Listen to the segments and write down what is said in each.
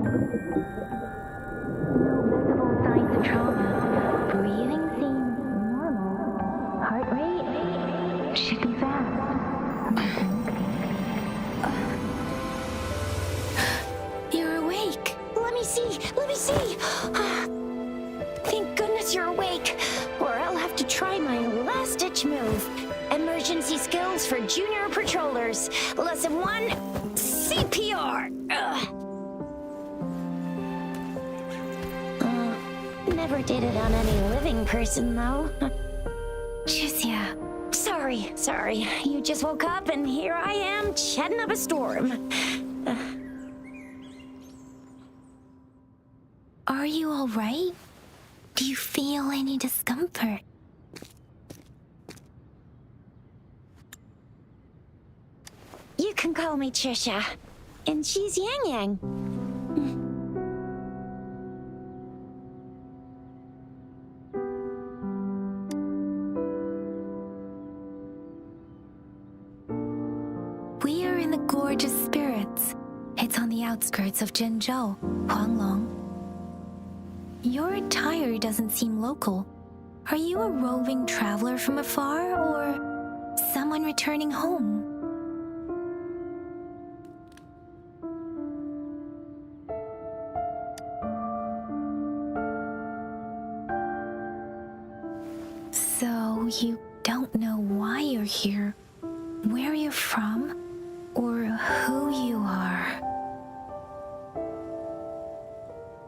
No visible signs of trauma. Breathing seems normal. Heart rate should be fast, I think. You're awake. Let me see. Let me see. Thank goodness you're awake, or I'll have to try my last-ditch move. Emergency skills for junior patrollers. Lesson 1, CPR. Never did it on any living person, though. Jusia. Sorry. You just woke up, and here I am, chatting up a storm. Are you all right? Do you feel any discomfort? You can call me Trisha, and she's Yang Yang. We are in the Gorge of Spirits. It's on the outskirts of Jinzhou, Huanglong. Your attire doesn't seem local. Are you a roving traveler from afar, or someone returning home? So, you don't know why you're here, where you're from, or who you are.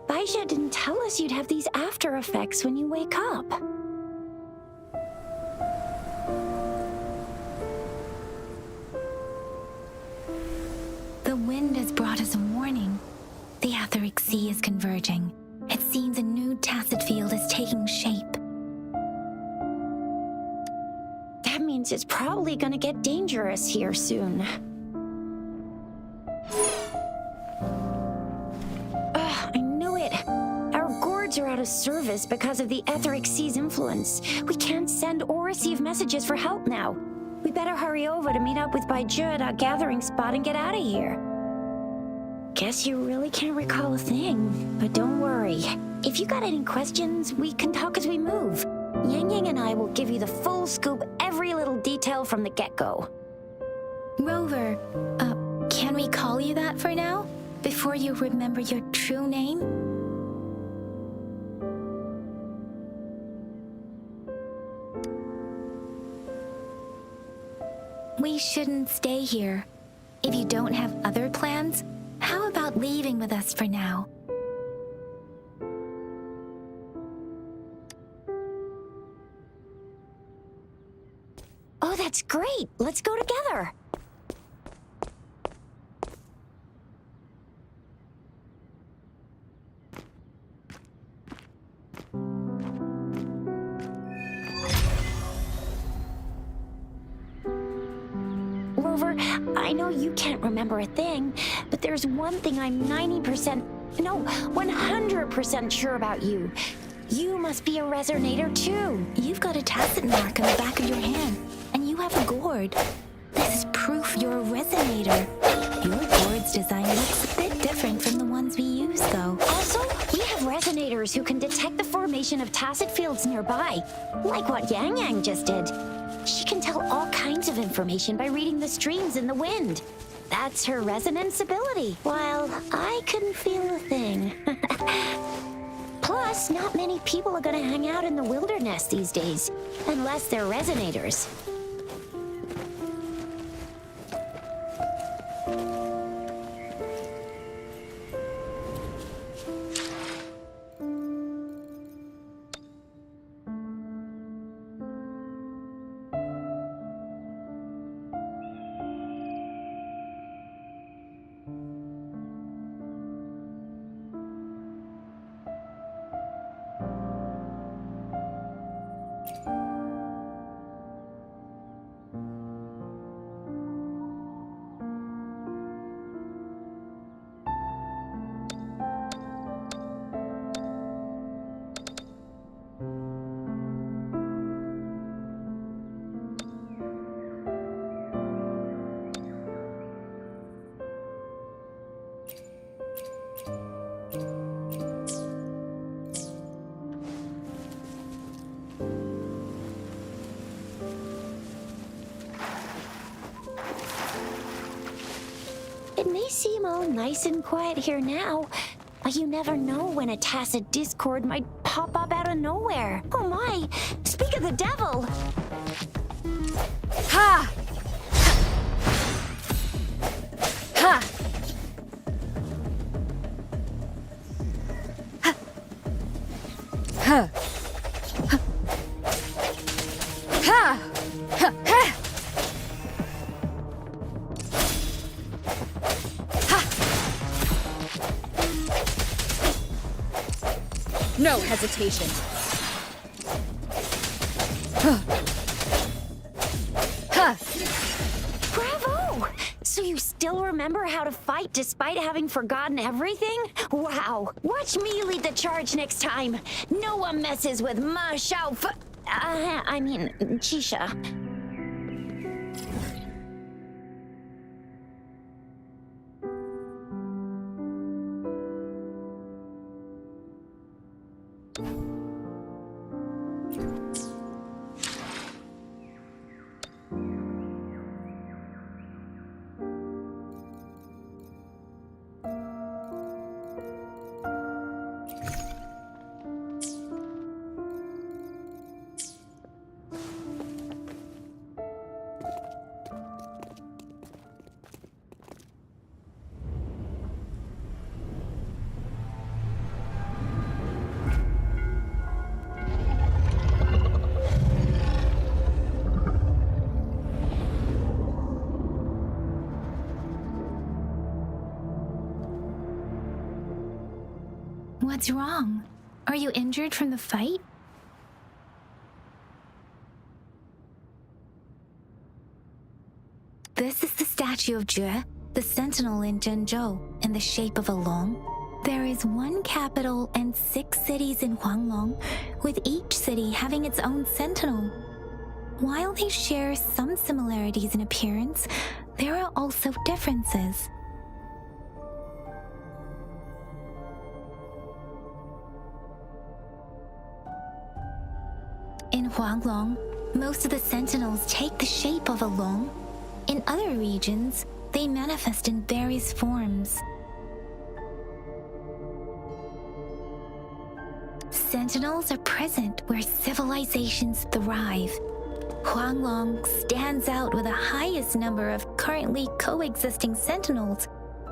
Baisha didn't tell us you'd have these after effects when you wake up. The wind has brought us a warning. The Etheric Sea is converging. It seems a new tacit field is taking shape. That means it's probably gonna get dangerous here soon. I knew it. Our gourds are out of service because of the Etheric Sea's influence. We can't send or receive messages for help now. We better hurry over to meet up with Baiju at our gathering spot and get out of here. Guess you really can't recall a thing, but don't worry. If you got any questions, we can talk as we move. Yang Yang and I will give you the full scoop, every little detail from the get-go. Rover, can we call you that for now? Before you remember your true name? We shouldn't stay here. If you don't have other plans, how about leaving with us for now? Oh, that's great! Let's go together! Rover, I know you can't remember a thing, but there's one thing I'm 100% sure about you. You must be a Resonator too. You've got a tacit mark on the back of your hand, and you have a gourd. This is proof you're a Resonator. Your gourd's design looks a bit different from the ones we use, though. Also, we have Resonators who can detect the formation of tacit fields nearby, like what Yang Yang just did. She can tell all kinds of information by reading the streams in the wind. That's her resonance ability, while I couldn't feel a thing. Plus, not many people are gonna hang out in the wilderness these days, unless they're Resonators. nice and quiet here now, but you never know when a tacit discord might pop up out of nowhere. Oh my! Speak of the devil! Ha! Ha! Ha! Ha! Ha! Ha! No hesitation. Bravo! So you still remember how to fight despite having forgotten everything? Wow! Watch me lead the charge next time. No one messes with Ma Shao Chisha. What's wrong? Are you injured from the fight? This is the statue of Jue, the sentinel in Zhenzhou, in the shape of a long. There is one capital and 6 cities in Huanglong, with each city having its own sentinel. While they share some similarities in appearance, there are also differences. In Huanglong, most of the sentinels take the shape of a long. In other regions, they manifest in various forms. Sentinels are present where civilizations thrive. Huanglong stands out with the highest number of currently coexisting sentinels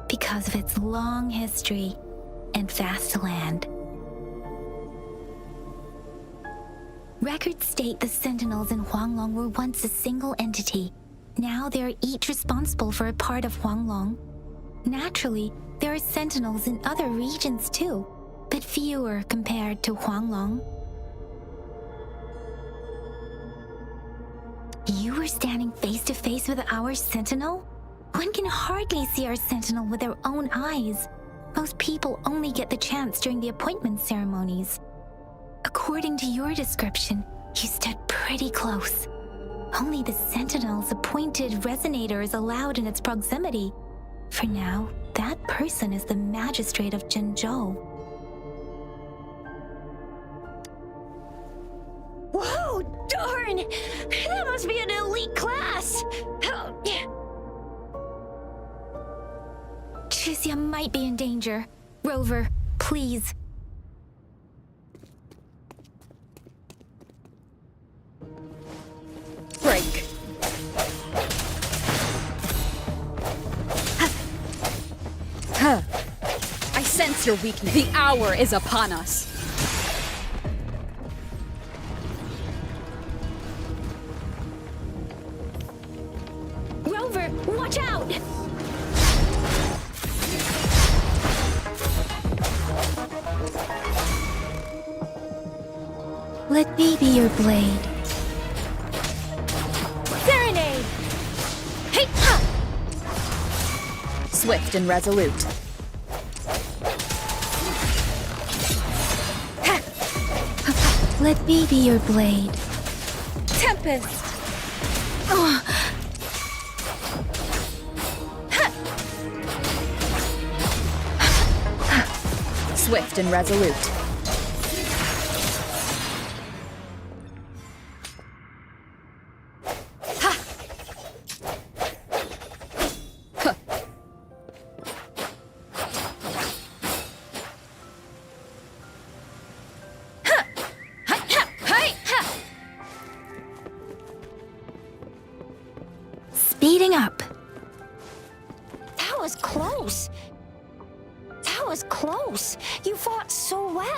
because of its long history and vast land. Records state the sentinels in Huanglong were once a single entity. Now they are each responsible for a part of Huanglong. Naturally, there are sentinels in other regions too, but fewer compared to Huanglong. You were standing face to face with our sentinel? One can hardly see our sentinel with their own eyes. Most people only get the chance during the appointment ceremonies. According to your description, you stood pretty close. Only the sentinel's appointed Resonators allowed in its proximity. For now, that person is the magistrate of Zhenzhou. Whoa, darn! That must be an elite class! Chixia might be in danger. Rover, please. Break. I sense your weakness. The hour is upon us. Rover, watch out! Let me be your blade. Serenade! Hey! Ha! Swift and resolute. Let me be your blade. Tempest! Oh. Swift and resolute.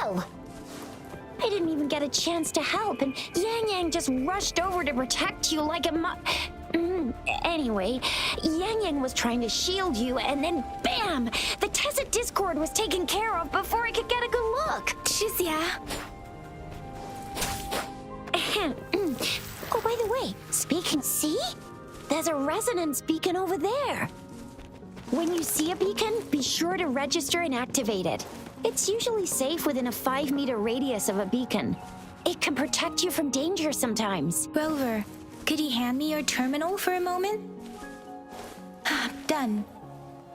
well. I didn't even get a chance to help, and Yang Yang just rushed over to protect you like a Anyway, Yang Yang was trying to shield you, and then BAM! The tacit discord was taken care of before I could get a good look. Shizia. Oh, by the way, speaking, see? There's a resonance beacon over there. When you see a beacon, be sure to register and activate it. It's usually safe within a 5-meter radius of a beacon. It can protect you from danger sometimes. Rover, could you hand me your terminal for a moment? Done.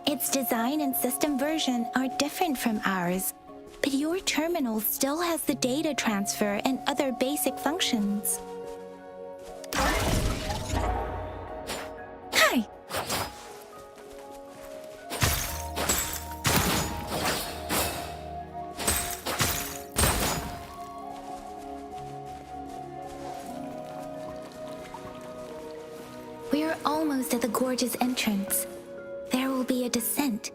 Its design and system version are different from ours, but your terminal still has the data transfer and other basic functions. Hi! We're almost at the gorge's entrance. There will be a descent.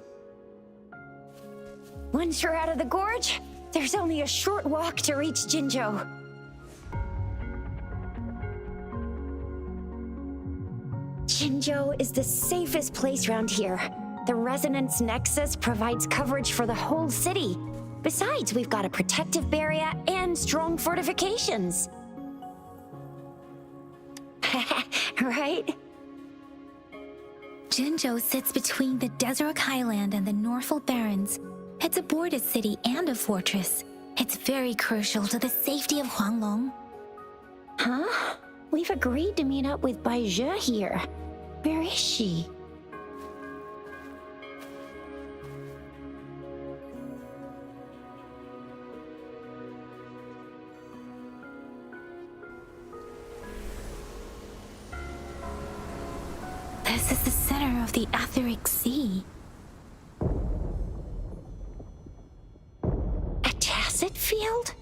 Once you're out of the gorge, there's only a short walk to reach Jinjo. Jinjo is the safest place around here. The Resonance Nexus provides coverage for the whole city. Besides, we've got a protective barrier and strong fortifications. Right? Jinjo sits between the Desert Highland and the Northfall Barrens. It's a border city and a fortress. It's very crucial to the safety of Huanglong. Huh? We've agreed to meet up with Baizhe here. Where is she? This is the center of the Etheric Sea. A tacit field?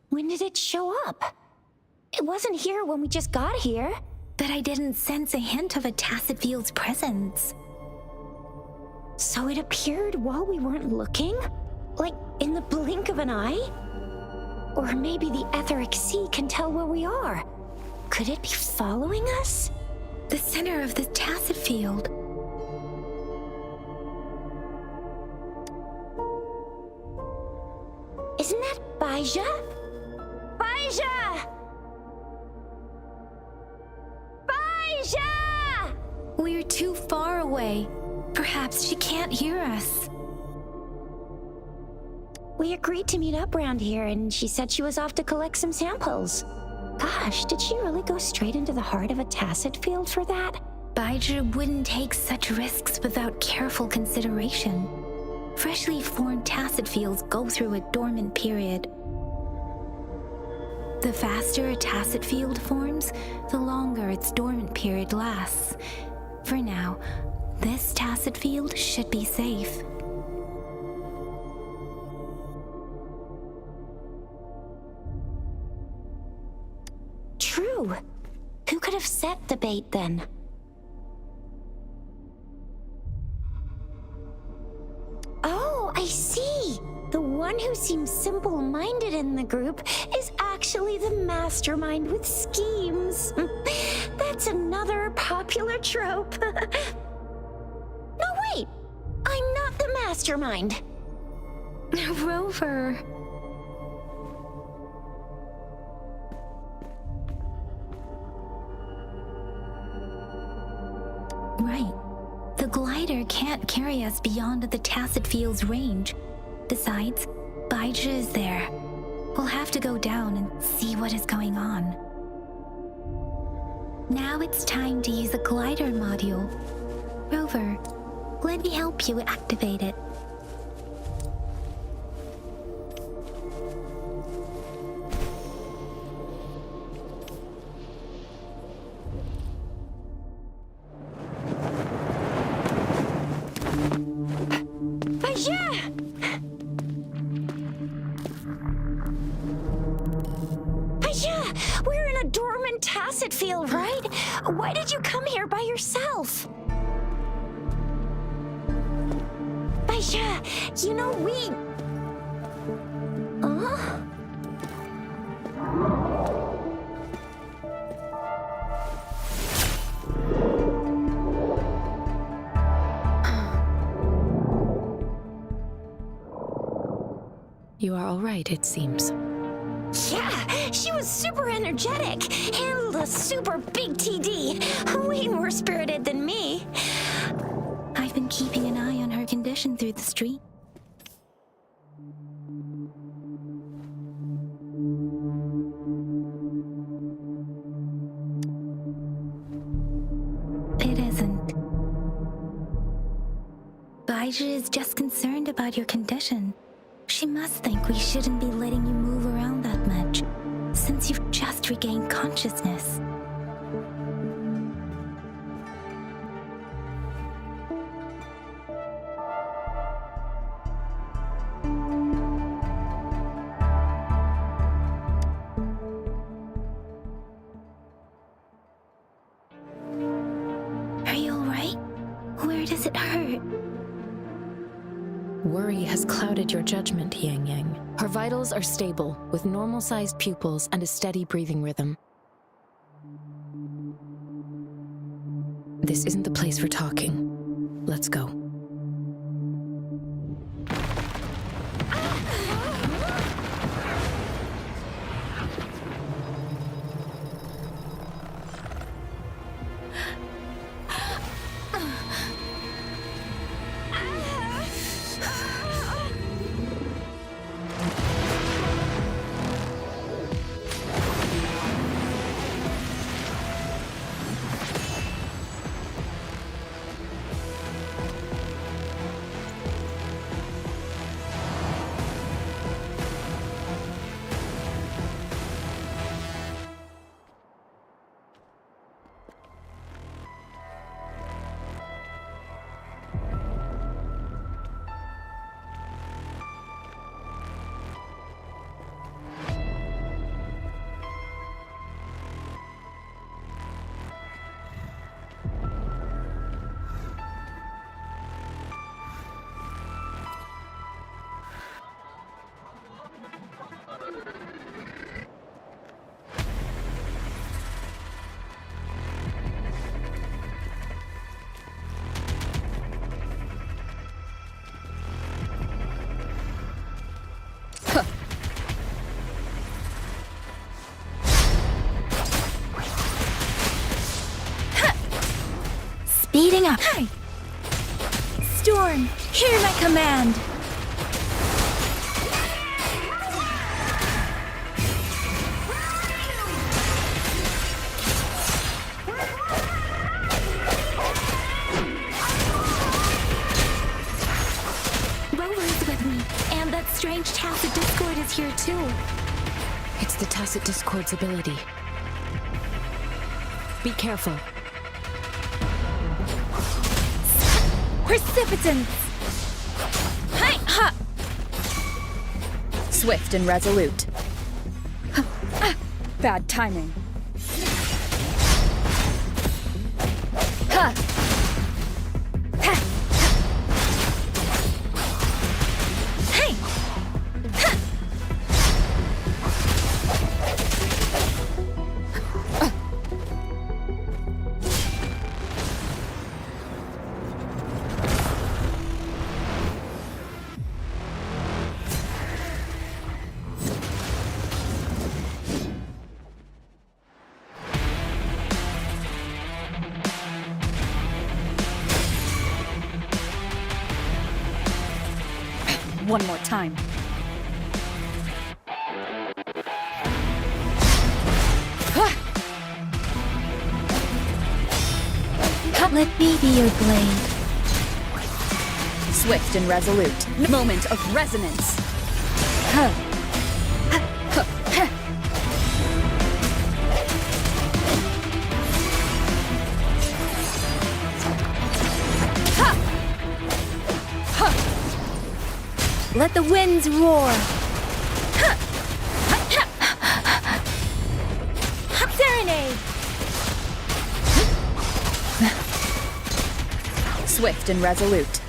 When did it show up? It wasn't here when we just got here. But I didn't sense a hint of a tacit field's presence. So it appeared while we weren't looking? Like in the blink of an eye? Or maybe the Etheric Sea can tell where we are. Could it be following us? The center of the tacit field. Isn't that Baizhe? Baizhe! Baizhe! We're too far away. Perhaps she can't hear us. We agreed to meet up around here, and she said she was off to collect some samples. Gosh, did she really go straight into the heart of a tacit field for that? Baizhe wouldn't take such risks without careful consideration. Freshly formed tacit fields go through a dormant period. The faster a tacit field forms, the longer its dormant period lasts. For now, this tacit field should be safe. True. Who could have set the bait then? Oh, I see. The one who seems simple-minded in the group is actually the mastermind with schemes. That's another popular trope. No, wait. I'm not the mastermind. Rover. Right. The glider can't carry us beyond the tacit field's range. Besides, Baizhe is there. We'll have to go down and see what is going on. Now it's time to use the glider module. Rover, let me help you activate it. We're in a dormant tacit field, right? Why did you come here by yourself? Aisha, you know we... Huh? You are all right, it seems. Yeah, she was super energetic. Handled a super big TD. Way more spirited than me. I've been keeping an eye on her condition through the street. It isn't. Baija is just concerned about your condition. She must think we shouldn't be letting you move around that much, since you've just regained consciousness. Are you alright? Where does it hurt? Worry has clouded your judgment, Yang Yang. Her vitals are stable, with normal-sized pupils and a steady breathing rhythm. This isn't the place for talking. Let's go. Speeding up! Hi! Storm, hear my command! Rover is with me, and that strange tacit discord is here too. It's the tacit discord's ability. Be careful. Precipitance! Hi! Ha! Swift and resolute. Bad timing. Ha! Ha! Hey! Ha! One more time. Let me be your blade. Swift and resolute. Moment of resonance. Huh. Let the winds roar. Serenade. Swift and resolute.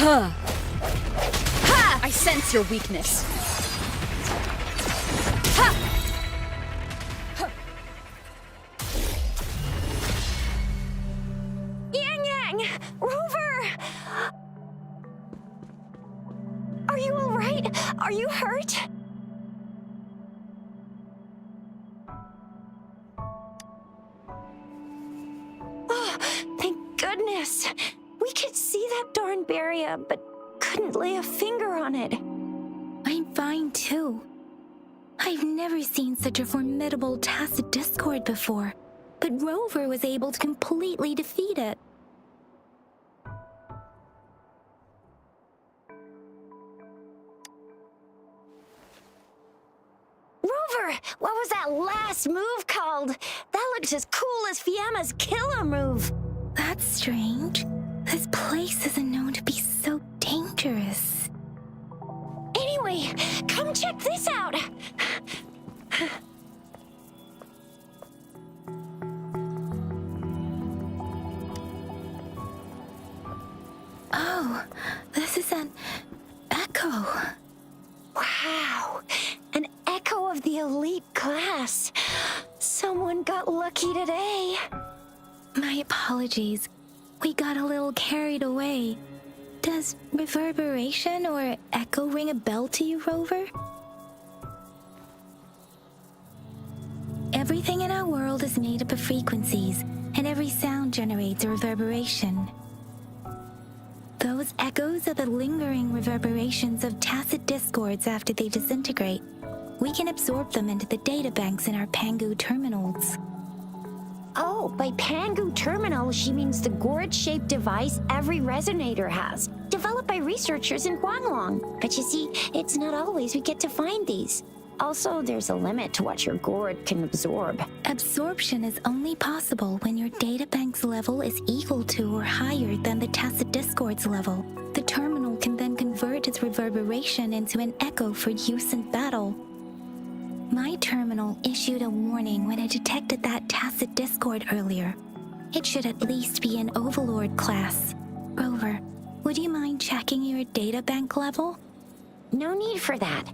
Ha! I sense your weakness. Ha! Yang Yang! Rover! Are you alright? Are you hurt? Oh, thank goodness. We could see that darn barrier, but couldn't lay a finger on it. I'm fine too. I've never seen such a formidable tacit discord before, but Rover was able to completely defeat it. Rover, what was that last move called? That looked as cool as Fiamma's killer move. That's strange. This place isn't known to be so dangerous. Anyway, come check this out. Oh, this is an echo. Wow, an echo of the elite class. Someone got lucky today. My apologies. We got a little carried away. Does reverberation or echo ring a bell to you, Rover? Everything in our world is made up of frequencies, and every sound generates a reverberation. Those echoes are the lingering reverberations of tacit discords after they disintegrate. We can absorb them into the databanks in our Pangu terminals. Oh, by Pangu terminal, she means the gourd-shaped device every resonator has, developed by researchers in Huanglong. But you see, it's not always we get to find these. Also, there's a limit to what your gourd can absorb. Absorption is only possible when your databank's level is equal to or higher than the tacit discord's level. The terminal can then convert its reverberation into an echo for use in battle. My terminal issued a warning when it detected that tacit discord earlier. It should at least be an overlord class. Rover, would you mind checking your databank level? No need for that.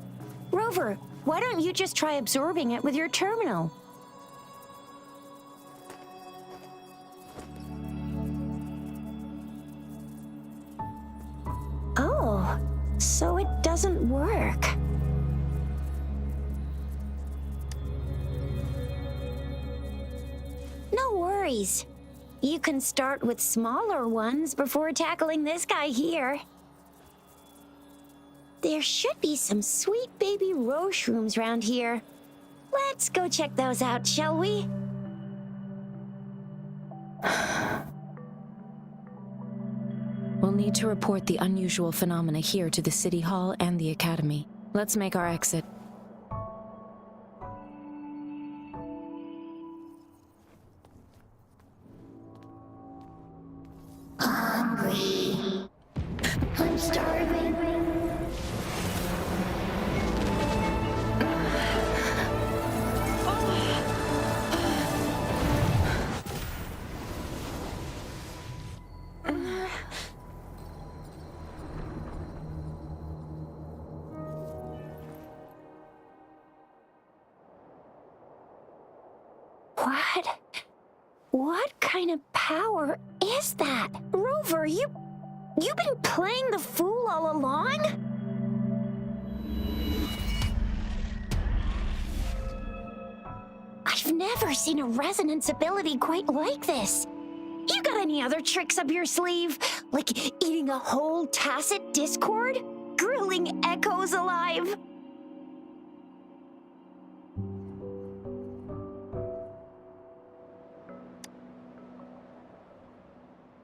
Rover, why don't you just try absorbing it with your terminal? Oh, so it doesn't work. No worries. You can start with smaller ones before tackling this guy here. There should be some sweet baby rose shrooms around here. Let's go check those out, shall we? We'll need to report the unusual phenomena here to the City Hall and the Academy. Let's make our exit. Hungry. I'm starving. What kind of power is that? Rover, you've been playing the fool all along? I've never seen a resonance ability quite like this. You got any other tricks up your sleeve? Like eating a whole tacit discord? Grilling echoes alive?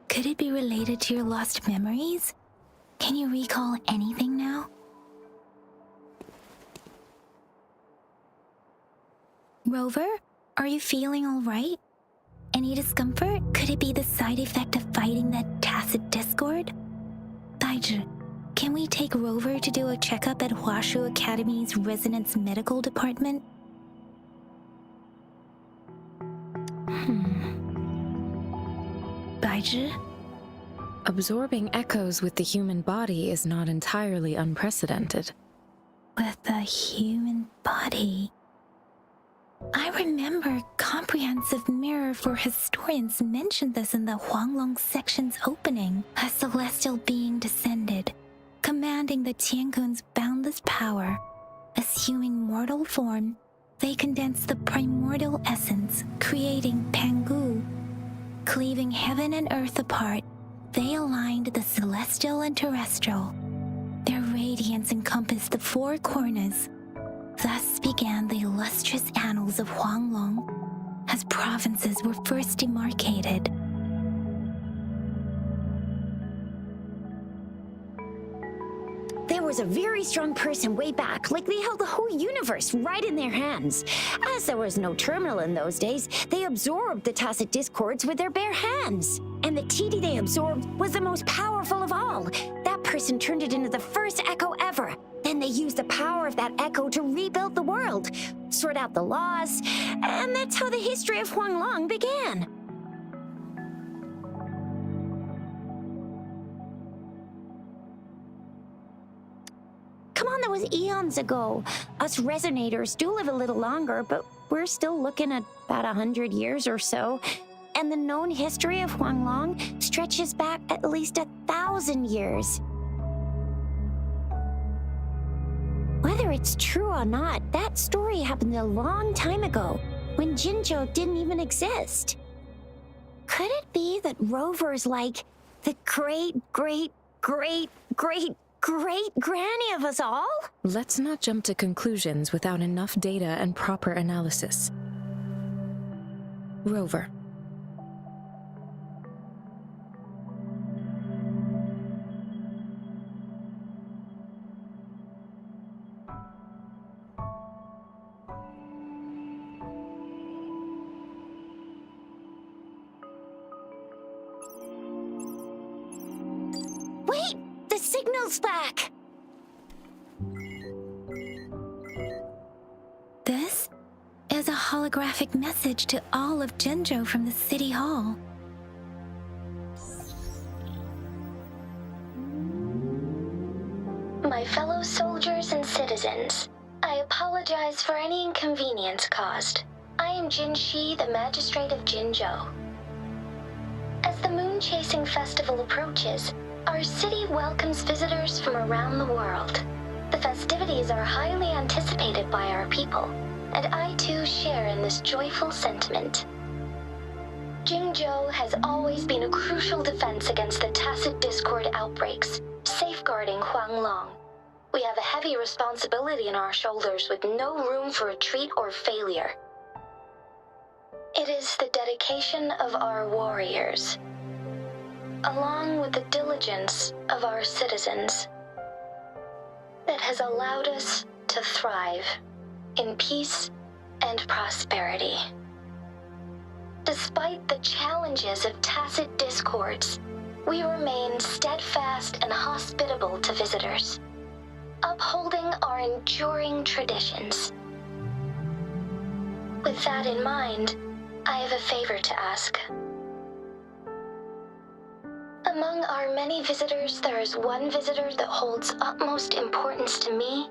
Could it be related to your lost memories? Can you recall anything now? Rover, are you feeling all right? Any discomfort? Could it be the side effect of fighting that tacit discord? Baizhi, can we take Rover to do a checkup at Huashu Academy's Resonance Medical Department? Baizhi? Absorbing echoes with the human body is not entirely unprecedented. With the human body. I remember Comprehensive Mirror for Historians mentioned this in the Huanglong section's opening. A celestial being descended, commanding the Tiankun's boundless power. Assuming mortal form, they condensed the primordial essence, creating Pangu. Cleaving heaven and earth apart, they aligned the celestial and terrestrial. Their radiance encompassed the four corners. Thus began the illustrious annals of Huanglong, as provinces were first demarcated. There was a very strong person way back, like they held the whole universe right in their hands. As there was no terminal in those days, they absorbed the tacit discords with their bare hands. And the TD they absorbed was the most powerful of all. That person turned it into the first echo ever. Then they used the power of that echo to rebuild the world, sort out the laws, and that's how the history of Huanglong began. Come on, that was eons ago. Us Resonators do live a little longer, but we're still looking at about 100 years or so. And the known history of Huanglong stretches back at least 1,000 years. Whether it's true or not, that story happened a long time ago, when Jinzhou didn't even exist. Could it be that Rover's like the great-great-great-great-great-granny of us all? Let's not jump to conclusions without enough data and proper analysis. Rover. Wait! The signal's back! This is a holographic message to all of Jinzhou from the City Hall. My fellow soldiers and citizens, I apologize for any inconvenience caused. I am Jinhsi, the magistrate of Jinzhou. As the moon-chasing festival approaches, our city welcomes visitors from around the world. The festivities are highly anticipated by our people, and I too share in this joyful sentiment. Jinzhou has always been a crucial defense against the tacit discord outbreaks, safeguarding Huanglong. We have a heavy responsibility on our shoulders with no room for retreat or failure. It is the dedication of our warriors, along with the diligence of our citizens, that has allowed us to thrive in peace and prosperity. Despite the challenges of tacit discords, we remain steadfast and hospitable to visitors, upholding our enduring traditions. With that in mind, I have a favor to ask. Among our many visitors, there is one visitor that holds utmost importance to me,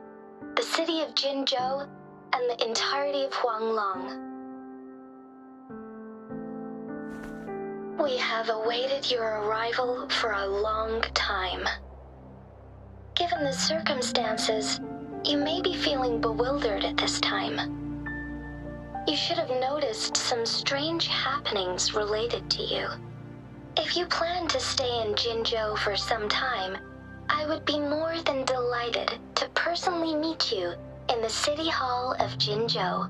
the city of Jinzhou, and the entirety of Huanglong. We have awaited your arrival for a long time. Given the circumstances, you may be feeling bewildered at this time. You should have noticed some strange happenings related to you. If you plan to stay in Jinzhou for some time, I would be more than delighted to personally meet you in the City Hall of Jinzhou.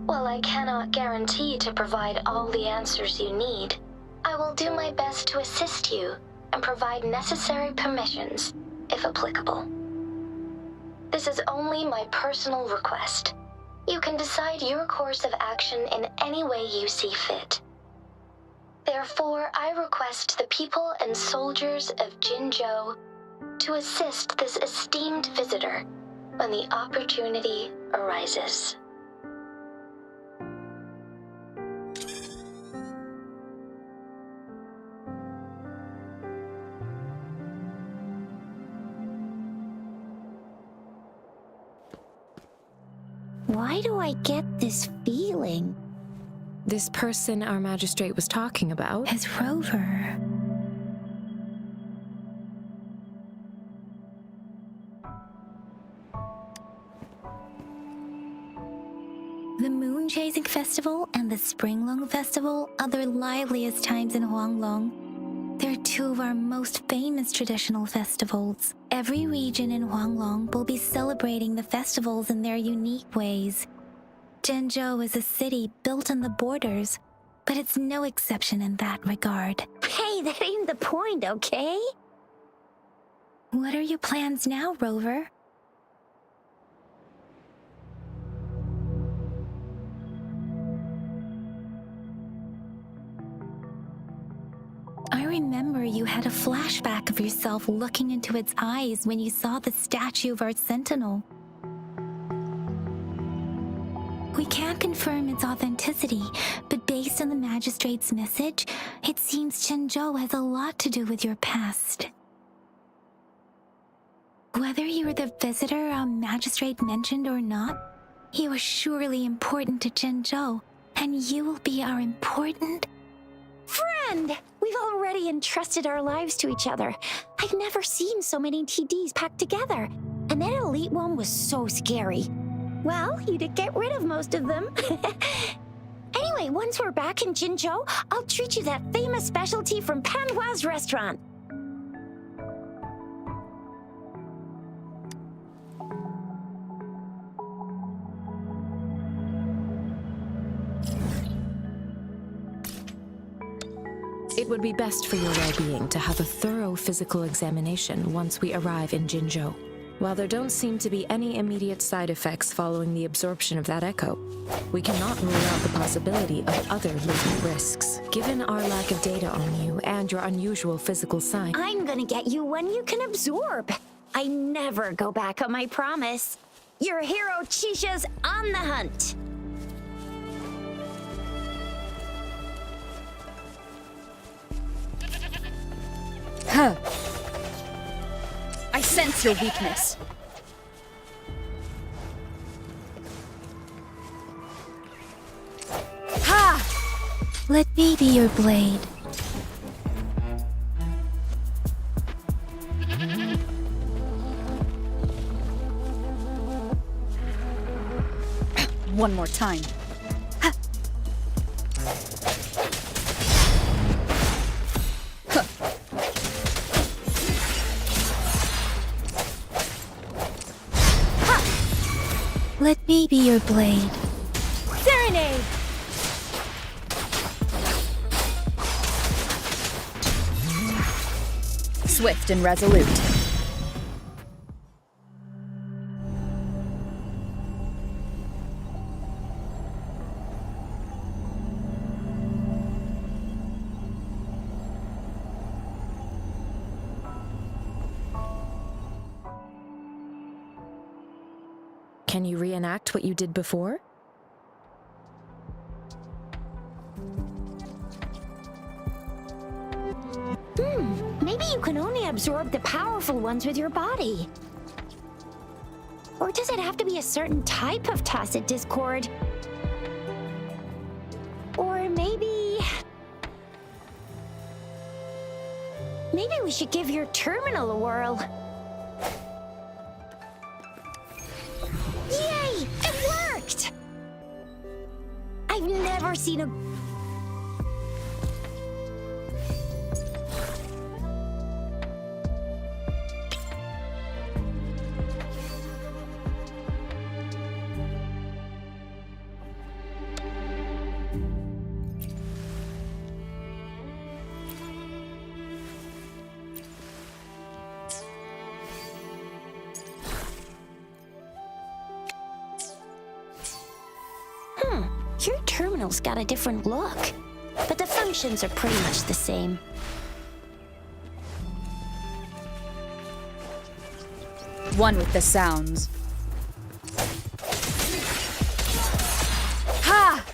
While I cannot guarantee to provide all the answers you need, I will do my best to assist you and provide necessary permissions, if applicable. This is only my personal request. You can decide your course of action in any way you see fit. Therefore, I request the people and soldiers of Jinzhou to assist this esteemed visitor when the opportunity arises. Why do I get this feeling? This person our magistrate was talking about? As Rover. The Moon Chasing Festival and the Springlong Festival are the liveliest times in Huanglong. They're two of our most famous traditional festivals. Every region in Huanglong will be celebrating the festivals in their unique ways. Zhenzhou is a city built on the borders, but it's no exception in that regard. Hey, that ain't the point, okay? What are your plans now, Rover? I remember you had a flashback of yourself looking into its eyes when you saw the statue of our sentinel. We can't confirm its authenticity, but based on the magistrate's message, it seems Zhenzhou has a lot to do with your past. Whether you were the visitor our magistrate mentioned or not, you are surely important to Zhenzhou, and you will be our important Friend! We've already entrusted our lives to each other. I've never seen so many TDs packed together. And that elite one was so scary. Well, you did get rid of most of them. Anyway, once we're back in Jinzhou, I'll treat you that famous specialty from Panhua's restaurant. It would be best for your well-being to have a thorough physical examination once we arrive in Jinzhou. While there don't seem to be any immediate side effects following the absorption of that echo, we cannot rule out the possibility of other latent risks. Given our lack of data on you and your unusual physical sign, I'm gonna get you one you can absorb. I never go back on my promise. Your hero Chisha's on the hunt. Huh. I sense your weakness. Ha! Let me be your blade. One more time. Ha! Huh. Let me be your blade. Serenade! Swift and resolute. can you reenact what you did before? Maybe you can only absorb the powerful ones with your body. Or does it have to be a certain type of tacit discord? Or maybe we should give your terminal a whirl. Yay! It worked! I've never seen a... Your terminal's got a different look, but the functions are pretty much the same. One with the sounds. Ha!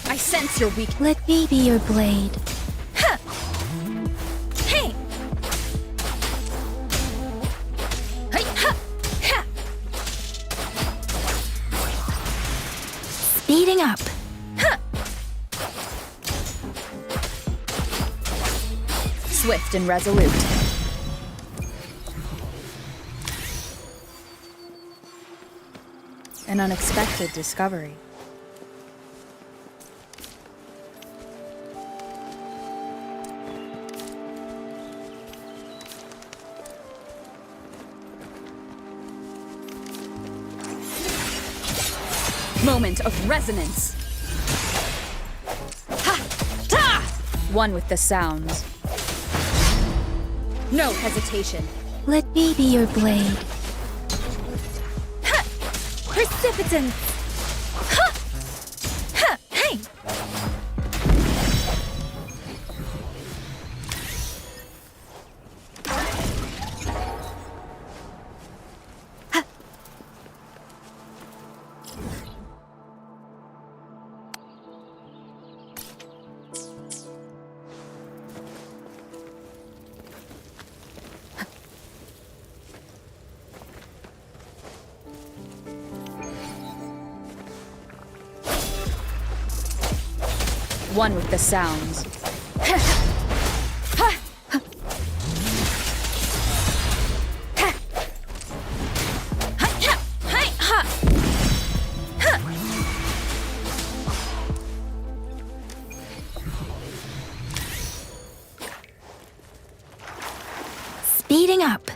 I sense your weakness. Let me be your blade. Speeding up. Swift and resolute. An unexpected discovery. Moment of resonance. Ha! Ta! One with the sounds. No hesitation. Let me be your blade. Precipitance! Ha! Ha! Hey! Ha! One with the sounds. Speeding up.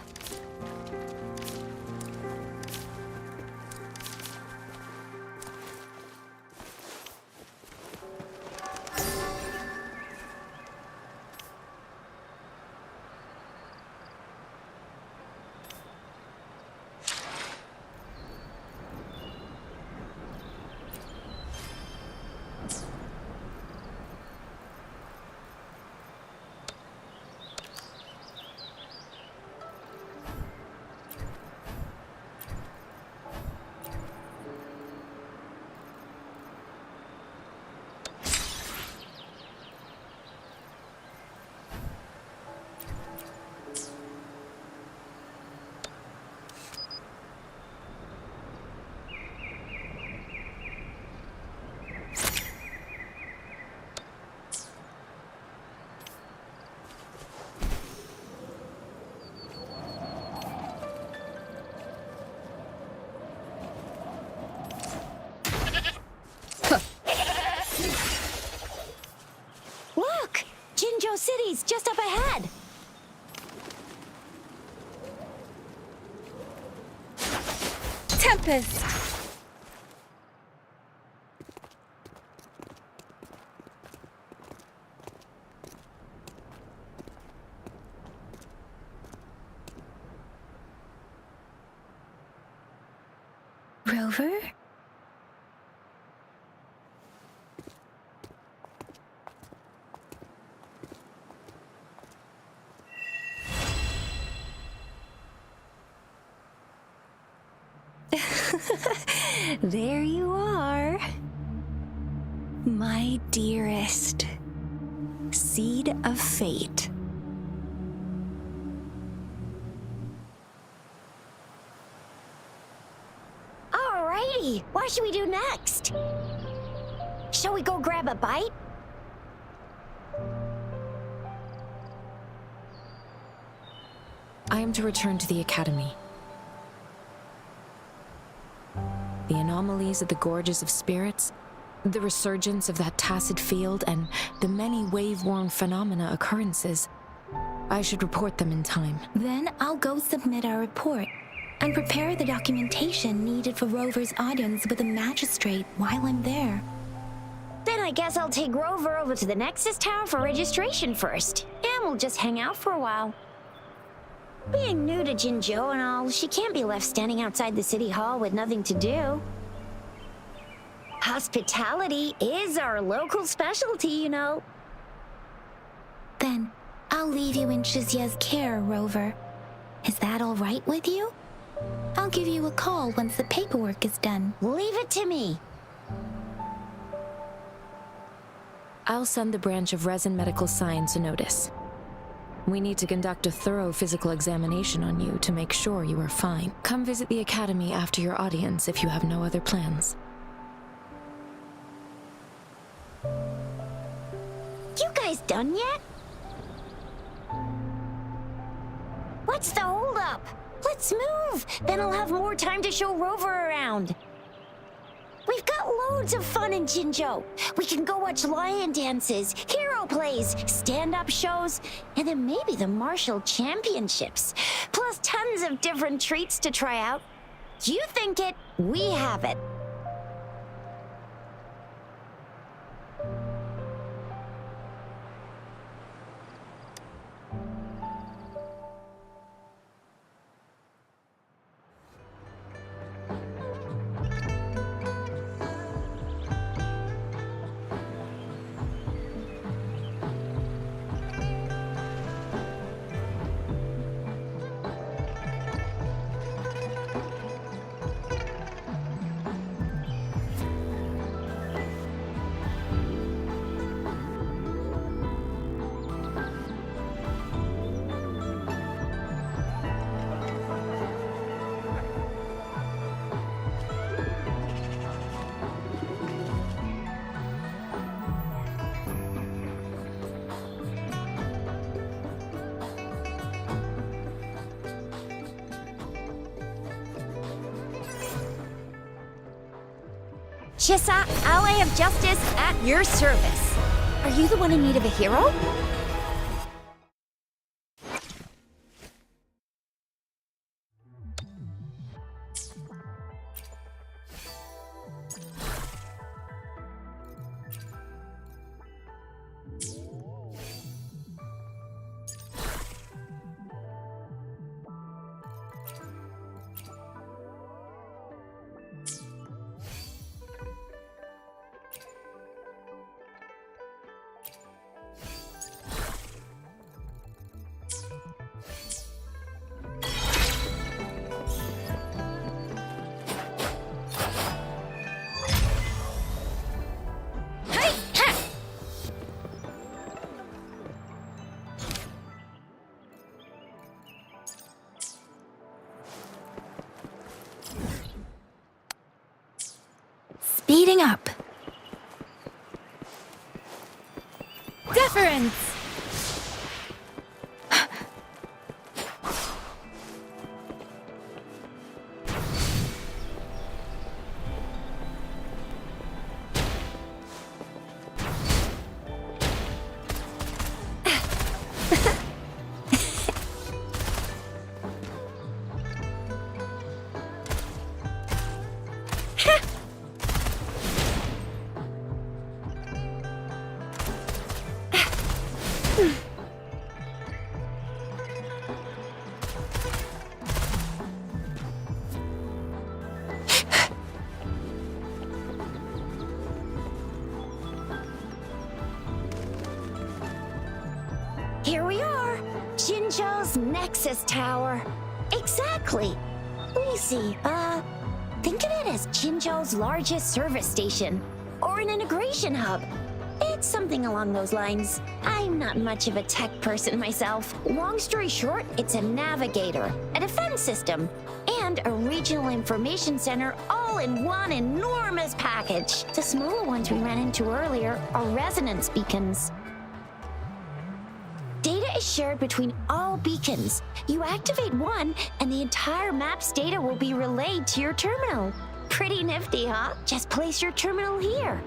Look! Jingo City's just up ahead. Tempest! Rover? There you are. My dearest. Seed of fate. Alrighty, what should we do next? Shall we go grab a bite? I am to return to the Academy. The anomalies of the Gorges of Spirits, the resurgence of that tacit field, and the many wave-worn phenomena occurrences. I should report them in time. Then I'll go submit our report and prepare the documentation needed for Rover's audience with the magistrate while I'm there. Then I guess I'll take Rover over to the Nexus Tower for registration first, and we'll just hang out for a while. Being new to Jinjo and all, she can't be left standing outside the city hall with nothing to do. Hospitality is our local specialty, you know. Then I'll leave you in Shizia's care, Rover. Is that all right with you? I'll give you a call once the paperwork is done. Leave it to me. I'll send the branch of RESIN Medical Science a notice. We need to conduct a thorough physical examination on you to make sure you are fine. Come visit the Academy after your audience if you have no other plans. almost done yet? What's the holdup? Let's move! Then I'll have more time to show Rover around. We've got loads of fun in Jinzhou. We can go watch lion dances, hero plays, stand-up shows, and then maybe the martial championships. Plus tons of different treats to try out. You think it, we have it. Shisa, ally of justice at your service. Are you the one in need of a hero? Speeding up. Deference! Here we are, Jinzhou's Nexus Tower. Exactly. Let me see, think of it as Jinzhou's largest service station, or an integration hub. It's something along those lines. I'm not much of a tech person myself. Long story short, it's a navigator, a defense system, and a regional information center all in one enormous package. The smaller ones we ran into earlier are resonance beacons. Data is shared between all beacons. You activate one, and the entire map's data will be relayed to your terminal. Pretty nifty, huh? Just place your terminal here.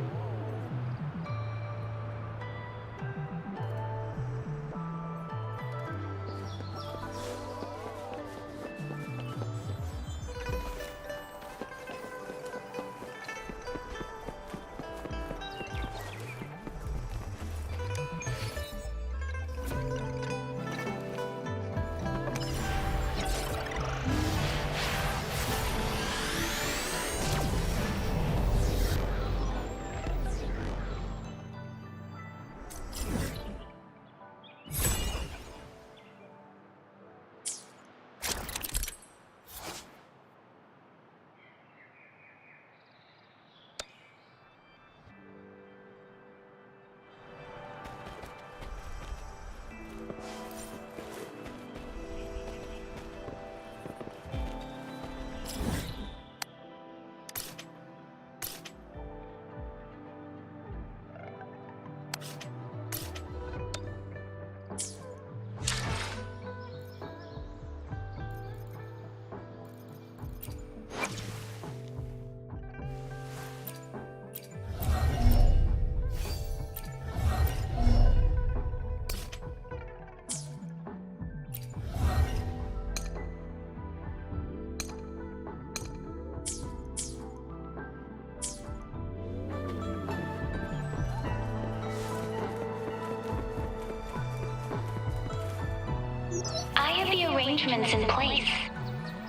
arrangements in place.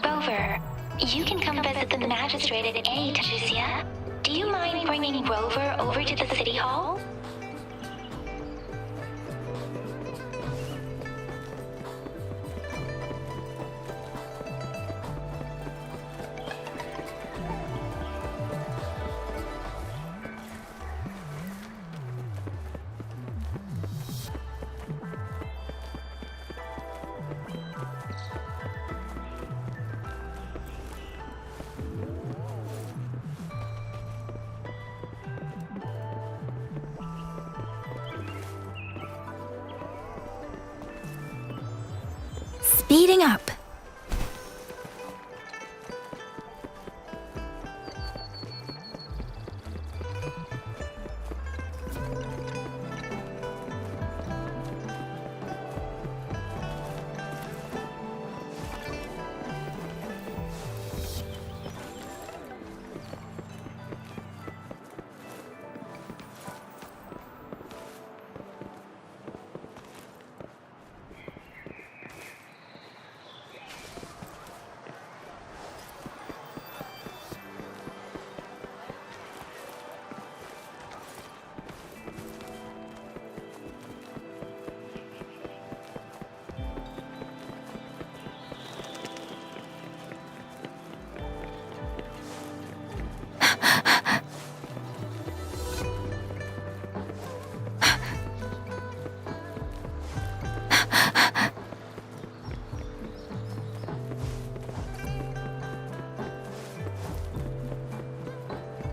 Rover, you can come visit the magistrate at 8, Jusia. Do you mind bringing Rover over to the city hall? Speeding up.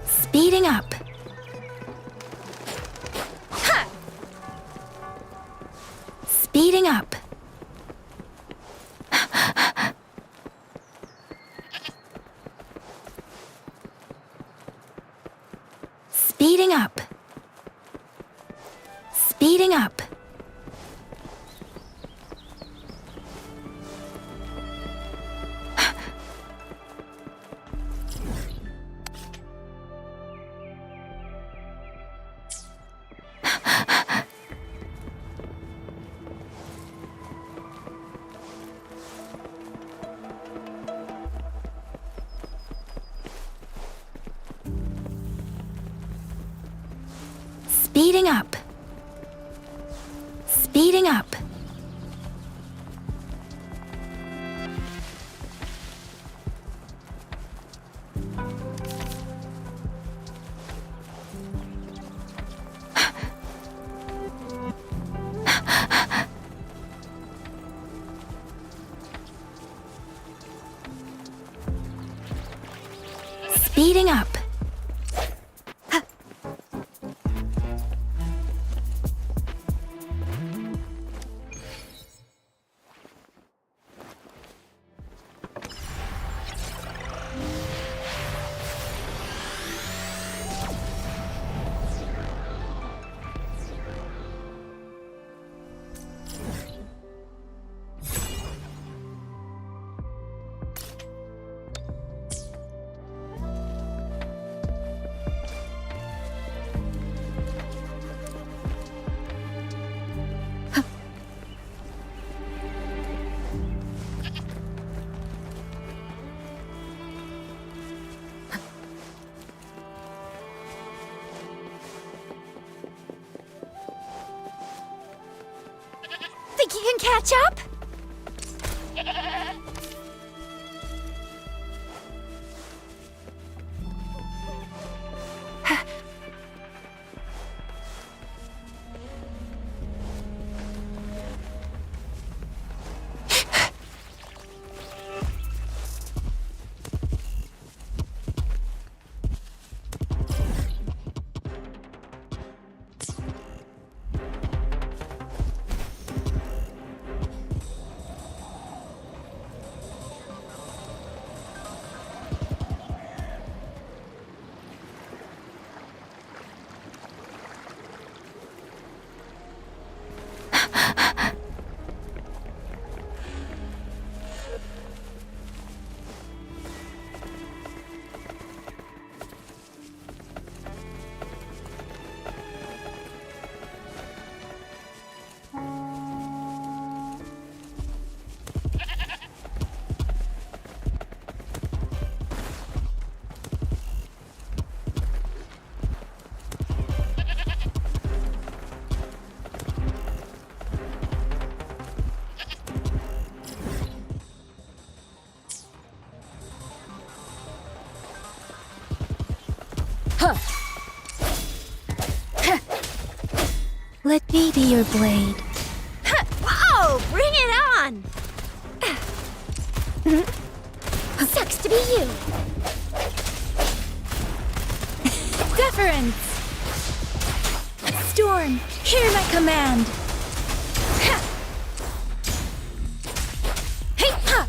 Speeding up. Ha! Speeding up. Speeding up. Speeding up. Speeding up. Speeding up. Speeding up. Think you can catch up? Let me be your blade. Whoa! Bring it on! Sucks to be you. Deference! Storm, hear my command! Hey, ha!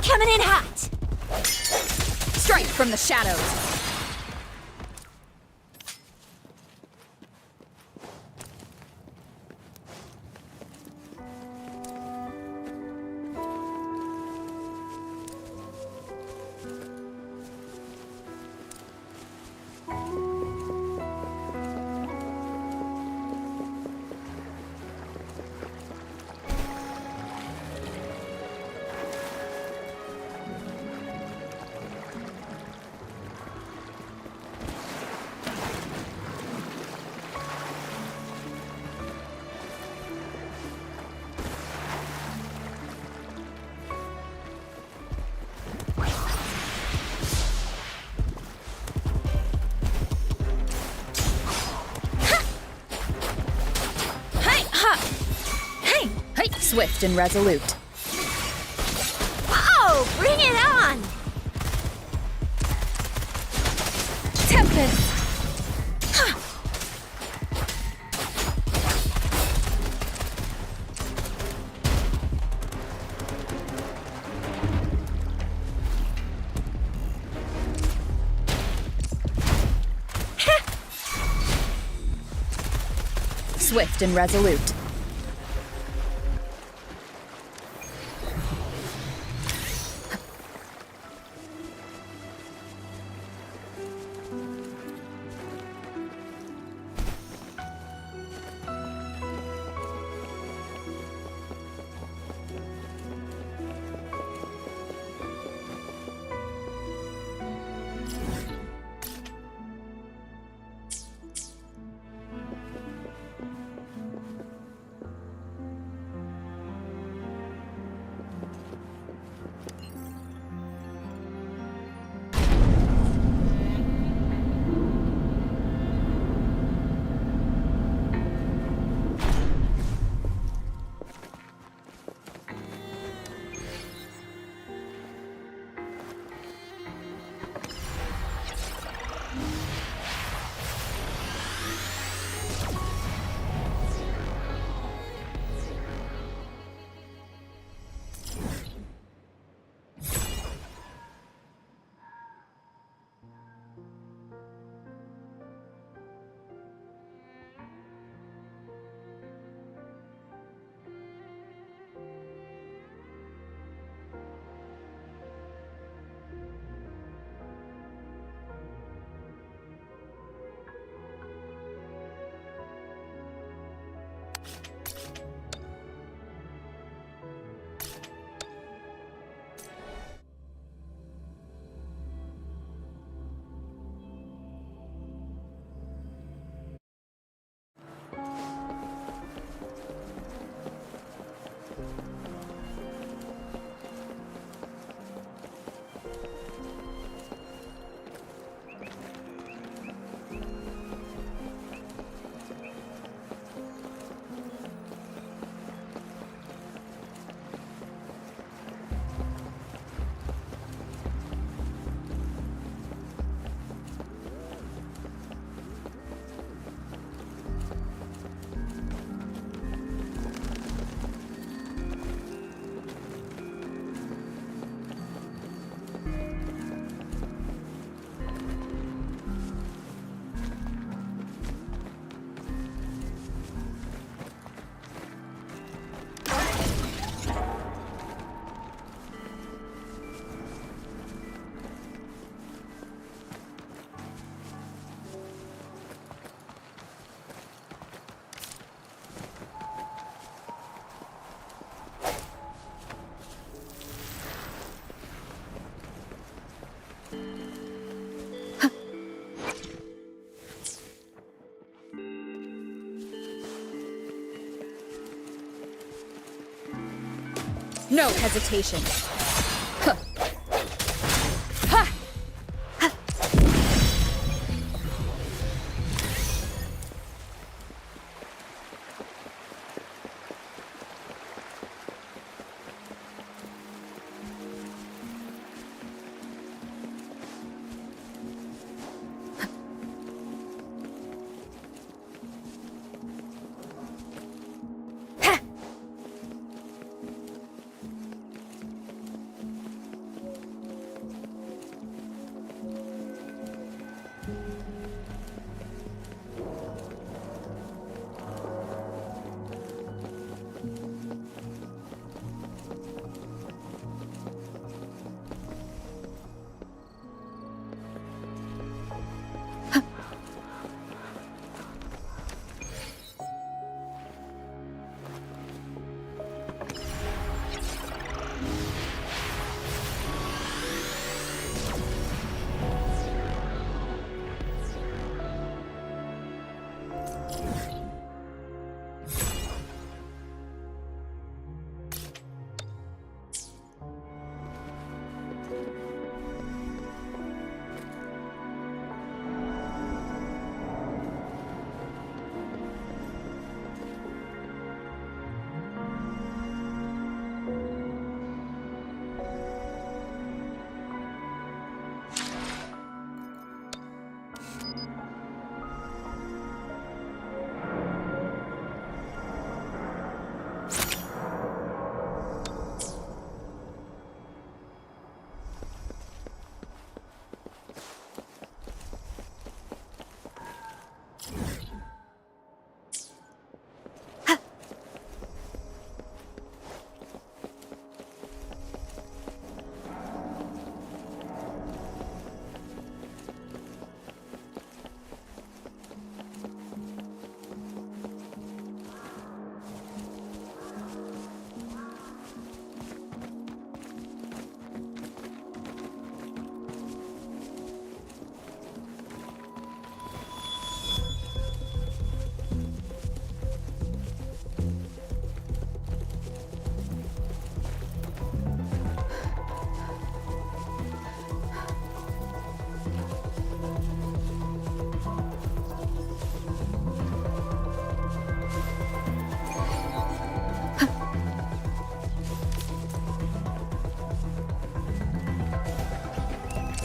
Coming in hot. Strike from the shadows. Swift and resolute. Whoa! Bring it on! Tempest! Swift and resolute. No hesitation. Huh. Ha!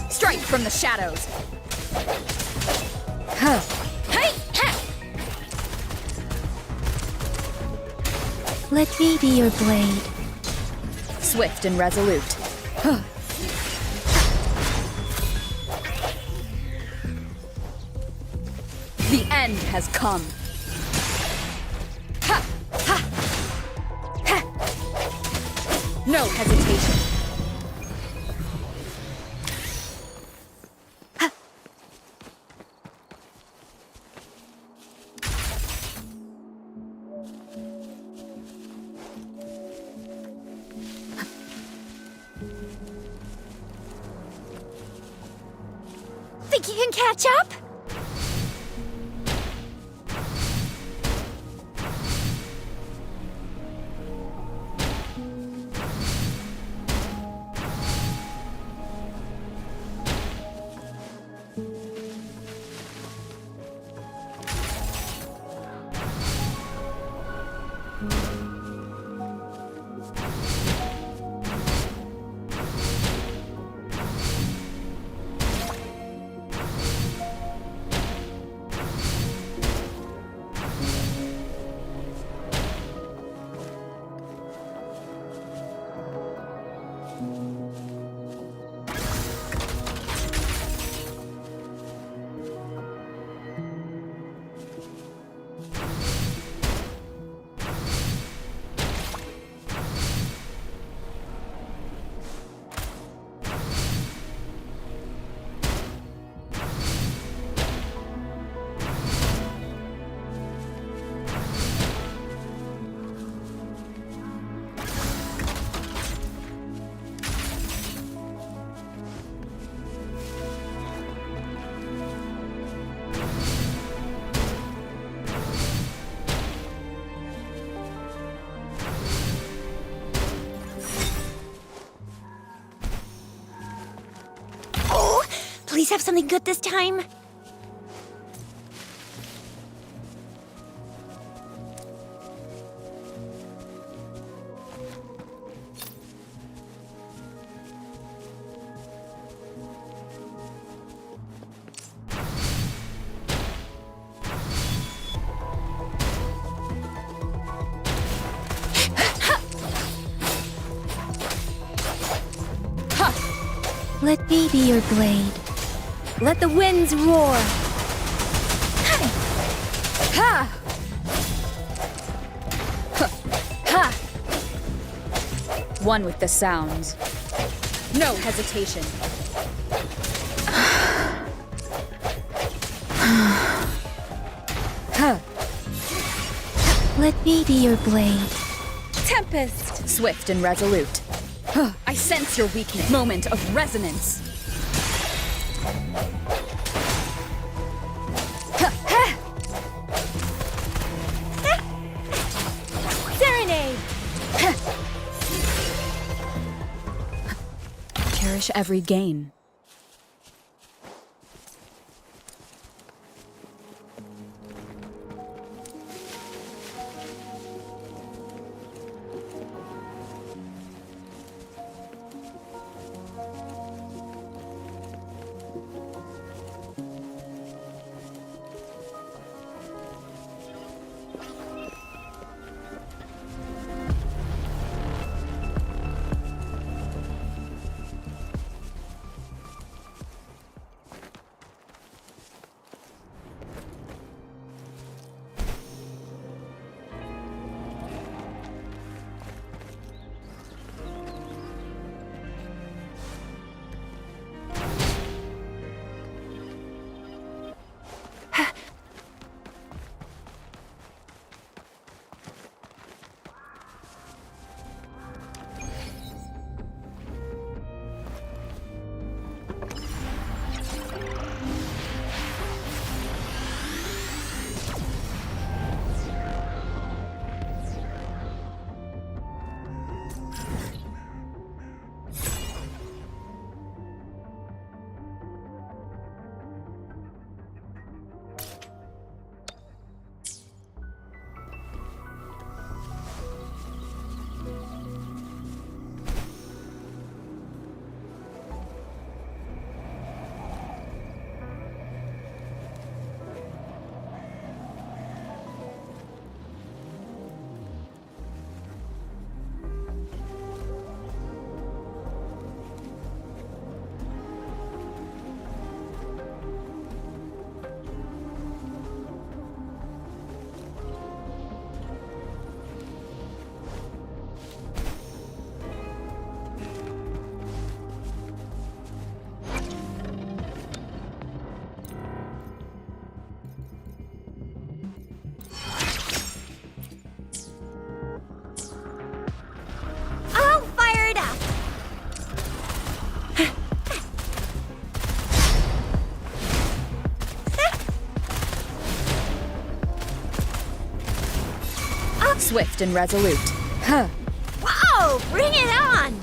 Strike from the shadows! Huh. Hey! Ha! Let me be your blade. Swift and resolute. Huh. The end has come. Ha! Ha! Ha! No hesitation. Think you can catch up? Please have something good this time. Let me be your blade. Let the winds roar. Ha! Ha! One with the sounds. No hesitation. Let me be your blade. Tempest! Swift and resolute. I sense your weakness. Moment of resonance. Serenade. Cherish every gain. Swift and resolute. Whoa! Bring it on!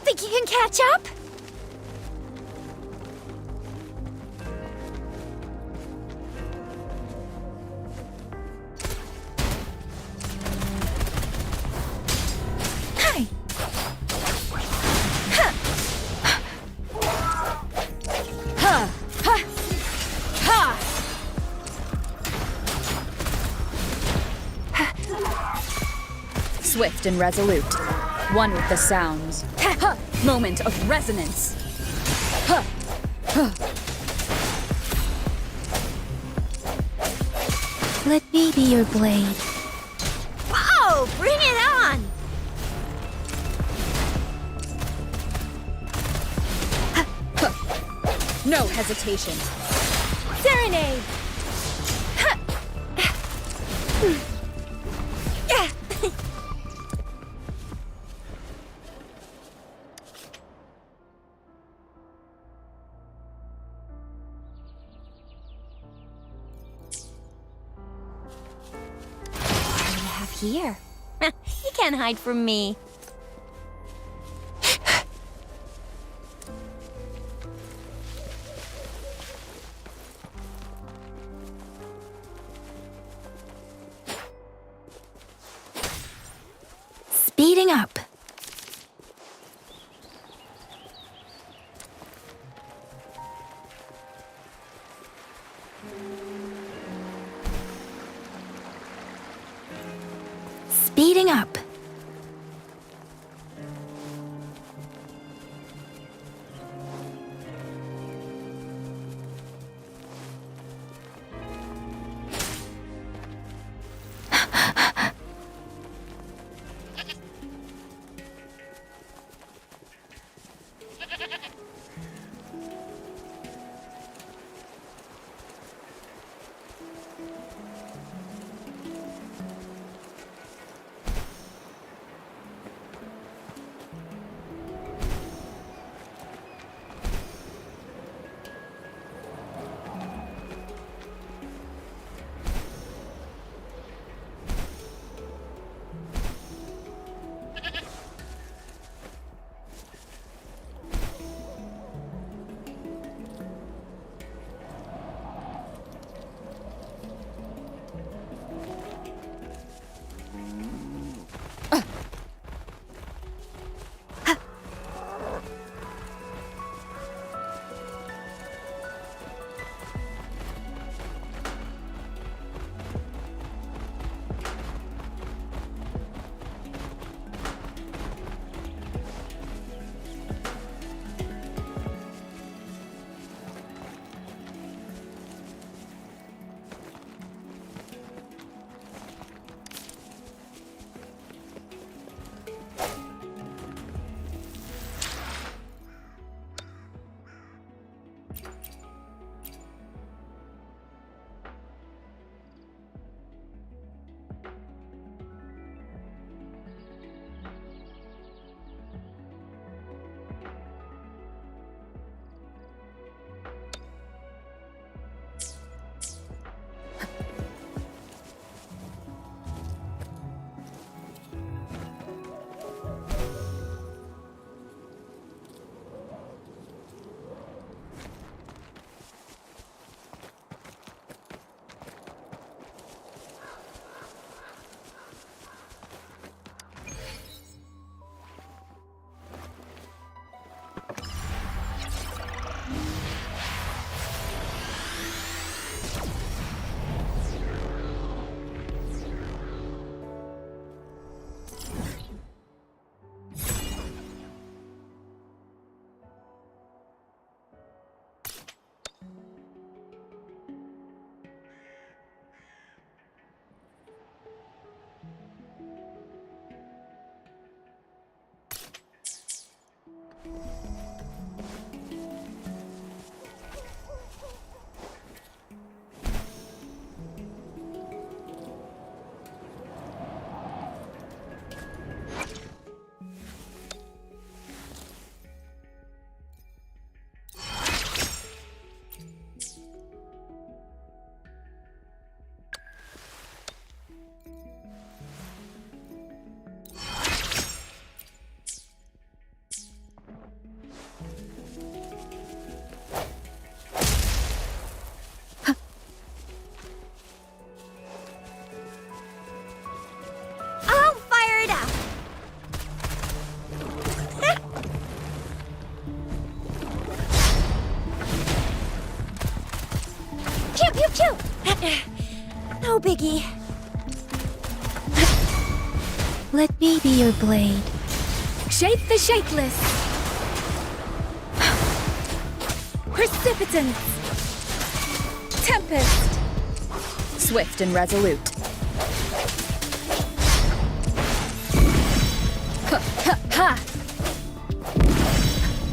Think you can catch up? Swift and resolute. One with the sounds. Moment of resonance. Let me be your blade. Whoa! Bring it on! No hesitation. Serenade! Here. You can't hide from me. Speeding up. Speeding up. No biggie. Let me be your blade. Shape the shapeless. Precipitance. Tempest. Swift and resolute. Ha ha ha!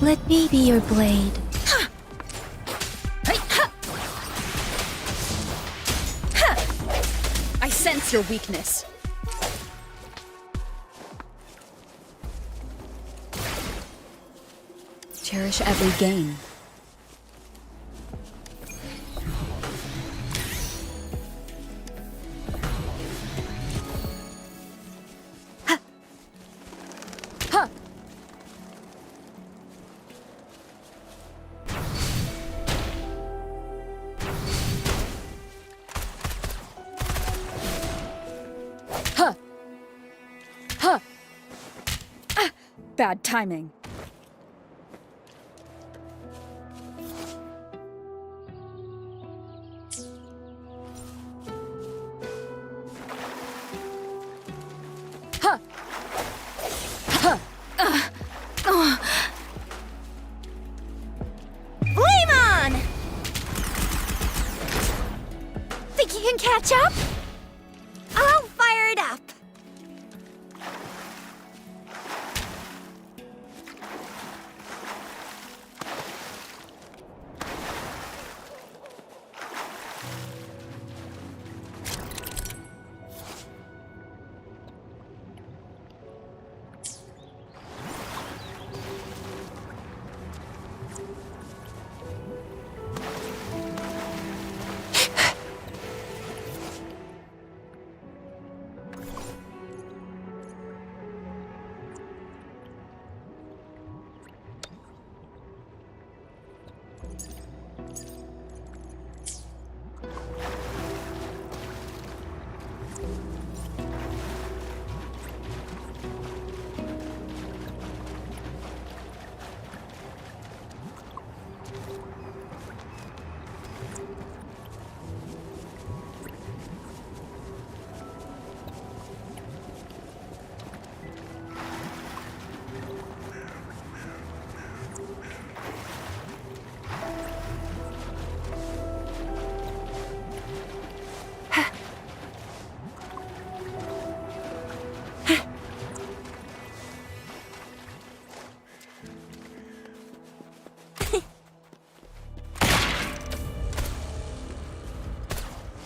Let me be your blade. sense your weakness. Cherish every gain. Bad timing. Flame on! Think you can catch up? I'll fire it up.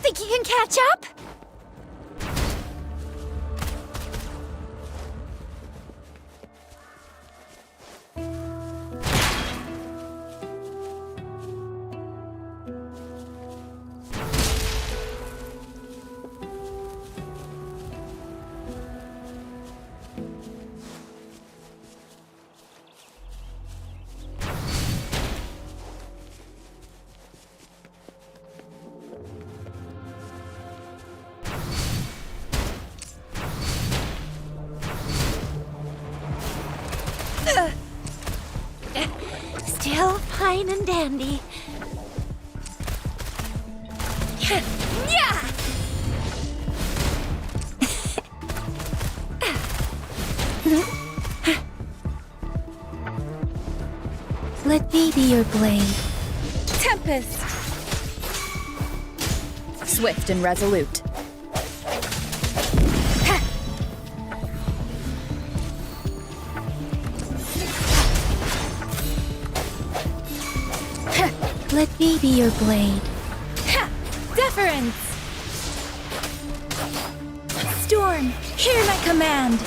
Think you can catch up? Still fine and dandy. Yeah! Let me be your blade. Tempest! Swift and resolute. Let me be your blade. Deference! Storm, hear my command!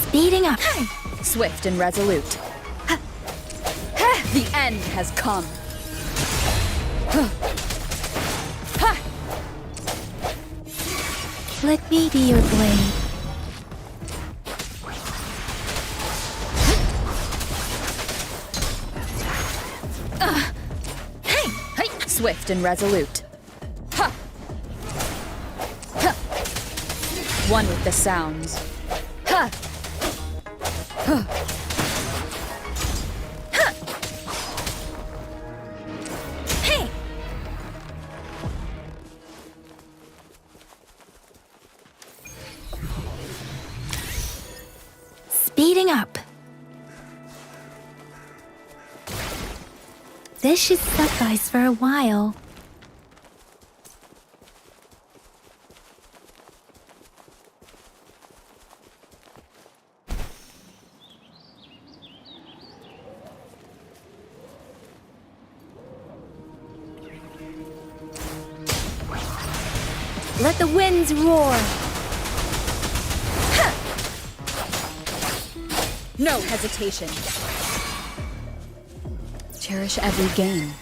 Speeding up. Swift and resolute. The end has come. Let me be your blade. Swift and resolute. Ha! Ha! One with the sounds. Ha! Ha! Ha! Hey! Speeding up. This should suffice for a while. Let the winds roar. No hesitation. Cherish every gain.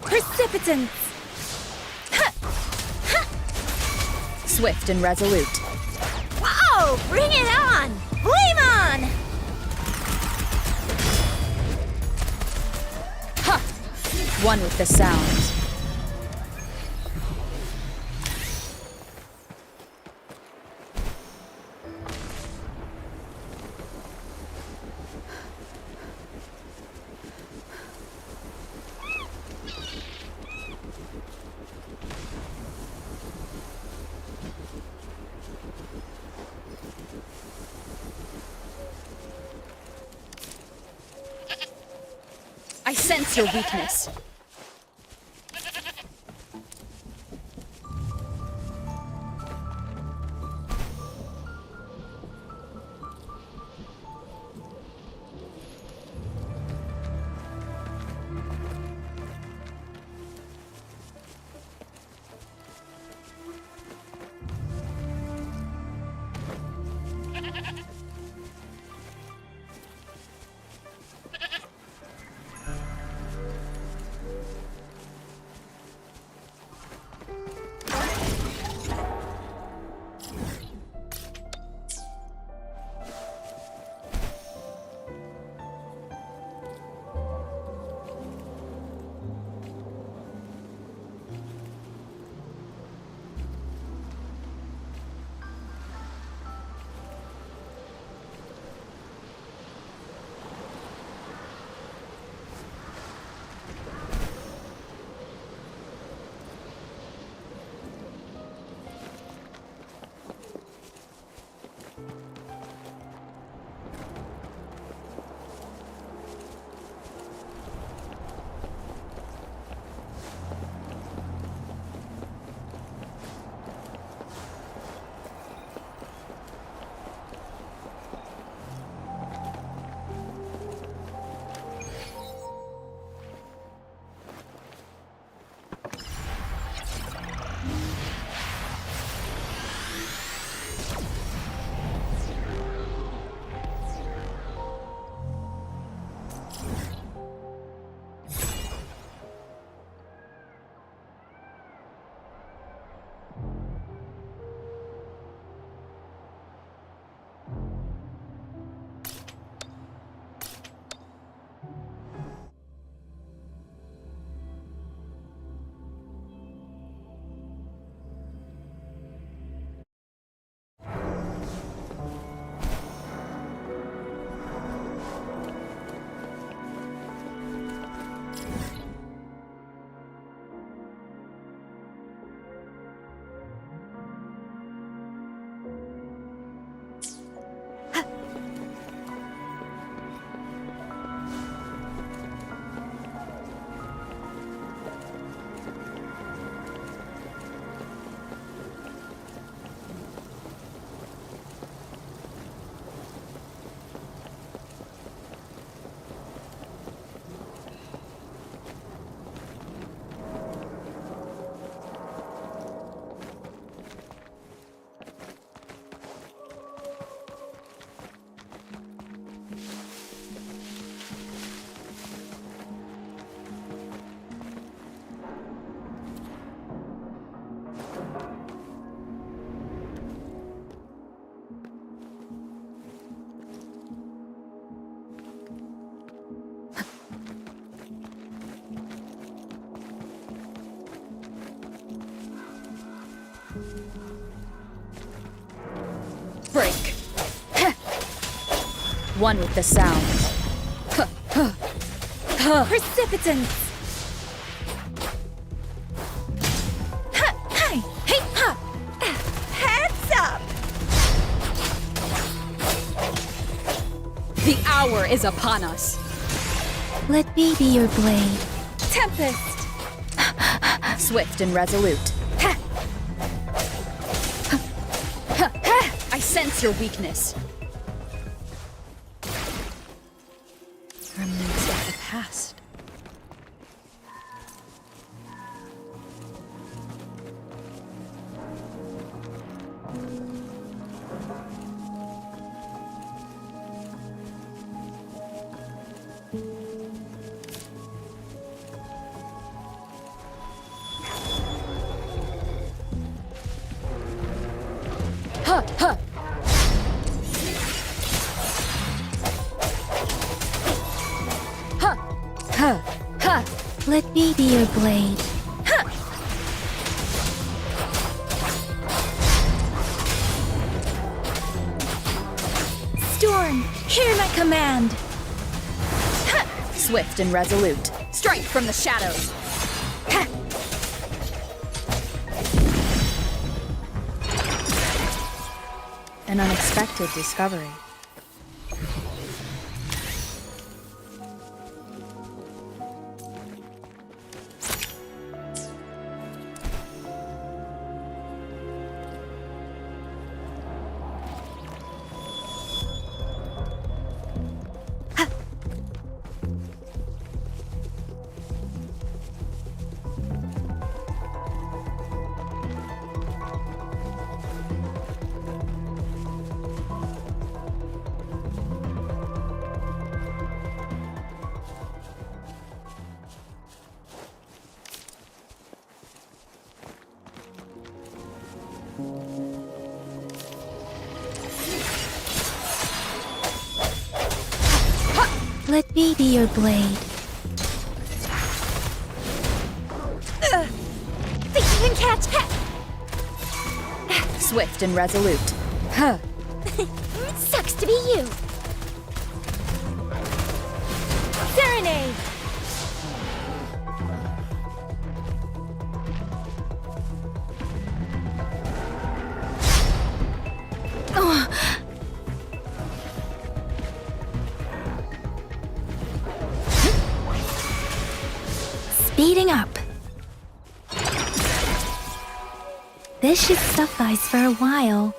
Precipitants! Swift and resolute. Whoa! Bring it on! Flame on! Ha! One with the sounds. I sense your weakness. Break. One with the sounds. Precipitance! Hi! Hey! Ha! Heads up! The hour is upon us. Let me be your blade. Tempest! Swift and resolute. I sense your weakness. Remnants of the past. Huh, huh. Huh, huh, huh. Let me be your blade. Storm, hear my command. Swift and resolute. Strike from the shadows. An unexpected discovery. Let me be your blade. Think you can catch Swift and resolute. Huh. Sucks to be you. Serenade! Speeding up. This should suffice for a while.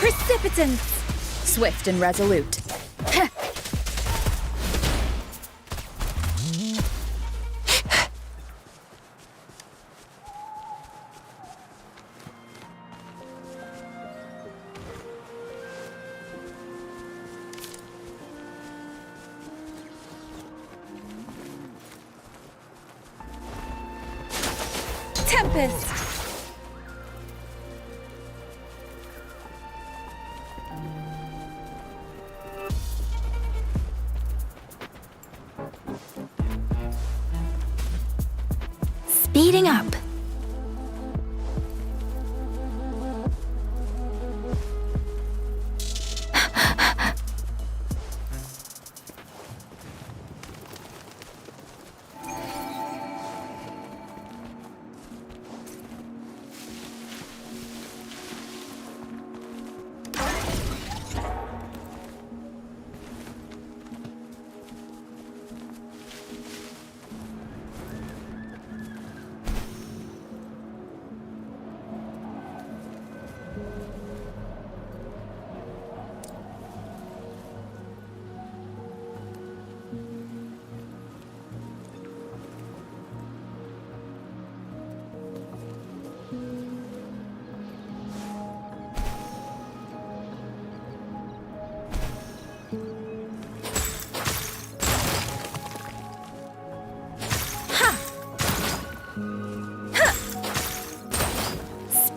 Precipitance! Swift and resolute. Tempest! Speeding up.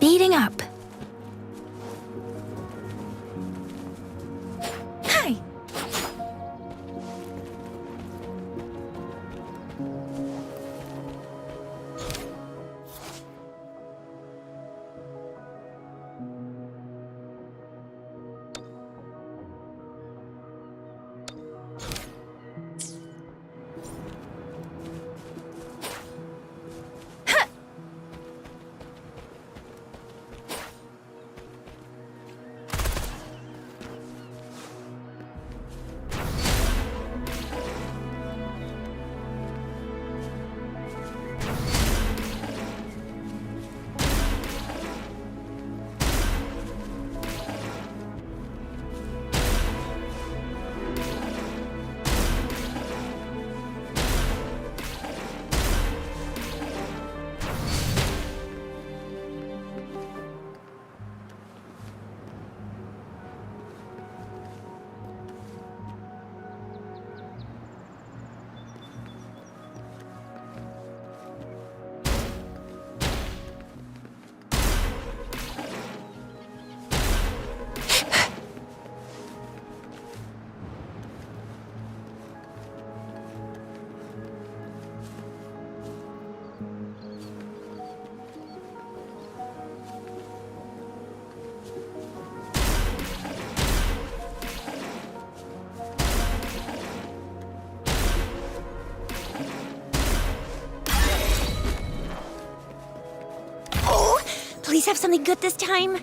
Speeding up. Hi. Please have something good this time.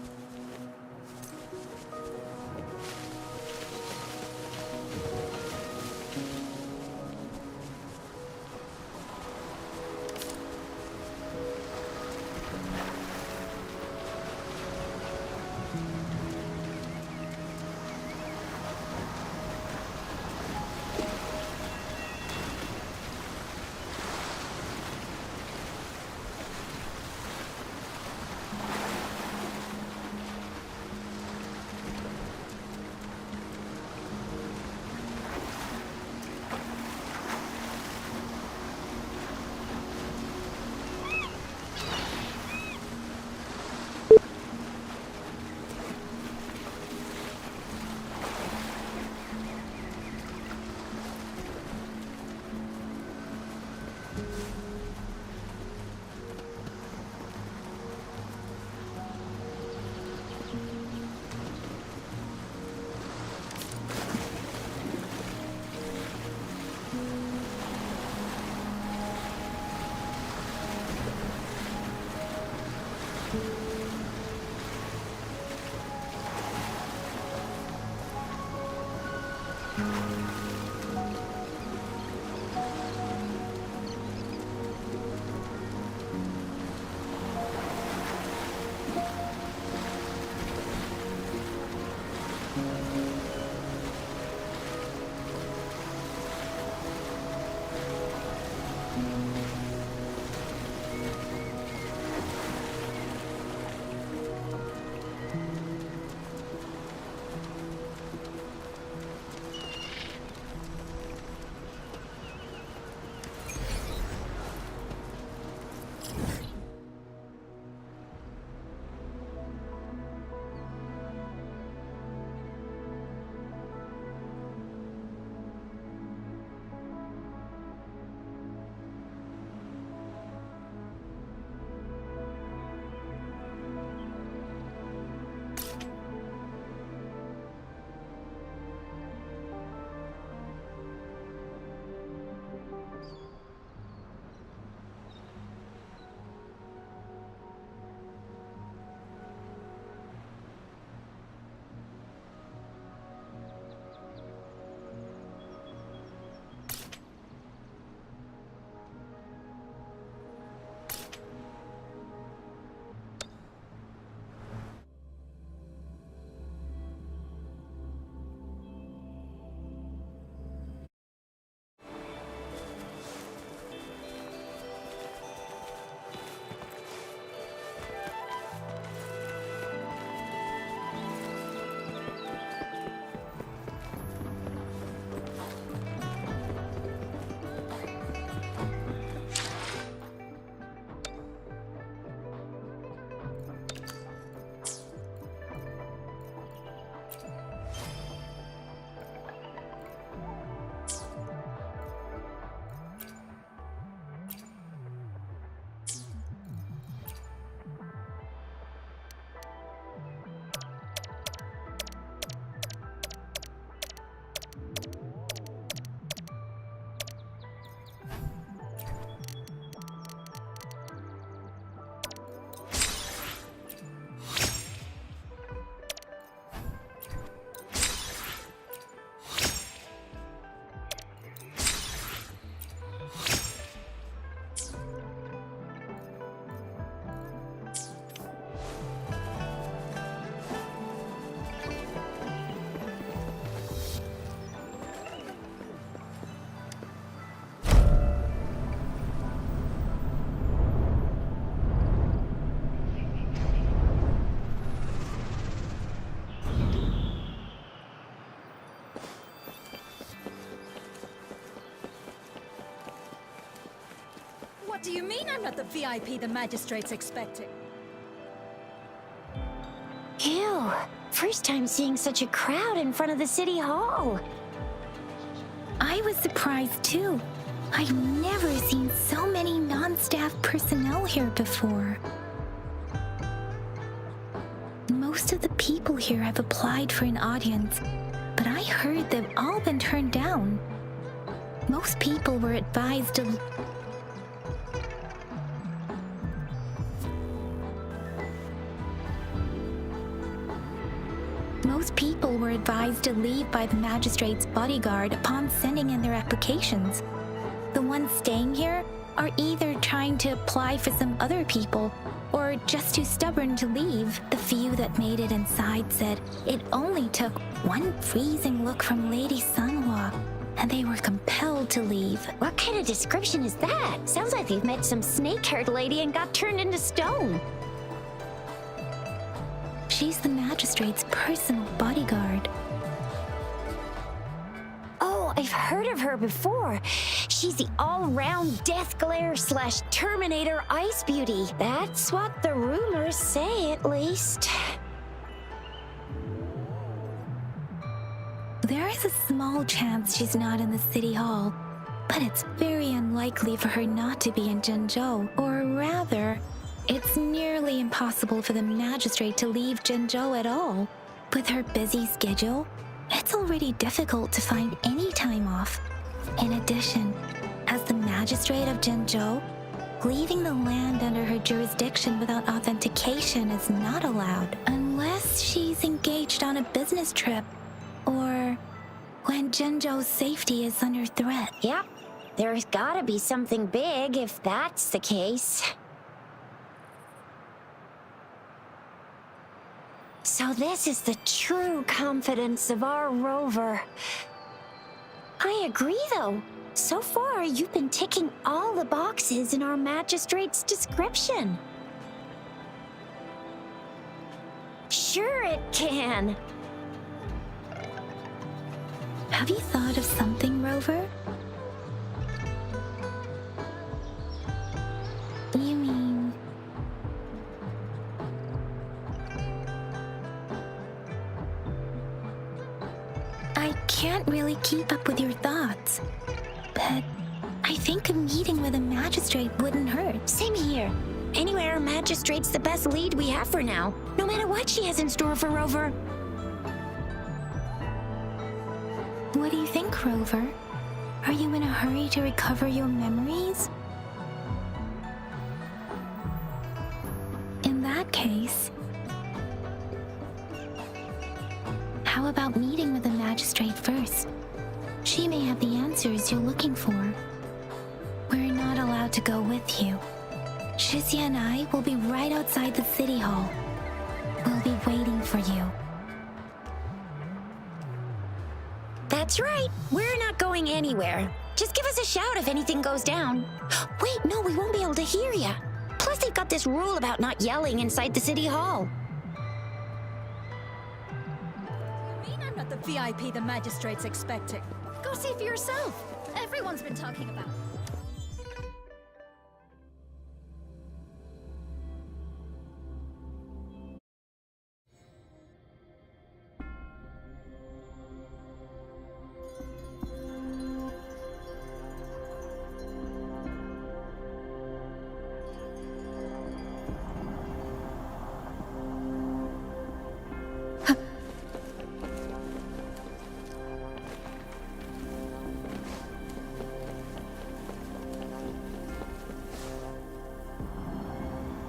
What do you mean I'm not the VIP the magistrate's expecting? Ew. First time seeing such a crowd in front of the city hall. I was surprised too. I've never seen so many non-staff personnel here before. Most of the people here have applied for an audience, but I heard they've all been turned down. Most people were advised to... Most people were advised to leave by the magistrate's bodyguard upon sending in their applications. The ones staying here are either trying to apply for some other people or just too stubborn to leave. The few that made it inside said it only took one freezing look from Lady Sunhua and they were compelled to leave. What kind of description is that? Sounds like they've met some snake-haired lady and got turned into stone. She's the magistrate's personal bodyguard. Oh, I've heard of her before. She's the all-round death glare / Terminator ice beauty. That's what the rumors say, at least. There is a small chance she's not in the city hall, but it's very unlikely for her not to be in Jinzhou. Or rather, it's nearly impossible for the magistrate to leave Jinzhou at all. With her busy schedule, it's already difficult to find any time off. In addition, as the magistrate of Jinzhou, leaving the land under her jurisdiction without authentication is not allowed, unless she's engaged on a business trip, or when Jinzhou's safety is under threat. Yep, there's gotta be something big if that's the case. So this is the true confidence of our rover. I agree, though. So far, you've been ticking all the boxes in our magistrate's description. Sure it can. Have you thought of something, Rover? You mean... I can't really keep up with your thoughts, but I think a meeting with a magistrate wouldn't hurt. Same here. Anyway, our magistrate's the best lead we have for now, no matter what she has in store for Rover. What do you think, Rover? Are you in a hurry to recover your memories? In that case, how about meeting with the magistrate first? She may have the answers you're looking for. We're not allowed to go with you. Shizia and I will be right outside the city hall. We'll be waiting for you. That's right. We're not going anywhere. Just give us a shout if anything goes down. Wait, no, we won't be able to hear ya. Plus, they've got this rule about not yelling inside the city hall. You mean I'm not the VIP the magistrate's expecting? Go see for yourself. Everyone's been talking about it.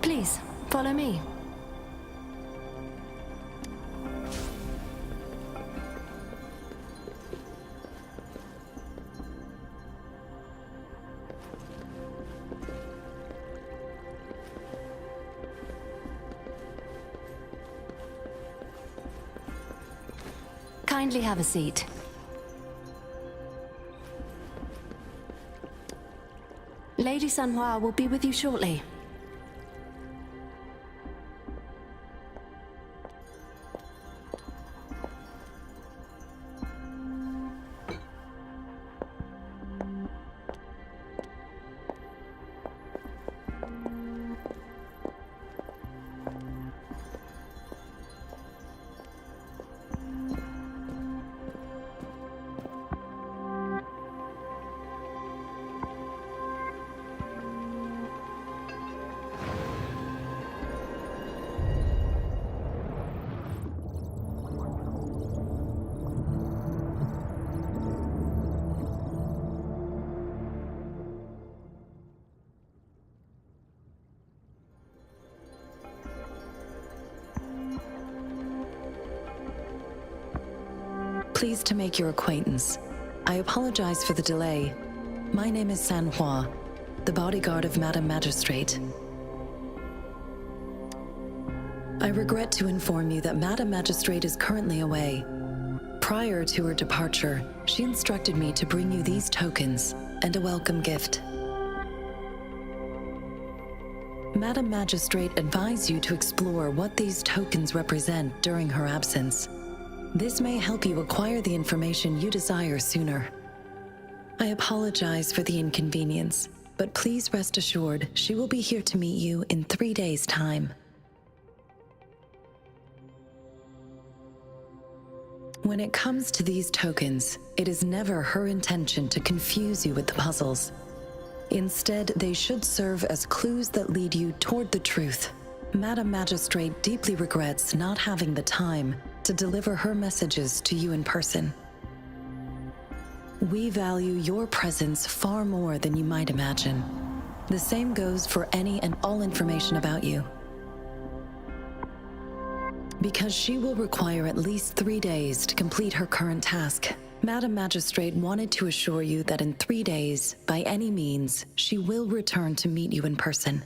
Please, follow me. Kindly have a seat. Lady Sunhua will be with you shortly. Pleased to make your acquaintance. I apologize for the delay. My name is Sanhua, the bodyguard of Madame Magistrate. I regret to inform you that Madame Magistrate is currently away. Prior to her departure, she instructed me to bring you these tokens and a welcome gift. Madame Magistrate advised you to explore what these tokens represent during her absence. This may help you acquire the information you desire sooner. I apologize for the inconvenience, but please rest assured she will be here to meet you in 3 days' time. When it comes to these tokens, it is never her intention to confuse you with the puzzles. Instead, they should serve as clues that lead you toward the truth. Madame Magistrate deeply regrets not having the time to deliver her messages to you in person. We value your presence far more than you might imagine. The same goes for any and all information about you. Because she will require at least 3 days to complete her current task, Madame Magistrate wanted to assure you that in 3 days, by any means, she will return to meet you in person.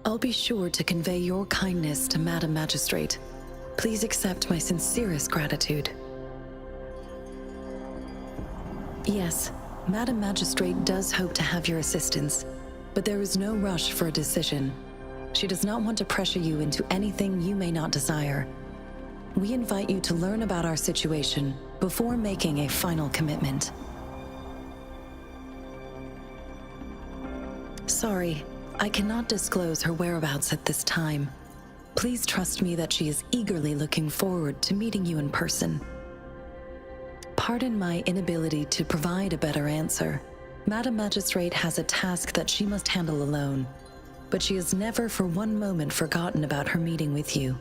I'll be sure to convey your kindness to Madame Magistrate. Please accept my sincerest gratitude. Yes, Madame Magistrate does hope to have your assistance, but there is no rush for a decision. She does not want to pressure you into anything you may not desire. We invite you to learn about our situation before making a final commitment. Sorry, I cannot disclose her whereabouts at this time. Please trust me that she is eagerly looking forward to meeting you in person. Pardon my inability to provide a better answer. Madame Magistrate has a task that she must handle alone, but she has never for one moment forgotten about her meeting with you.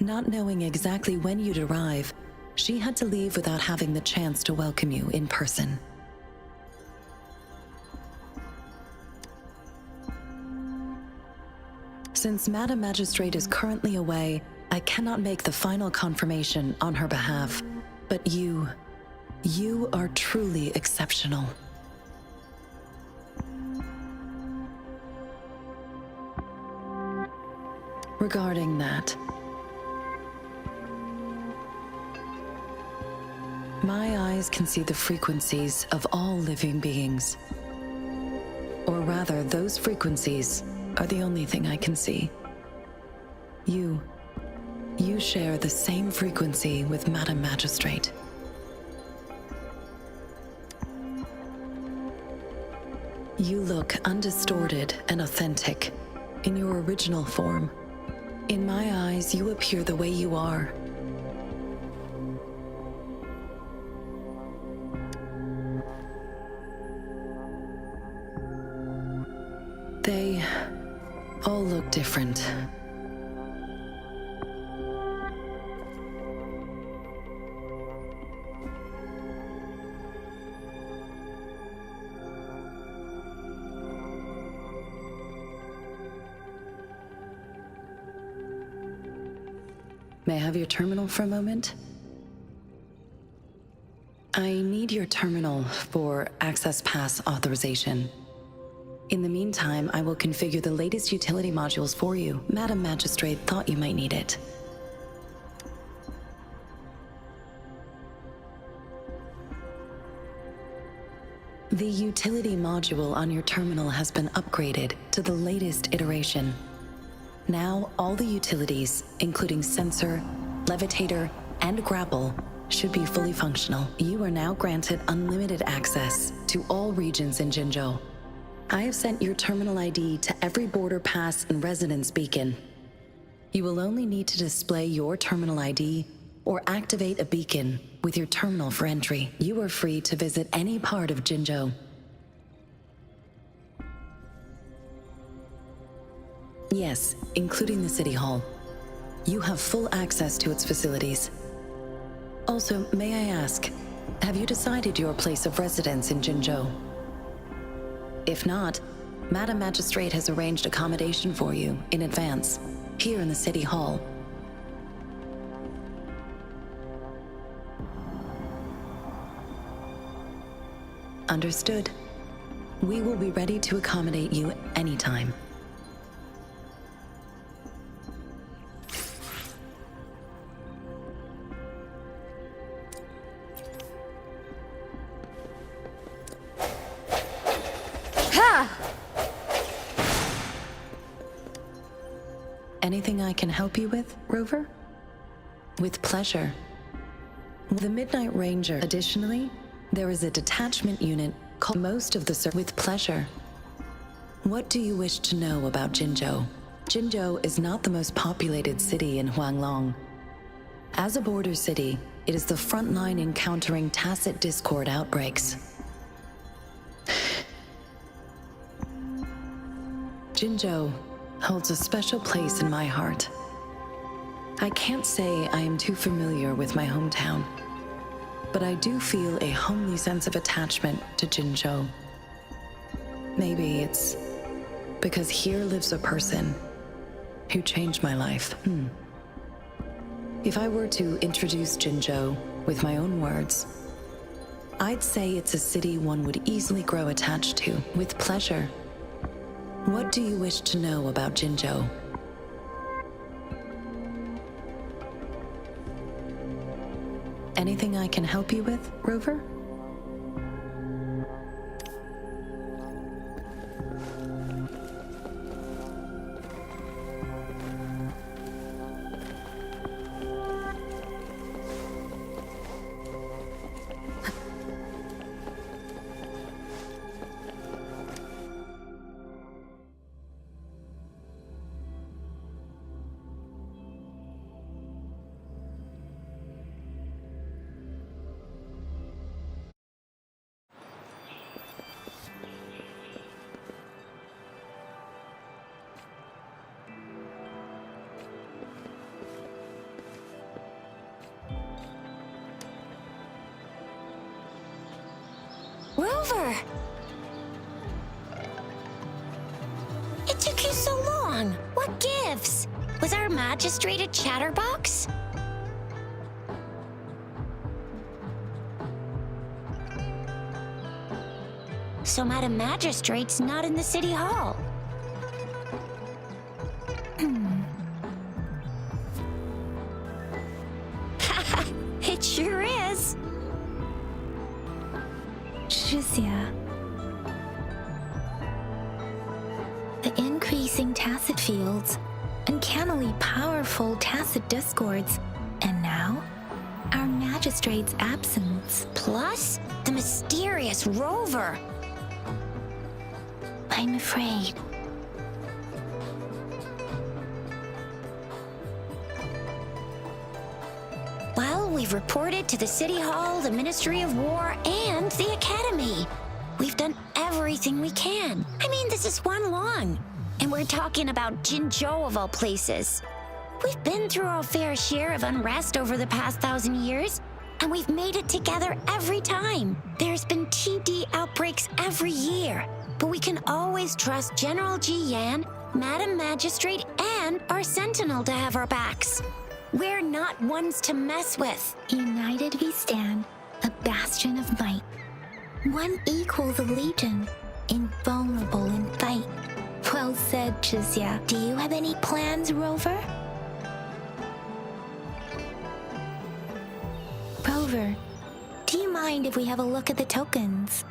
Not knowing exactly when you'd arrive, she had to leave without having the chance to welcome you in person. Since Madame Magistrate is currently away, I cannot make the final confirmation on her behalf, but you are truly exceptional. Regarding that, my eyes can see the frequencies of all living beings. Or rather, those frequencies are the only thing I can see. You share the same frequency with Madame Magistrate. You look undistorted and authentic in your original form. In my eyes, you appear the way you are. They all look different. May I have your terminal for a moment? I need your terminal for access pass authorization. In the meantime, I will configure the latest utility modules for you. Madame Magistrate thought you might need it. The utility module on your terminal has been upgraded to the latest iteration. Now, all the utilities, including sensor, levitator, and grapple, should be fully functional. You are now granted unlimited access to all regions in Jinzhou. I have sent your terminal ID to every border pass and residence beacon. You will only need to display your terminal ID or activate a beacon with your terminal for entry. You are free to visit any part of Jinzhou. Yes, including the City Hall. You have full access to its facilities. Also, may I ask, have you decided your place of residence in Jinzhou? If not, Madam Magistrate has arranged accommodation for you in advance, here in the City Hall. Understood. We will be ready to accommodate you anytime. Anything I can help you with, Rover? With pleasure. The Midnight Ranger. Additionally, there is a detachment unit called most of the with pleasure. What do you wish to know about Jinzhou? Jinzhou is not the most populated city in Huanglong. As a border city, it is the front line in countering tacit discord outbreaks. Jinzhou holds a special place in my heart. I can't say I am too familiar with my hometown, but I do feel a homely sense of attachment to Jinzhou. Maybe it's because here lives a person who changed my life. If I were to introduce Jinzhou with my own words, I'd say it's a city one would easily grow attached to with pleasure. What do you wish to know about Jinzhou? Anything I can help you with, Rover? Rover! It took you so long. What gives? Was our magistrate a chatterbox? So Madam Magistrate's not in the City Hall. It sure is. Shuzia. The increasing tacit fields, uncannily powerful tacit discords, and now, our magistrate's absence. Plus, the mysterious Rover. I'm afraid. Well, we've reported to the City Hall, the Ministry of War, and the Academy. We've done everything we can. I mean, this is one long. And we're talking about Jinzhou of all places. We've been through our fair share of unrest over the past 1,000 years, and we've made it together every time. There's been TD outbreaks every year, but we can always trust General Ji Yan, Madam Magistrate, and our Sentinel to have our backs. We're not ones to mess with. United we stand, a bastion of might. One equals a legion, invulnerable in fight. Well said, Chizia. Do you have any plans, Rover? Rover, do you mind if we have a look at the tokens?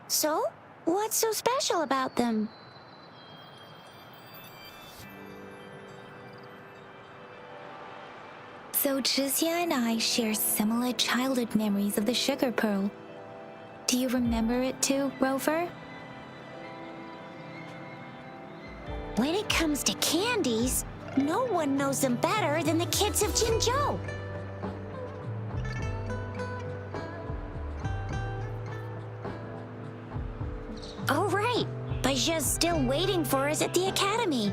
So, what's so special about them? So Chizia and I share similar childhood memories of the sugar pearl. Do you remember it too, Rover? When it comes to candies, no one knows them better than the kids of Jinzhou. Oh, right. Baijia's still waiting for us at the Academy.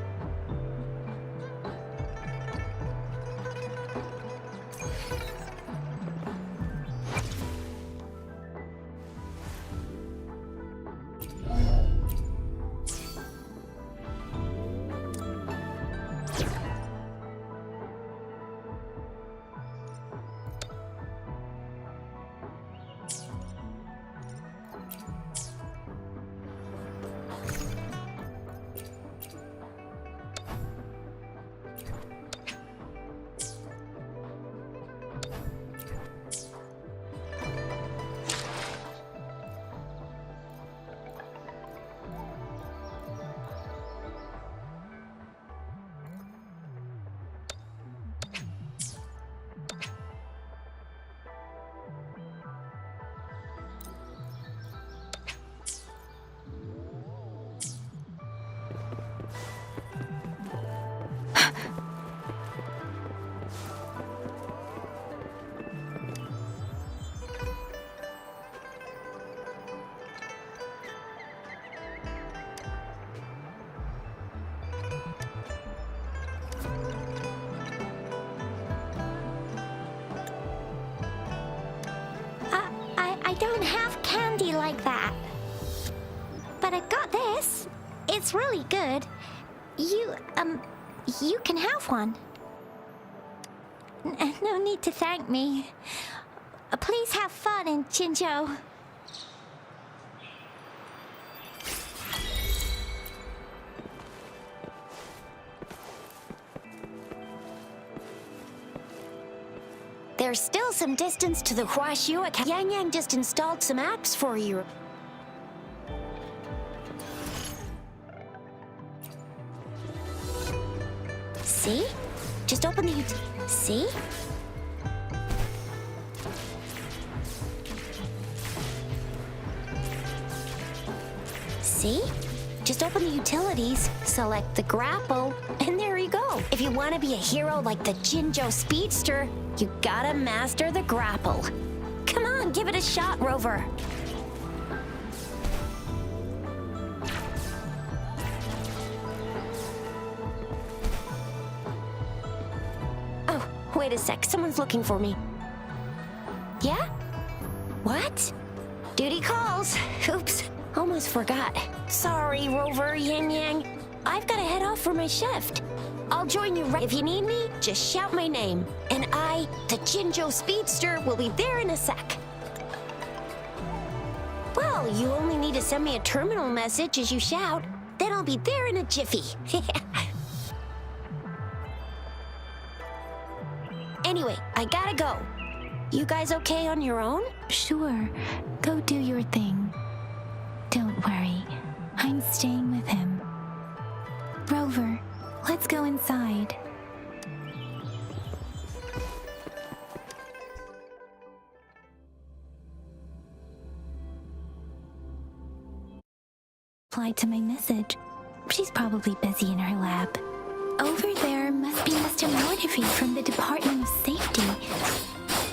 really good. You can have one. No need to thank me. Please have fun in Jinzhou. There's still some distance to the Huaxu account. Yang Yang just installed some apps for you. See? Just open the see? See? Just open the utilities, select the grapple, and there you go. If you want to be a hero like the Jingo Speedster, you gotta master the grapple. Come on, give it a shot, Rover. Oh, wait a sec. Someone's looking for me. Yeah? What? Duty calls. Oops. Almost forgot. Sorry, Rover, Yang Yang. I've got to head off for my shift. I'll join you right. If you need me, just shout my name. And I, the Jingo Speedster, will be there in a sec. Well, you only need to send me a terminal message as you shout. Then I'll be there in a jiffy. Anyway, I gotta go. You guys okay on your own? Sure. Go do your thing. Don't worry. I'm staying with him. Rover, let's go inside. Replied to my message. She's probably busy in her lab. Over there must be Mr. Mortifi from the Department of Safety.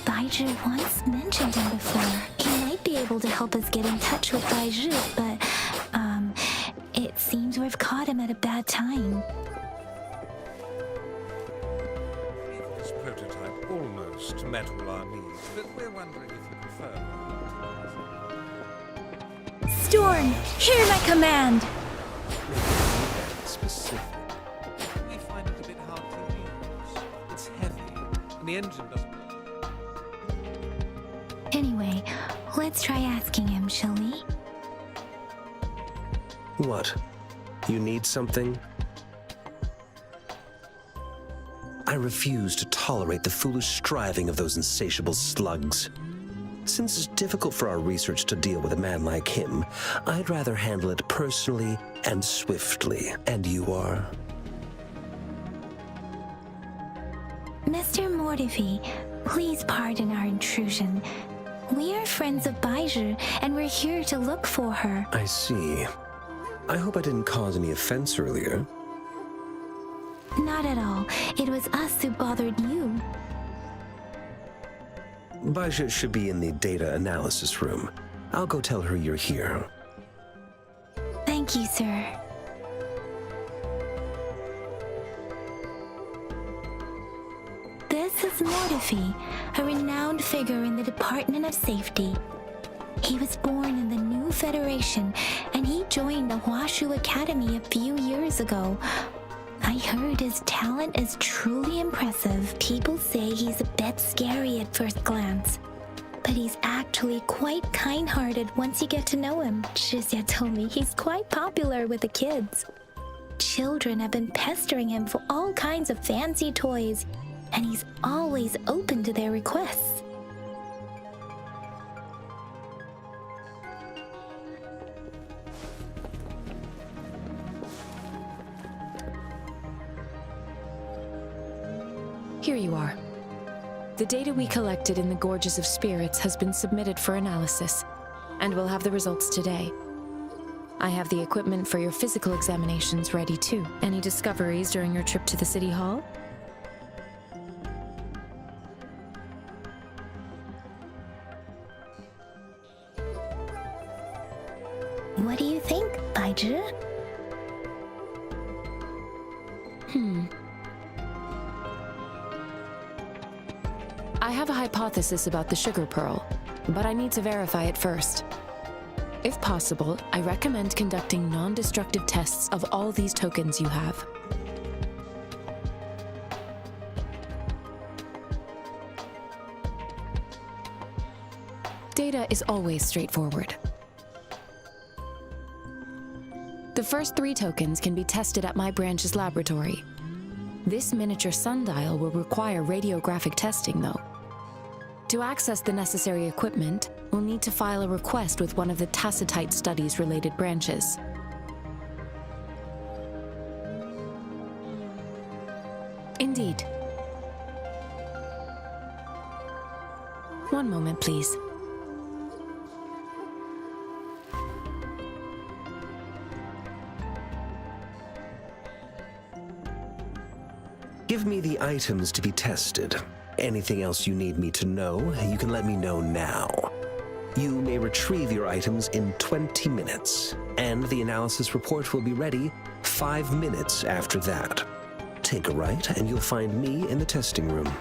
Baizhi once mentioned him before. He might be able to help us get in touch with Baizhi, but, it seems we've caught him at a bad time. This prototype almost met all our needs, but we're wondering if you prefer... Storm, hear my command! Specific. We find it a bit hard to use. It's heavy, and the engine doesn't... Anyway, let's try asking him, shall we? What? You need something? I refuse to tolerate the foolish striving of those insatiable slugs. Since it's difficult for our research to deal with a man like him, I'd rather handle it personally and swiftly. And you are? Mr. Mortifi, please pardon our intrusion. We are friends of Baizhi, and we're here to look for her. I see. I hope I didn't cause any offense earlier. Not at all. It was us who bothered you. Baizhi should be in the data analysis room. I'll go tell her you're here. Thank you, sir. This is Mortifi, a renowned figure in the Department of Safety. He was born in the new Federation, and he joined the Huaxu Academy a few years ago. I heard his talent is truly impressive. People say he's a bit scary at first glance, but he's actually quite kind-hearted once you get to know him. Shizia told me he's quite popular with the kids. Children have been pestering him for all kinds of fancy toys, and he's always open to their requests. Here you are. The data we collected in the Gorges of Spirits has been submitted for analysis, and we'll have the results today. I have the equipment for your physical examinations ready too. Any discoveries during your trip to the City Hall? What do you think, Baizhi? I have a hypothesis about the sugar pearl, but I need to verify it first. If possible, I recommend conducting non-destructive tests of all these tokens you have. Data is always straightforward. The first 3 tokens can be tested at my branch's laboratory. This miniature sundial will require radiographic testing, though. To access the necessary equipment, we'll need to file a request with one of the tacit studies-related branches. Indeed. One moment, please. Give me the items to be tested. Anything else you need me to know, you can let me know now. You may retrieve your items in 20 minutes, and the analysis report will be ready 5 minutes after that. Take a right, and you'll find me in the testing room.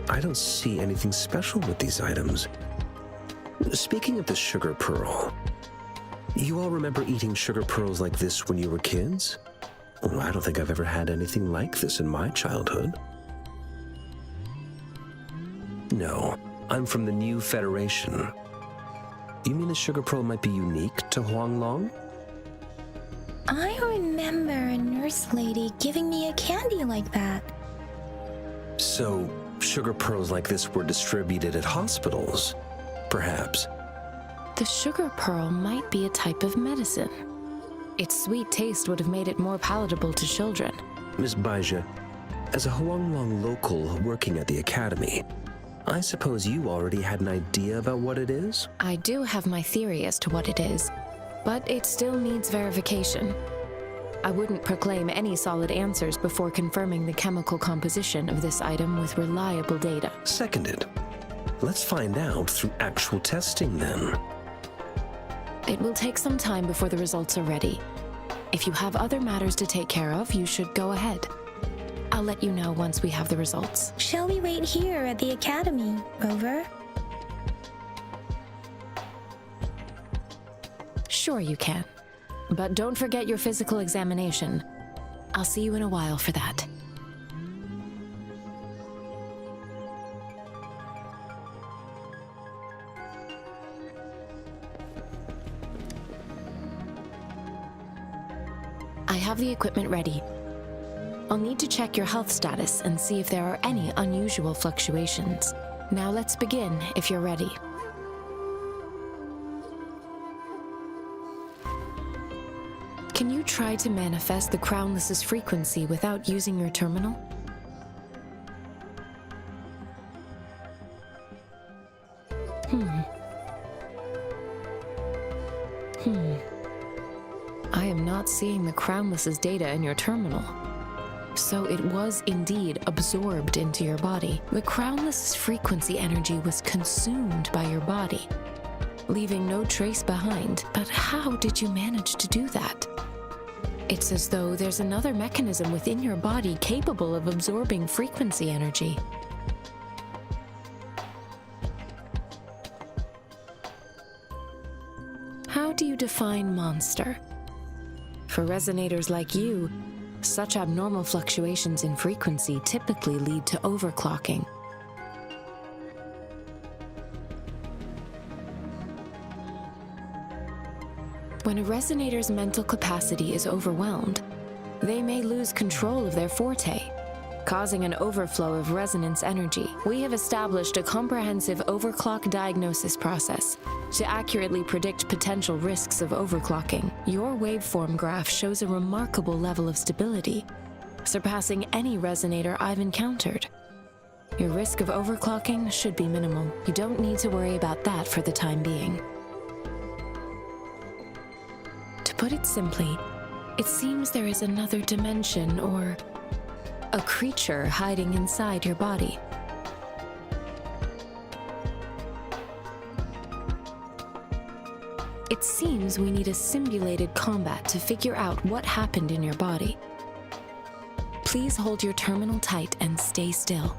I don't see anything special with these items. Speaking of the sugar pearl, you all remember eating sugar pearls like this when you were kids? Oh, I don't think I've ever had anything like this in my childhood. No, I'm from the New Federation. You mean the sugar pearl might be unique to Huanglong? I remember a nurse lady giving me a candy like that. So, sugar pearls like this were distributed at hospitals, perhaps. The sugar pearl might be a type of medicine. Its sweet taste would have made it more palatable to children. Miss Baija, as a Huanglong local working at the academy, I suppose you already had an idea about what it is? I do have my theory as to what it is, but it still needs verification. I wouldn't proclaim any solid answers before confirming the chemical composition of this item with reliable data. Seconded. Let's find out through actual testing then. It will take some time before the results are ready. If you have other matters to take care of, you should go ahead. I'll let you know once we have the results. Shall we wait here at the academy, Rover? Sure you can. But don't forget your physical examination. I'll see you in a while for that. I have the equipment ready. I'll need to check your health status and see if there are any unusual fluctuations. Now let's begin, if you're ready. Can you try to manifest the Crownless's frequency without using your terminal? I am not seeing the Crownless's data in your terminal. So it was indeed absorbed into your body. The Crownless's frequency energy was consumed by your body, leaving no trace behind. But how did you manage to do that? It's as though there's another mechanism within your body capable of absorbing frequency energy. How do you define monster? For resonators like you, such abnormal fluctuations in frequency typically lead to overclocking. When a resonator's mental capacity is overwhelmed, they may lose control of their forte, causing an overflow of resonance energy. We have established a comprehensive overclock diagnosis process to accurately predict potential risks of overclocking. Your waveform graph shows a remarkable level of stability, surpassing any resonator I've encountered. Your risk of overclocking should be minimal. You don't need to worry about that for the time being. To put it simply, it seems there is another dimension or a creature hiding inside your body. It seems we need a simulated combat to figure out what happened in your body. Please hold your terminal tight and stay still.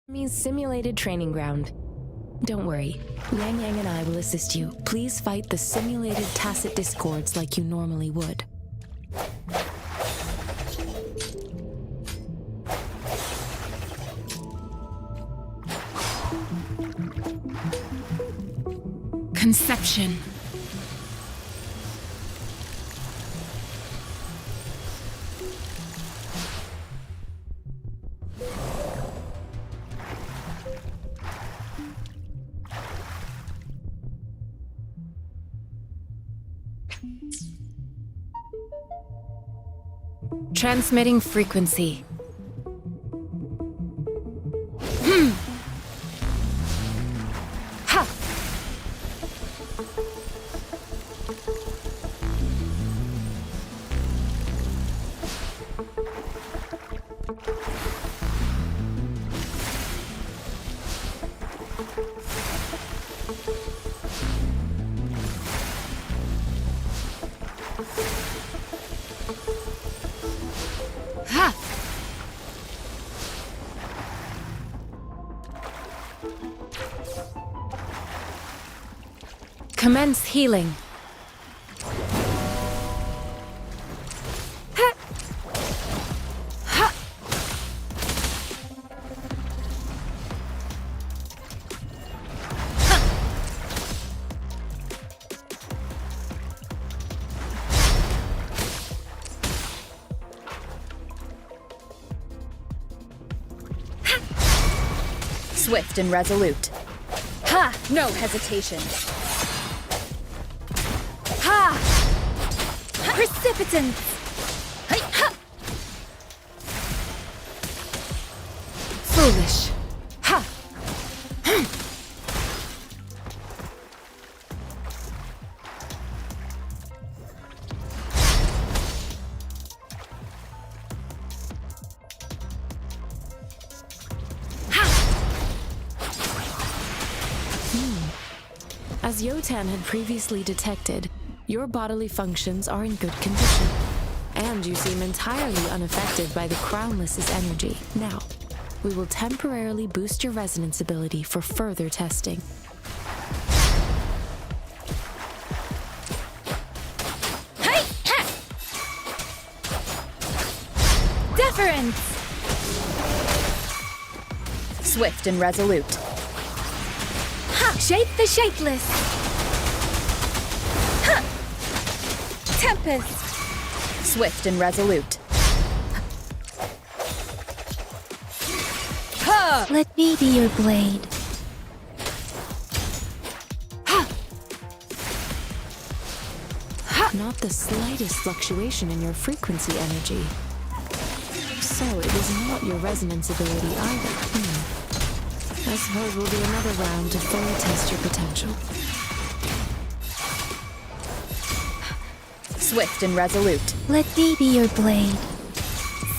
Enemy's simulated training ground. Don't worry, Yang Yang and I will assist you. Please fight the simulated tacit discords like you normally would. Conception. Transmitting frequency. Ha! Ha! Commence healing. Ha! Ha! Swift and resolute. Ha! No hesitation. Ha! Precipitant! Ha! Foolish. Ha! As Yotan had previously detected, your bodily functions are in good condition, and you seem entirely unaffected by the Crownless's energy. Now, we will temporarily boost your resonance ability for further testing. Hey! Ha! Deference! Swift and resolute. Ha! Shape the shapeless! Ha! Tempest! Swift and resolute. Ha! Let me be your blade. Not the slightest fluctuation in your frequency energy. So it is not your resonance ability either. I suppose we'll do another round to fully test your potential. Swift and resolute. Let me be your blade.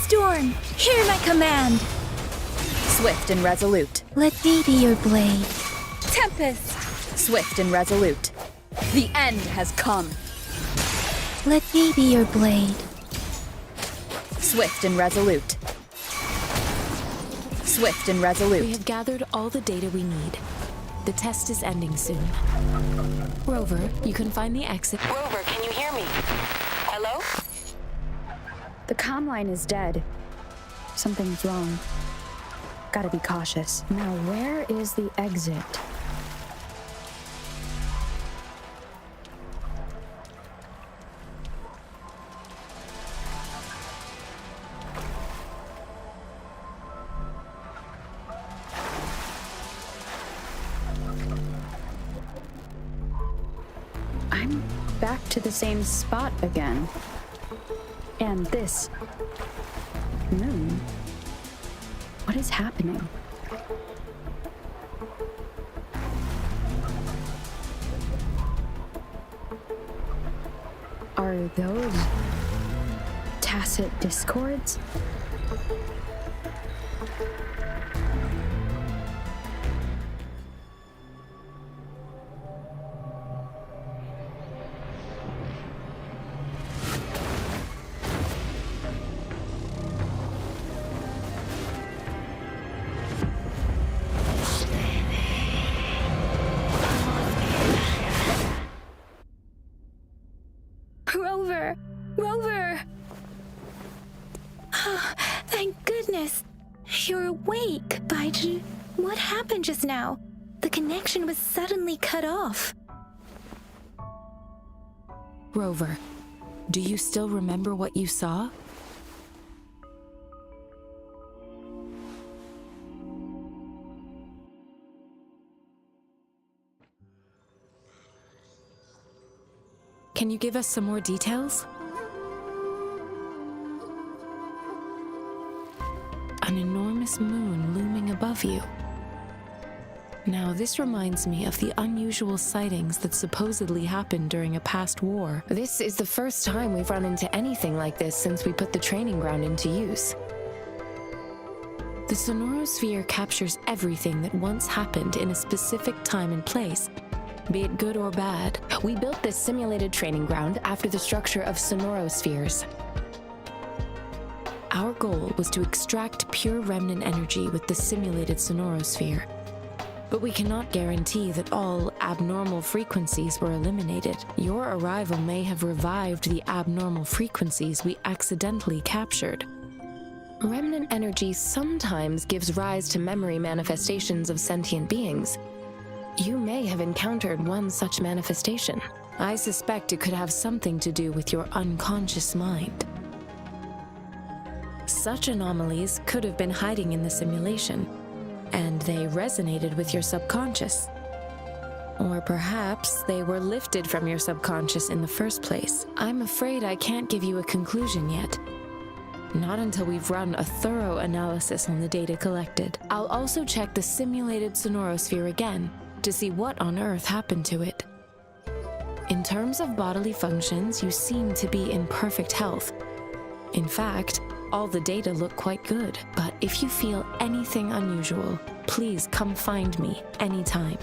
Storm, hear my command! Swift and resolute. Let me be your blade. Tempest! Swift and resolute. The end has come. Let me be your blade. Swift and resolute. Swift and resolute. We have gathered all the data we need. The test is ending soon. Rover, you can find the exit. Rover, can you hear me? Hello? The comm line is dead. Something's wrong. Gotta be cautious. Now, where is the exit? I'm back to the same spot again. And this moon. What is happening? Are those tacit discords? Rover! Thank goodness. You're awake, Baiju. What happened just now? The connection was suddenly cut off. Rover, do you still remember what you saw? Can you give us some more details? An enormous moon looming above you. Now, this reminds me of the unusual sightings that supposedly happened during a past war. This is the first time we've run into anything like this since we put the training ground into use. The sonorosphere captures everything that once happened in a specific time and place, be it good or bad. We built this simulated training ground after the structure of sonorospheres. Our goal was to extract pure remnant energy with the simulated sonorosphere. But we cannot guarantee that all abnormal frequencies were eliminated. Your arrival may have revived the abnormal frequencies we accidentally captured. Remnant energy sometimes gives rise to memory manifestations of sentient beings. You may have encountered one such manifestation. I suspect it could have something to do with your unconscious mind. Such anomalies could have been hiding in the simulation, and they resonated with your subconscious. Or perhaps they were lifted from your subconscious in the first place. I'm afraid I can't give you a conclusion yet. Not until we've run a thorough analysis on the data collected. I'll also check the simulated sonorosphere again to see what on earth happened to it. In terms of bodily functions, you seem to be in perfect health. In fact, all the data look quite good, but if you feel anything unusual, please come find me anytime.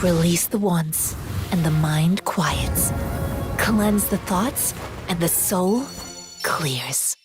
Release the wands, and the mind quiets. Cleanse the thoughts, and the soul clears.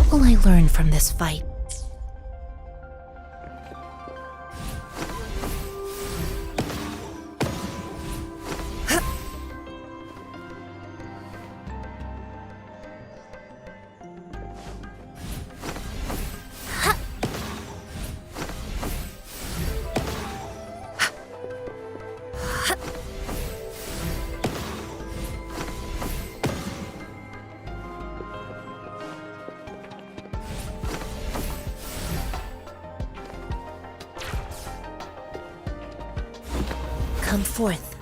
What will I learn from this fight? Come forth.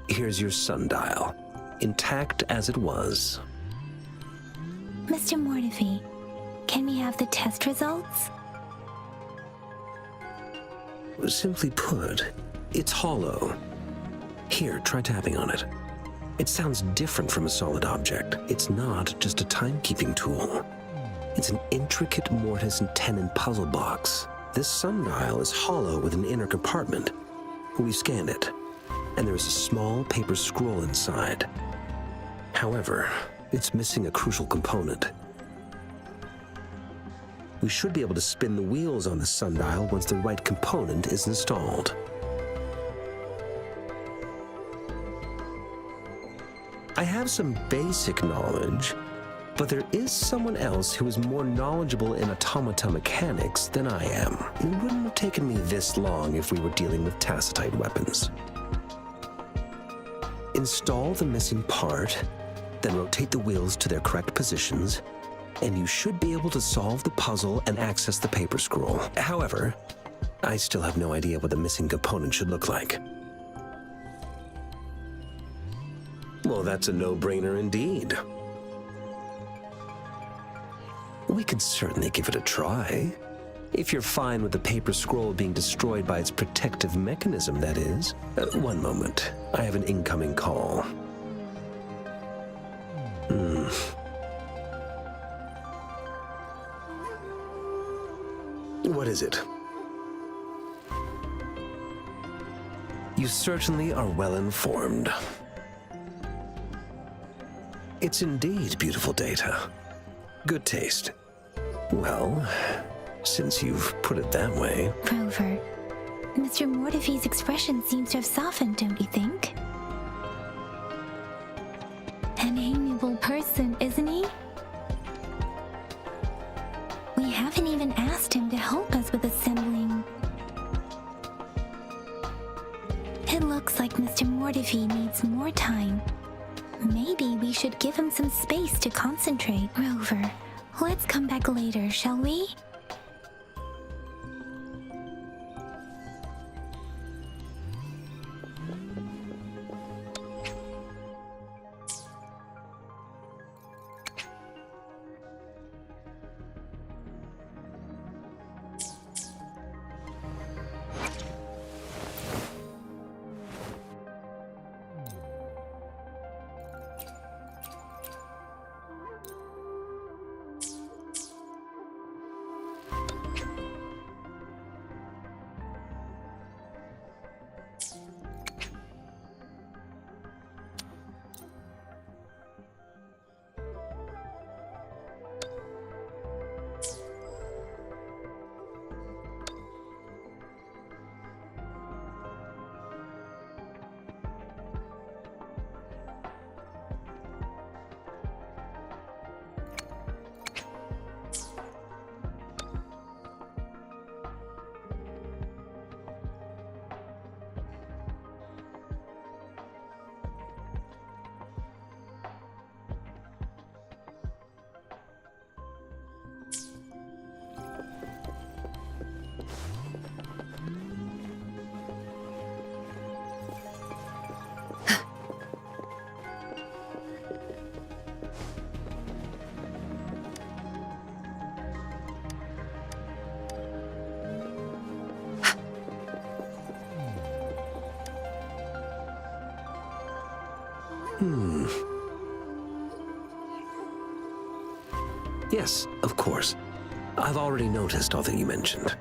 Here's your sundial, intact as it was. Mr. Mortefi, can we have the test results? Simply put, it's hollow. Here, try tapping on it. It sounds different from a solid object. It's not just a timekeeping tool. It's an intricate mortise and tenon puzzle box. This sundial is hollow with an inner compartment. We scanned it, and there is a small paper scroll inside. However, it's missing a crucial component. We should be able to spin the wheels on the sundial once the right component is installed. I have some basic knowledge, but there is someone else who is more knowledgeable in automata mechanics than I am. It wouldn't have taken me this long if we were dealing with tacitite weapons. Install the missing part, then rotate the wheels to their correct positions, and you should be able to solve the puzzle and access the paper scroll. However, I still have no idea what the missing component should look like. Well, that's a no-brainer indeed. We could certainly give it a try. If you're fine with the paper scroll being destroyed by its protective mechanism, that is. One moment. I have an incoming call. What is it? You certainly are well informed. It's indeed beautiful data. Good taste. Well, since you've put it that way... Rover, Mr. Mortifee's expression seems to have softened, don't you think? An amiable person, isn't he? We haven't even asked him to help us with assembling. It looks like Mr. Mortifee needs more time. Maybe we should give him some space to concentrate. Rover, let's come back later, shall we? Yes, of course. I've already noticed all that you mentioned.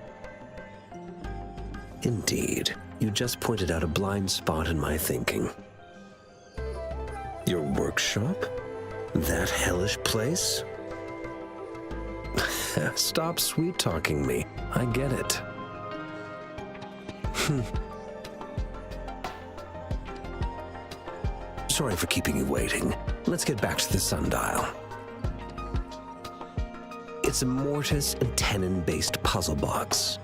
Indeed, you just pointed out a blind spot in my thinking. Your workshop? That hellish place? Stop sweet-talking me. I get it. Sorry for keeping you waiting. Let's get back to the sundial. It's a mortise and tenon-based puzzle box.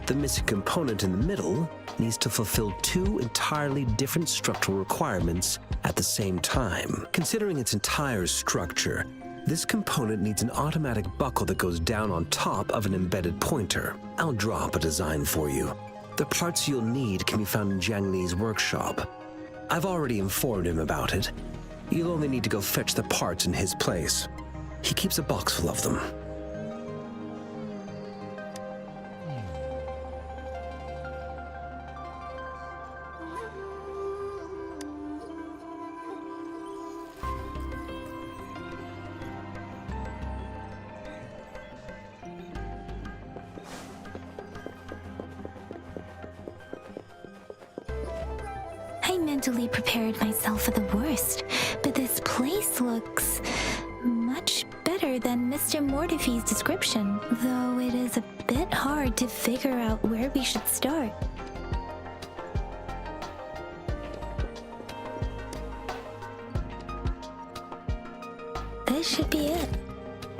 The missing component in the middle needs to fulfill two entirely different structural requirements at the same time. Considering its entire structure, this component needs an automatic buckle that goes down on top of an embedded pointer. I'll draw up a design for you. The parts you'll need can be found in Jiang Li's workshop. I've already informed him about it. You'll only need to go fetch the parts in his place. He keeps a box full of them. I mentally prepared myself for the worst, but this place looks much better than Mr. Mortifee's description, though it is a bit hard to figure out where we should start. This should be it.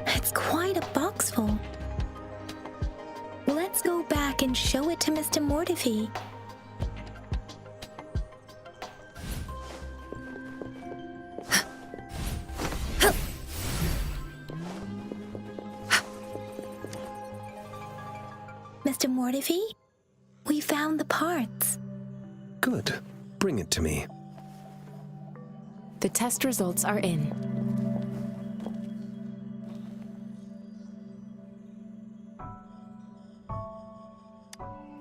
It's quite a box full. Let's go back and show it to Mr. Mortifee. Mr. Mortifee, we found the parts. Good. Bring it to me. The test results are in.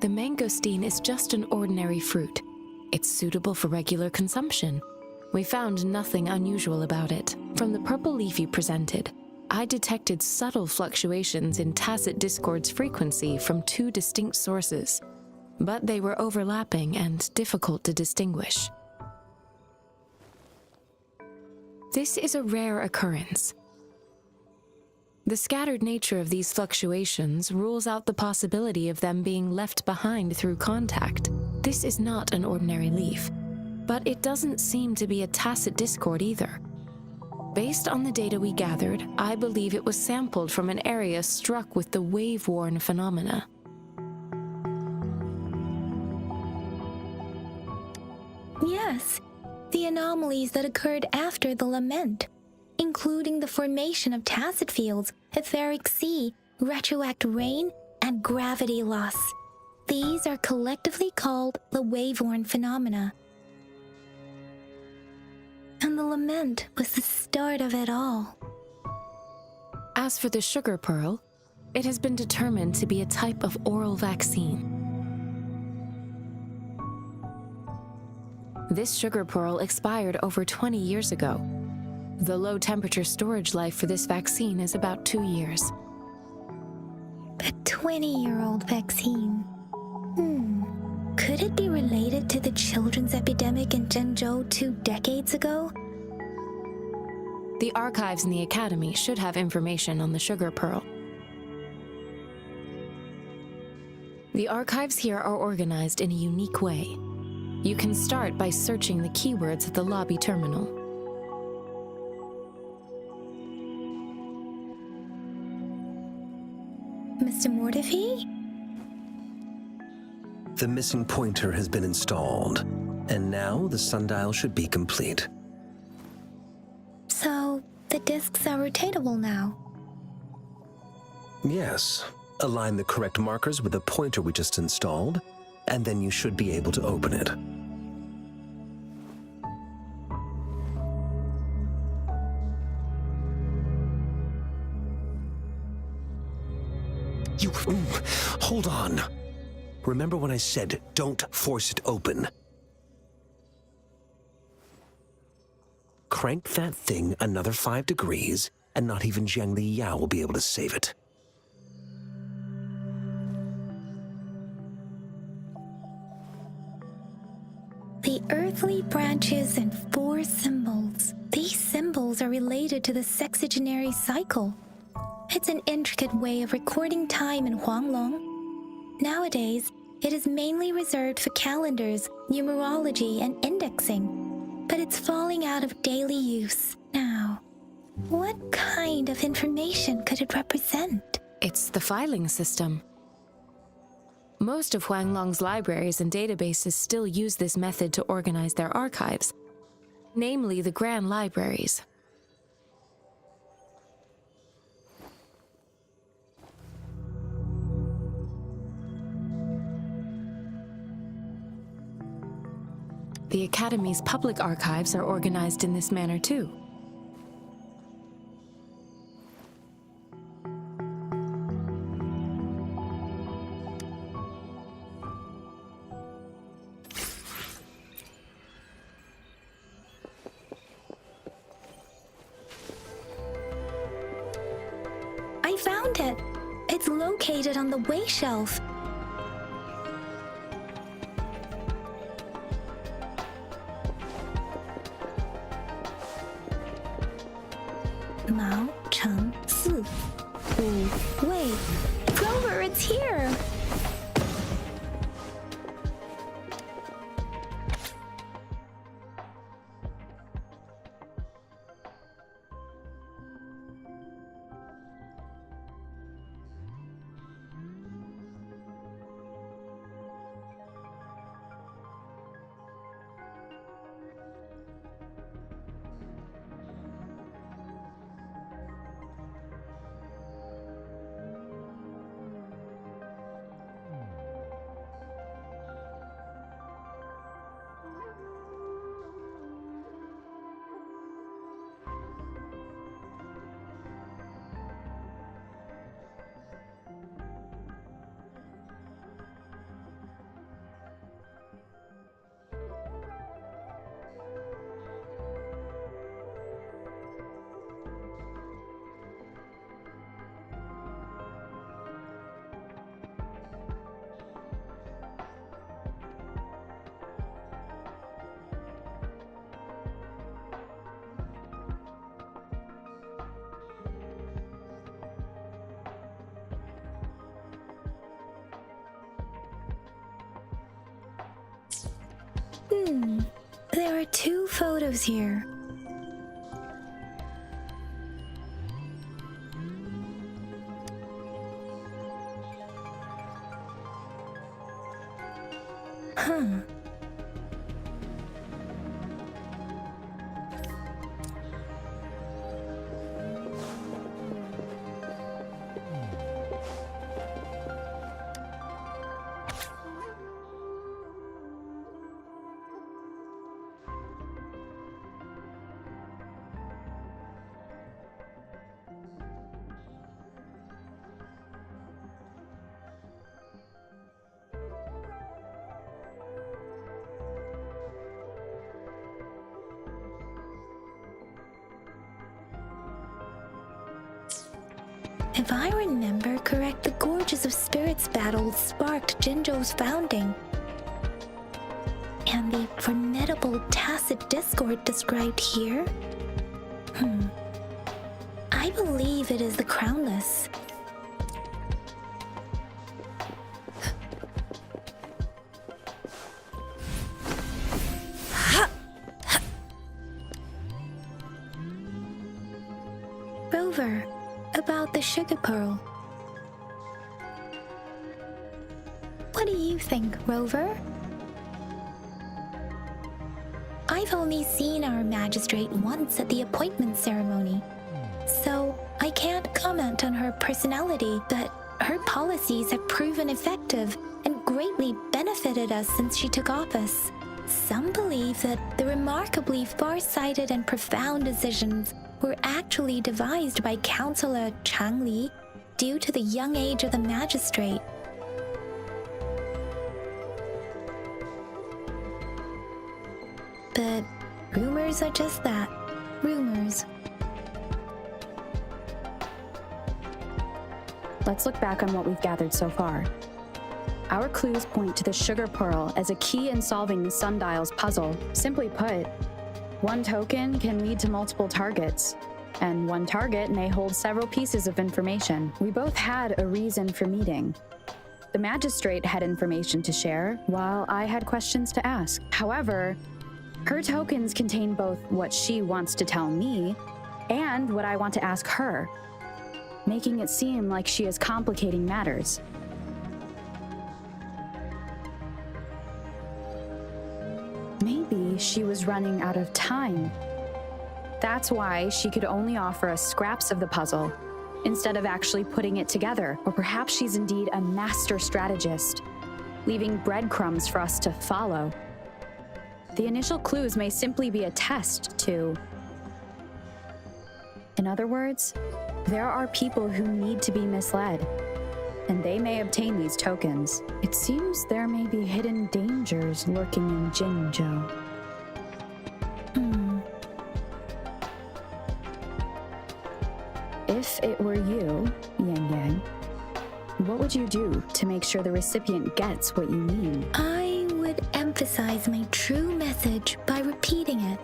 The mangosteen is just an ordinary fruit. It's suitable for regular consumption. We found nothing unusual about it. From the purple leaf you presented, I detected subtle fluctuations in tacit discord's frequency from two distinct sources. but they were overlapping and difficult to distinguish. This is a rare occurrence. The scattered nature of these fluctuations rules out the possibility of them being left behind through contact. This is not an ordinary leaf, but it doesn't seem to be a tacit discord either. Based on the data we gathered, I believe it was sampled from an area struck with the wave-worn phenomena. Yes, the anomalies that occurred after the lament, including the formation of tacit fields, etheric sea, retroact rain, and gravity loss. These are collectively called the wave-worn phenomena. And the lament was the start of it all. As for the sugar pearl, it has been determined to be a type of oral vaccine. This sugar pearl expired over 20 years ago. The low-temperature storage life for this vaccine is about 2 years. A 20-year-old vaccine. Could it be related to the children's epidemic in Jinzhou 2 decades ago? The archives in the Academy should have information on the sugar pearl. The archives here are organized in a unique way. You can start by searching the keywords at the lobby terminal. Mr. Mortefi? The missing pointer has been installed, and now the sundial should be complete. So, the discs are rotatable now? Yes. Align the correct markers with the pointer we just installed, and then you should be able to open it. Hold on. Remember when I said, don't force it open? Crank that thing another 5 degrees, and not even Zhang Li Yao will be able to save it. The earthly branches and 4 symbols. These symbols are related to the sexagenary cycle. It's an intricate way of recording time in Huanglong. Nowadays, it is mainly reserved for calendars, numerology, and indexing, but it's falling out of daily use now. What kind of information could it represent? It's the filing system. Most of Huanglong's libraries and databases still use this method to organize their archives, namely the Grand Libraries. The Academy's public archives are organized in this manner too. I found it! It's located on the way shelf. Mao Cheng Si. Wait, Clover, it's here! There are 2 photos here. Huh. If I remember correct, the Gorges of Spirits battle sparked Jinjo's founding. And the formidable tacit discord described here? I believe it is the Crownless. Rover, about the sugar pearl. What do you think, Rover? I've only seen our magistrate once at the appointment ceremony, so I can't comment on her personality, but her policies have proven effective and greatly benefited us since she took office. Some believe that the remarkably far-sighted and profound decisions were actually devised by Councillor Changli due to the young age of the magistrate. But rumors are just that, rumors. Let's look back on what we've gathered so far. Our clues point to the sugar pearl as a key in solving the sundial's puzzle. Simply put, one token can lead to multiple targets, and one target may hold several pieces of information. We both had a reason for meeting. The magistrate had information to share, while I had questions to ask. However, her tokens contain both what she wants to tell me and what I want to ask her, making it seem like she is complicating matters. Maybe she was running out of time. That's why she could only offer us scraps of the puzzle, instead of actually putting it together. Or perhaps she's indeed a master strategist, leaving breadcrumbs for us to follow. The initial clues may simply be a test to... In other words, there are people who need to be misled, and they may obtain these tokens. It seems there may be hidden dangers lurking in Jinjo. If it were you, Yang Yang, what would you do to make sure the recipient gets what you mean? I would emphasize my true message by repeating it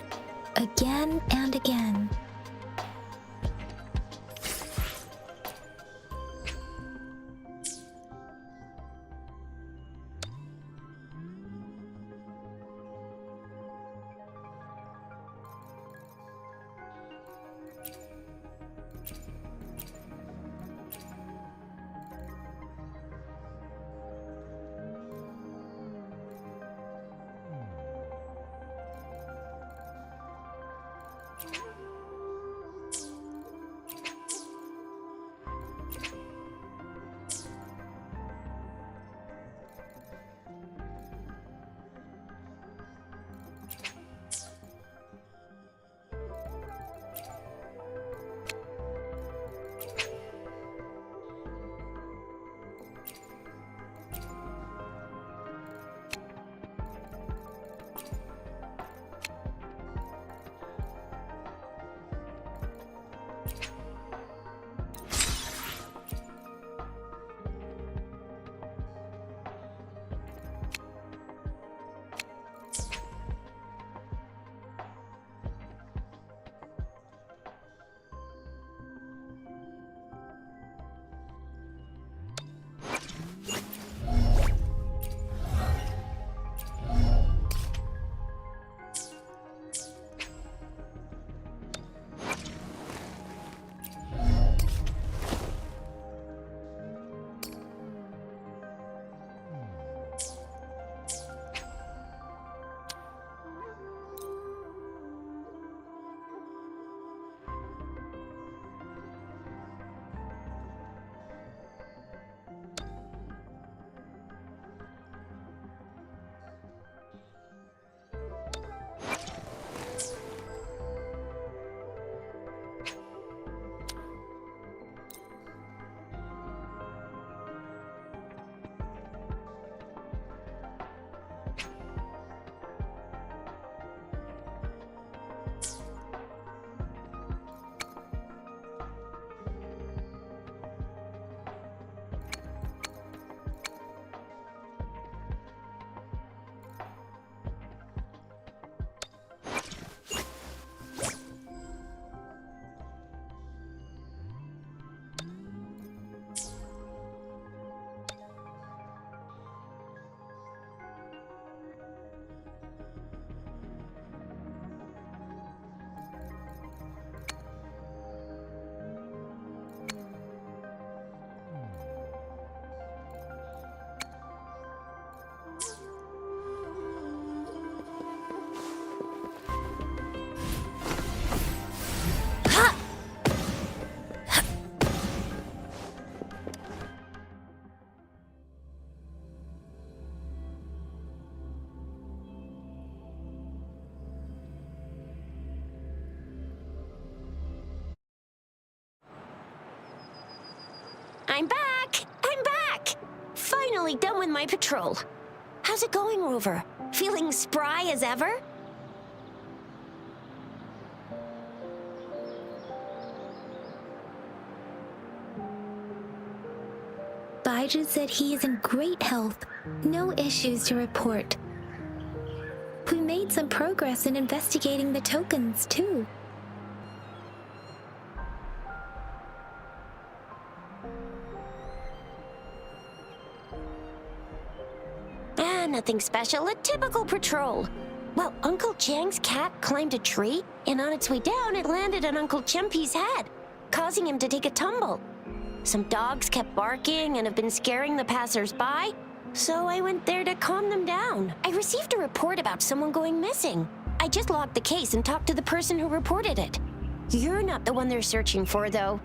again and again. finally done with my patrol. How's it going, Rover? Feeling spry as ever? Baiju said he is in great health. No issues to report. We made some progress in investigating the tokens, too. Nothing special, a typical patrol. Well, Uncle Chang's cat climbed a tree, and on its way down, it landed on Uncle Chempi's head, causing him to take a tumble. Some dogs kept barking and have been scaring the passers-by, so I went there to calm them down. I received a report about someone going missing. I just logged the case and talked to the person who reported it. You're not the one they're searching for, though.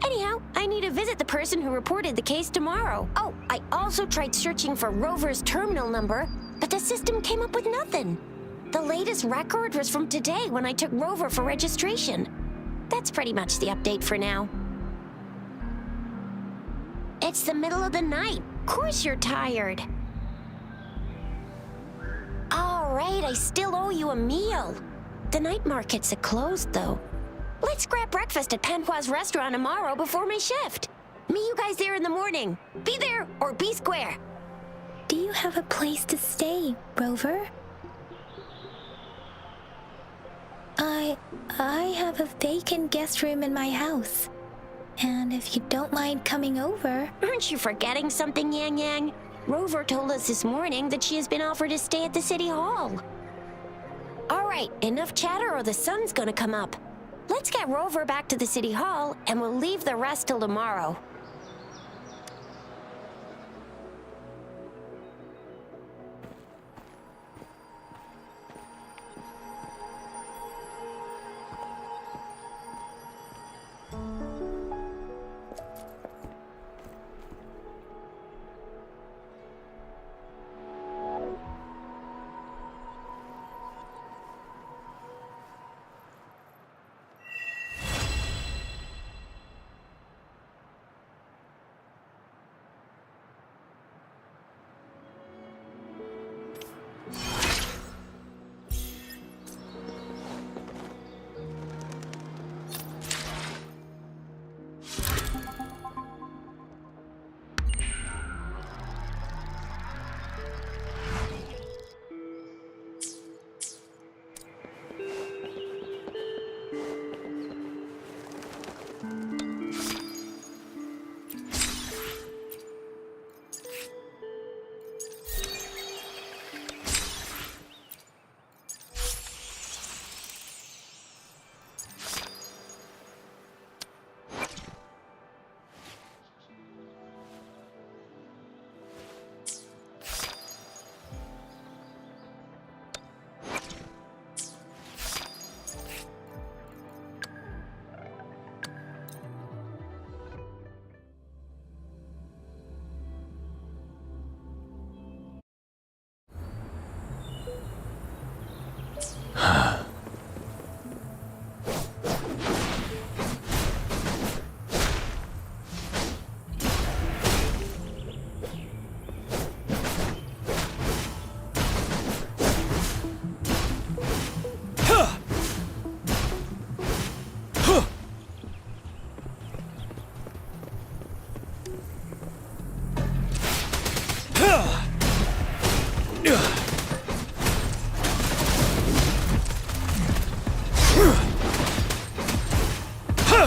Anyhow, I need to visit the person who reported the case tomorrow. Oh, I also tried searching for Rover's terminal number, but the system came up with nothing. The latest record was from today when I took Rover for registration. That's pretty much the update for now. It's the middle of the night. Of course you're tired. All right, I still owe you a meal. The night markets are closed, though. Let's grab breakfast at Panhua's restaurant tomorrow before my shift. Meet you guys there in the morning. Be there or be square. Do you have a place to stay, Rover? I have a vacant guest room in my house. And if you don't mind coming over... Aren't you forgetting something, Yang Yang? Rover told us this morning that she has been offered to stay at the City Hall. All right, enough chatter or the sun's gonna come up. Let's get Rover back to the City Hall, and we'll leave the rest till tomorrow.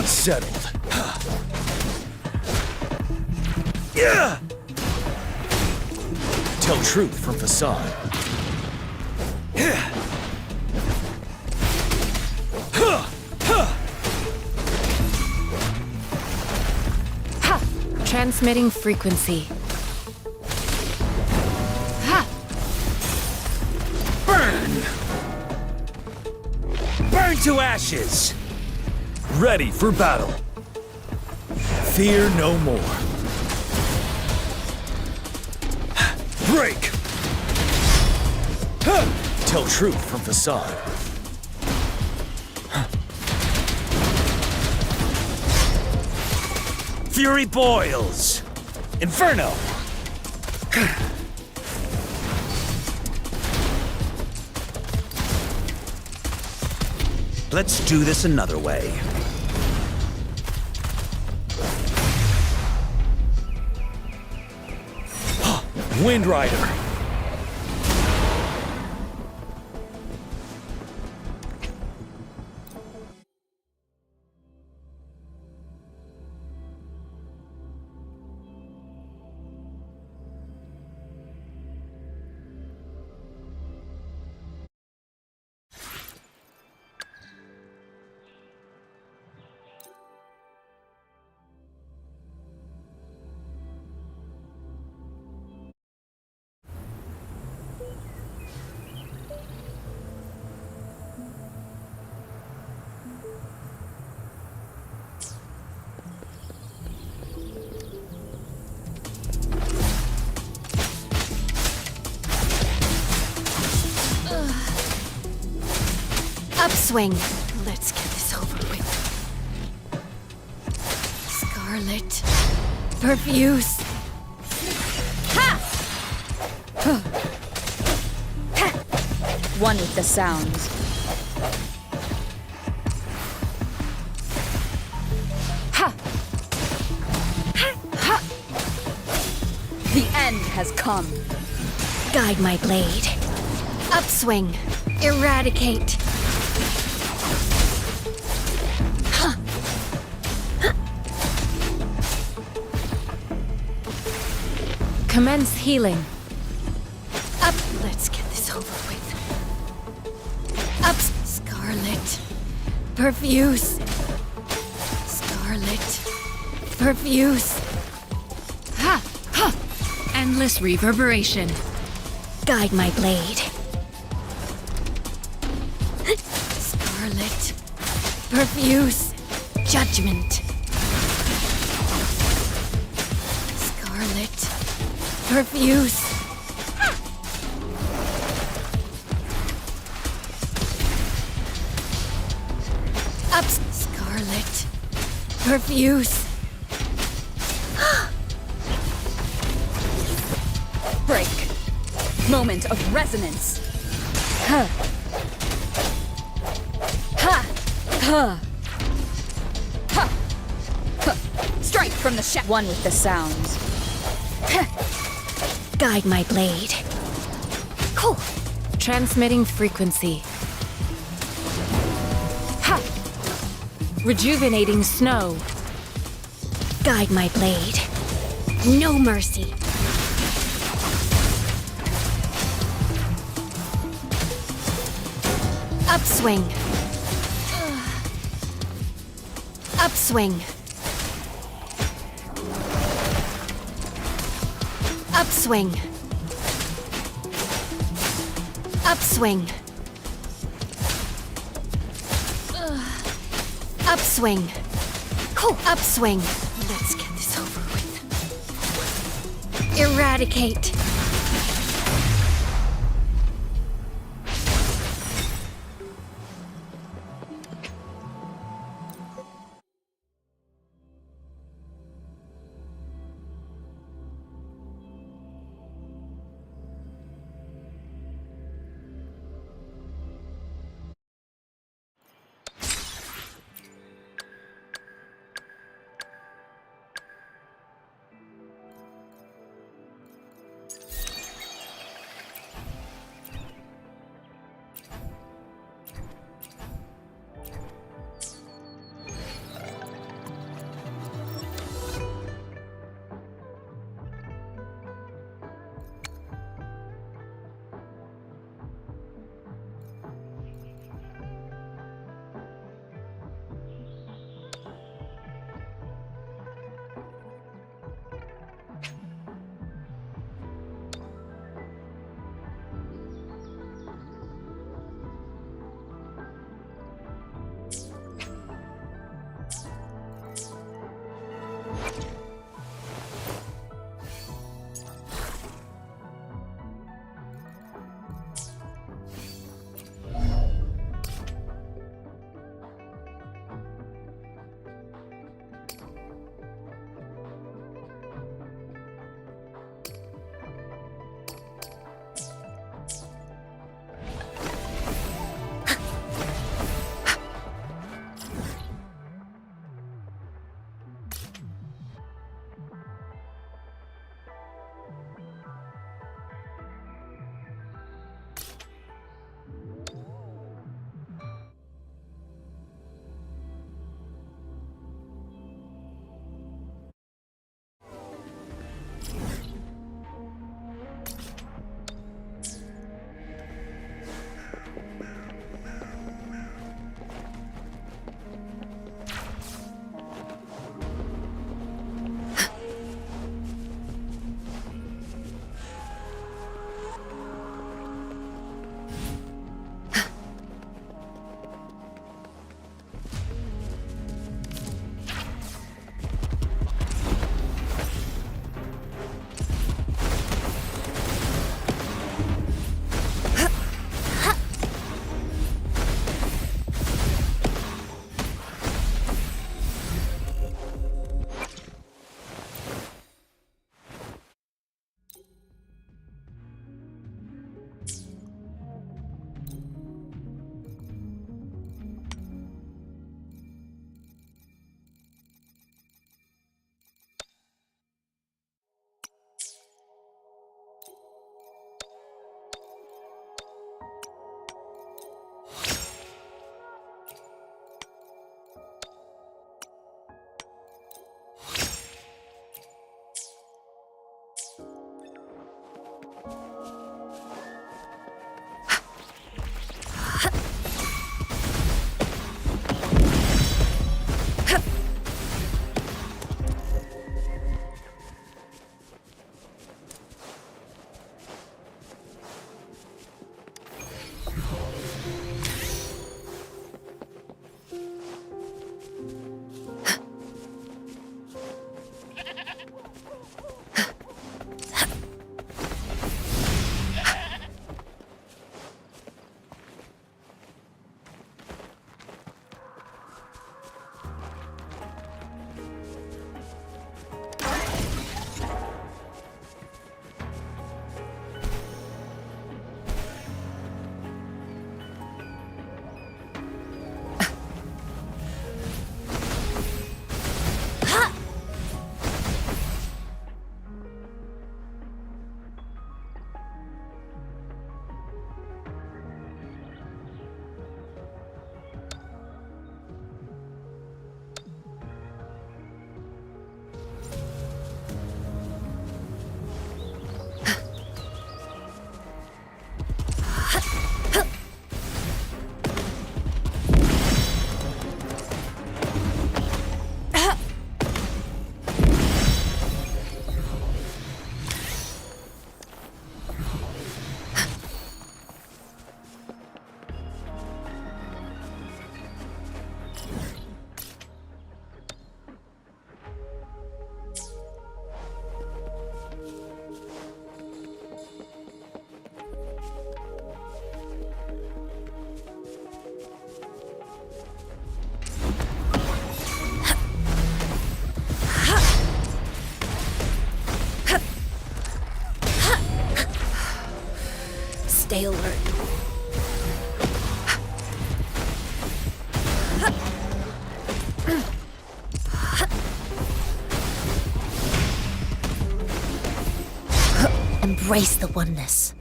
Settled. Yeah. Tell truth from facade. Ha! Transmitting frequency. Ha! Burn! Burn to ashes! Ready for battle. Fear no more. Break! Tell truth from facade. Fury boils! Inferno! Let's do this another way. Wind Rider! Upswing. Let's get this over with. Scarlet. Perfuse. Ha! One with the sounds. Ha! Ha! The end has come. Guide my blade. Upswing. Eradicate. Commence healing. Up. Let's get this over with. Up. Scarlet. Perfuse. Scarlet. Perfuse. Ha! Ha! Endless reverberation. Guide my blade. Scarlet. Perfuse. Judgment. Scarlet. Perfuse. Up. Scarlet. Perfuse. Break. Moment of resonance. Huh. Ha! Huh. Huh. Huh. Strike from the shaft. One with the sounds. Guide my blade. Cool. Transmitting frequency. Ha! Rejuvenating snow. Guide my blade. No mercy. Upswing. Upswing. Upswing. Upswing. Upswing. Cool. Upswing. Let's get this over with. Eradicate. Stay alert. Embrace the oneness.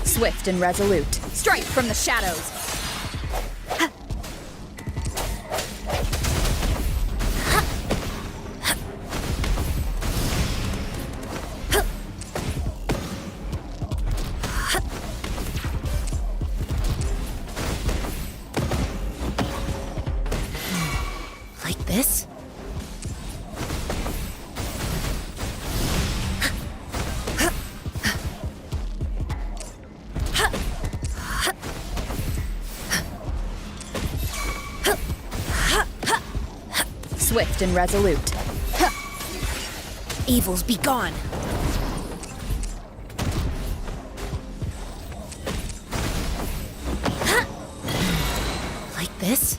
Swift and resolute. Strike from the shadows. Like this? Swift and resolute. Evils be gone. Like this?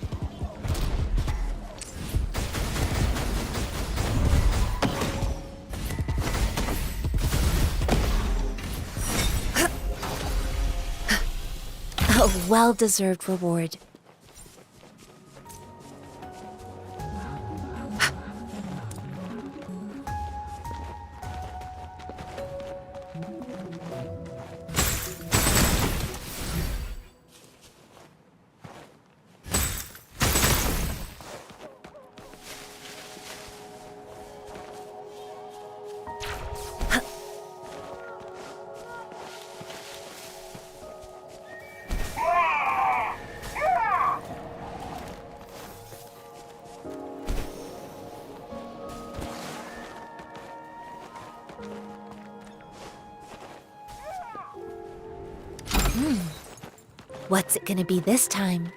A well-deserved reward. What's it gonna be this time?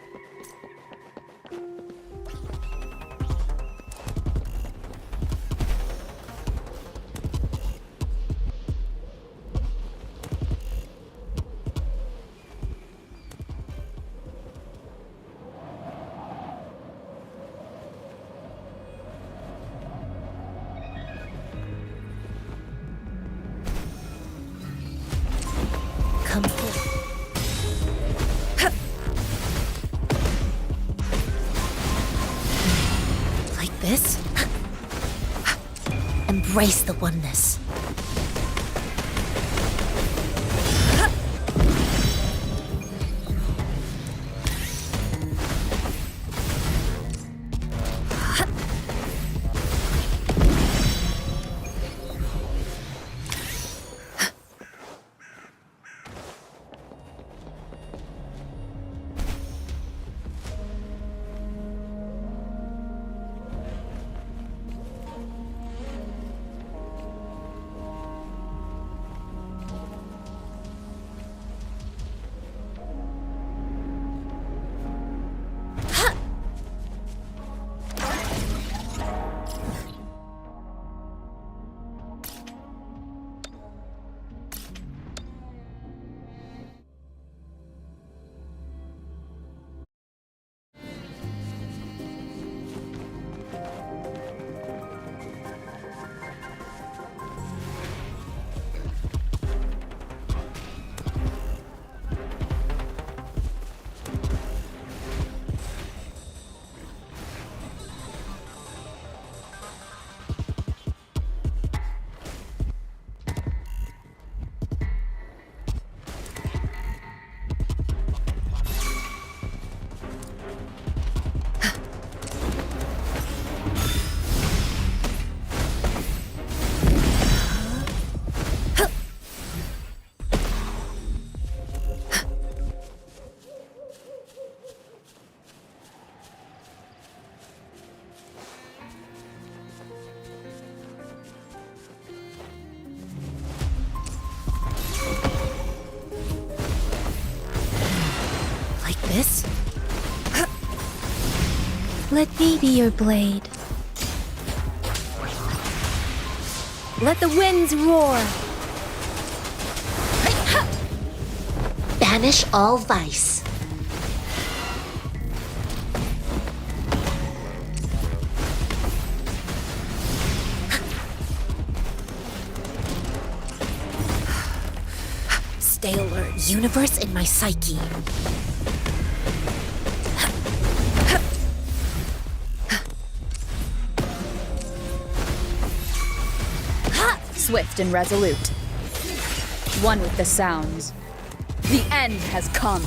Come forth. This? Embrace the oneness. this? Let me be your blade. Let the winds roar. Banish all vice. Stay alert. Universe in my psyche. Swift and resolute. One with the sounds. The end has come.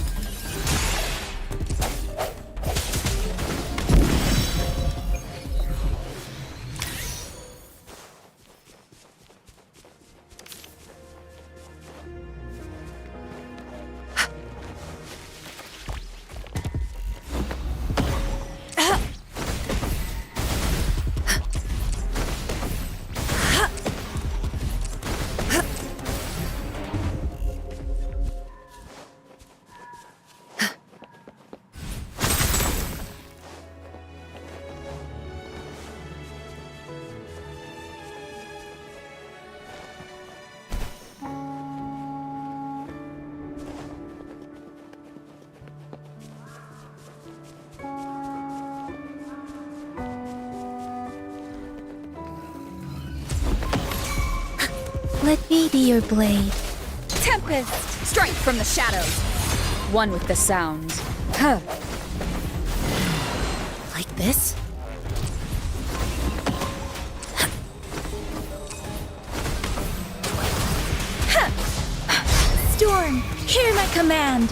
Let me be your blade. Tempest! Strike from the shadows. One with the sounds. Huh. Like this? Storm, hear my command.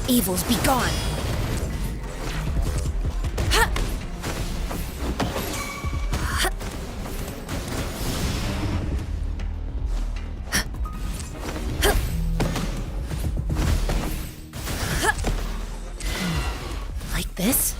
Evils be gone. Like this?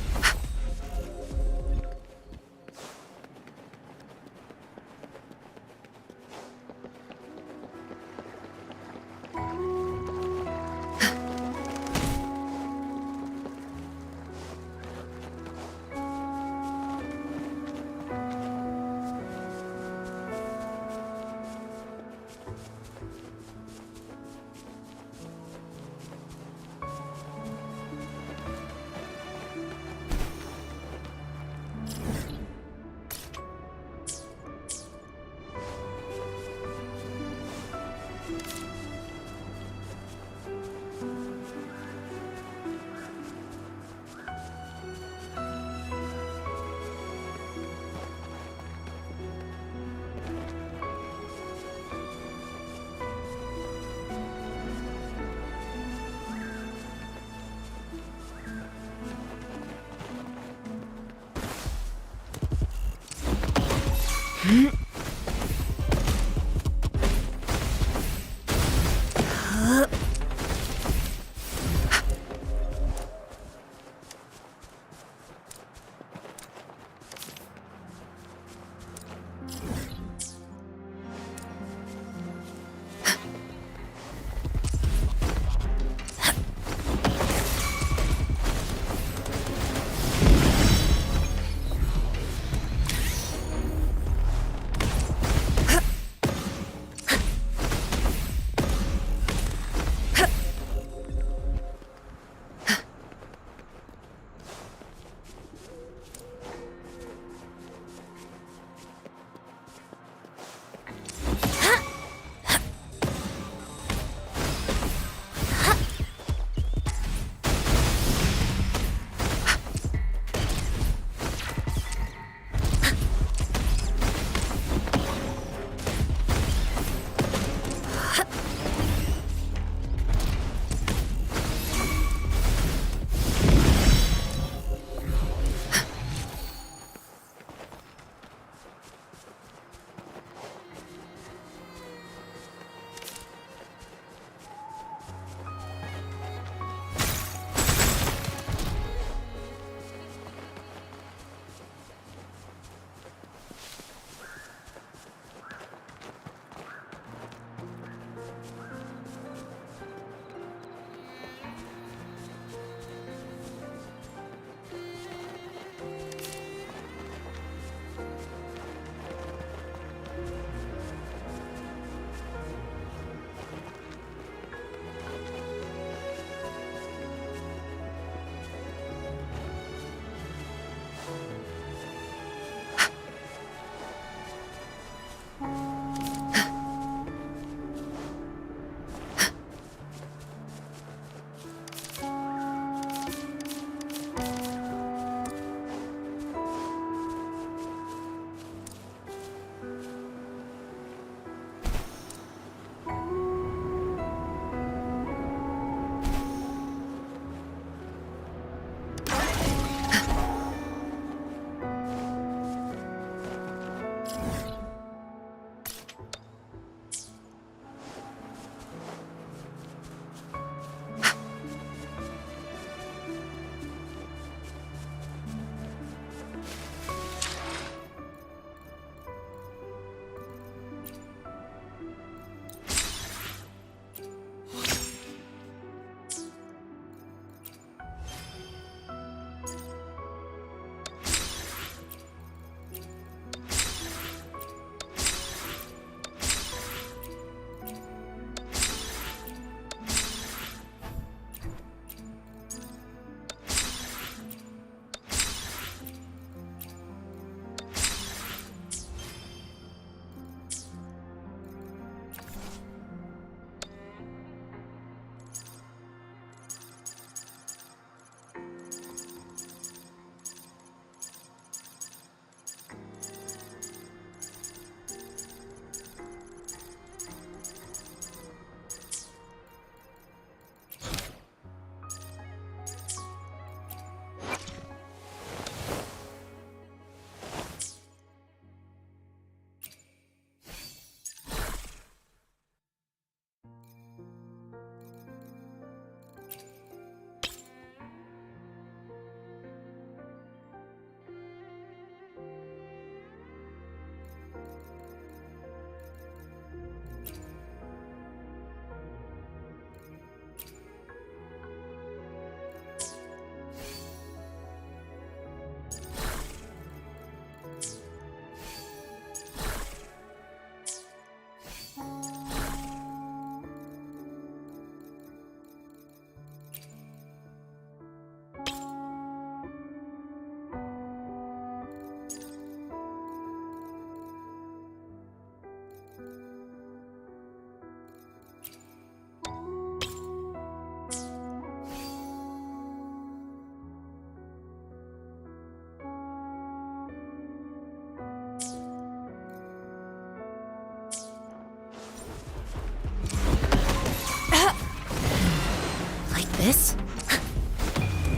this?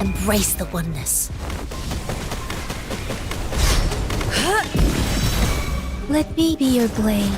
Embrace the oneness. Let me be your blade.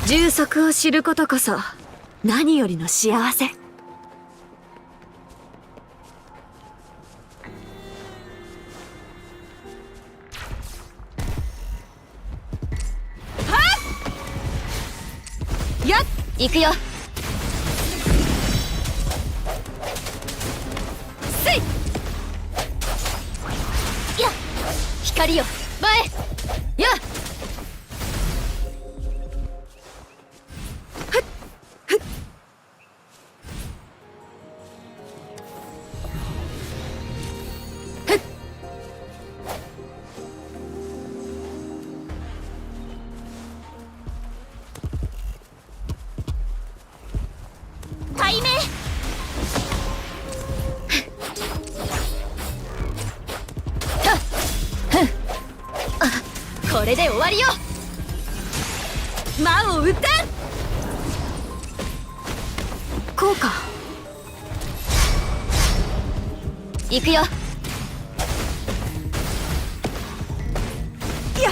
充足を知ることこそ何よりの幸せ。行くよ。せいや光よ前や対面これで終わりよ。魔を打たんこうか。行くよ。いや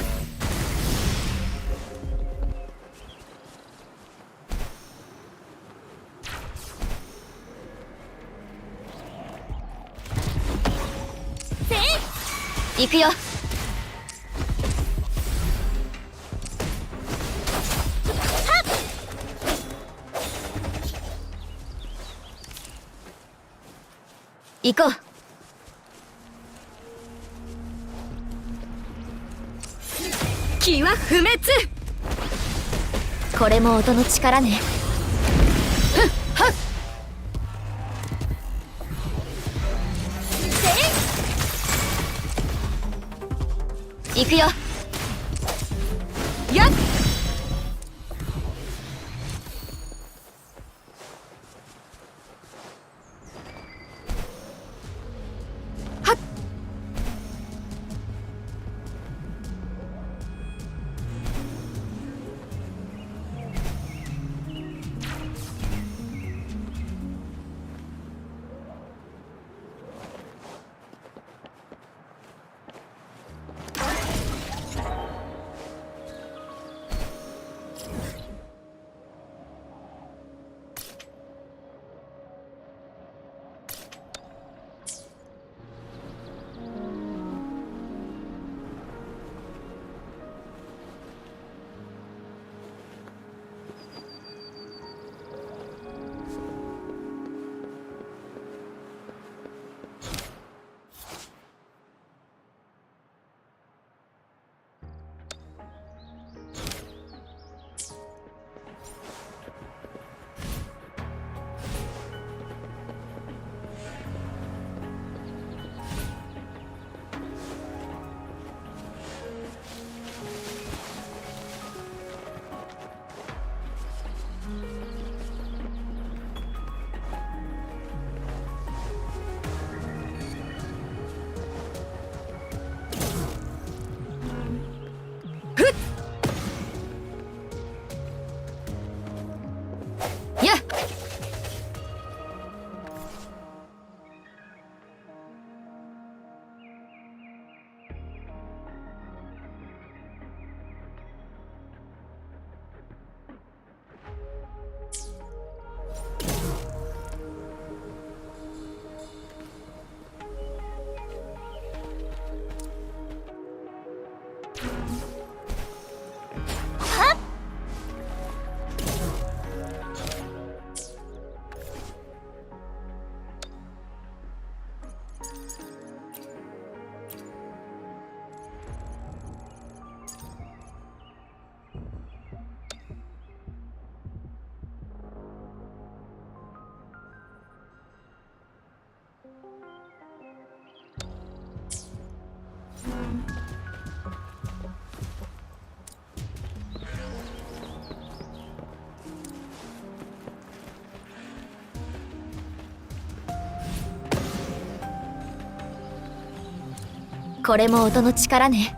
行くよ。行こう。気は不滅。これも音の力ね。はっ行くよ。やっこれも音の力ね。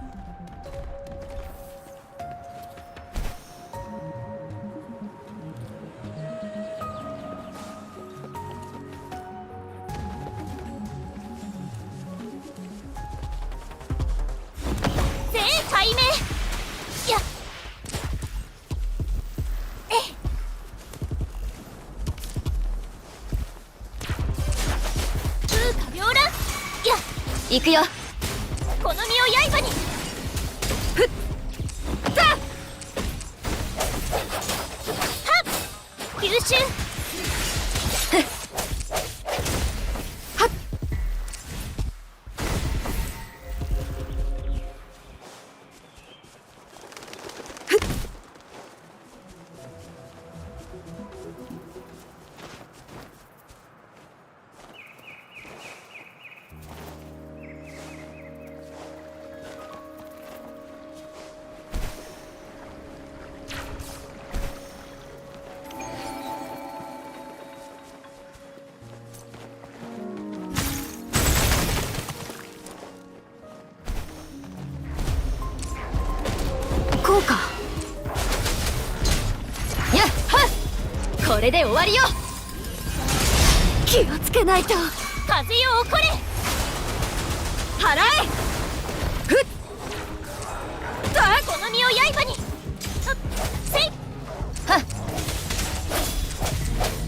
行くよ。この身を刃に。ふっ。さあ。はっ。集。こうか。やっはっ、これで終わりよ。気をつけないと。風よ起これ。払え。ふっ、この身を刃に。せいはっ、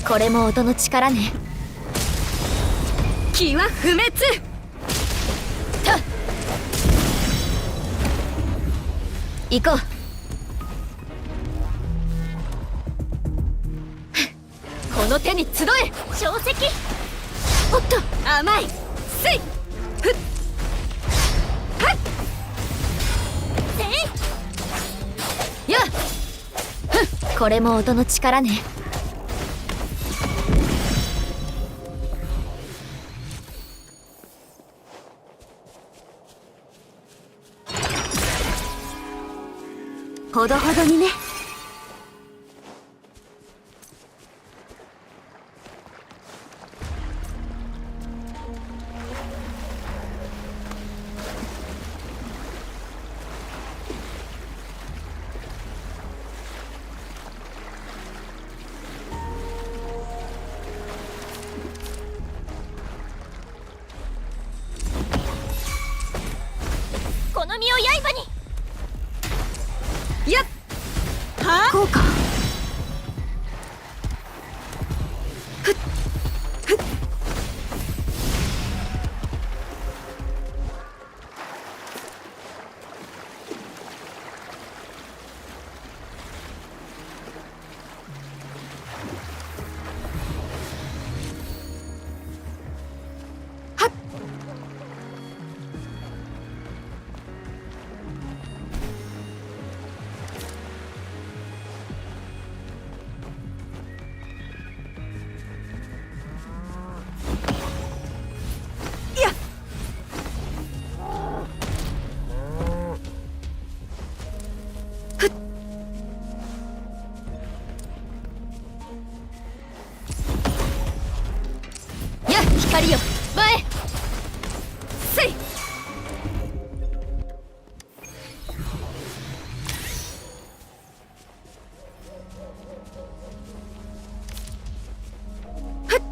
これも音の力ね。気は不滅。たっ、行こう。この手に集え。小石。おっと、甘い。せい。ふっはっ、せいやっ、ふっ、これも音の力ね。ほどほどにね。この身を刃に。やっはあ、こうか。ふっふっ、はっ、光よ前。せい。ふっ、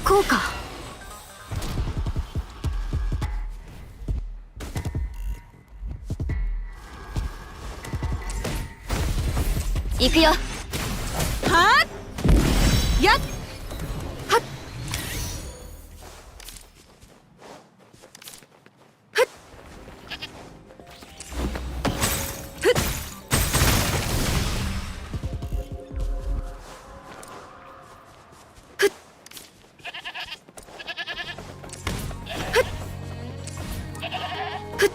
こうか。行くよ。はっ、やっはっ、ふっふっ、ふっふっふっ、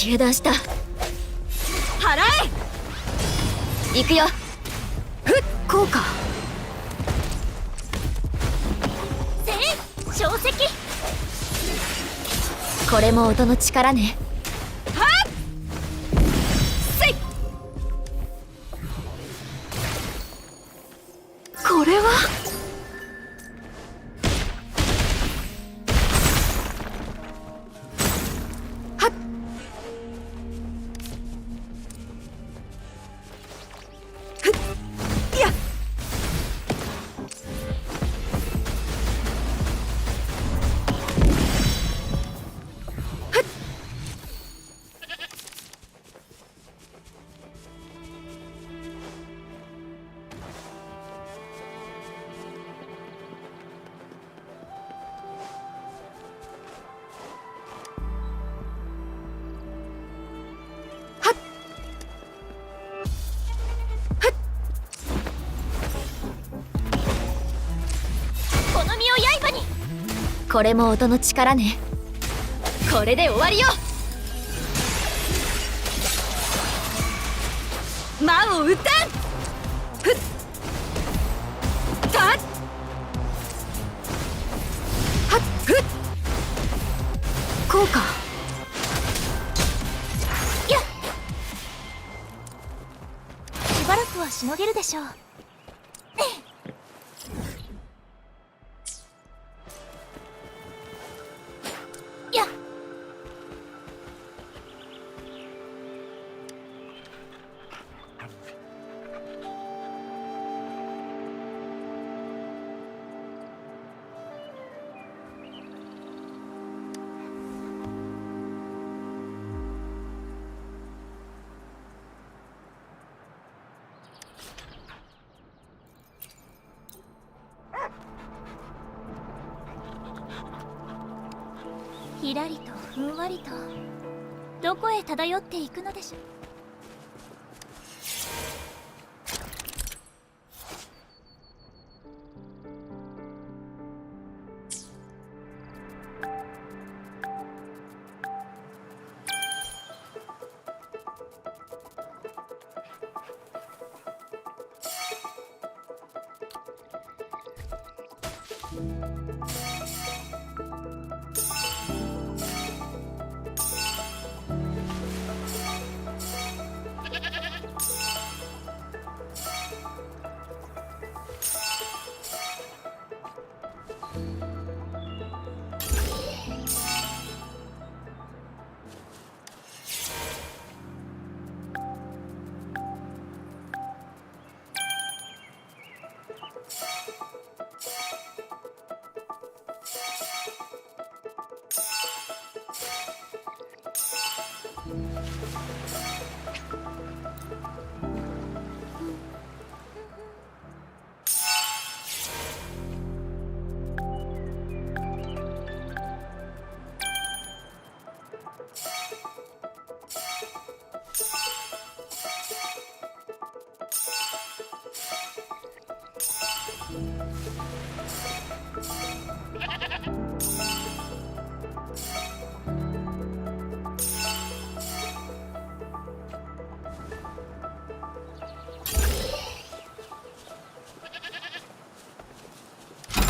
油断した。払え。行くよ。ふっ、こうか。せい、小石。これも音の力ね。はっ、せい。これはこれも音の力ね。これで終わりよ。魔を打たん。ふったっはっふっこうか。やっしばらくはしのげるでしょう。やっひらりとふんわりとどこへ漂っていくのでしょう。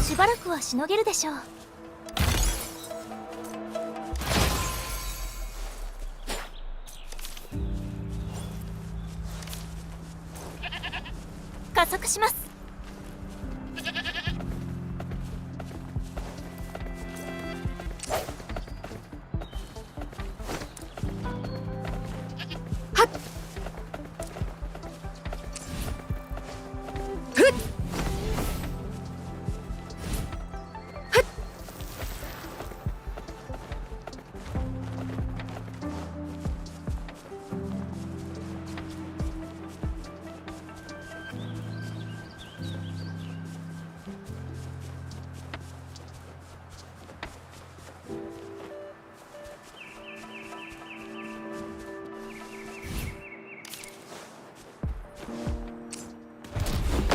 しばらくはしのげるでしょう。加速します。はっふっ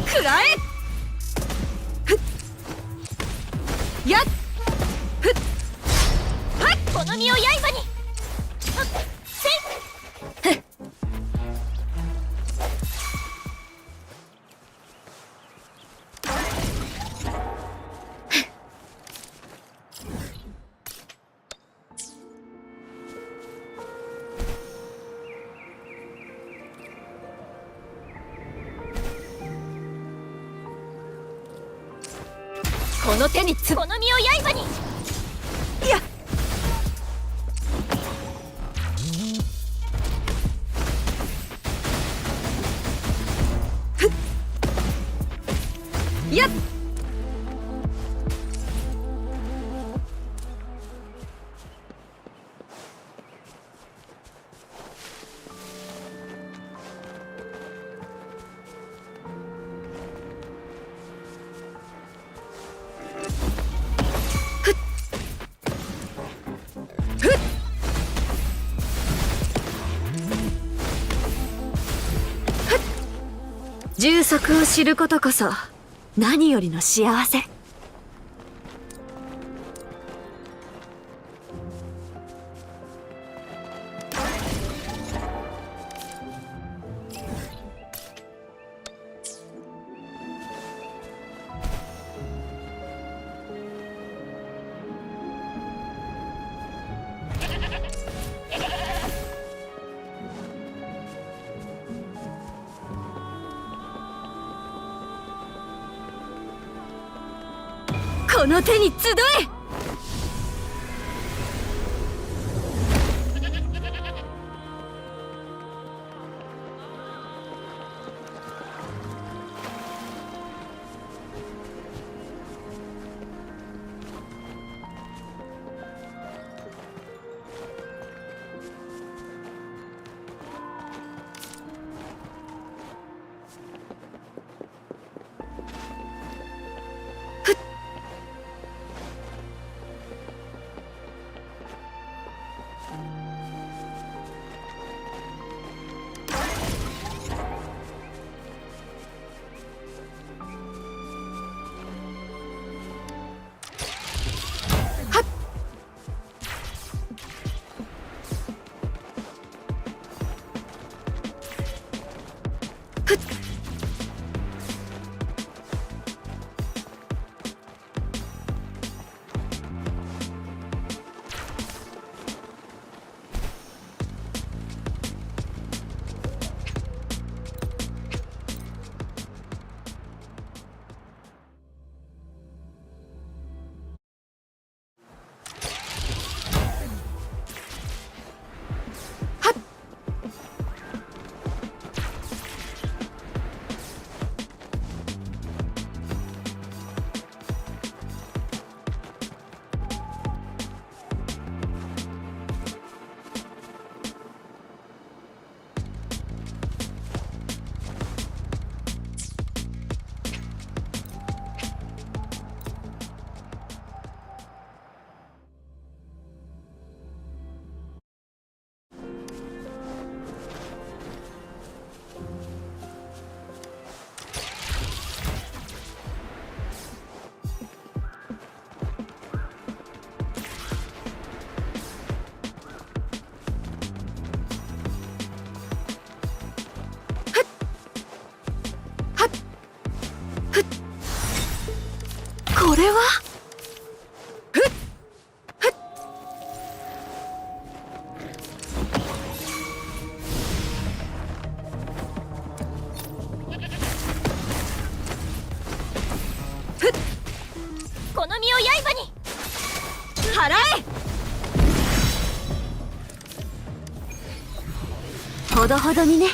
くらえ。ふっやっふっはっこの身を刃に。せいふっこの手にこの身を刃に。いやふっやっ充足を知ることこそ何よりの幸せ。この手に集え。これはこの身を刃に払え。ほどほどにね。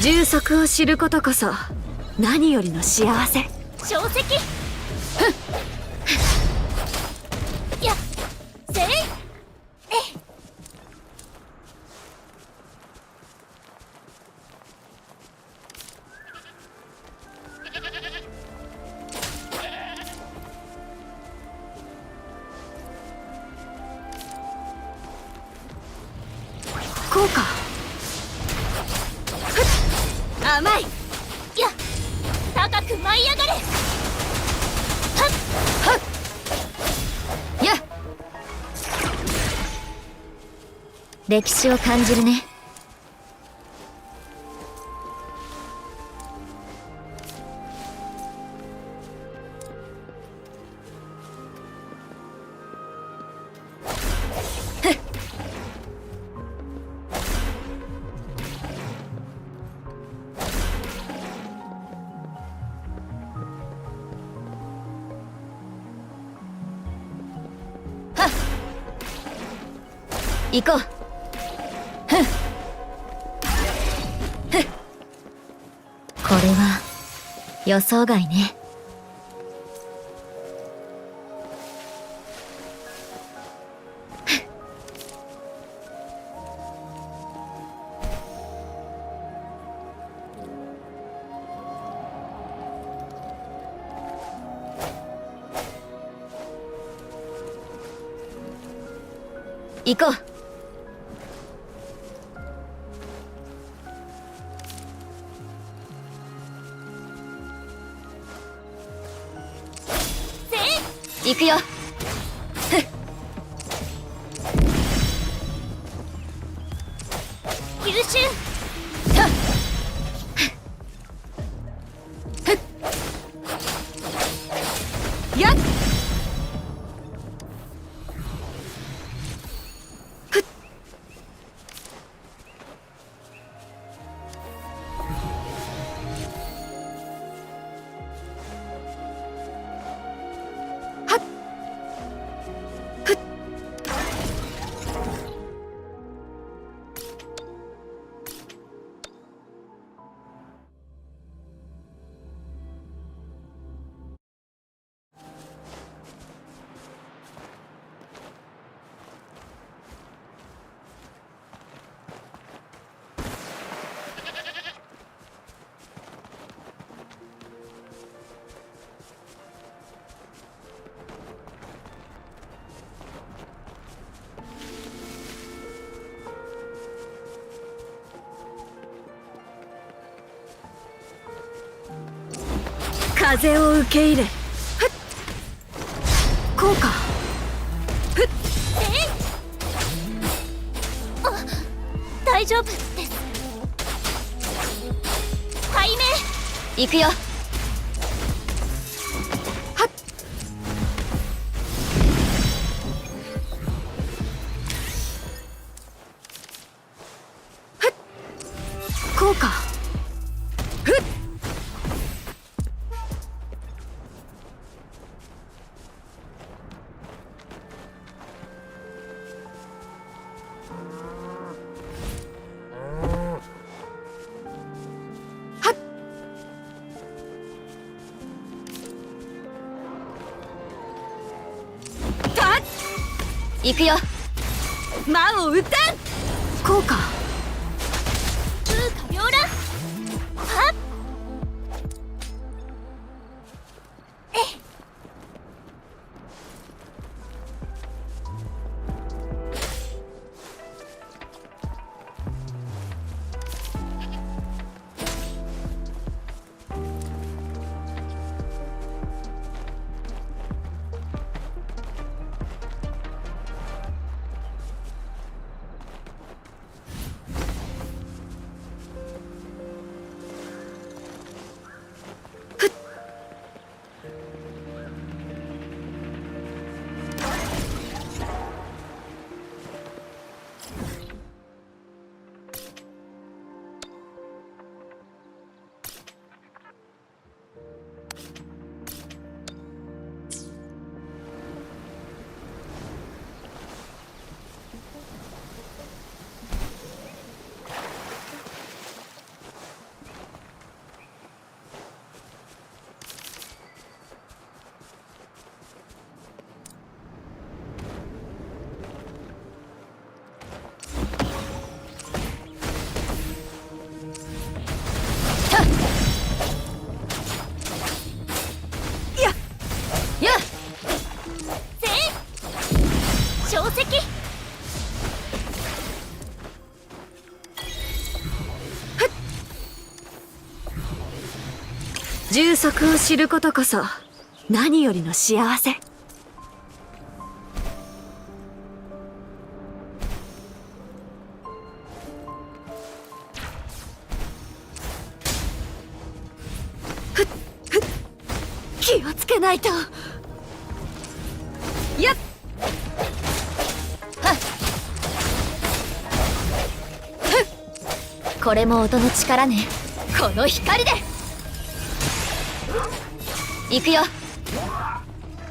充足を知ることこそ何よりの幸せ。小石やせいこうか。甘い。や高く舞い上がれ。やっ歴史を感じるね。行こう。これは予想外ね。行こう。行くよ。優秀。やっ風を受け入れ。こうか。大丈夫です。背面行くよ。こうか。行くよ。魔を撃たん。こうか。風化両乱。はっ定石。充足を知ることこそ何よりの幸せ。気をつけないと。やっこれも音の力ね。この光で行くよ。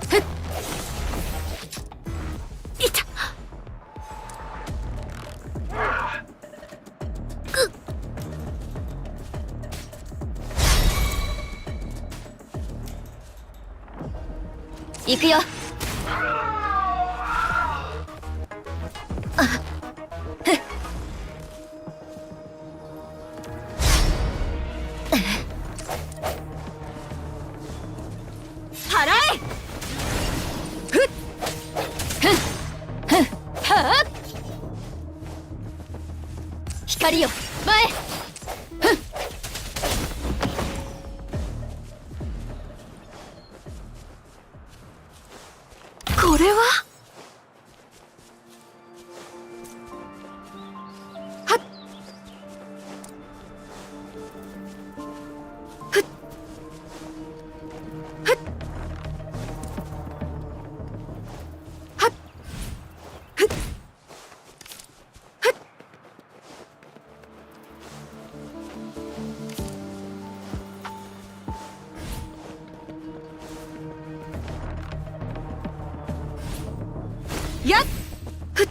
ふっいた。行くよ。光よ前。これははっふっふっはっふっふっやっふっ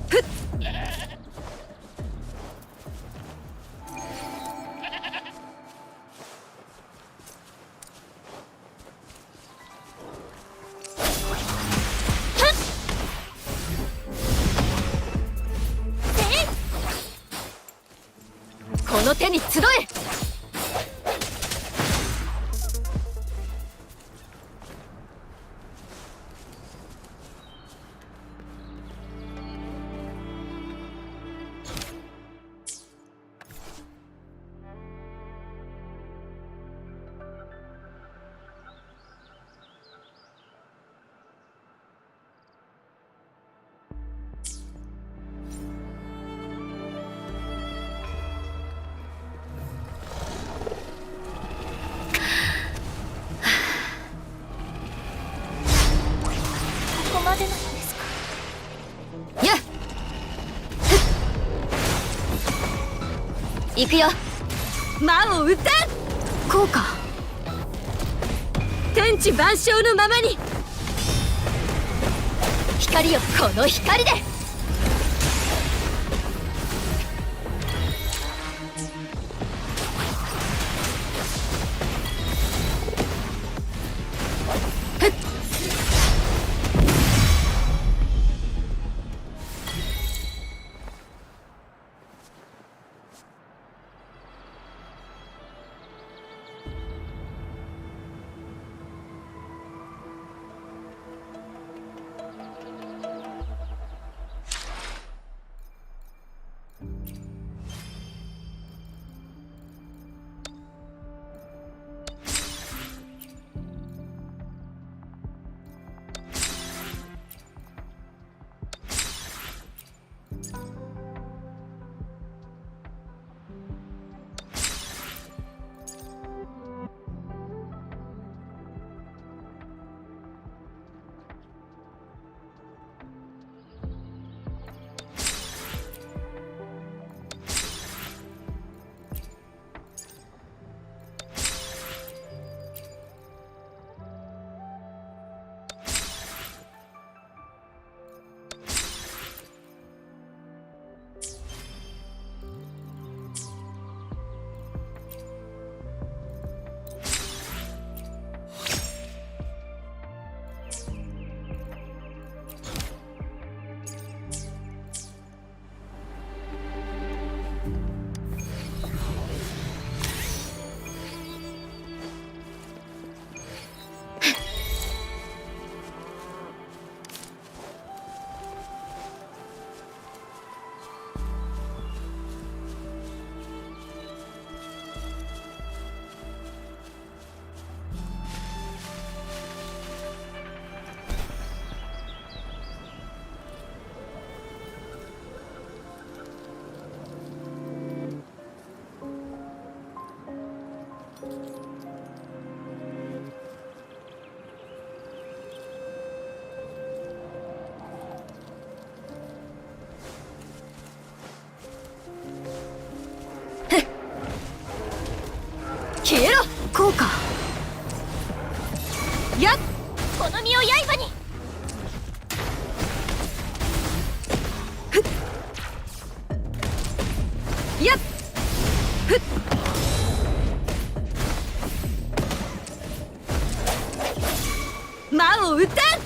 ふっこの手に集え。ここまでなんですか。やっ行くよ。魔を打たん。効果天地万象のままに。光よこの光で。ふっやっこの身を刃にふっやっふっ魔を撃たん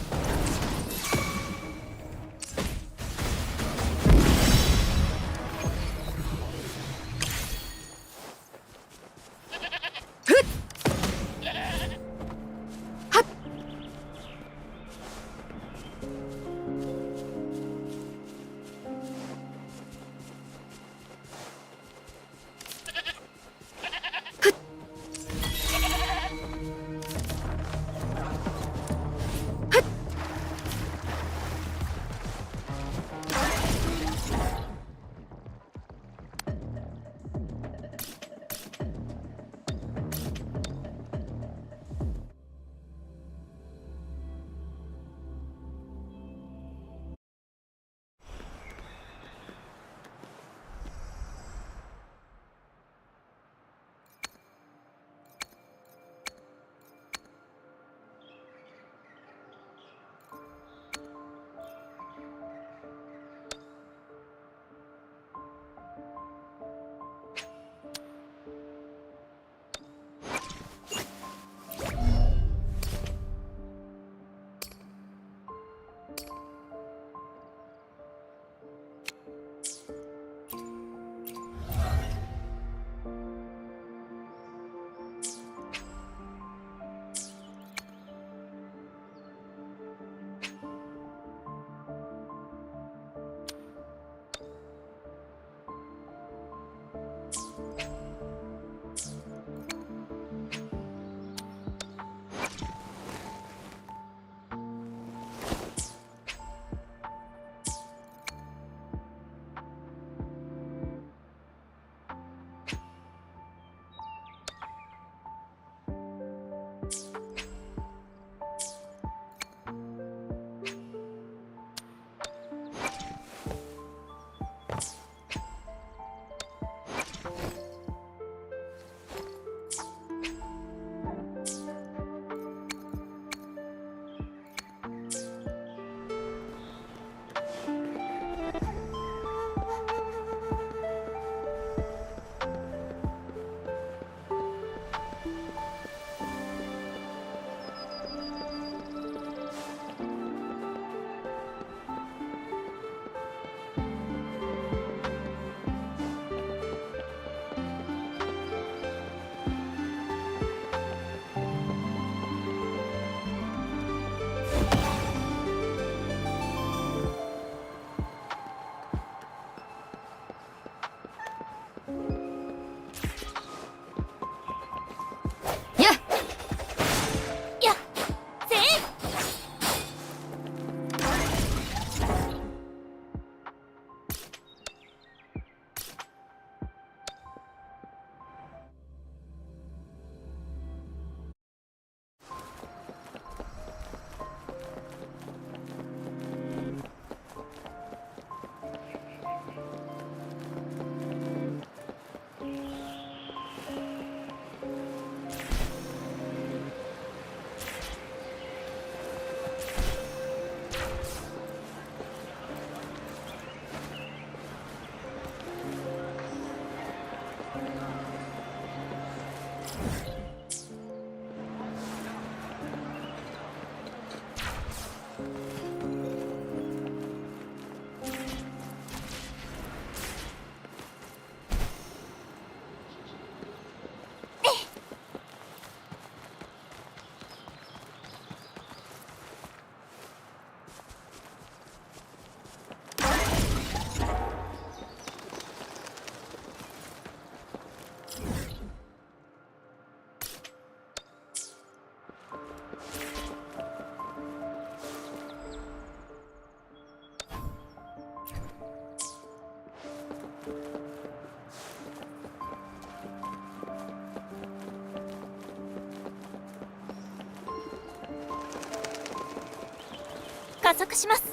加速します。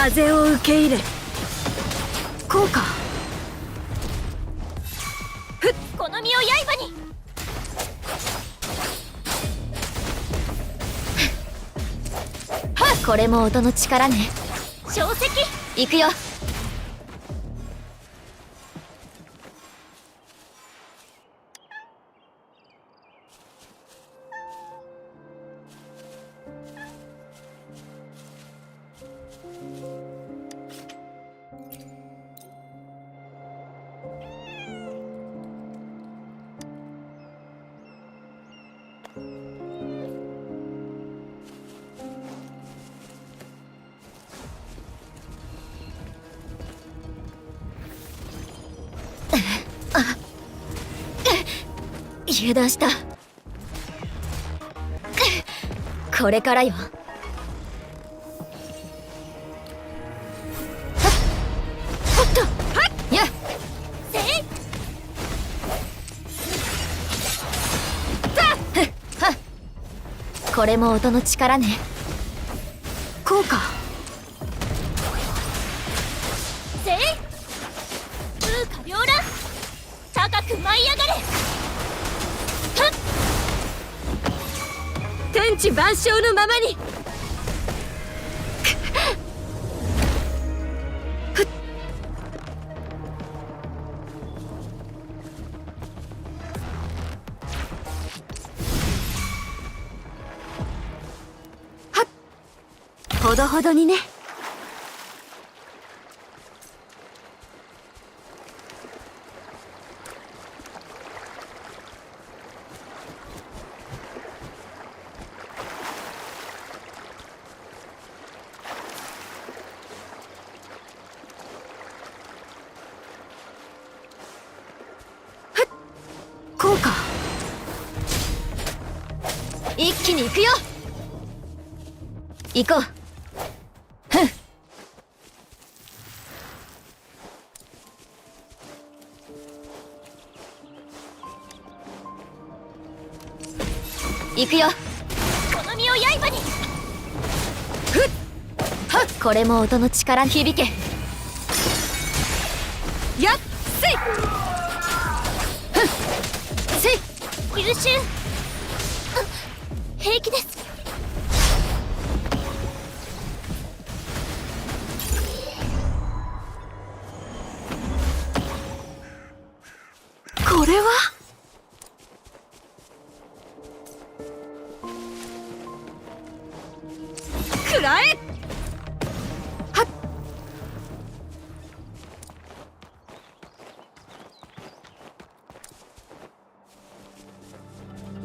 風を受け入れこうかふっこの身を刃にはっこれも音の力ね小石行くよ油断したこれからよおっとはっやっせいはっこれも音の力ねこうかせい風化繚乱高く舞い上がれ天地万象のままにふっはっほどほどにねこうか一気に行くよ行こうふん行くよこの身を刃にふっはっこれも音の力響けやっせいせい優秀平気ですこれはくらえはっ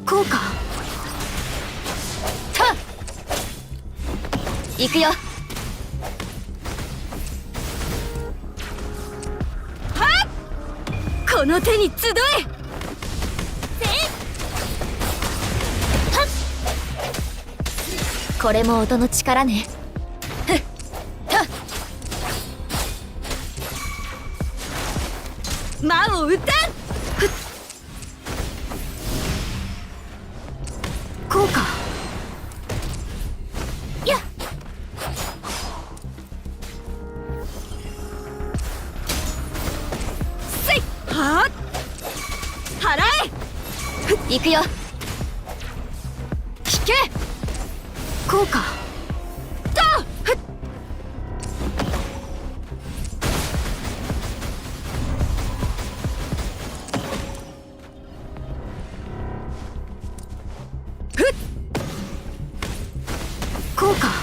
こうかはっ行くよはっこの手に集えせいはっこれも音の力ねふっはっ魔を打たんふっこうかやっせいはっ払えふっ行くよ引けこうかとふっふっこうかは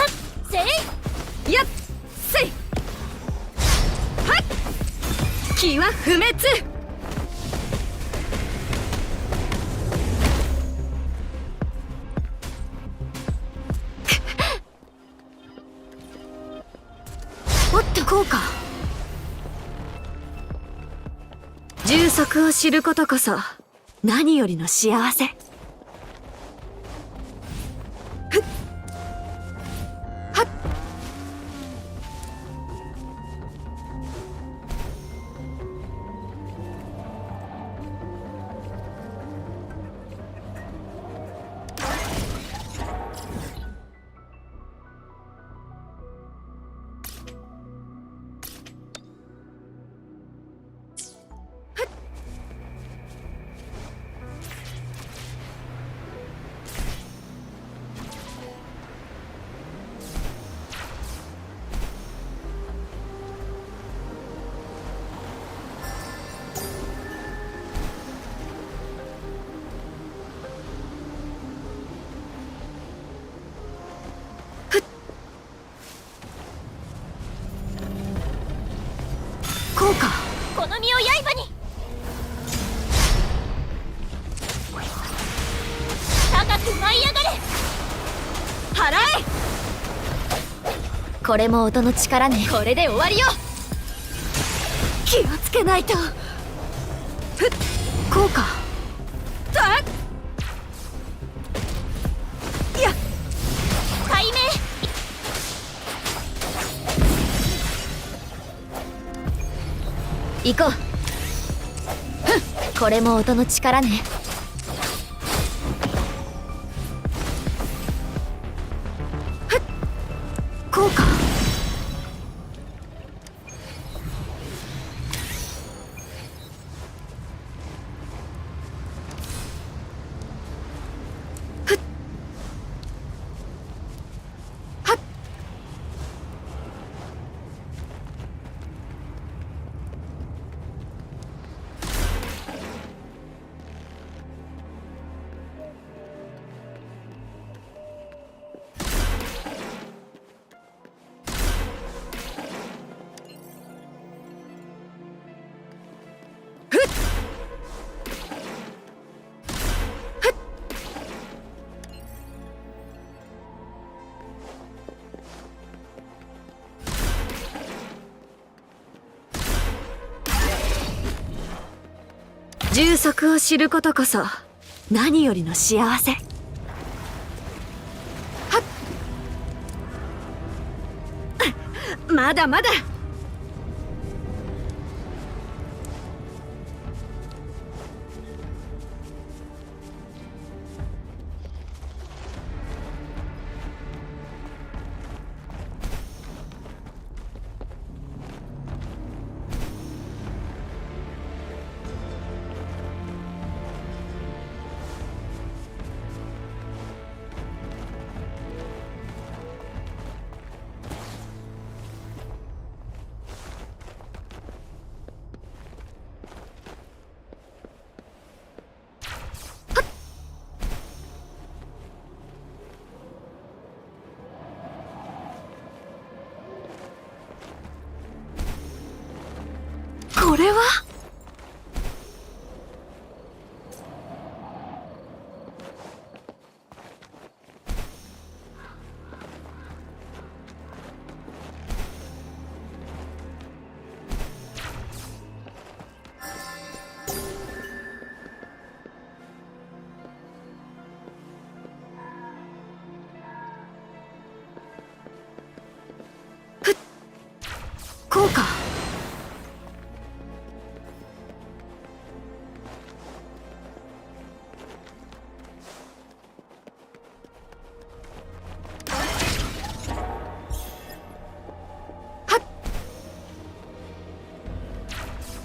っせいやっせいはっ気は不滅おっとこうか。充足を知ることこそ何よりの幸せ。こうか。この身を刃に。高く舞い上がれ。払え。これも音の力ね。これで終わりよ。気をつけないと。こうか。やっ解明。行こう。これも音の力ね。こうか。充足を知ることこそ何よりの幸せ。はっまだまだ。これはこうか。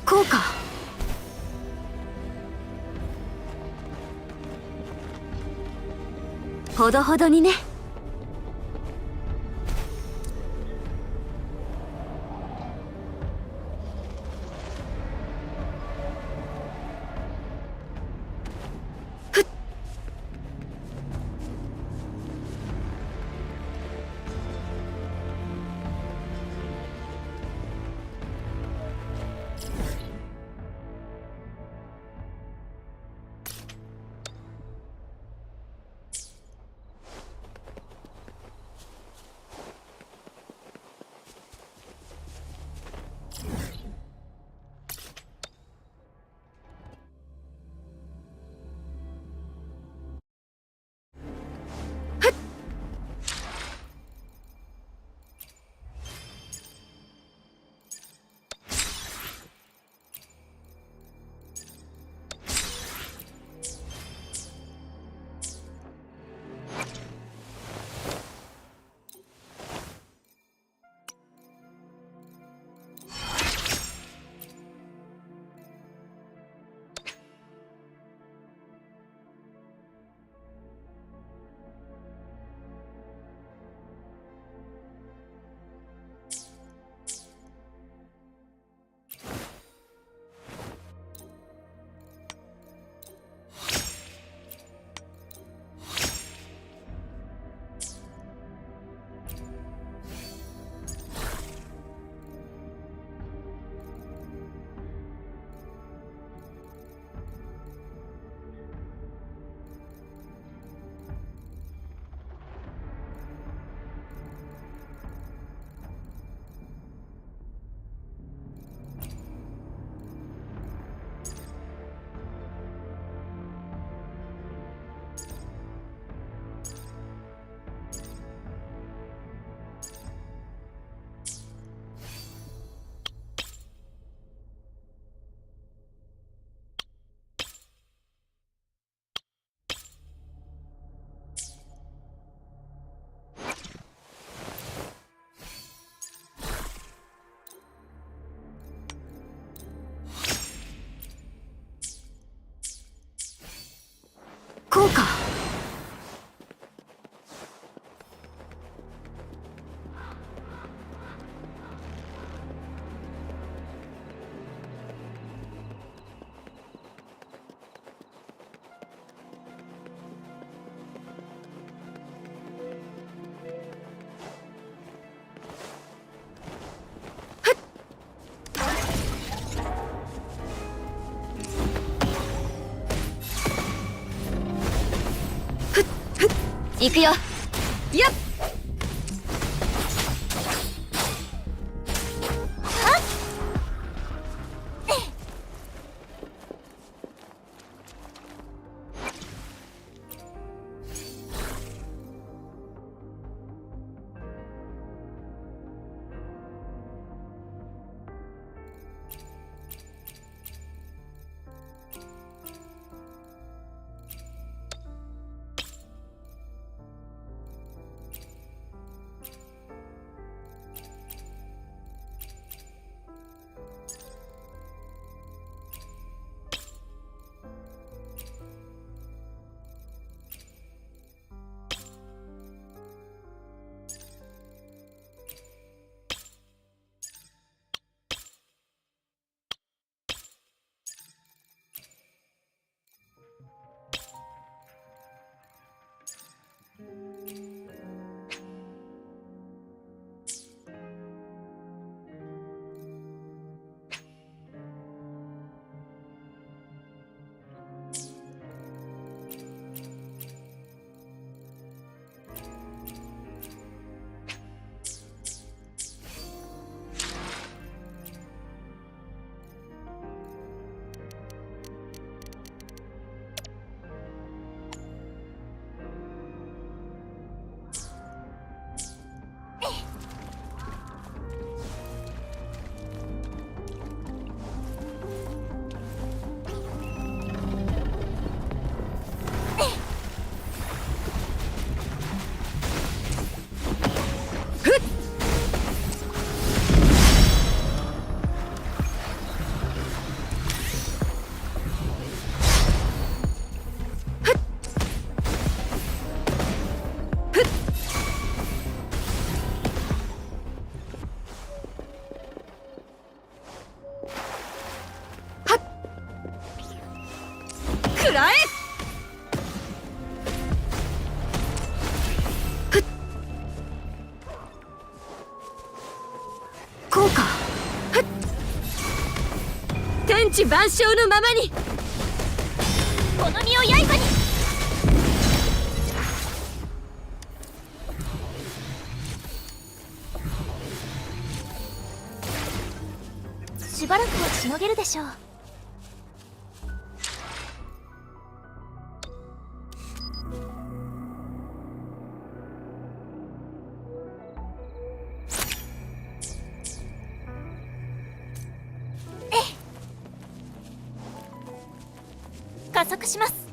こうか。ほどほどにね。こうか。行くよ。やっ。くらえ。こうか。天地万象のままに。この身を刃に。しばらくはしのげるでしょう。加速します。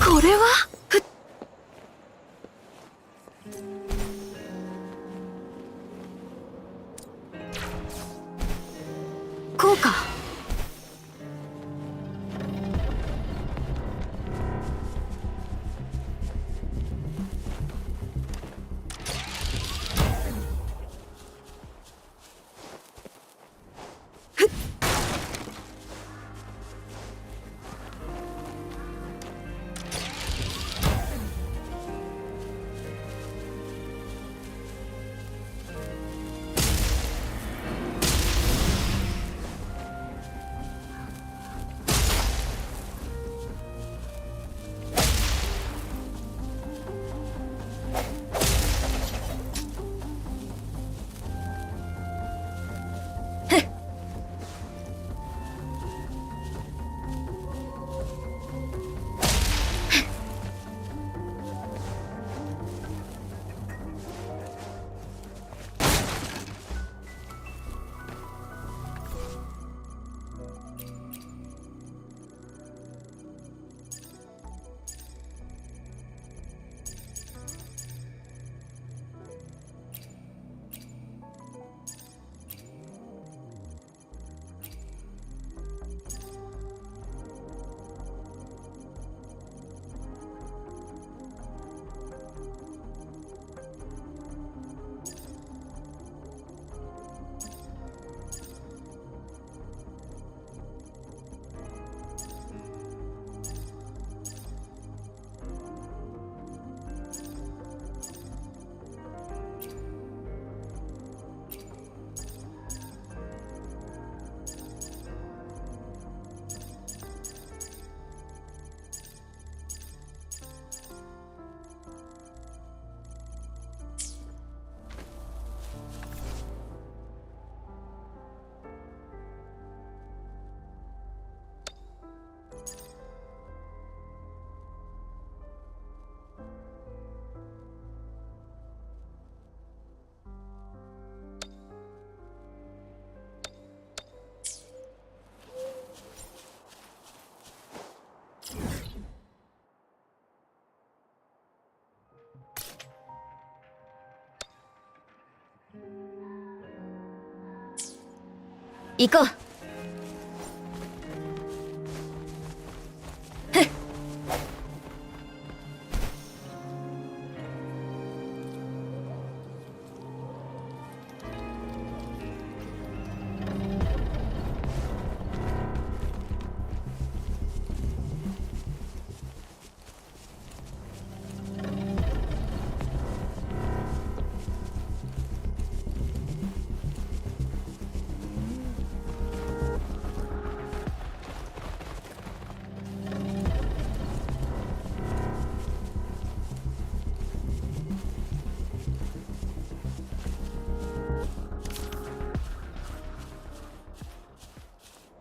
これはこうか。行こう。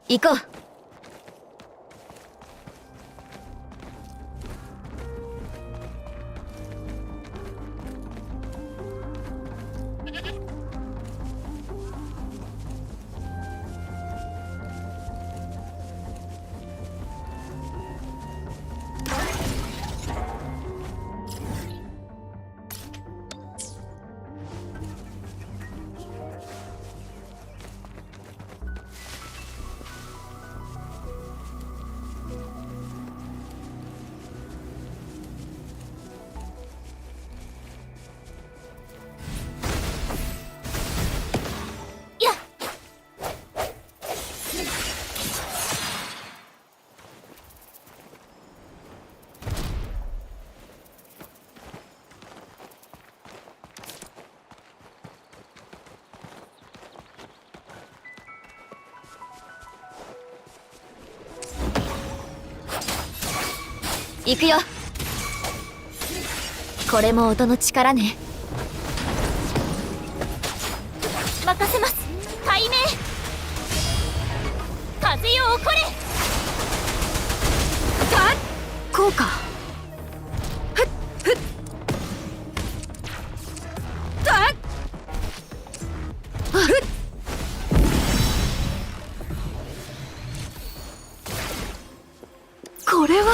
行こう。行くよ。これも音の力ね。任せます。解明。風よ起これ。効果。ふっふっ。これは。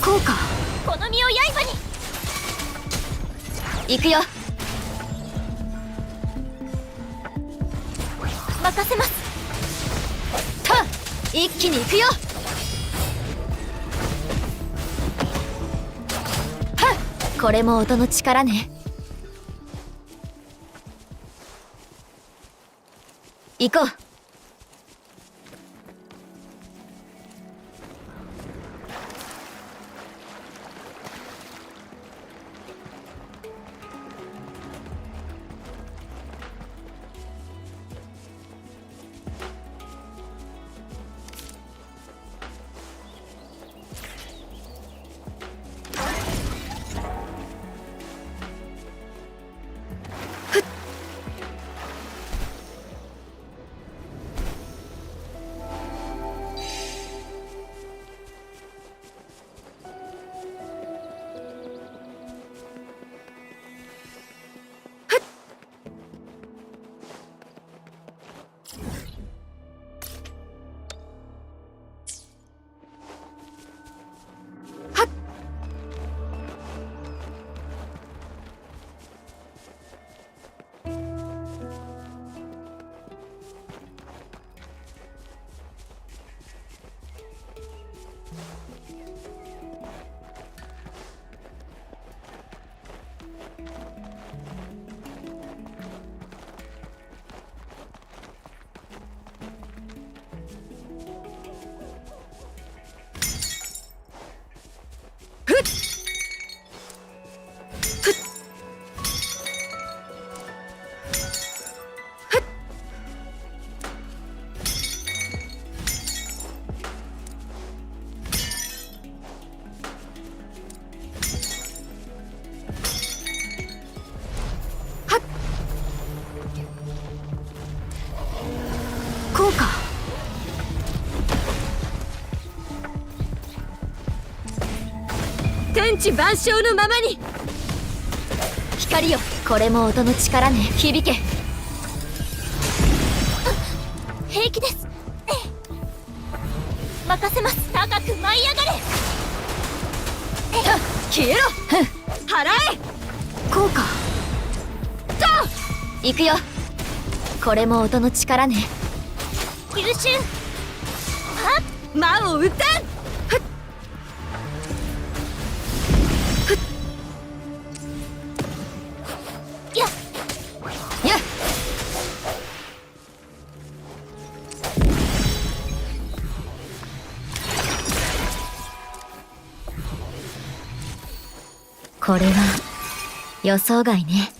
効果。この身を刃に。行くよ。任せます。一気に行くよ。これも音の力ね。行こう。うか。天地万象のままに。光よ、これも音の力ね。響け。平気です。任せます。高く舞い上がれ。消えろ。払え。こうか。行くよ。これも音の力ね。優秀。魔を打たん。ややっ。これは予想外ね。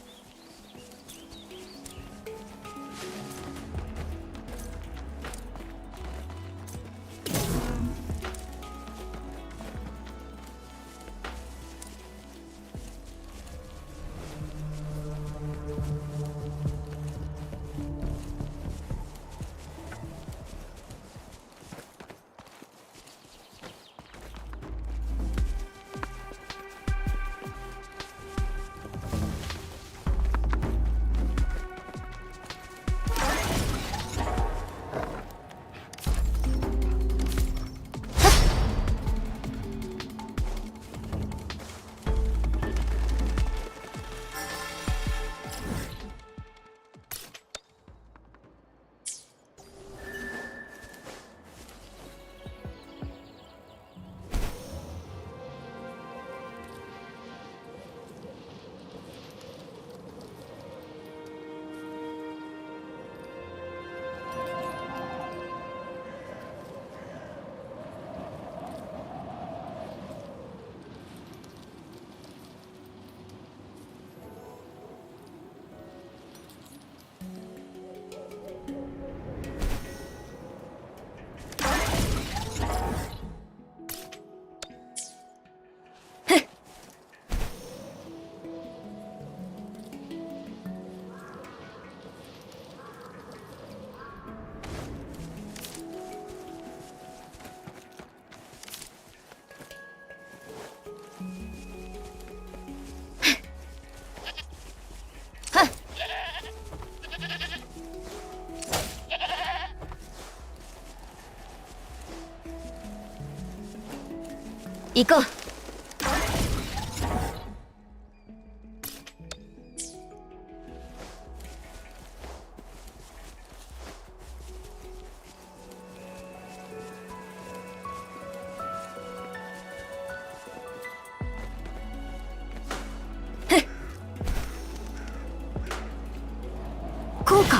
行こう。こうか。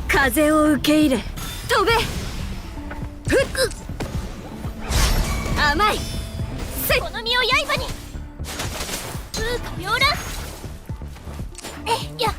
風を受け入れ飛べ。ふっ甘い。せっこの身を刃に。風化両乱。や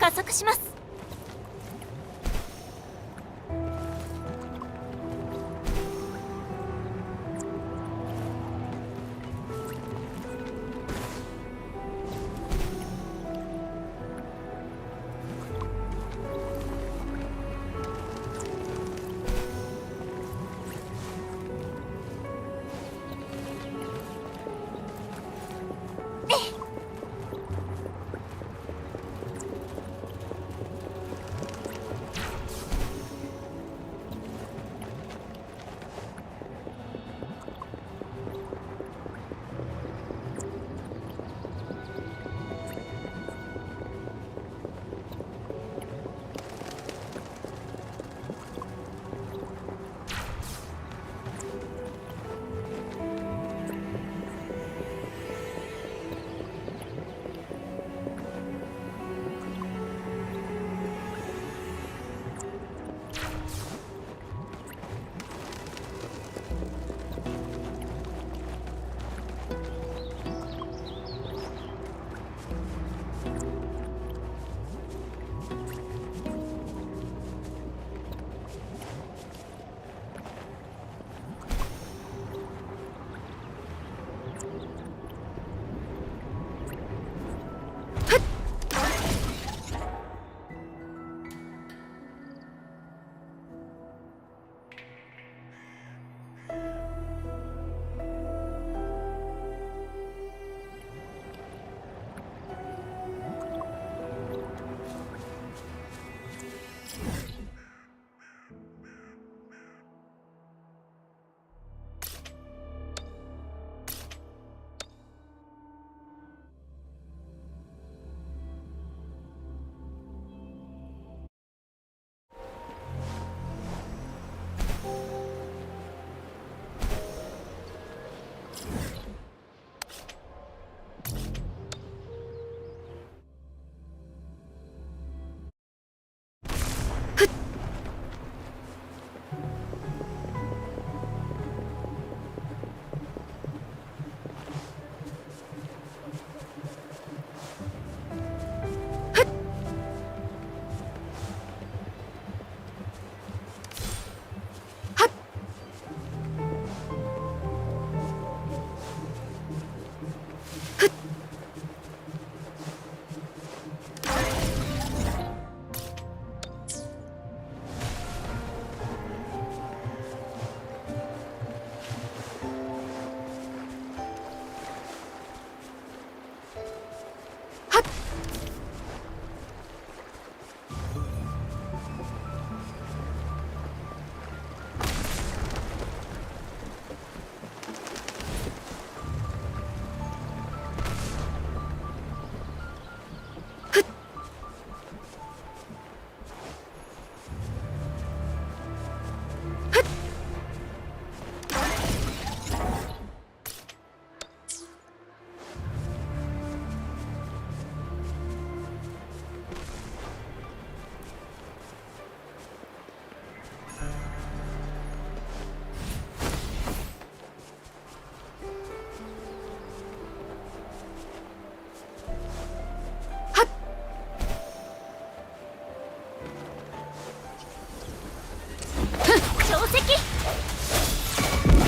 加速します。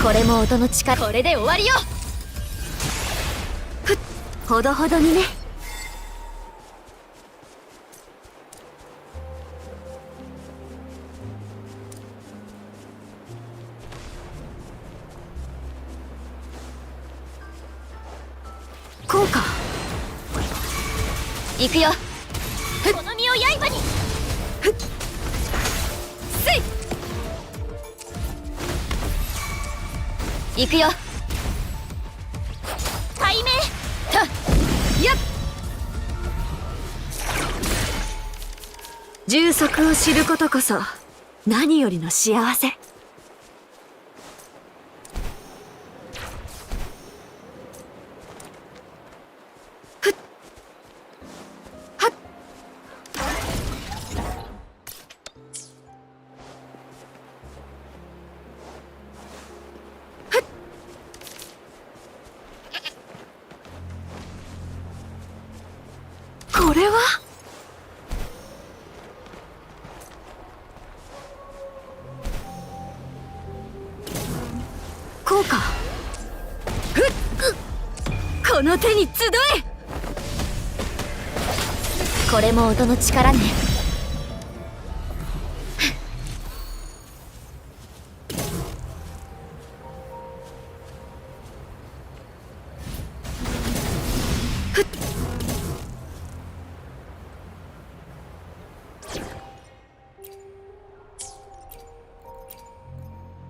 これも音の力。これで終わりよ。ほどほどにね。こうか。行くよ。この身を刃に。せい。行くよ。解明。はっやっ。充足を知ることこそ何よりの幸せ。これはこの手に集え。これも音の力ね。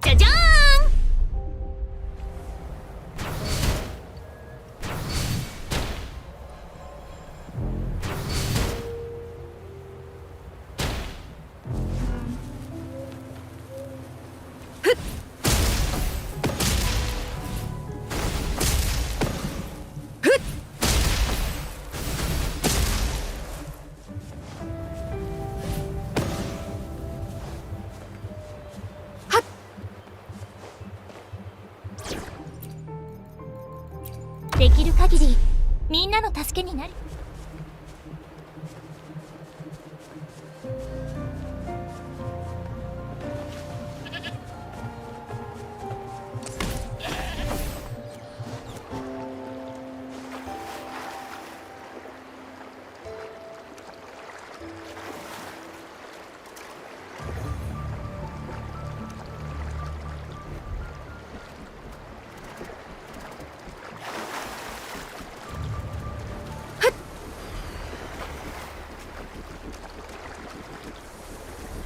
じゃじゃーん。できる限りみんなの助けになる。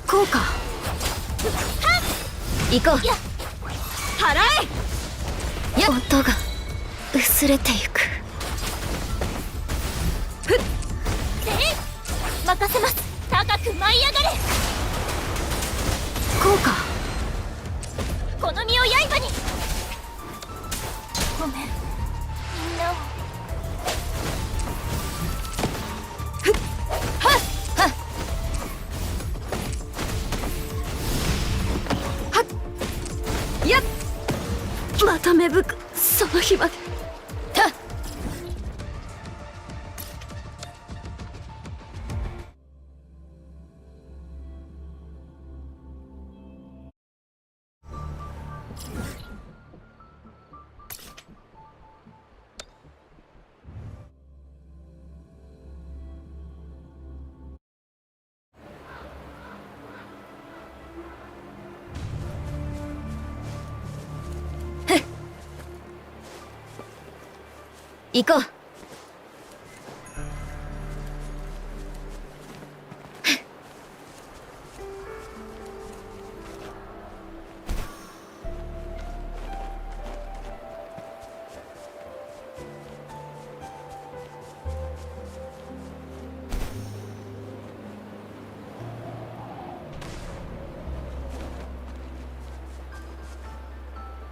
こうか。行こう。払え。音が薄れてゆく。任せます。高く舞い上がれ。こうか。この身を刃に。ごめん、みんなを。やっ、また芽吹くその日まで。行こ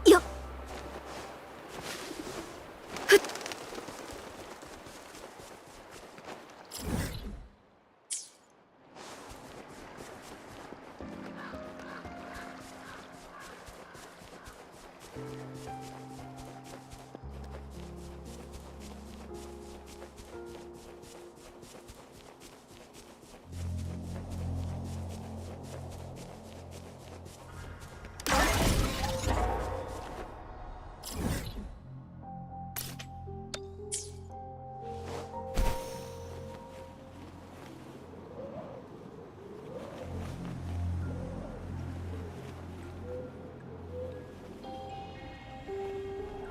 う。よっ。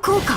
こうか。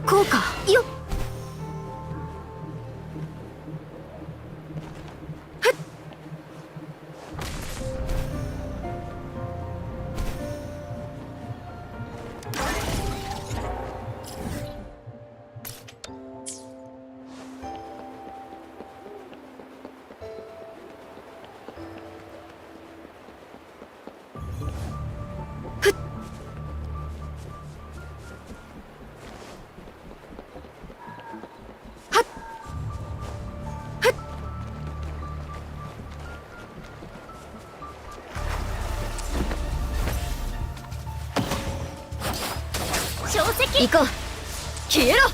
こうか。よっ。小石行こう。消えろ。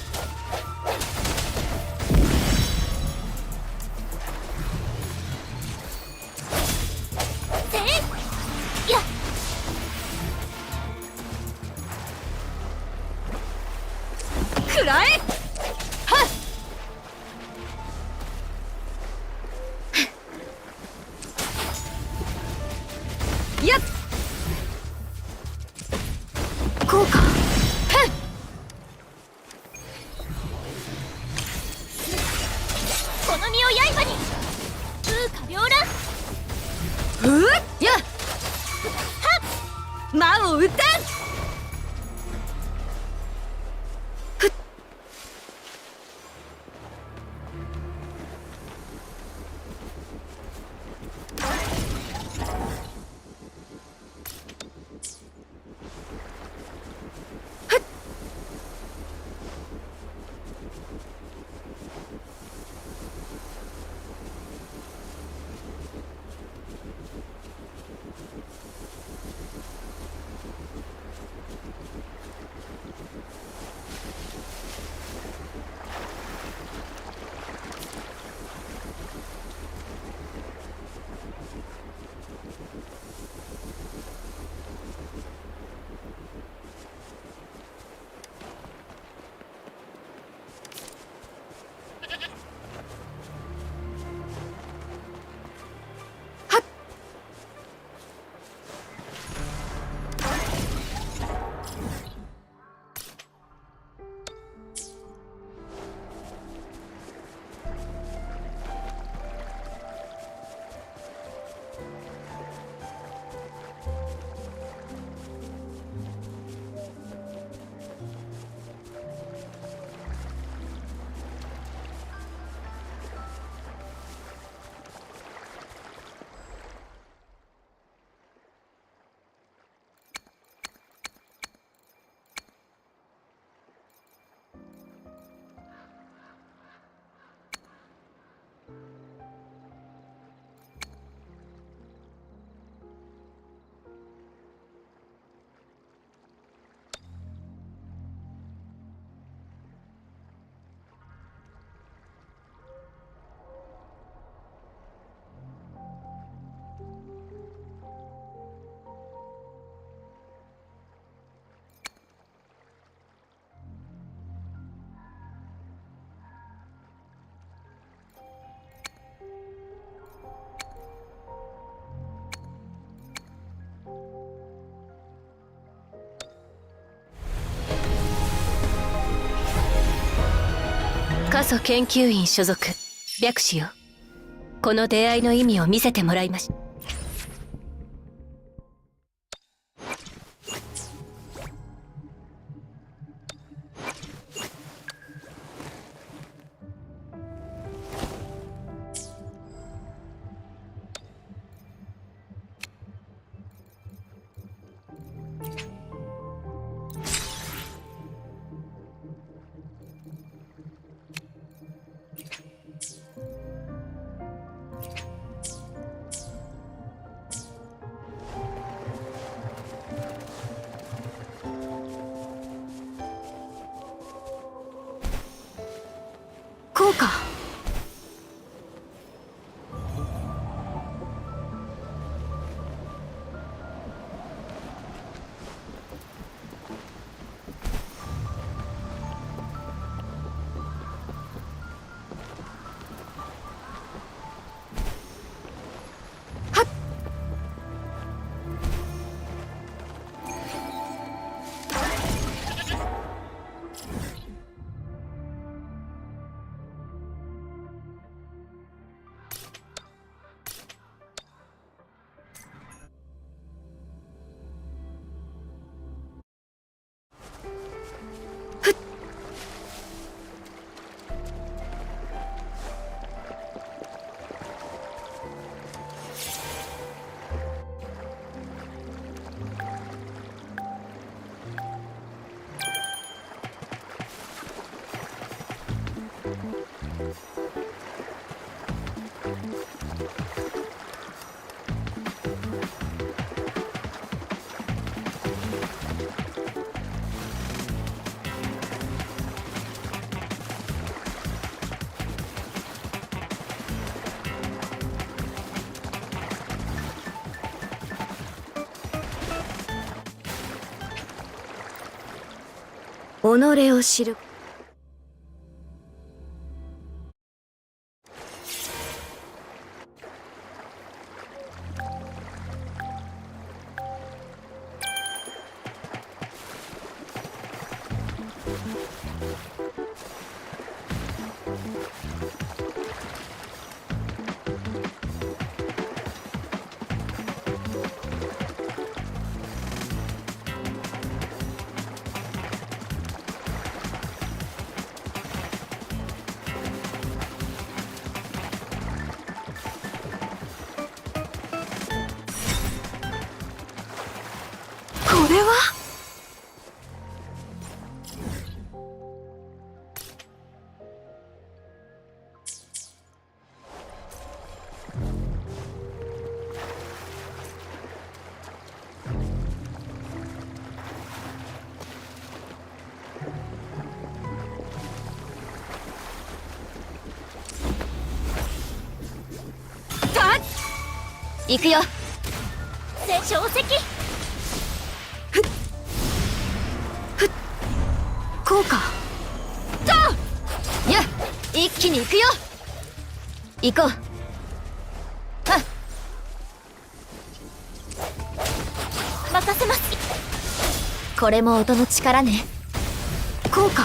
せいや。くらえ。はっ。やっ。こうか。この身を刃に。風化両乱。やっ。はっ。魔を打たん。ふっ。過疎研究員所属白紙よ。この出会いの意味を見せてもらいまし。こうか。己を知る。これは行くよ。小石こうか。や一気に行くよ。行こう。はっ任せます。これも音の力ね。こうか。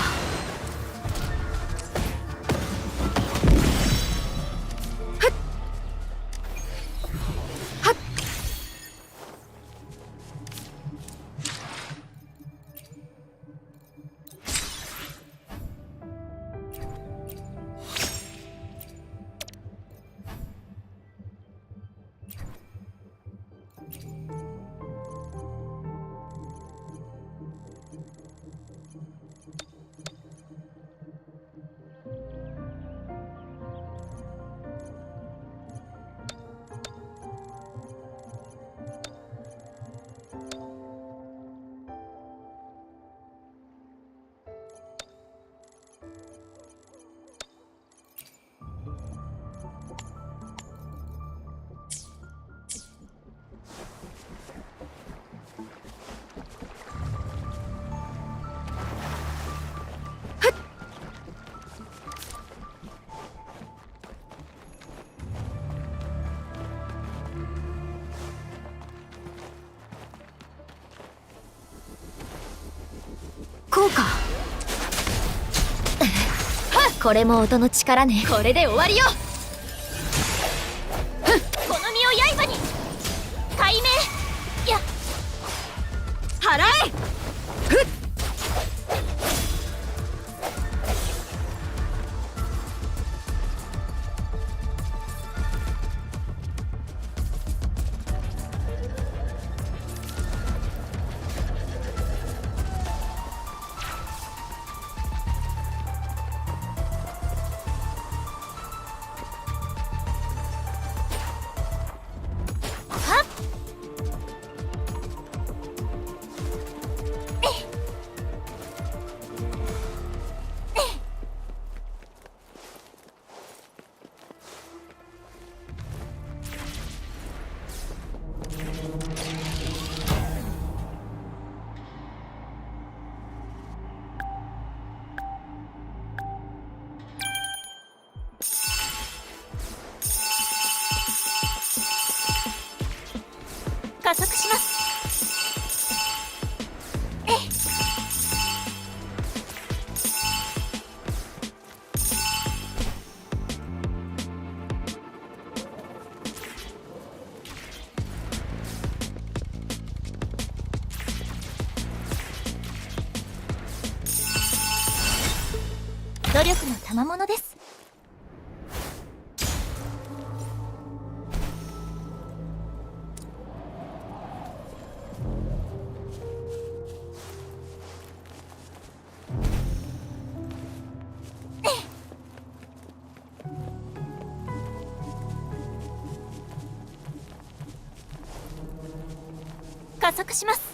こうか。これも音の力ね。これで終わりよ。この身を刃に解明や払え。加速します。努力の賜物です。加速します。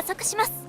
加速します。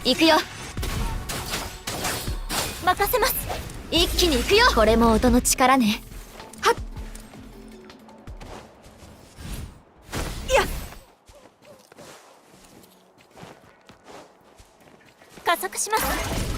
行くよ。任せます。一気に行くよ。これも音の力ね。はっ。いや。加速します。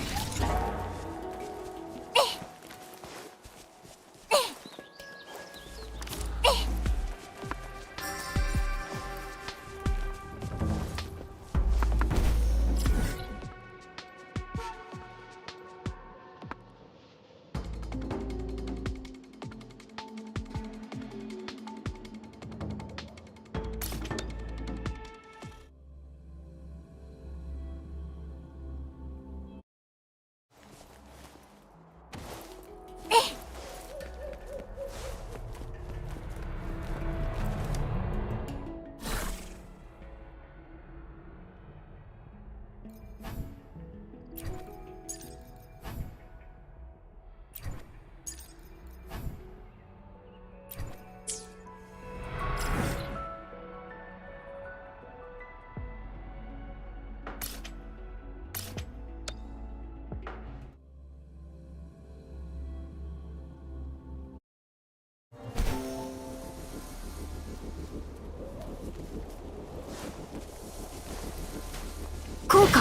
こうか。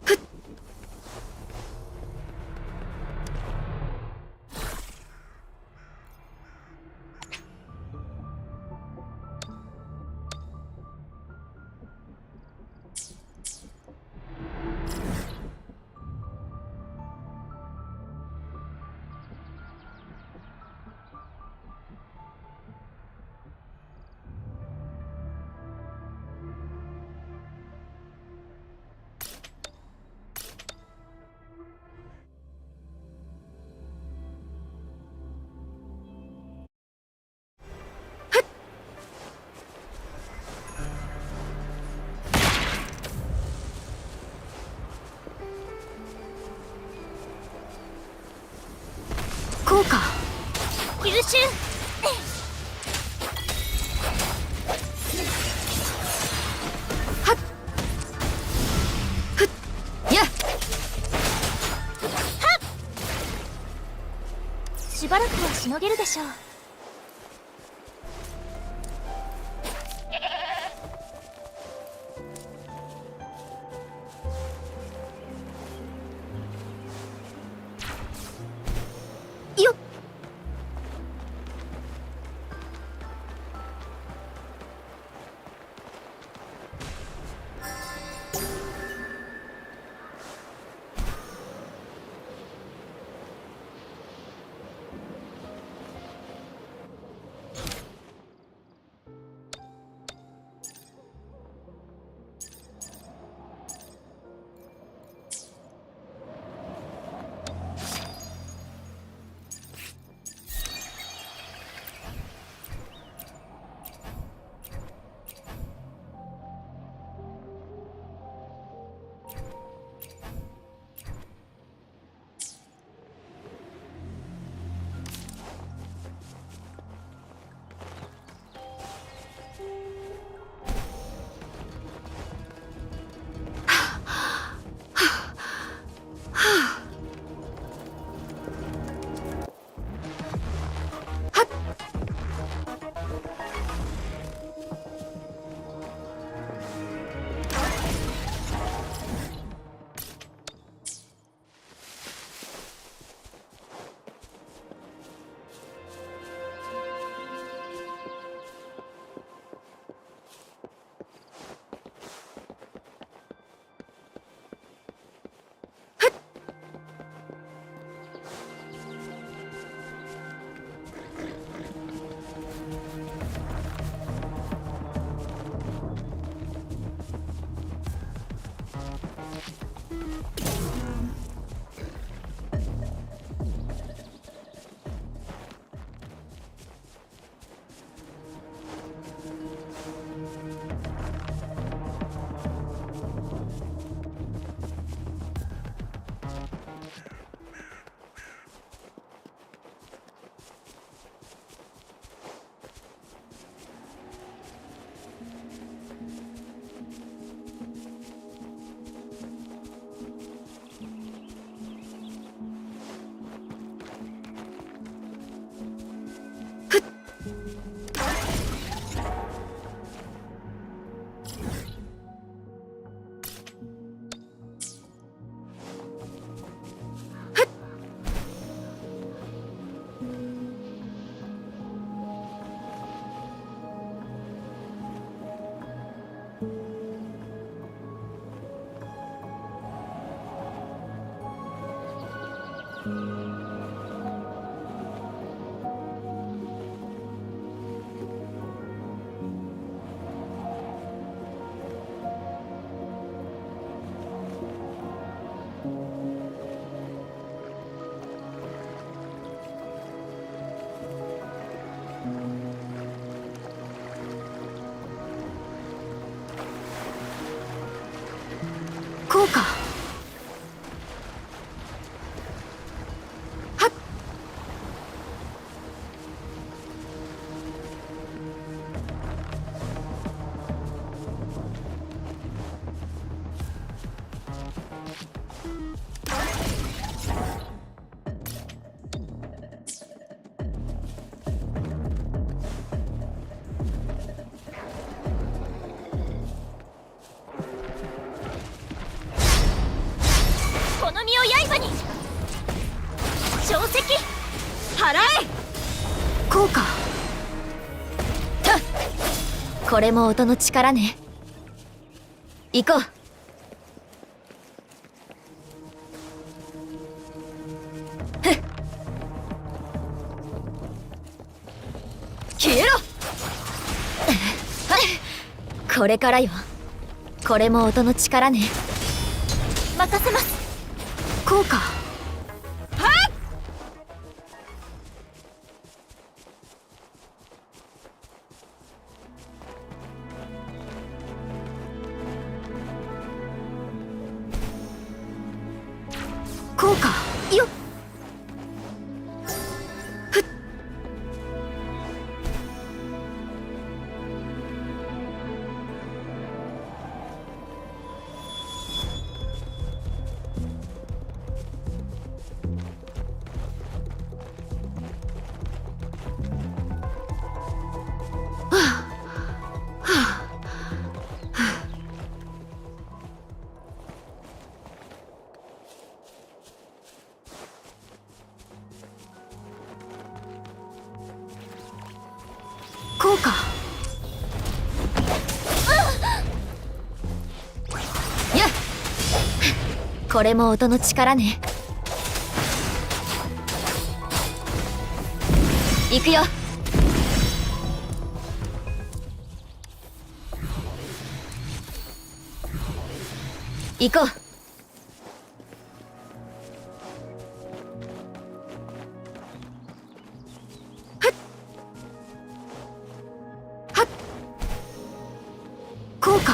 ふっ。こうか。吸収。はっ。ふっ。やっ。はっ。しばらくはしのげるでしょう。よっ。こうか。はっ。この身を刃に。定石払え。こうか。これも音の力ね。行こう。消えろ。これからよ。これも音の力ね。任せます。こうか。はっ。こうか。よっ。ふっ。こうか。やっ。これも音の力ね。行くよ。行こう。こうか。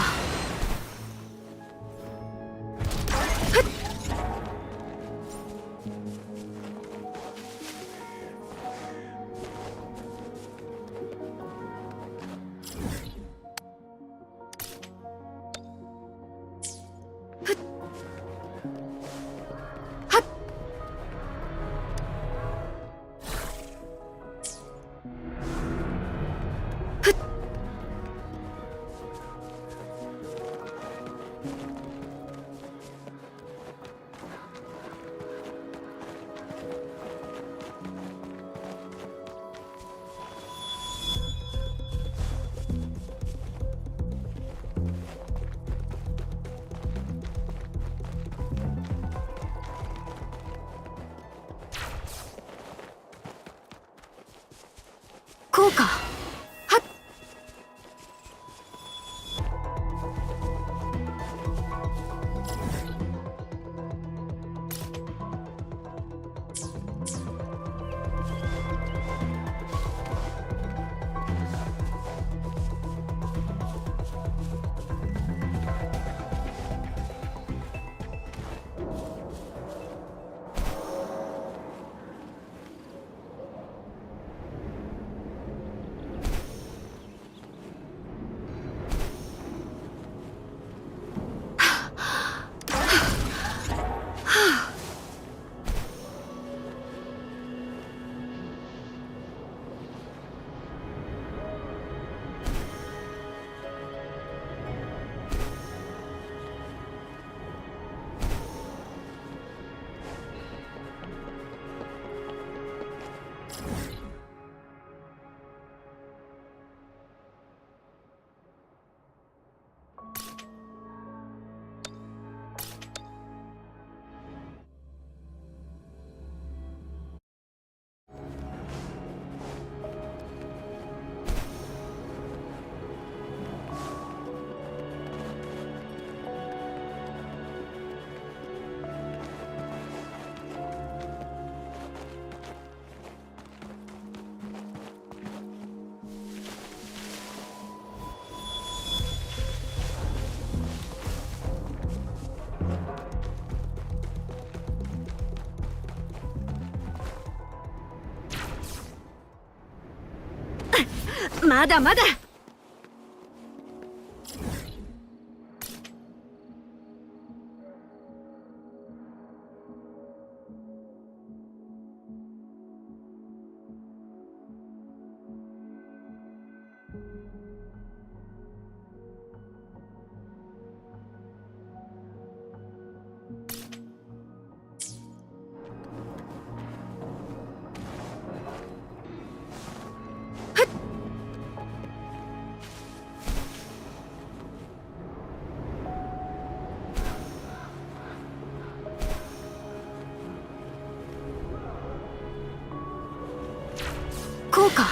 まだまだ。こうか。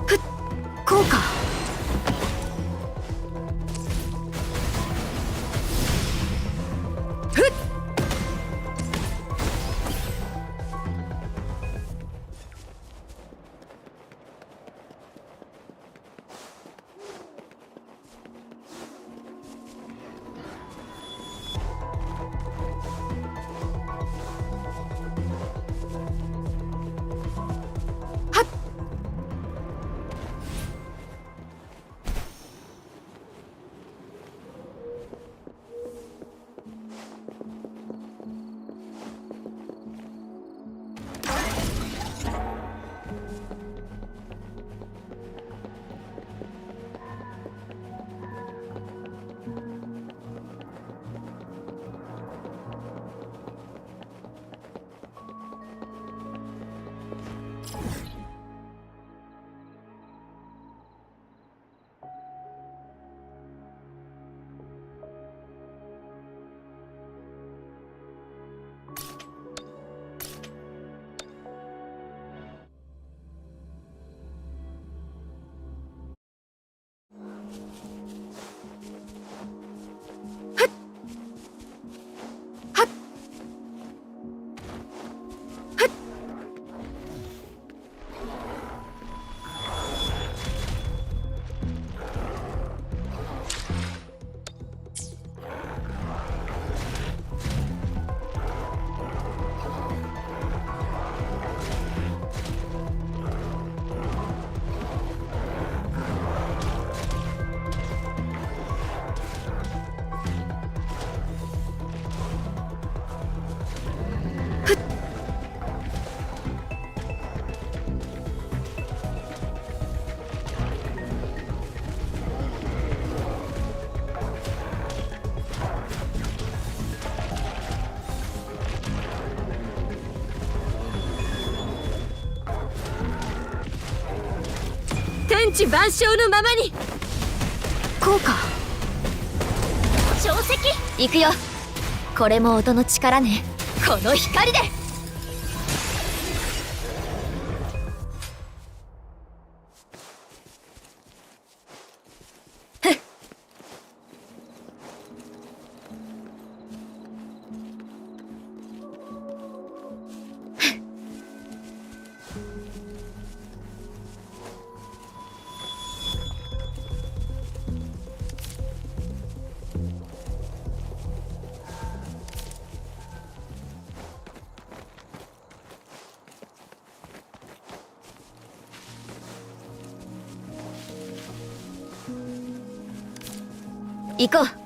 ふっ、こうか。天地万象のままに。こうか。潮石行くよ。これも音の力ね。この光で。行こう。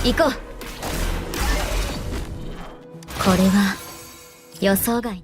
行こう。これは予想外。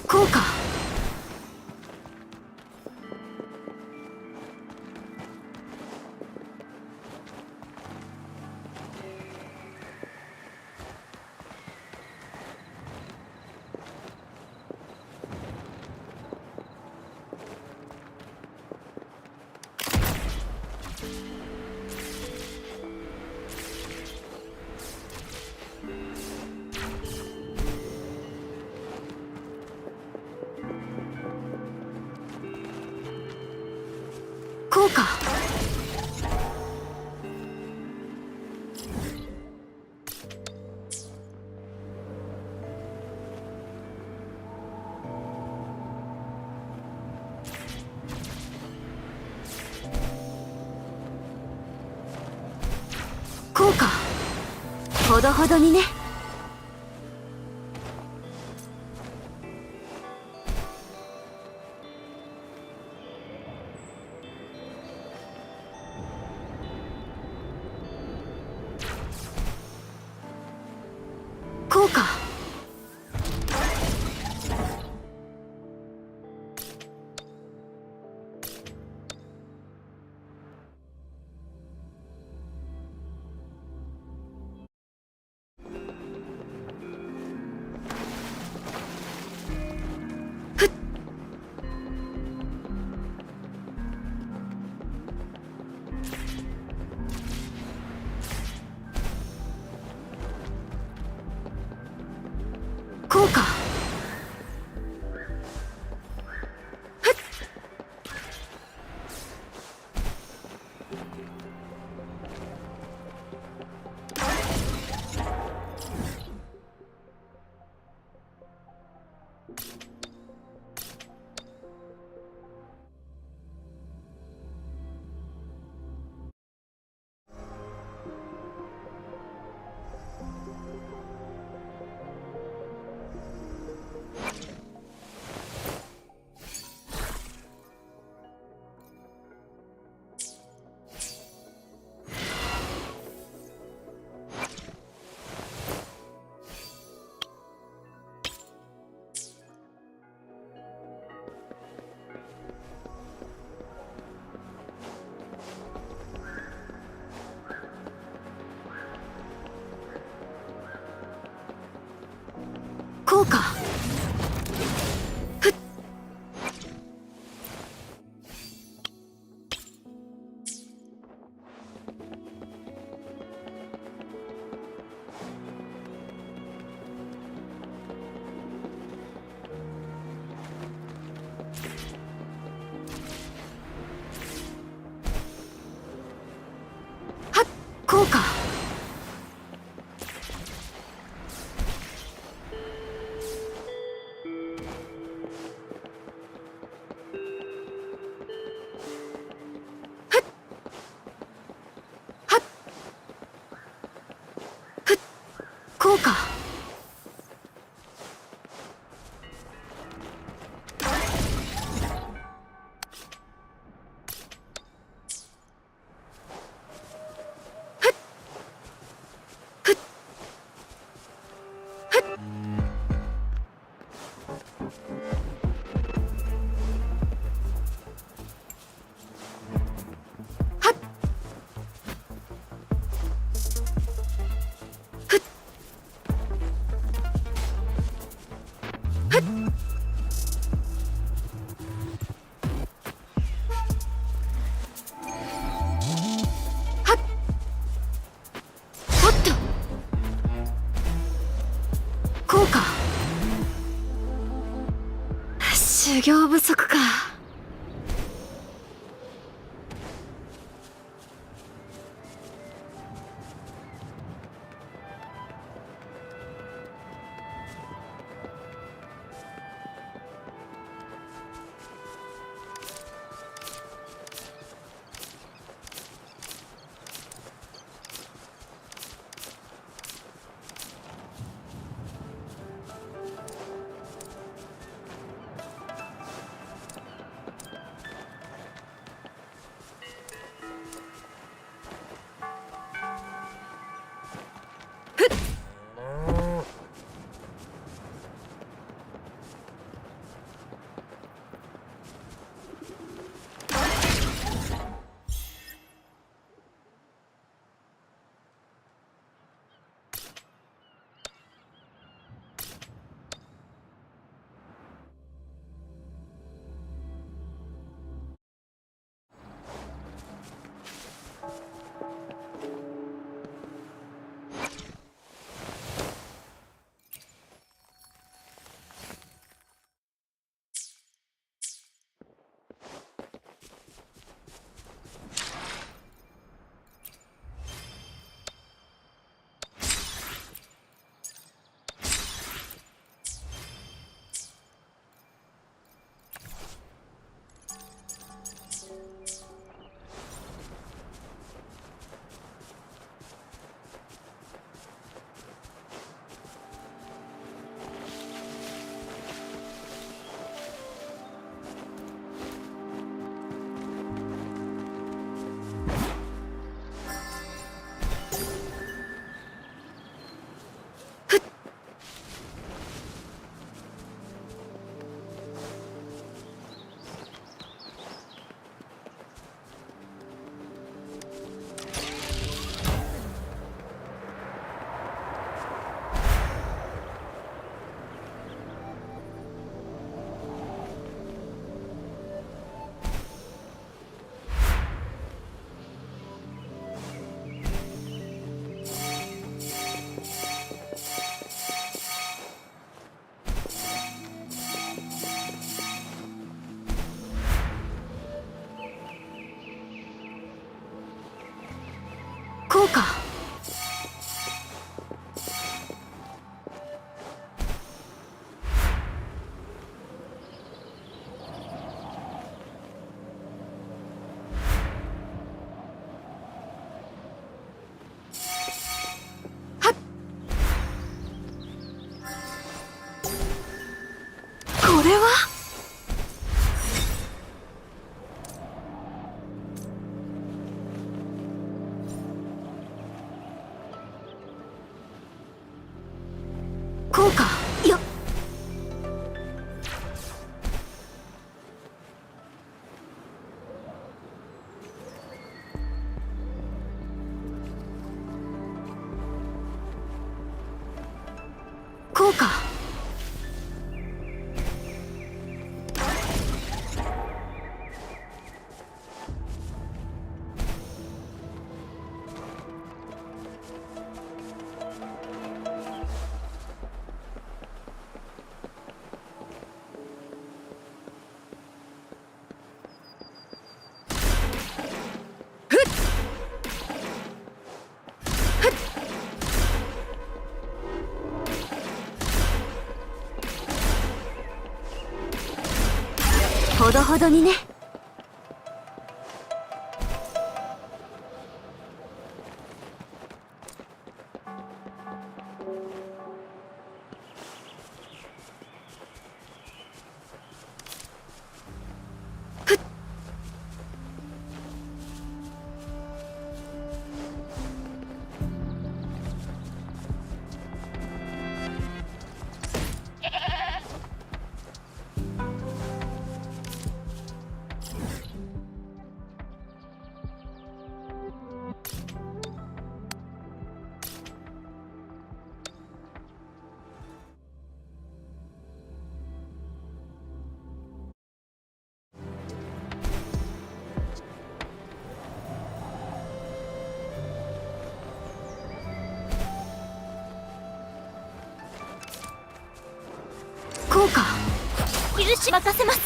こうか。こうか。こうか。ほどほどにね。こうか。ふっ。こうか。ふっ。こうか。ふっ。はっ。こうか。こうか。ふっ。ふっ。ふっ。はっ。ふっ。おっと。こうか。修行不足か。こうか。これはこうか。よっ。こうか。ほどほどにね。こうか。許し任せます。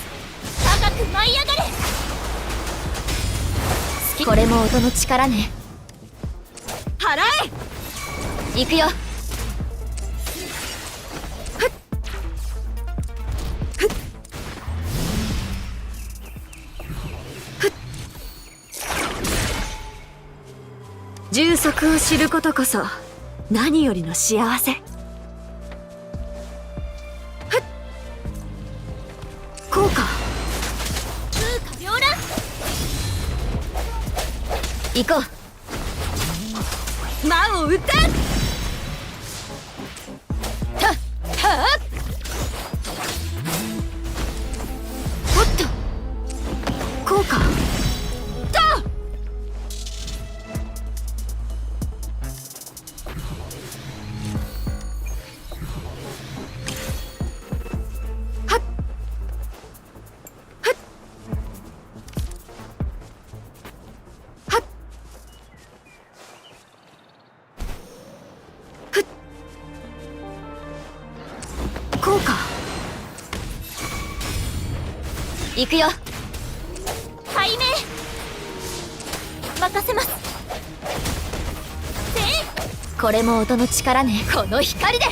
高く舞い上がれ。これも音の力ね。払え。行くよ。充足を知ることこそ何よりの幸せ。こうか。風化両乱。行こう。魔を打て。はっはっ。おっと。こうか。行くよ。背面任せます。これも音の力ね。この光で。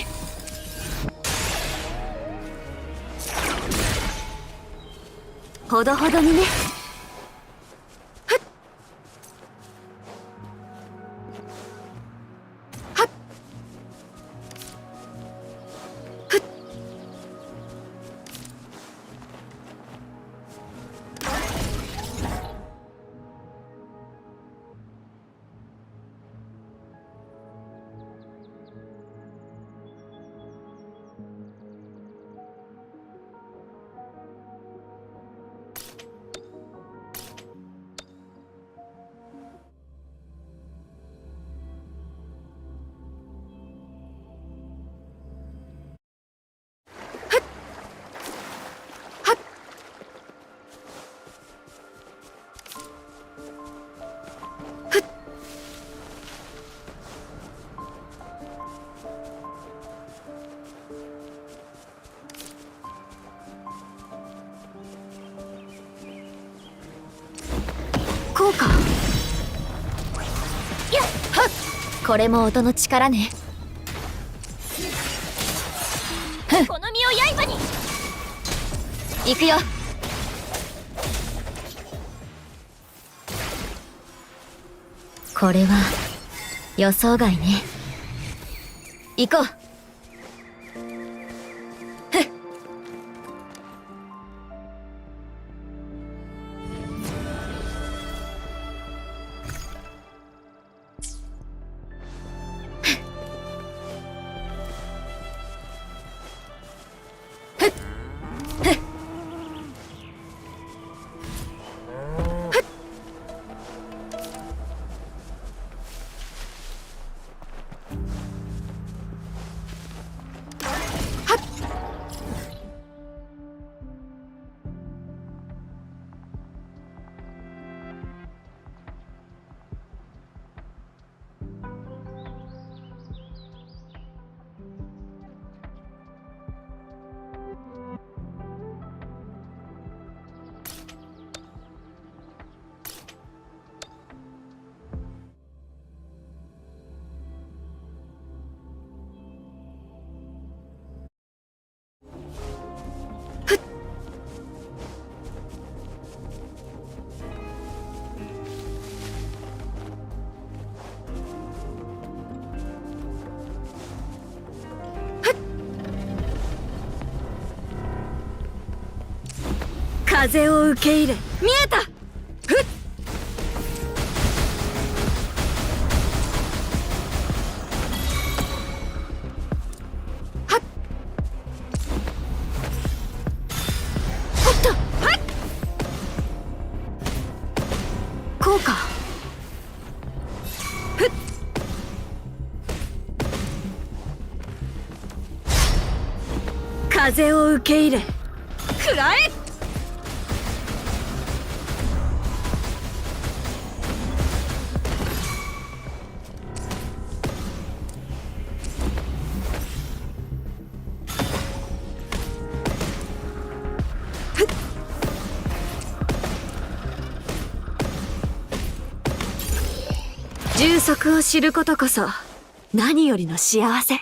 ほどほどにね。こうか。やっはっ。これも音の力ね。この身を刃に行くよ。これは予想外ね。行こう。風を受け入れ、見えた。ふっ、はっ、ほっと、はっ、こうか。ふっ、風を受け入れ、くらえ。充足を知ることこそ何よりの幸せ。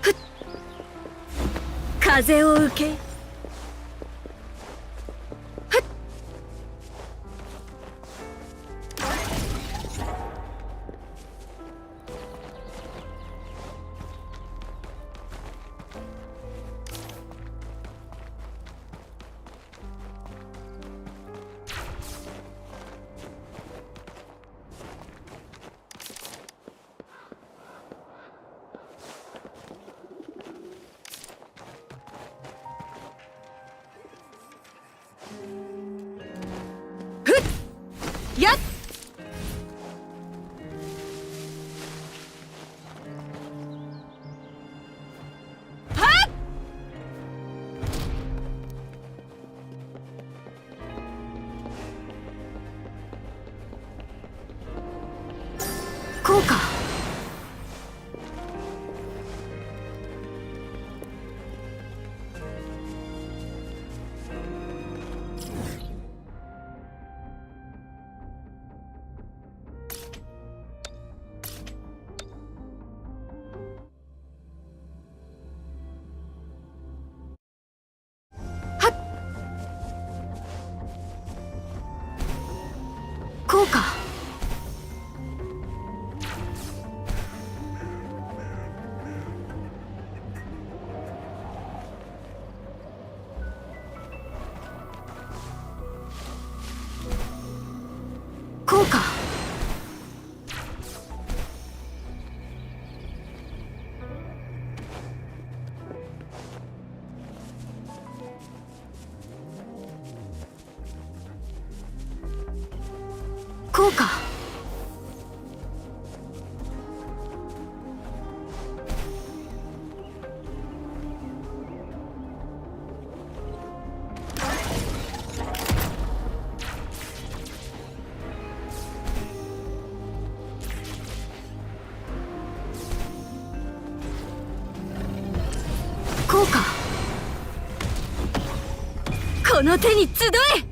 ふっ、風を受け、ふっ、やっ、はっ、こうか。こうか。こうか。こうか。この手に集え。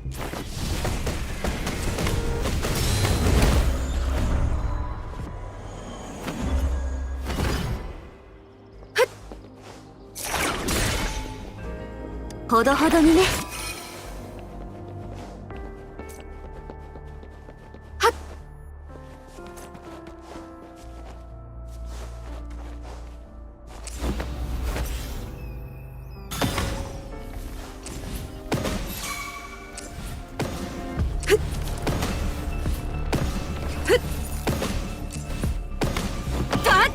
ほどほどにね。はっ。ふっ。ふっ。たっ。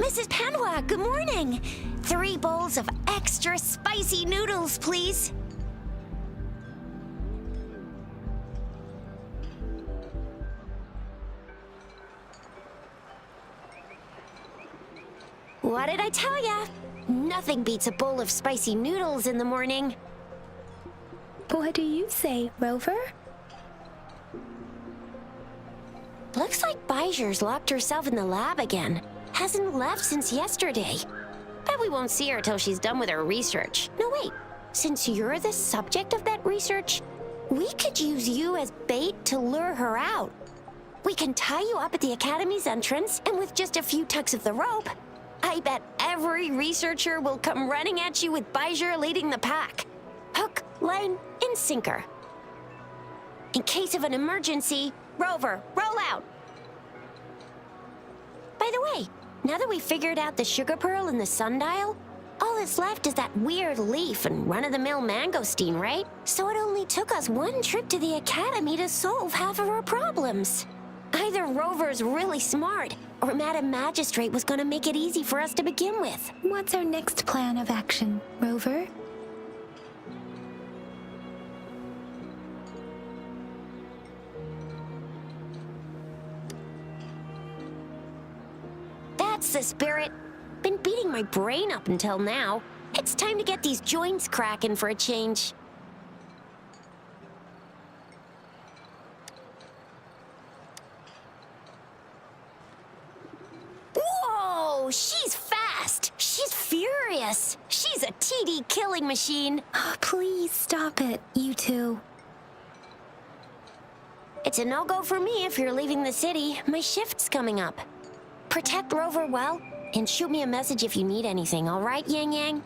Mrs. Panhua, good morning. 3 bowls of extra spicy noodles, please. What did I tell ya? Nothing beats a bowl of spicy noodles in the morning. What do you say, Rover? Looks like Baijer's locked herself in the lab again. Hasn't left since yesterday. Bet we won't see her till she's done with her research. No, wait. Since you're the subject of that research, we could use you as bait to lure her out. We can tie you up at the Academy's entrance, and with just a few tugs of the rope, I bet every researcher will come running at you with Baijer leading the pack. Hook, line, and sinker. In case of an emergency, Rover, roll out! By the way, now that we've figured out the sugar pearl and the sundial, all that's left is that weird leaf and run-of-the-mill mangosteen, right? So it only took us 1 trip to the Academy to solve half of our problems. Either Rover's really smart, or Madam Magistrate was gonna make it easy for us to begin with. What's our next plan of action, Rover? That's the spirit. Been beating my brain up until now. It's time to get these joints cracking for a change. Whoa! She's fast! She's furious! She's a TD killing machine! Oh, please stop it, you two. It's a no-go for me if you're leaving the city. My shift's coming up. Protect Rover well, and shoot me a message if you need anything, all right, Yang Yang?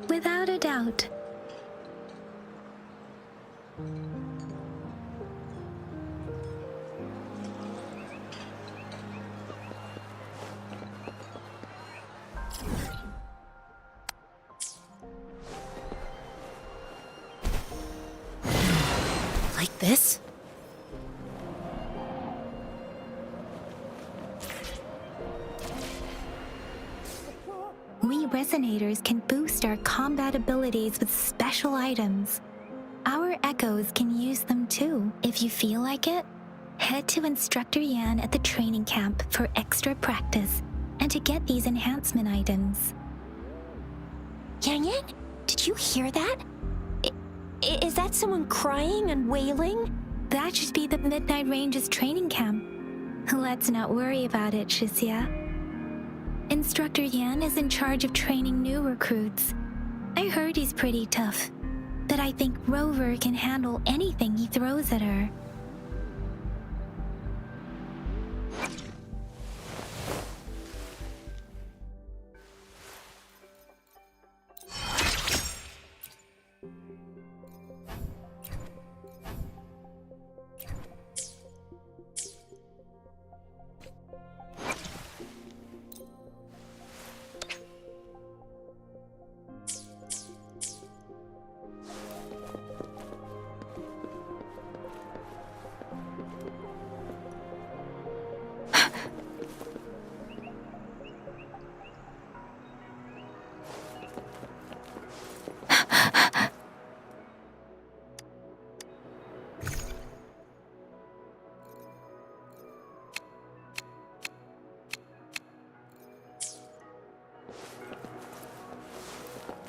Without a doubt. Like this? We Resonators can boost our combat abilities with special items. Our echoes can use them too. If you feel like it, head to Instructor Yan at the training camp for extra practice and to get these enhancement items. Yang Yang, did you hear that? Is that someone crying and wailing? That should be the Midnight Ranges training camp. Let's not worry about it, Shixia. Instructor Yan is in charge of training new recruits. I heard he's pretty tough, but I think Rover can handle anything he throws at her.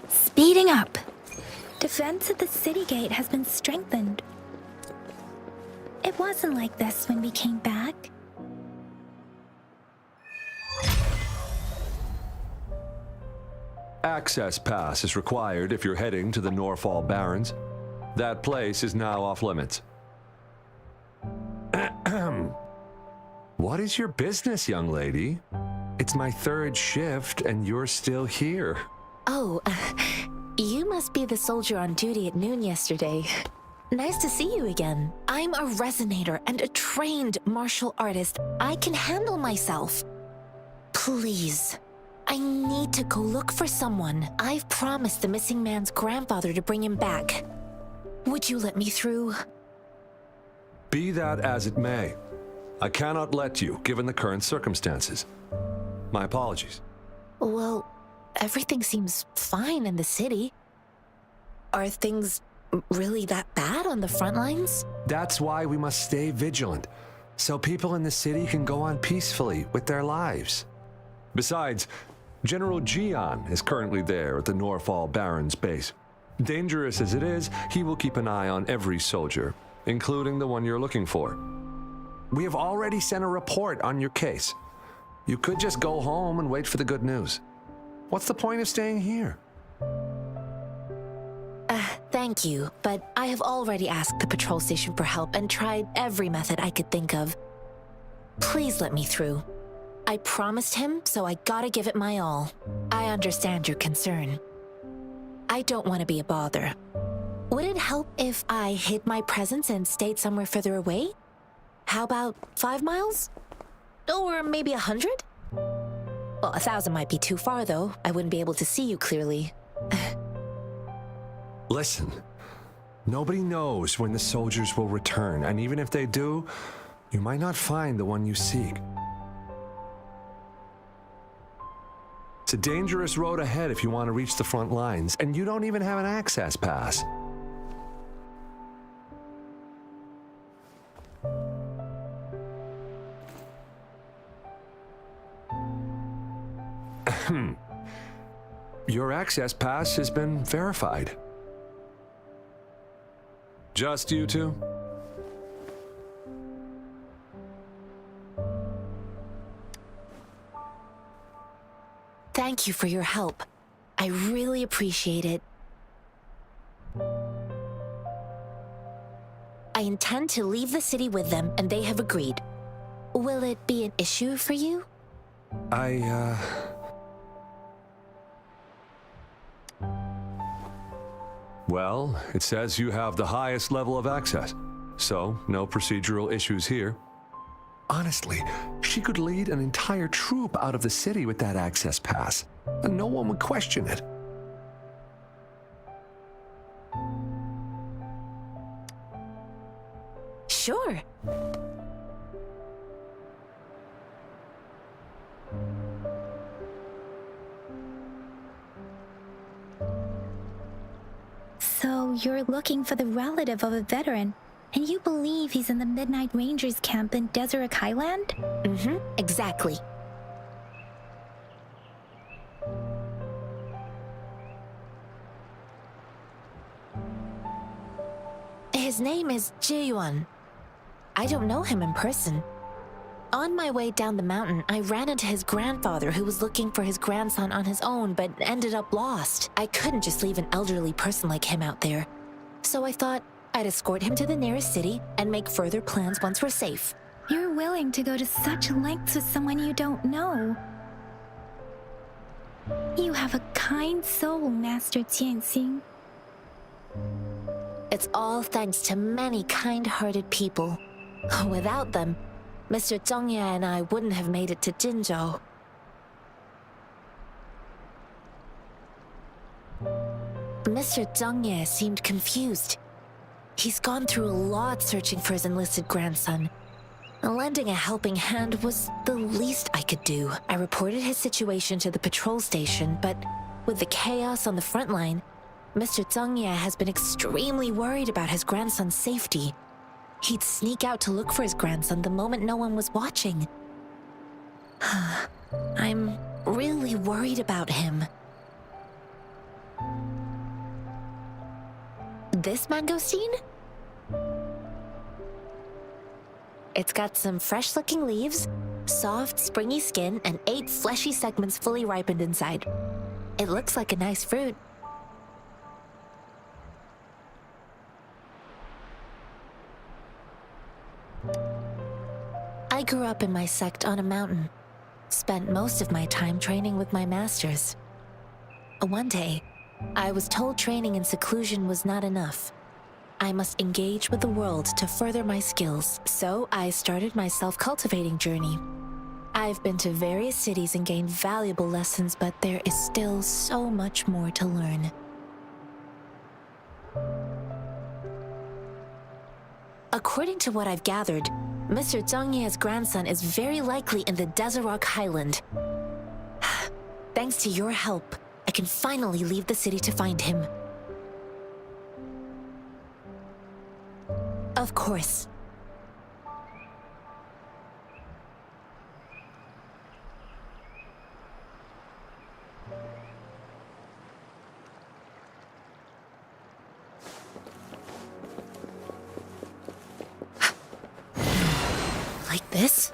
Speeding up. Defense at the city gate has been strengthened. It wasn't like this when we came back. Access pass is required if you're heading to the Northfall Barrens. That place is now off limits. What is your business, young lady? It's my 3rd shift and you're still here. Oh, you must be the soldier on duty at noon yesterday. Nice to see you again. I'm a resonator and a trained martial artist. I can handle myself. Please, I need to go look for someone. I've promised the missing man's grandfather to bring him back. Would you let me through? Be that as it may, I cannot let you, given the current circumstances. My apologies. Well, everything seems fine in the city. Are things really that bad on the front lines? That's why we must stay vigilant, so people in the city can go on peacefully with their lives. Besides, General Jian is currently there at the Northfall Baron's base. Dangerous as it is, he will keep an eye on every soldier, including the one you're looking for. We have already sent a report on your case. You could just go home and wait for the good news. What's the point of staying here? Thank you, but I have already asked the patrol station for help and tried every method I could think of. Please let me through. I promised him, so I gotta give it my all. I understand your concern. I don't want to be a bother. Would it help if I hid my presence and stayed somewhere further away? How about 5 miles? Or maybe 100? Well, 1,000 might be too far, though. I wouldn't be able to see you clearly. Listen, nobody knows when the soldiers will return, and even if they do, you might not find the one you seek. It's a dangerous road ahead if you want to reach the front lines, and you don't even have an access pass. Your access pass has been verified. Just you two? Thank you for your help. I really appreciate it. I intend to leave the city with them, and they have agreed. Will it be an issue for you? Well, it says you have the highest level of access, so no procedural issues here. Honestly, she could lead an entire troop out of the city with that access pass, and no one would question it. Sure. So you're looking for the relative of a veteran, and you believe he's in the Midnight Rangers camp in Deseret Highland? Mm-hmm, exactly. His name is Ji-yuan. I don't know him in person. On my way down the mountain, I ran into his grandfather who was looking for his grandson on his own but ended up lost. I couldn't just leave an elderly person like him out there. So I thought I'd escort him to the nearest city and make further plans once we're safe. You're willing to go to such lengths with someone you don't know. You have a kind soul, Master Jinhsi. It's all thanks to many kind-hearted people. Without them, Mr. Zhongye and I wouldn't have made it to Jinzhou. Mr. Zhongye seemed confused. He's gone through a lot searching for his enlisted grandson. Lending a helping hand was the least I could do. I reported his situation to the patrol station, but with the chaos on the front line, Mr. Zhongye has been extremely worried about his grandson's safety. He'd sneak out to look for his grandson the moment no one was watching. I'm really worried about him. This mangosteen? It's got some fresh-looking leaves, soft, springy skin, and 8 fleshy segments fully ripened inside. It looks like a nice fruit. I grew up in my sect on a mountain. Spent most of my time training with my masters. One day, I was told training in seclusion was not enough. I must engage with the world to further my skills, so I started my self-cultivating journey. I've been to various cities and gained valuable lessons, but there is still so much more to learn. According to what I've gathered, Mr. Zhang Ye's grandson is very likely in the Desert Highland. Thanks to your help, I can finally leave the city to find him. Of course. Like this?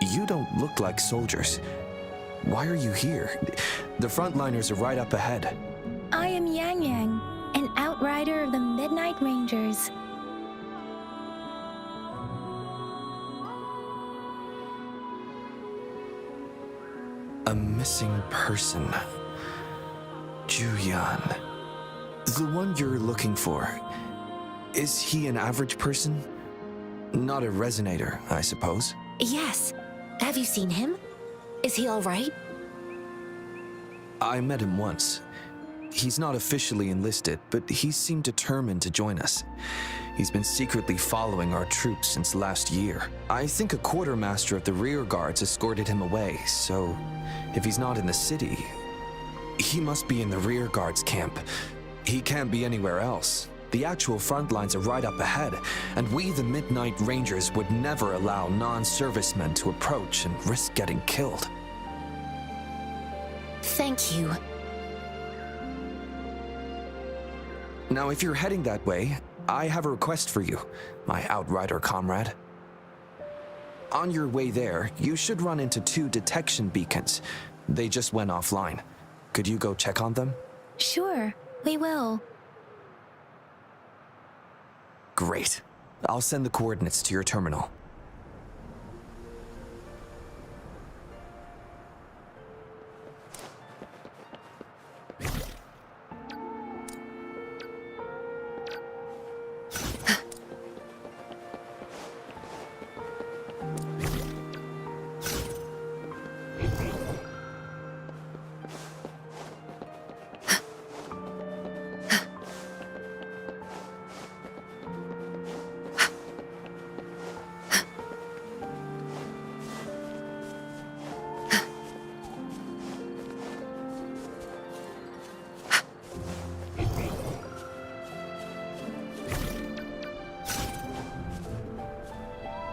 You don't look like soldiers. Why are you here? The frontliners are right up ahead. I am Yang Yang, an outrider of the Midnight Rangers. A missing person. Juyan. The one you're looking for. Is he an average person? Not a resonator, I suppose. Yes. Have you seen him? Is he all right? I met him once. He's not officially enlisted, but he seemed determined to join us. He's been secretly following our troops since last year. I think a quartermaster of the rear guards escorted him away, so if he's not in the city, he must be in the rear guards camp. He can't be anywhere else. The actual front lines are right up ahead, and we, the Midnight Rangers, would never allow non-servicemen to approach and risk getting killed. Thank you. Now, if you're heading that way, I have a request for you, my outrider comrade. On your way there, you should run into 2 detection beacons. They just went offline. Could you go check on them? Sure, we will. Great. I'll send the coordinates to your terminal.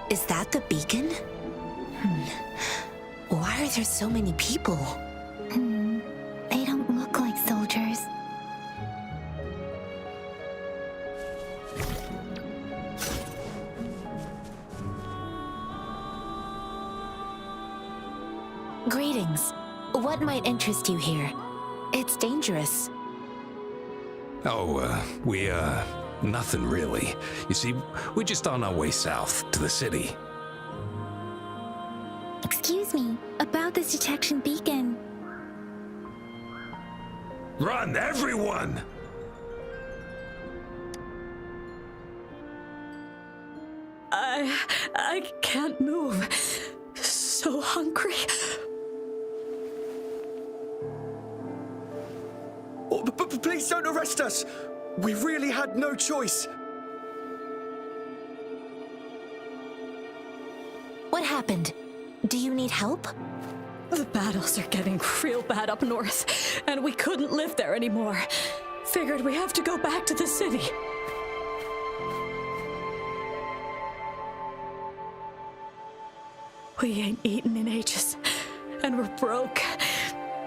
Is that the beacon? Why are there so many people? They don't look like soldiers. Greetings. What might interest you here? It's dangerous. Nothing really. You see, we're just on our way south to the city. Excuse me, about this detection beacon. Run, everyone! I can't move. So hungry. Oh, please don't arrest us! We really had no choice. What happened? Do you need help? The The battles are getting real bad up north, and we couldn't live there anymore. Figured we have to go back to the city. We ain't eaten in ages, and we're broke.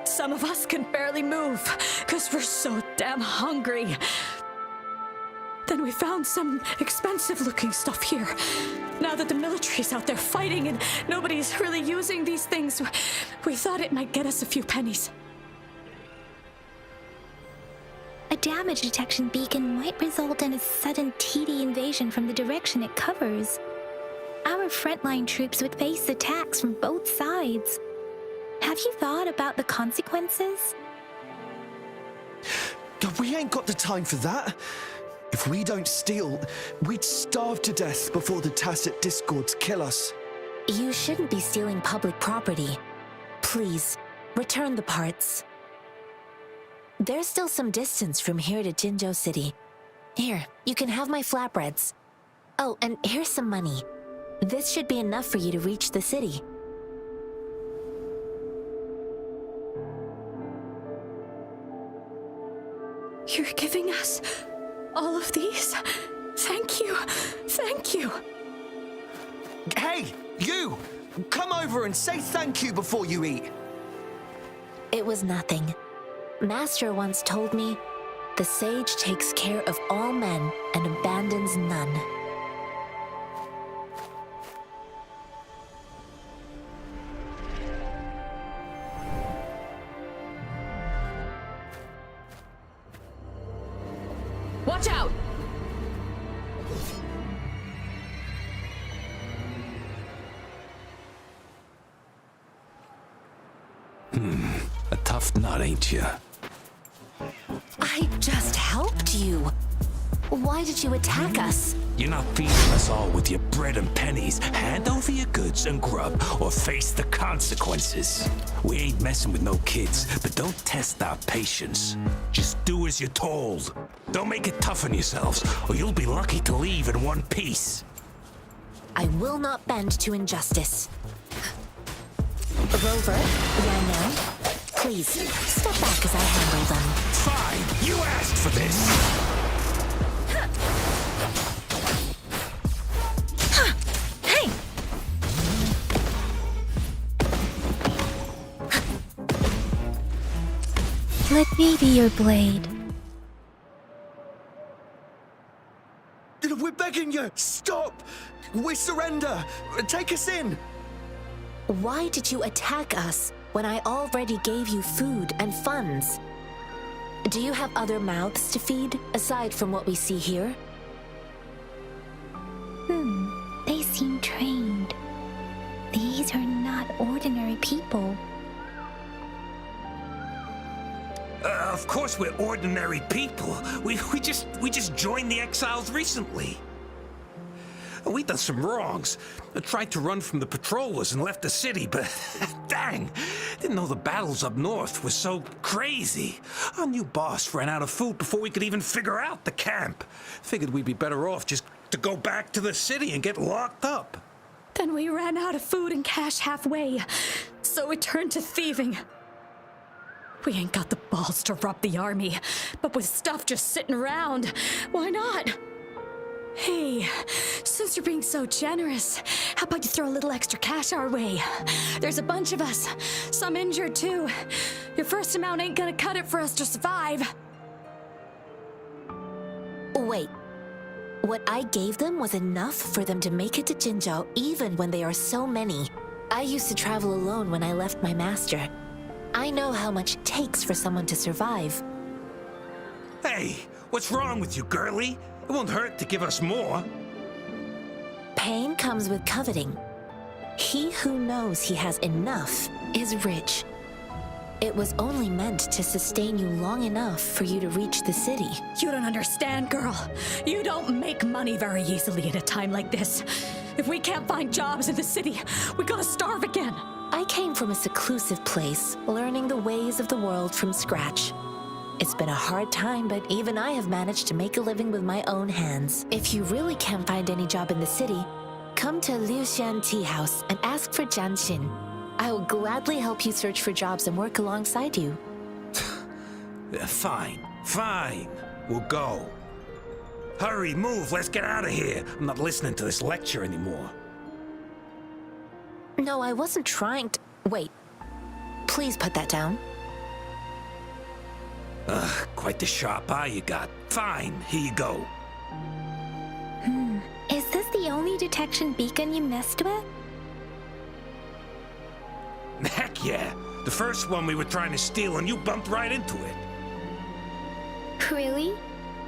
Some of us can barely move, because we're so damn hungry. Then we found some expensive-looking stuff here. Now that the military's out there fighting and nobody's really using these things, we thought it might get us a few pennies. A damage detection beacon might result in a sudden TD invasion from the direction it covers. Our frontline troops would face attacks from both sides. Have you thought about the consequences? We ain't got the time for that. If we don't steal, we'd starve to death before the tacit discords kill us. You shouldn't be stealing public property. Please, return the parts. There's still some distance from here to Jingo City. Here, you can have my flatbreads. Oh, and here's some money. This should be enough for you to reach the city. You're giving us all of these? Thank you. Thank you. Hey, you! Come over and say thank you before you eat. It was nothing. Master once told me, the sage takes care of all men and abandons none. Watch out! A tough nut, ain't you? I just helped you. Why did you attack us? You're not feeding us all with your bread and pennies. Hand over your goods and grub, or face the consequences. We ain't messing with no kids, but don't test our patience. Just do as you're told. Don't make it tough on yourselves, or you'll be lucky to leave in one piece. I will not bend to injustice. Rover, Yang, please, step back as I handle them. Fine, you asked for this. Hey! Let me be your blade. We're begging you, stop! We surrender! Take us in! Why did you attack us when I already gave you food and funds? Do you have other mouths to feed, aside from what we see here? They seem trained. These are not ordinary people. Of course we're ordinary people. We just joined the exiles recently. We done some wrongs. I tried to run from the patrollers and left the city, but dang, didn't know the battles up north were so crazy. Our new boss ran out of food before we could even figure out the camp. Figured we'd be better off just to go back to the city and get locked up. Then we ran out of food and cash halfway, so we turned to thieving. We ain't got the balls to rob the army, but with stuff just sitting around, why not? Hey, since you're being so generous, how about you throw a little extra cash our way? There's a bunch of us, some injured too. Your first amount ain't gonna cut it for us to survive. Wait, what I gave them was enough for them to make it to Jinzhou even when they are so many. I used to travel alone when I left my master. I know how much it takes for someone to survive. Hey, what's wrong with you, girlie? It won't hurt to give us more. Pain comes with coveting. He who knows he has enough is rich. It was only meant to sustain you long enough for you to reach the city. You don't understand, girl. You don't make money very easily at a time like this. If we can't find jobs in the city, we're gonna starve again. I came from a seclusive place, learning the ways of the world from scratch. It's been a hard time, but even I have managed to make a living with my own hands. If you really can't find any job in the city, come to Liuxian Tea House and ask for Genshin. I will gladly help you search for jobs and work alongside you. Fine. We'll go. Hurry, move, let's get out of here. I'm not listening to this lecture anymore. No, I wasn't trying to... Wait. Please put that down. Quite the sharp eye you got. Fine, here you go. Is this the only detection beacon you messed with? Heck yeah. The first one we were trying to steal and you bumped right into it. Really?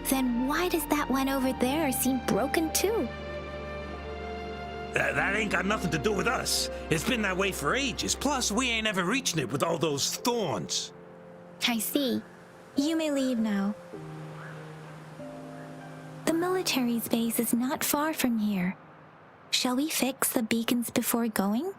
Then why does that one over there seem broken too? That ain't got nothing to do with us. It's been that way for ages. Plus, we ain't ever reaching it with all those thorns. I see. You may leave now. The military's base is not far from here. Shall we fix the beacons before going?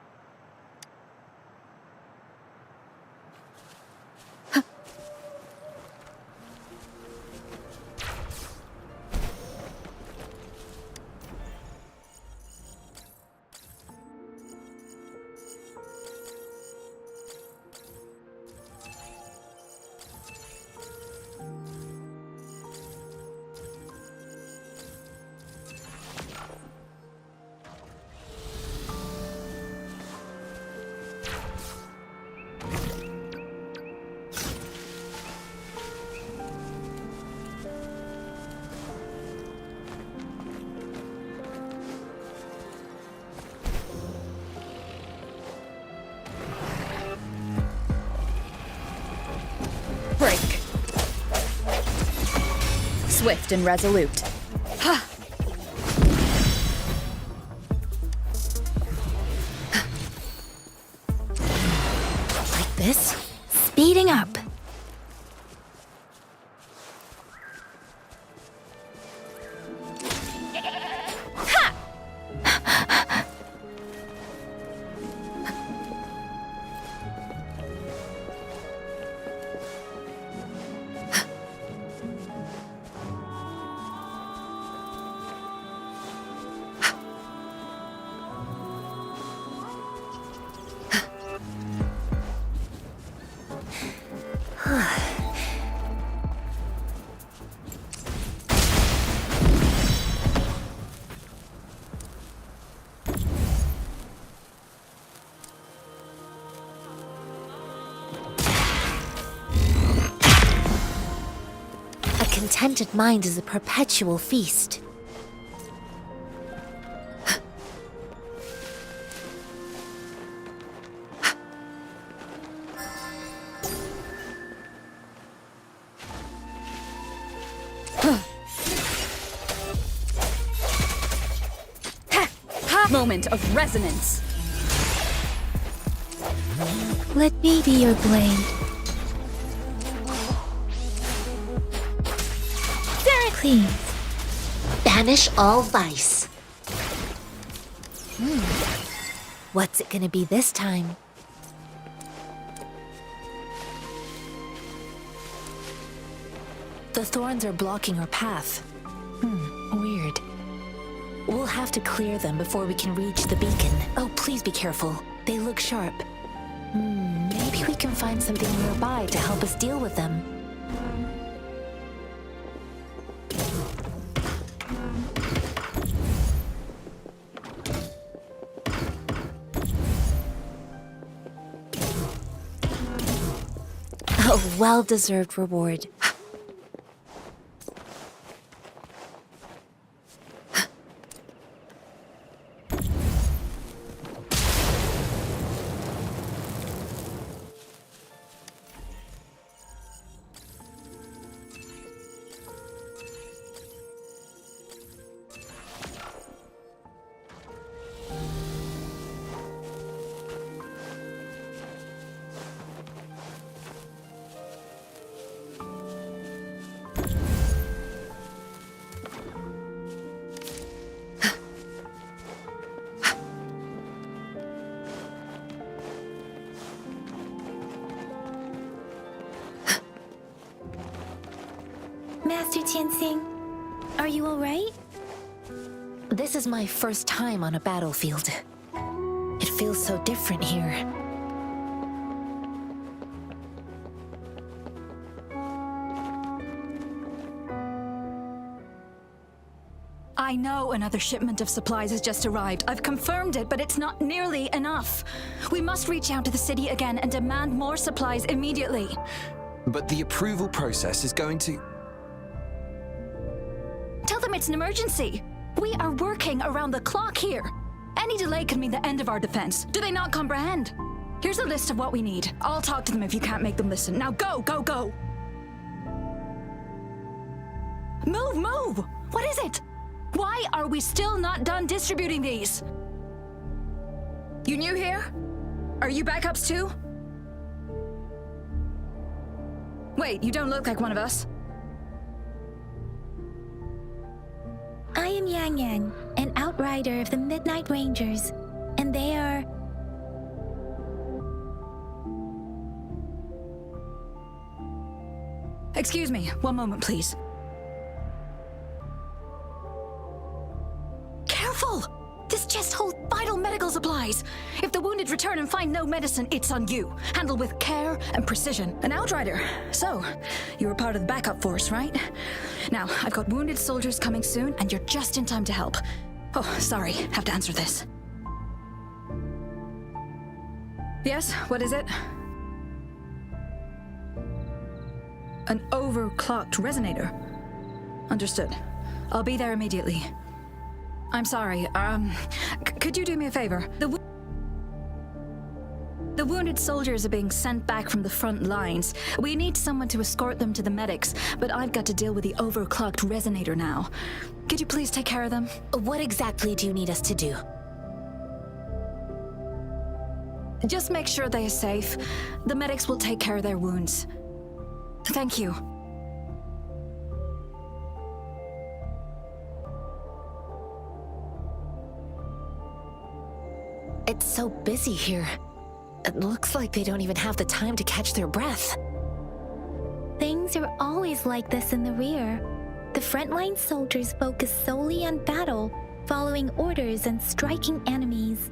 Break. Swift and resolute. Ha! Like this? Speeding up. Contented mind is a perpetual feast. Moment of resonance. Let me be your blade. Please. Banish all vice. What's it gonna be this time? The thorns are blocking our path. Weird. We'll have to clear them before we can reach the beacon. Oh, please be careful. They look sharp. Maybe we can find something nearby to help us deal with them. A well-deserved reward. Master Jinxi, are you alright? This is my first time on a battlefield. It feels so different here. I know another shipment of supplies has just arrived. I've confirmed it, but it's not nearly enough. We must reach out to the city again and demand more supplies immediately. But the approval process is going to... Tell them it's an emergency. We are working around the clock here. Any delay could mean the end of our defense. Do they not comprehend? Here's a list of what we need. I'll talk to them if you can't make them listen. Now go, go, go! Move, move! What is it? Why are we still not done distributing these? You new here? Are you backups too? Wait, you don't look like one of us. I am Yang Yang, an outrider of the Midnight Rangers, and they are... Excuse me, one moment, please. Careful! This chest holds vital medical supplies. If the wounded return and find no medicine, it's on you. Handle with care and precision. An outrider. So, you were part of the backup force, right? Now, I've got wounded soldiers coming soon, and you're just in time to help. Oh, sorry, have to answer this. Yes, what is it? An overclocked resonator. Understood. I'll be there immediately. I'm sorry, could you do me a favor? The wounded soldiers are being sent back from the front lines. We need someone to escort them to the medics, but I've got to deal with the overclocked resonator now. Could you please take care of them? What exactly do you need us to do? Just make sure they are safe. The medics will take care of their wounds. Thank you. It's so busy here. It looks like they don't even have the time to catch their breath. Things are always like this in the rear. The frontline soldiers focus solely on battle, following orders and striking enemies.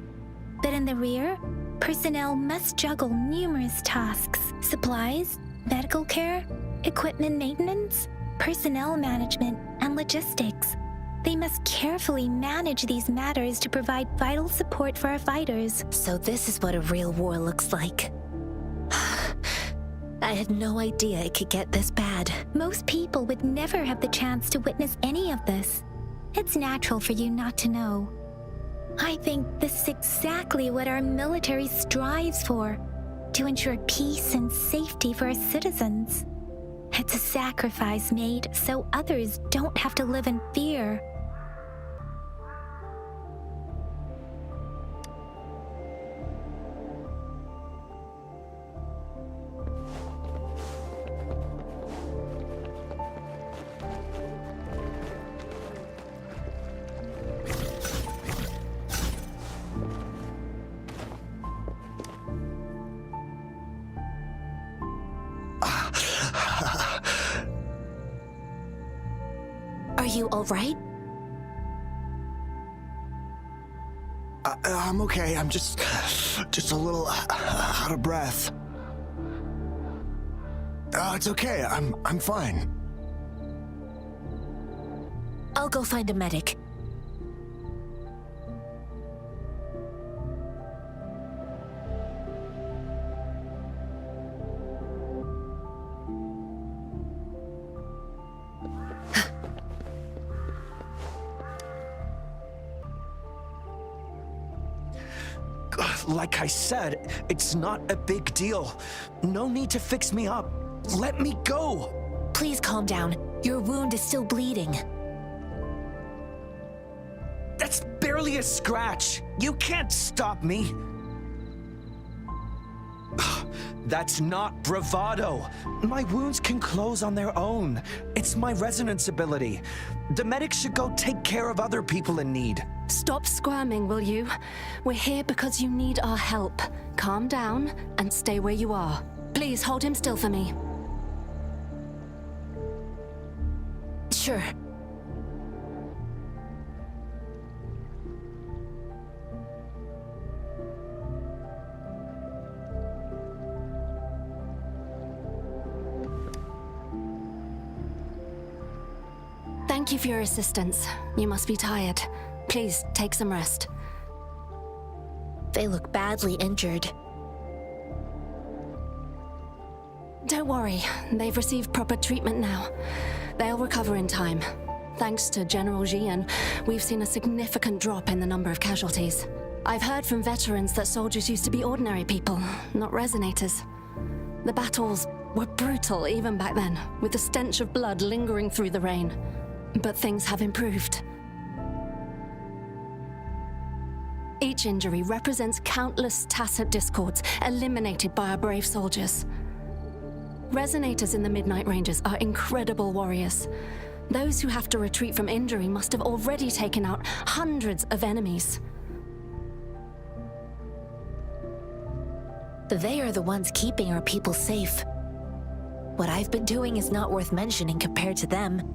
But in the rear, personnel must juggle numerous tasks: supplies, medical care, equipment maintenance, personnel management, and logistics. They must carefully manage these matters to provide vital support for our fighters. So this is what a real war looks like. I had no idea it could get this bad. Most people would never have the chance to witness any of this. It's natural for you not to know. I think this is exactly what our military strives for, to ensure peace and safety for our citizens. It's a sacrifice made so others don't have to live in fear. Are you all right? I'm okay. I'm just a little out of breath. It's okay. I'm fine. I'll go find a medic. Like I said, it's not a big deal. No need to fix me up. Let me go. Please calm down. Your wound is still bleeding. That's barely a scratch. You can't stop me. That's not bravado. My wounds can close on their own. It's my resonance ability. The medics should go take care of other people in need. Stop squirming, will you? We're here because you need our help. Calm down and stay where you are. Please hold him still for me. Sure. Thank Thank you for your assistance. You must be tired. Please, take some rest. They look badly injured. Don't worry, they've received proper treatment now. They'll recover in time. Thanks to General Jian, we've seen a significant drop in the number of casualties. I've heard from veterans that soldiers used to be ordinary people, not resonators. The battles were brutal even back then, with the stench of blood lingering through the rain. But things have improved. Each injury represents countless tacit discords eliminated by our brave soldiers. Resonators in the Midnight Rangers are incredible warriors. Those who have to retreat from injury must have already taken out hundreds of enemies. They are the ones keeping our people safe. What I've been doing is not worth mentioning compared to them.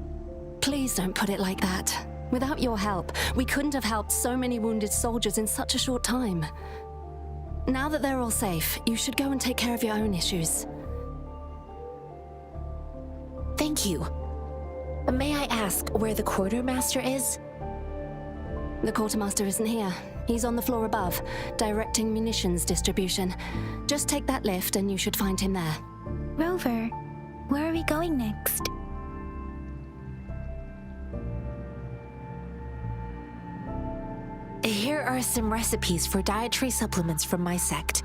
Please don't put it like that. Without your help, we couldn't have helped so many wounded soldiers in such a short time. Now that they're all safe, you should go and take care of your own issues. Thank you. May I ask where the quartermaster is? The quartermaster isn't here. He's on the floor above, directing munitions distribution. Just take that lift and you should find him there. Rover, where are we going next? Here are some recipes for dietary supplements from my sect.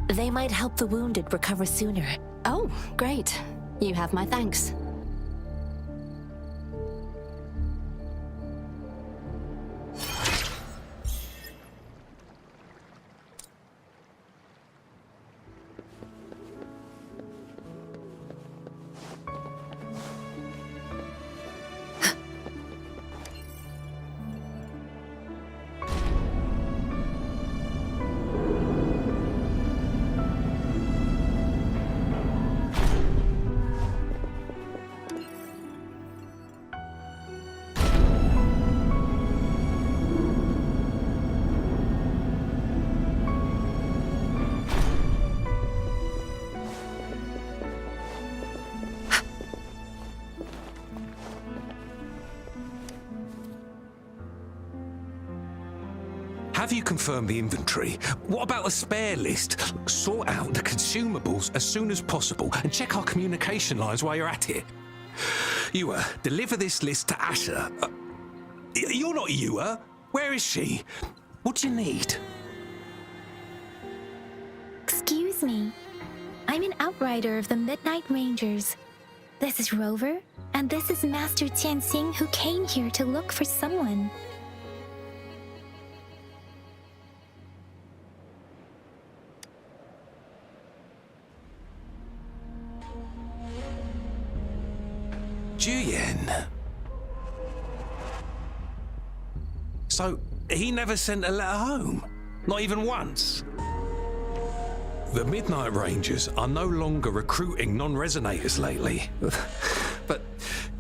They might help the wounded recover sooner. Oh, great. You have my thanks. Have you confirmed the inventory? What about a spare list? Sort out the consumables as soon as possible and check our communication lines while you're at it. Yua, deliver this list to Asher. You're not Yua. Where is she? What do you need? Excuse me. I'm an outrider of the Midnight Rangers. This is Rover, and this is Master Tianxing, who came here to look for someone. Juyen. So, he never sent a letter home? Not even once? The Midnight Rangers are no longer recruiting non-resonators lately. But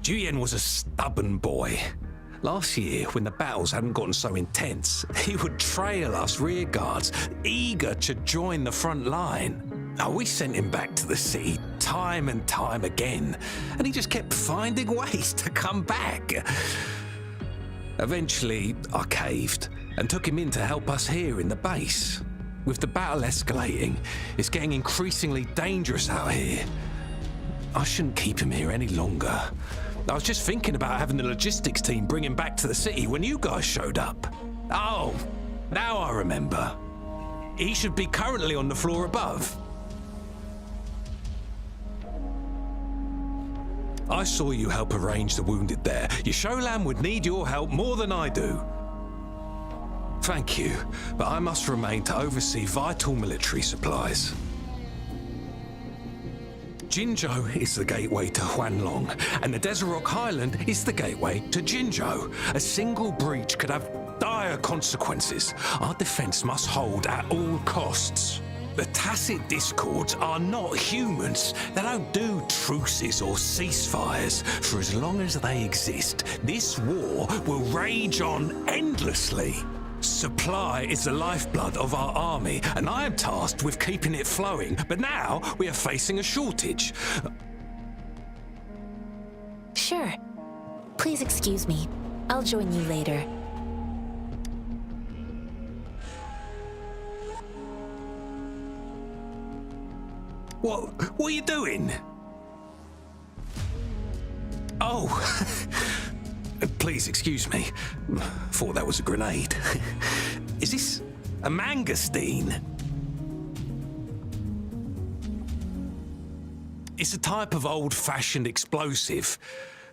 Juyen was a stubborn boy. Last year, when the battles hadn't gotten so intense, he would trail us rearguards, eager to join the front line. We sent him back to the city time and time again, and he just kept finding ways to come back. Eventually, I caved and took him in to help us here in the base. With the battle escalating, it's getting increasingly dangerous out here. I shouldn't keep him here any longer. I was just thinking about having the logistics team bring him back to the city when you guys showed up. Oh, now I remember. He should be currently on the floor above. I saw you help arrange the wounded there. Yasholan would need your help more than I do. Thank you, but I must remain to oversee vital military supplies. Jinzhou is the gateway to Huanlong, and the Desert Rock Highland is the gateway to Jinzhou. A single breach could have dire consequences. Our defense must hold at all costs. The tacit discords are not humans. They don't do truces or ceasefires. For as long as they exist, this war will rage on endlessly. Supply is the lifeblood of our army, and I am tasked with keeping it flowing. But now we are facing a shortage. Sure. Please excuse me. I'll join you later. What are you doing? Oh, please excuse me. Thought that was a grenade. Is this a mangosteen? It's a type of old-fashioned explosive.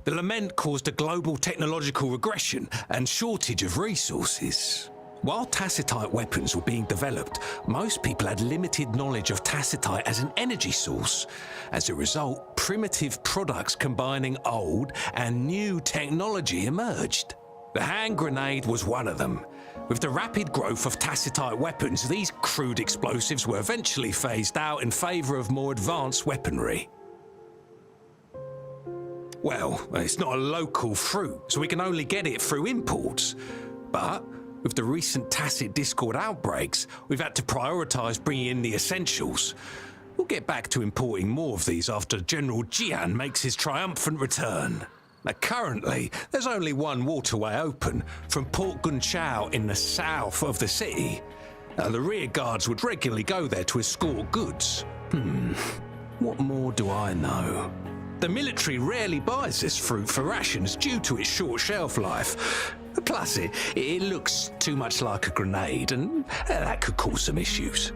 The lament caused a global technological regression and shortage of resources. While tacitite weapons were being developed, most people had limited knowledge of tacitite as an energy source. As a result, primitive products combining old and new technology emerged. The hand grenade was one of them. With the rapid growth of tacitite weapons, these crude explosives were eventually phased out in favour of more advanced weaponry. Well, it's not a local fruit, so we can only get it through imports. But with the recent tacit Discord outbreaks, we've had to prioritise bringing in the essentials. We'll get back to importing more of these after General Jian makes his triumphant return. Now, currently, there's only one waterway open, from Port Gunchao in the south of the city. The rear guards would regularly go there to escort goods. What more do I know? The military rarely buys this fruit for rations due to its short shelf life. Plus, it looks too much like a grenade, and that could cause some issues.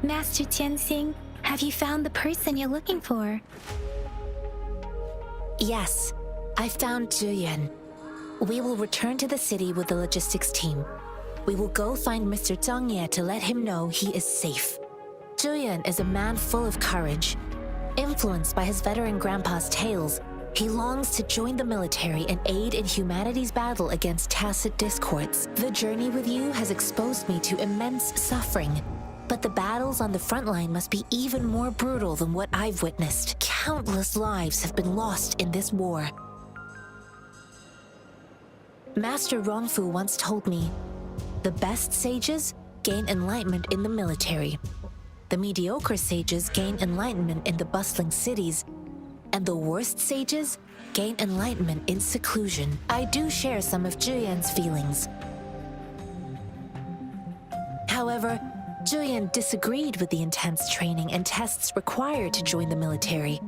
Master Tianxing, have you found the person you're looking for? Yes, I found Zhiyuan. We will return to the city with the logistics team. We will go find Mr. Zhang Ye to let him know he is safe. Zhiyuan is a man full of courage. Influenced by his veteran grandpa's tales, he longs to join the military and aid in humanity's battle against tacit discords. The journey with you has exposed me to immense suffering. But the battles on the front line must be even more brutal than what I've witnessed. Countless lives have been lost in this war. Master Rongfu once told me, the best sages gain enlightenment in the military. The mediocre sages gain enlightenment in the bustling cities. And the worst sages gain enlightenment in seclusion. I do share some of Zhiyuan's feelings. However, Zhiyuan disagreed with the intense training and tests required to join the military.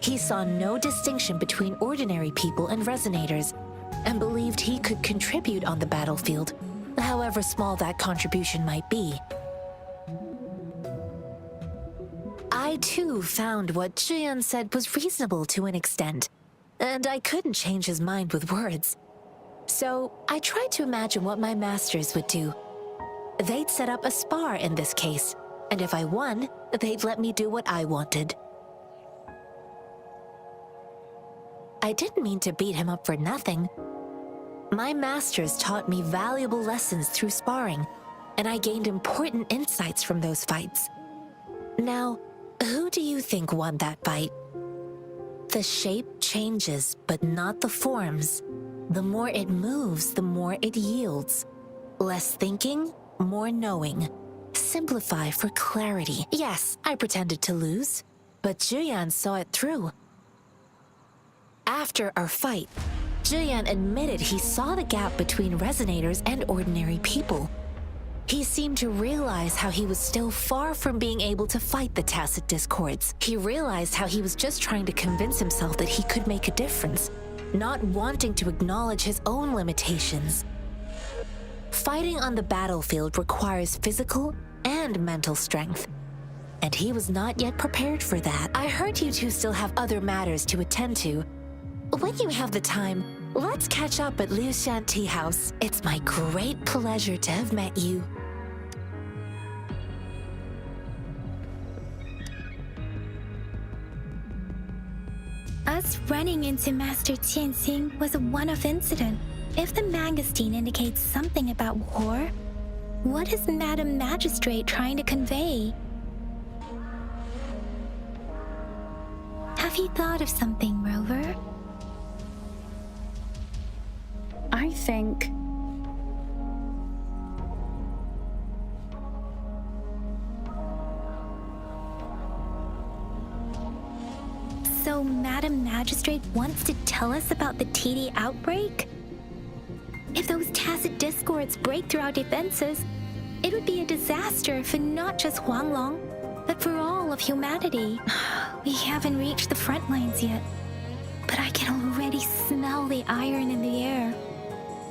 He saw no distinction between ordinary people and resonators, and believed he could contribute on the battlefield, however small that contribution might be. I too found what Zhiyuan said was reasonable to an extent, and I couldn't change his mind with words. So I tried to imagine what my masters would do. They'd set up a spar in this case, and if I won, they'd let me do what I wanted. I didn't mean to beat him up for nothing. My masters taught me valuable lessons through sparring, and I gained important insights from those fights. Now, who do you think won that fight? The shape changes, but not the forms. The more it moves, the more it yields. Less thinking, more knowing. Simplify for clarity. Yes, I pretended to lose, but Zhiyuan saw it through. After our fight, Zhiyuan admitted he saw the gap between resonators and ordinary people. He seemed to realize how he was still far from being able to fight the tacit discords. He realized how he was just trying to convince himself that he could make a difference, not wanting to acknowledge his own limitations. Fighting on the battlefield requires physical and mental strength, and he was not yet prepared for that. I heard you two still have other matters to attend to. When you have the time, let's catch up at Liu Shan Tea House. It's my great pleasure to have met you. Us running into Master Tianxing was a one-off incident. If the mangosteen indicates something about war, What is Madam Magistrate trying to convey? Have you thought of something, Rover? I think... So Madam Magistrate wants to tell us about the TD outbreak? If those tacit discords break through our defenses, it would be a disaster for not just Huanglong, but for all of humanity. We haven't reached the front lines yet, but I can already smell the iron in the air.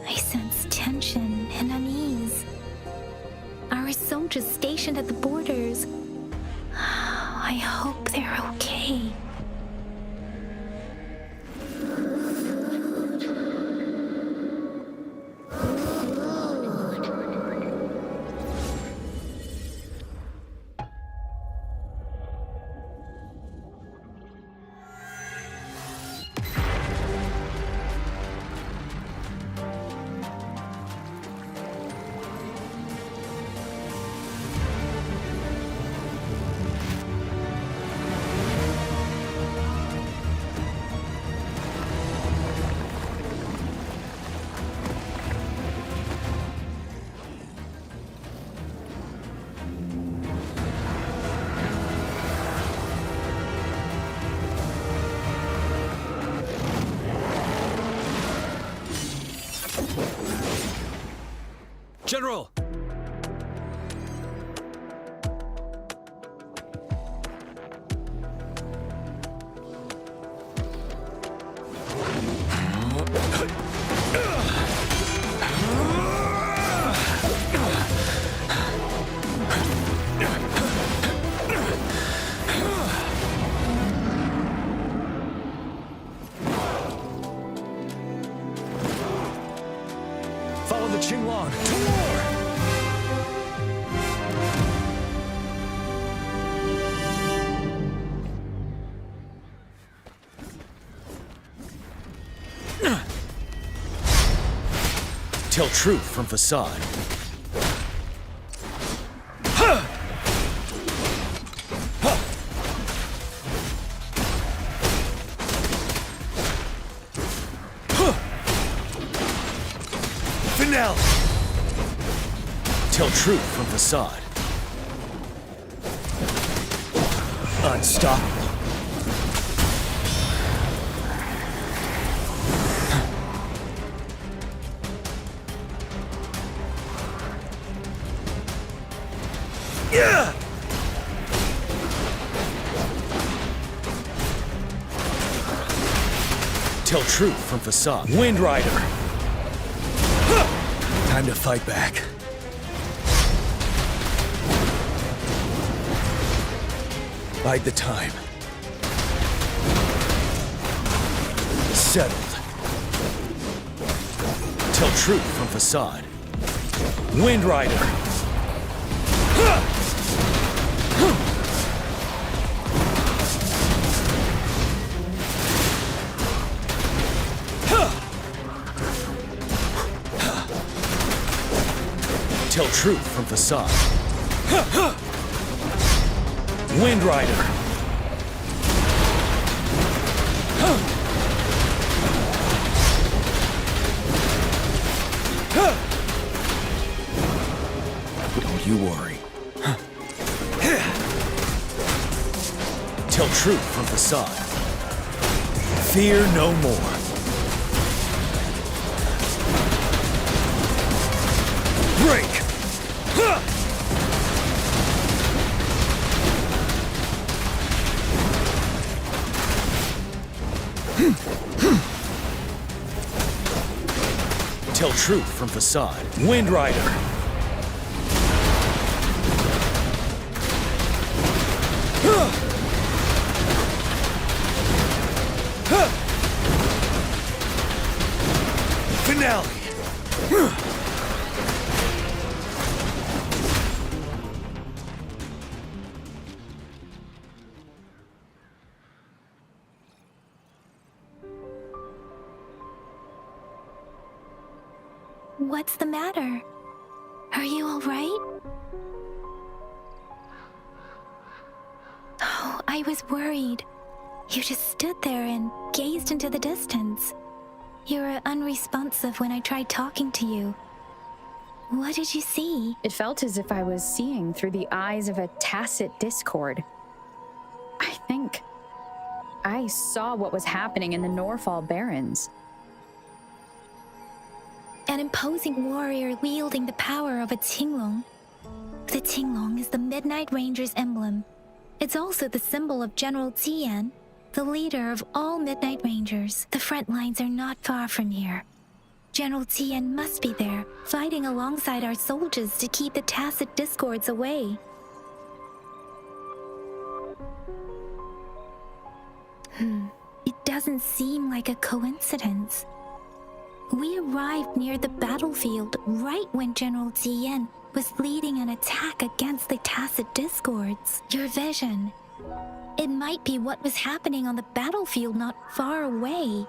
I sense tension and unease. Our soldiers stationed at the borders, I hope they're okay. General! Follow the Qinglong to war! Tell truth from facade. Finale! Tell truth from facade. Unstoppable. Yeah! Tell truth from facade. Wind Rider. Time to fight back. Bide the time. Settled. Tell truth from facade. Wind Rider. Tell truth from facade. Wind Rider. Don't you worry. Tell truth from facade. Fear no more. Break! Tell truth from facade. Wind Rider. Finale. What's the matter? Are you all right? Oh, I was worried. You just stood there and gazed into the distance. You were unresponsive when I tried talking to you. What did you see? It felt as if I was seeing through the eyes of a tacit discord. I think I saw what was happening in the Northfall Barrens. An imposing warrior wielding the power of a Tinglong. The Tinglong is the Midnight Ranger's emblem. It's also the symbol of General Tian, the leader of all Midnight Rangers. The front lines are not far from here. General Tian must be there, fighting alongside our soldiers to keep the tacit discords away. It doesn't seem like a coincidence. We arrived near the battlefield right when General Tian was leading an attack against the tacit discords. Your vision. It might be what was happening on the battlefield not far away.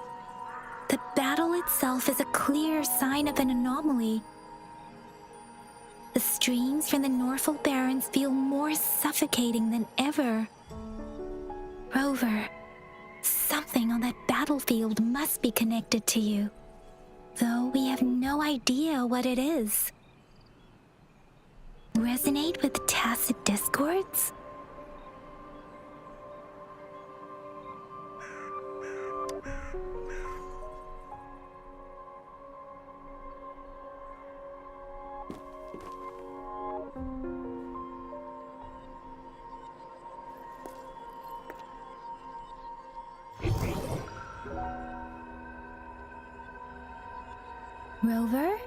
The battle itself is a clear sign of an anomaly. The streams from the Northfall Barrens feel more suffocating than ever. Rover, something on that battlefield must be connected to you, though we have no idea what it is. Resonate with the tacit discords? Rover?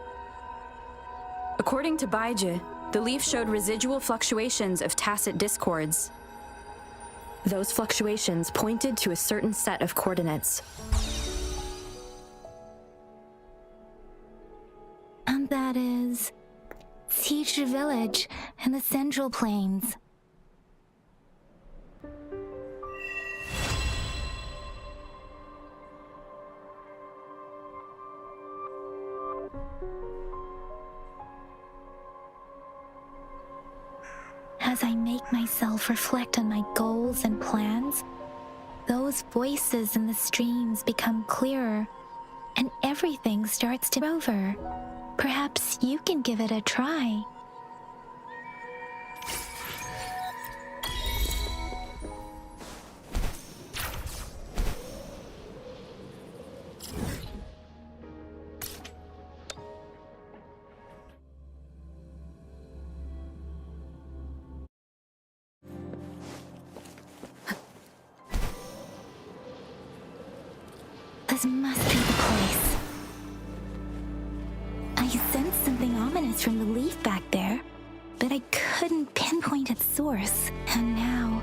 According to Baiji, the leaf showed residual fluctuations of tacit discords. Those fluctuations pointed to a certain set of coordinates. And that is Teacher Village and the Central Plains. As I make myself reflect on my goals and plans, those voices in the streams become clearer, and everything starts to over. Perhaps you can give it a try. This must be the place. I sensed something ominous from the leaf back there, but I couldn't pinpoint its source. And now,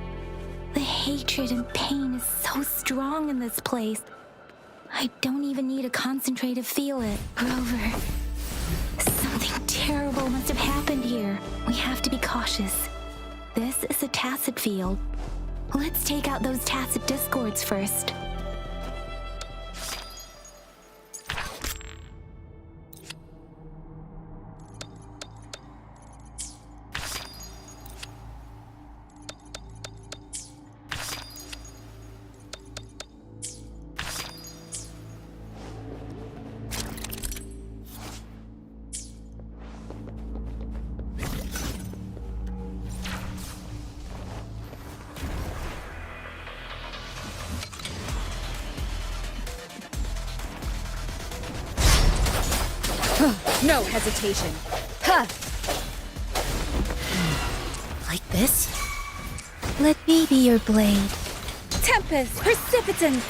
the hatred and pain is so strong in this place. I don't even need to concentrate to feel it. Rover, something terrible must have happened here. We have to be cautious. This is a tacit field. Let's take out those tacit discords first. No hesitation. Huh. Like this? Let me be your blade. Tempest, precipitance.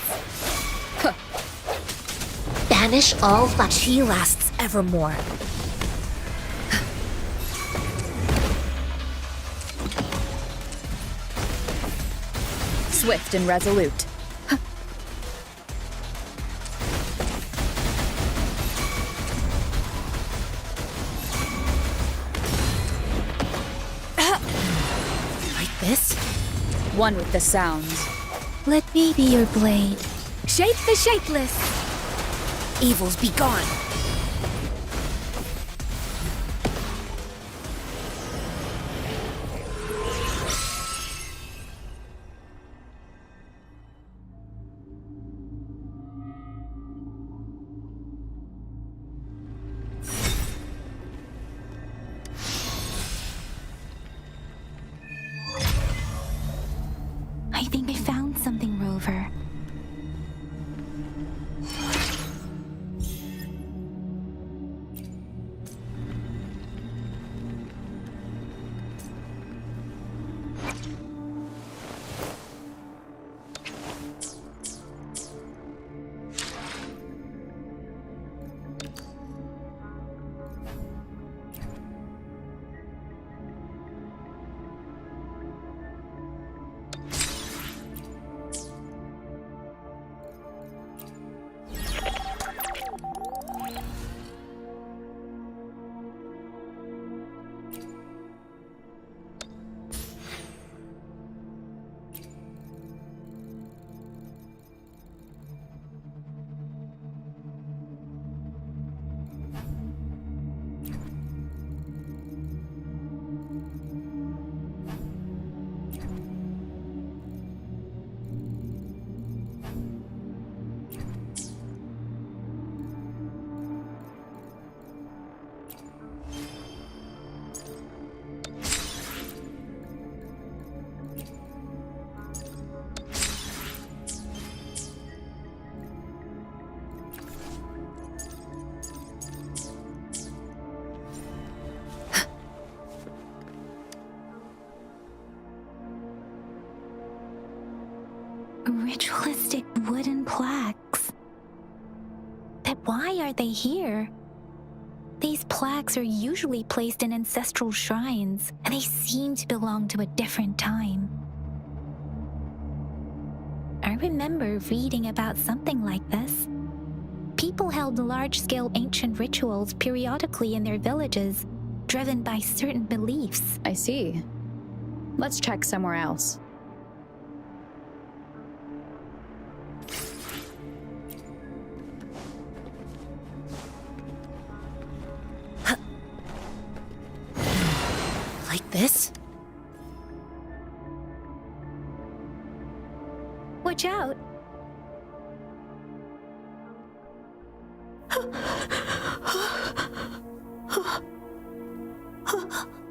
Huh. Banish all that she lasts evermore. Swift and resolute. This? One with the sounds. Let me be your blade. Shape the shapeless. Evils be gone. ritualistic wooden plaques. But why are they here? These plaques are usually placed in ancestral shrines, and they seem to belong to a different time. I remember reading about something like this. People held large-scale ancient rituals periodically in their villages, driven by certain beliefs. I see. Let's check somewhere else. Like this? Watch out!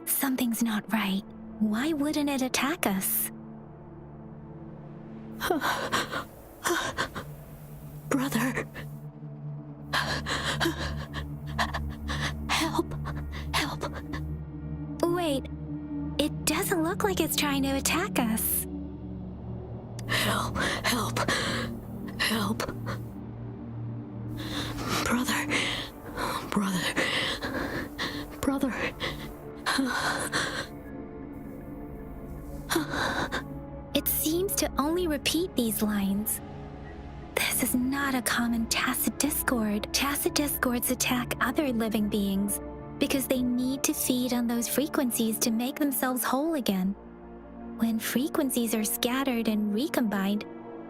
Something's not right. Why wouldn't it attack us? Brother. Help. Help. Wait, it doesn't look like it's trying to attack us. Help. Help. Help. Brother. Brother. Brother. It seems to only repeat these lines. This is not a common tacit discord. Tacit discords attack other living beings because they need to feed on those frequencies to make themselves whole again. When frequencies are scattered and recombined,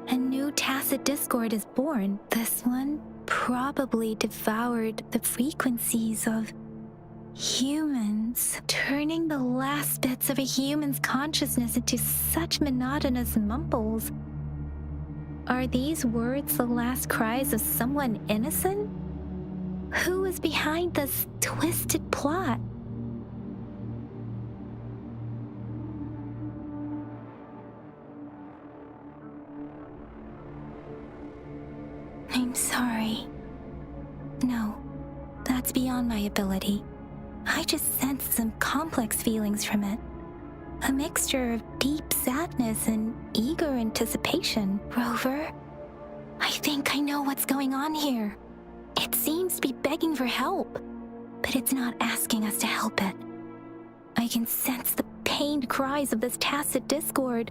a new tacit discord is born. This one probably devoured the frequencies of humans, turning the last bits of a human's consciousness into such monotonous mumbles. Are these words the last cries of someone innocent? Who is behind this twisted plot? I'm sorry. No, that's beyond my ability. I just sensed some complex feelings from it. A mixture of deep sadness and eager anticipation. Rover, I think I know what's going on here. It seems to be begging for help, but it's not asking us to help it. I can sense the pained cries of this tacit discord.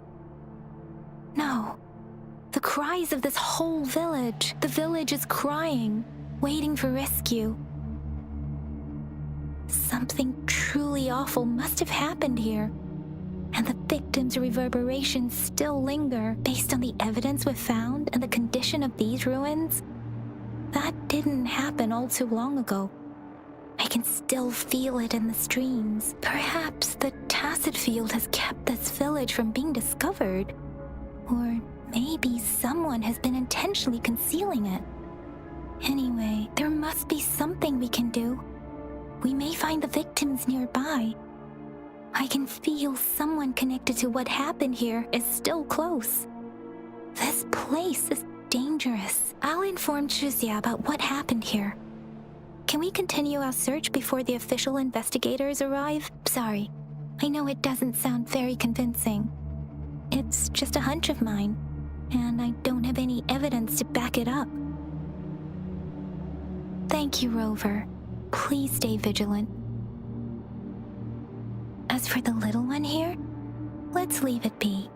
No, the cries of this whole village. The village is crying, waiting for rescue. Something truly awful must have happened here, and the victims' reverberations still linger. Based on the evidence we've found and the condition of these ruins, that didn't happen all too long ago. I can still feel it in the streams. Perhaps the tacit field has kept this village from being discovered, or maybe someone has been intentionally concealing it. Anyway, there must be something we can do. We may find the victims nearby. I can feel someone connected to what happened here is still close. This place is dangerous. I'll inform Chuzia about what happened here. Can we continue our search before the official investigators arrive? Sorry, I know it doesn't sound very convincing. It's just a hunch of mine, and I don't have any evidence to back it up. Thank you, Rover. Please stay vigilant. As for the little one here, let's leave it be.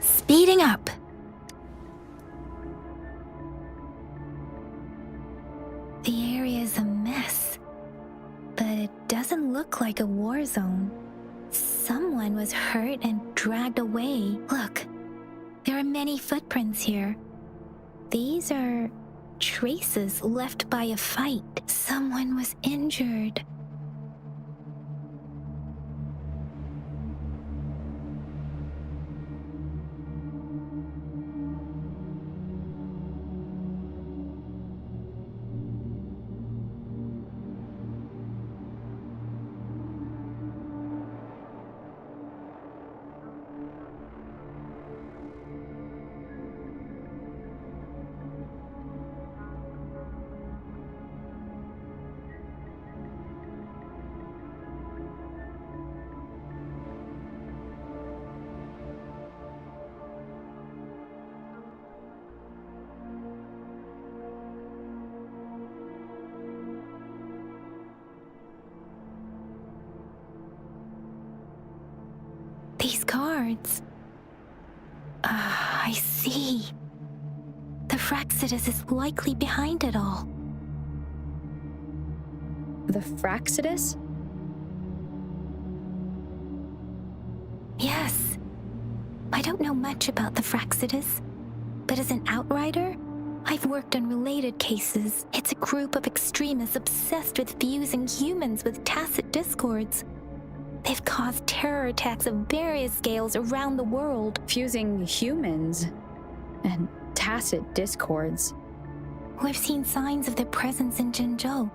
Speeding up. The area is a mess, but it doesn't look like a war zone. Someone was hurt and dragged away. Look, there are many footprints here. These are traces left by a fight. Someone was injured. These cards. I see. The Fraxidus is likely behind it all. The Fraxidus? Yes. I don't know much about the Fraxidus, but as an outrider, I've worked on related cases. It's a group of extremists obsessed with fusing humans with tacit discords. They've caused terror attacks of various scales around the world. Fusing humans and tacit discords. We've seen signs of their presence in Jinzhou,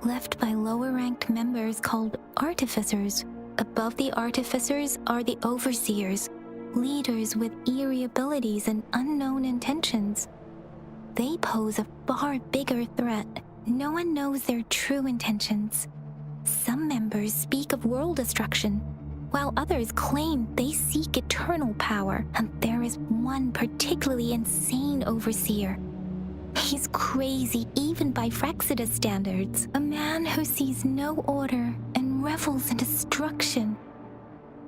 left by lower-ranked members called artificers. Above the artificers are the overseers, leaders with eerie abilities and unknown intentions. They pose a far bigger threat. No one knows their true intentions. Some members speak of world destruction, while others claim they seek eternal power, and there is one particularly insane overseer. He's crazy even by Fraxidus standards, a man who sees no order and revels in destruction.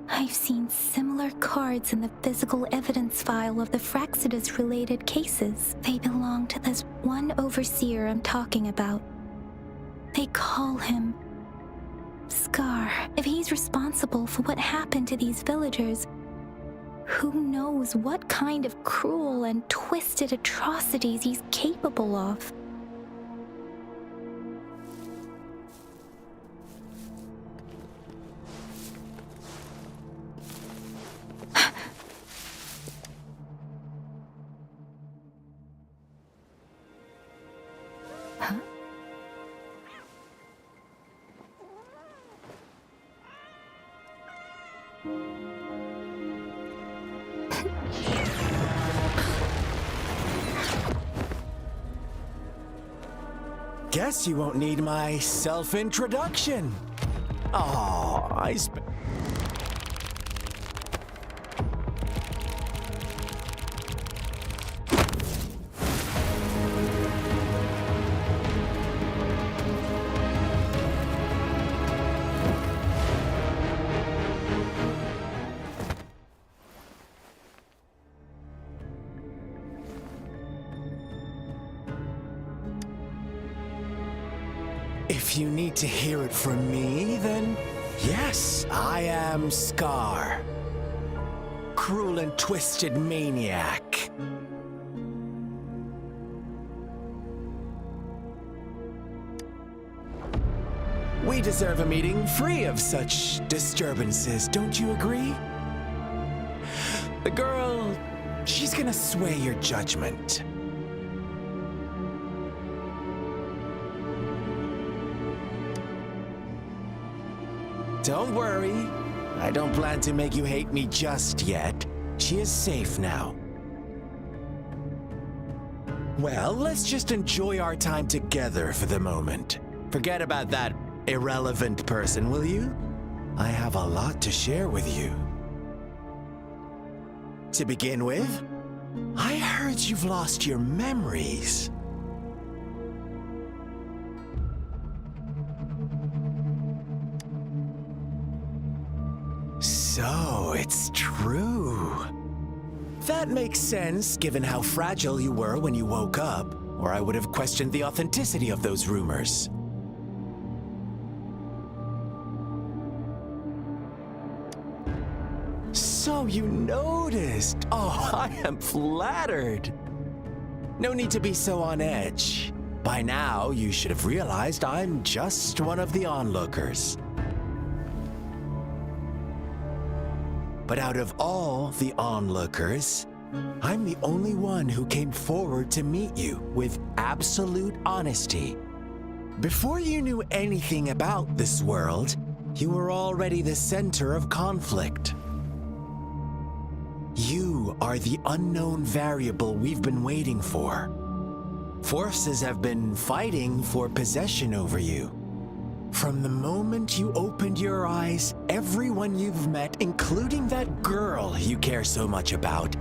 I've seen similar cards in the physical evidence file of the Fraxidus-related cases. They belong to this one overseer I'm talking about. They call him Scar. If he's responsible for what happened to these villagers, who knows what kind of cruel and twisted atrocities he's capable of. Guess you won't need my self-introduction. Oh, If you need to hear it from me, then yes, I am Scar. Cruel and twisted maniac. We deserve a meeting free of such disturbances, don't you agree? The girl, she's gonna sway your judgment. Don't worry, I don't plan to make you hate me just yet. She is safe now. Well, let's just enjoy our time together for the moment. Forget about that irrelevant person, will you? I have a lot to share with you. To begin with, I heard you've lost your memories. So, it's true. That makes sense, given how fragile you were when you woke up, or I would have questioned the authenticity of those rumors. So you noticed. Oh, I am flattered. No need to be so on edge. By now, you should have realized I'm just one of the onlookers. But out of all the onlookers, I'm the only one who came forward to meet you with absolute honesty. Before you knew anything about this world, you were already the center of conflict. You are the unknown variable we've been waiting for. Forces have been fighting for possession over you. From the moment you opened your eyes, everyone you've met, including that girl you care so much about,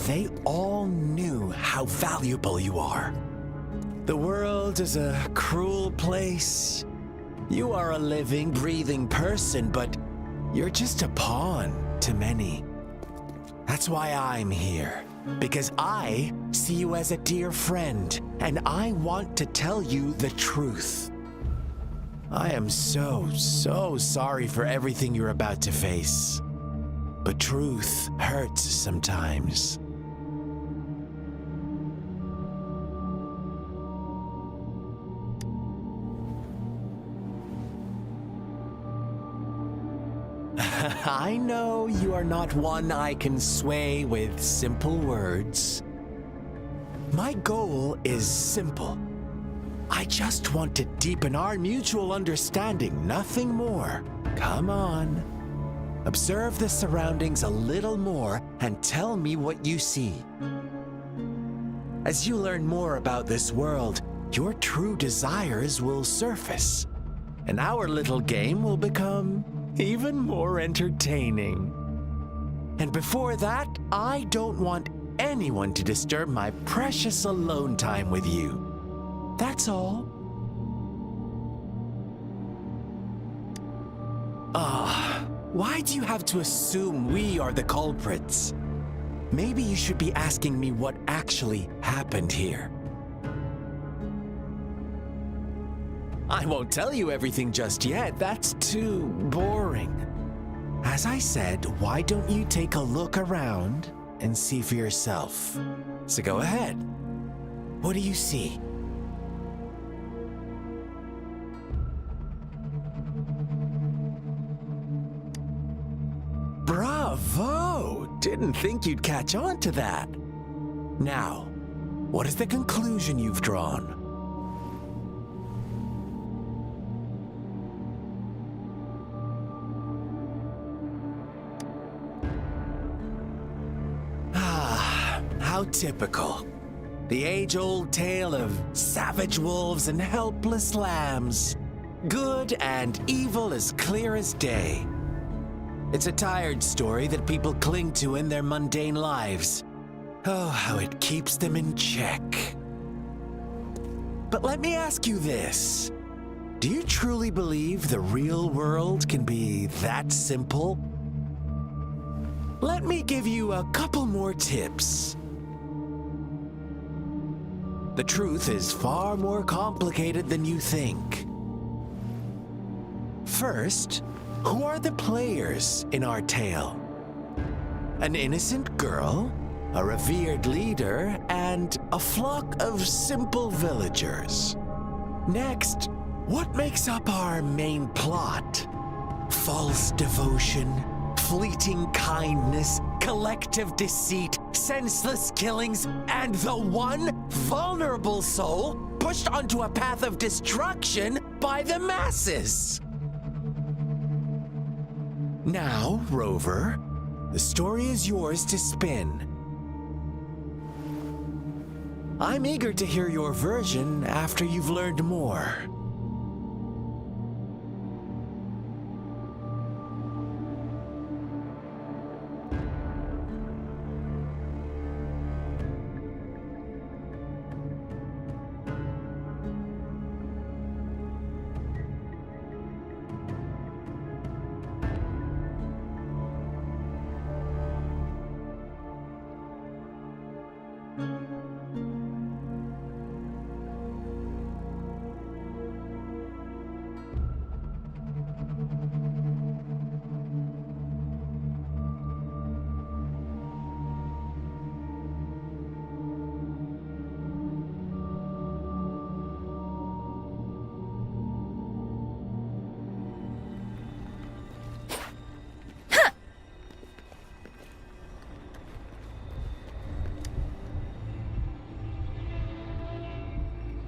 they all knew how valuable you are. The world is a cruel place. You are a living, breathing person, but you're just a pawn. to many. That's why I'm here. Because I see you as a dear friend, and I want to tell you the truth. I am so sorry for everything you're about to face. But truth hurts sometimes. I know you are not one I can sway with simple words. My goal is simple. I just want to deepen our mutual understanding, nothing more. Come on. Observe the surroundings a little more and tell me what you see. As you learn more about this world, your true desires will surface, and our little game will become even more entertaining. And before that, I don't want anyone to disturb my precious alone time with you. That's all. Why do you have to assume we are the culprits? Maybe you should be asking me what actually happened here. I won't tell you everything just yet. That's too boring. As I said, why don't you take a look around and see for yourself? So go ahead. What do you see? Bravo! Didn't think you'd catch on to that. Now, what is the conclusion you've drawn? How typical. The age-old tale of savage wolves and helpless lambs. Good and evil as clear as day. It's a tired story that people cling to in their mundane lives. Oh, how it keeps them in check. But let me ask you this. Do you truly believe the real world can be that simple? Let me give you a couple more tips. The truth is far more complicated than you think. First, who are the players in our tale? An innocent girl, a revered leader, and a flock of simple villagers. Next, what makes up our main plot? False devotion, fleeting kindness, collective deceit, senseless killings, and the one vulnerable soul pushed onto a path of destruction by the masses. Now, Rover, the story is yours to spin. I'm eager to hear your version after you've learned more.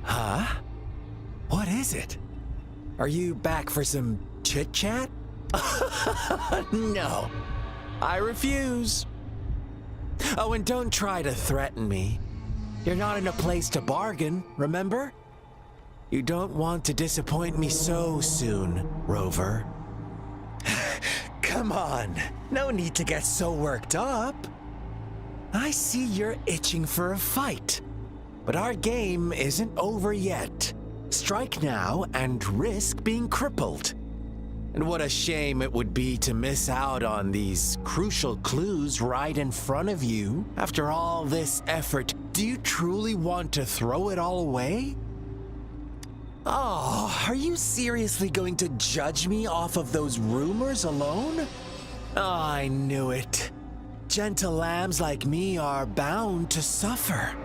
Huh? What is it? Are you back for some chit-chat? No, I refuse. Oh, and don't try to threaten me. You're not in a place to bargain, remember? You don't want to disappoint me so soon, Rover. Come on, no need to get so worked up. I see you're itching for a fight. But our game isn't over yet. Strike now and risk being crippled. And what a shame it would be to miss out on these crucial clues right in front of you. After all this effort, do you truly want to throw it all away? Oh, are you seriously going to judge me off of those rumors alone? Oh, I knew it. Gentle lambs like me are bound to suffer.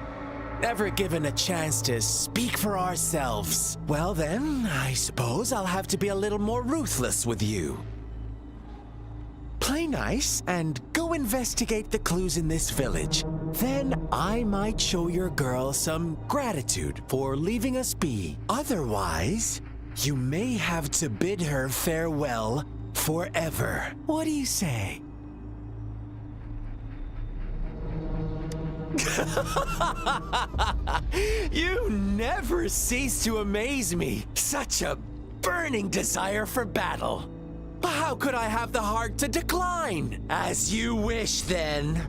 Never given a chance to speak for ourselves. Well then, I suppose I'll have to be a little more ruthless with you. Play nice and go investigate the clues in this village. Then I might show your girl some gratitude for leaving us be. Otherwise, you may have to bid her farewell forever. What do you say? You never cease to amaze me. Such a burning desire for battle. How could I have the heart to decline? As you wish, then.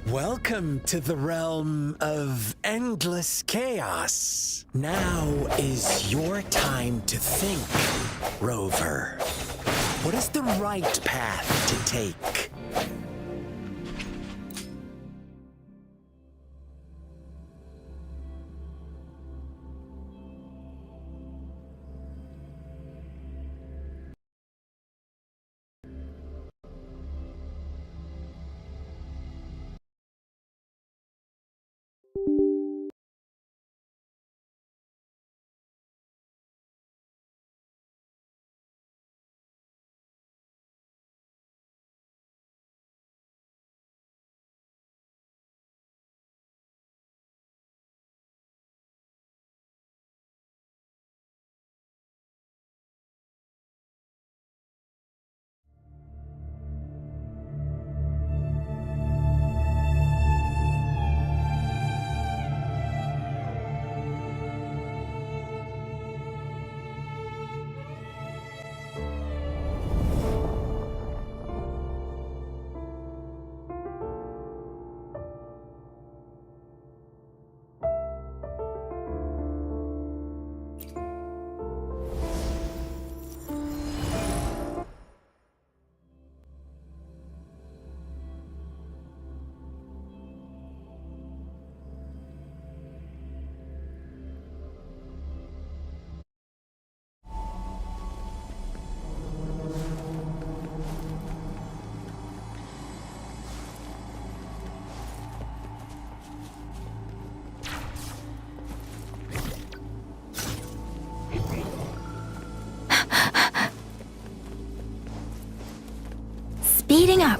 Welcome to the realm of endless chaos. Now is your time to think, Rover. What is the right path to take? Speeding up.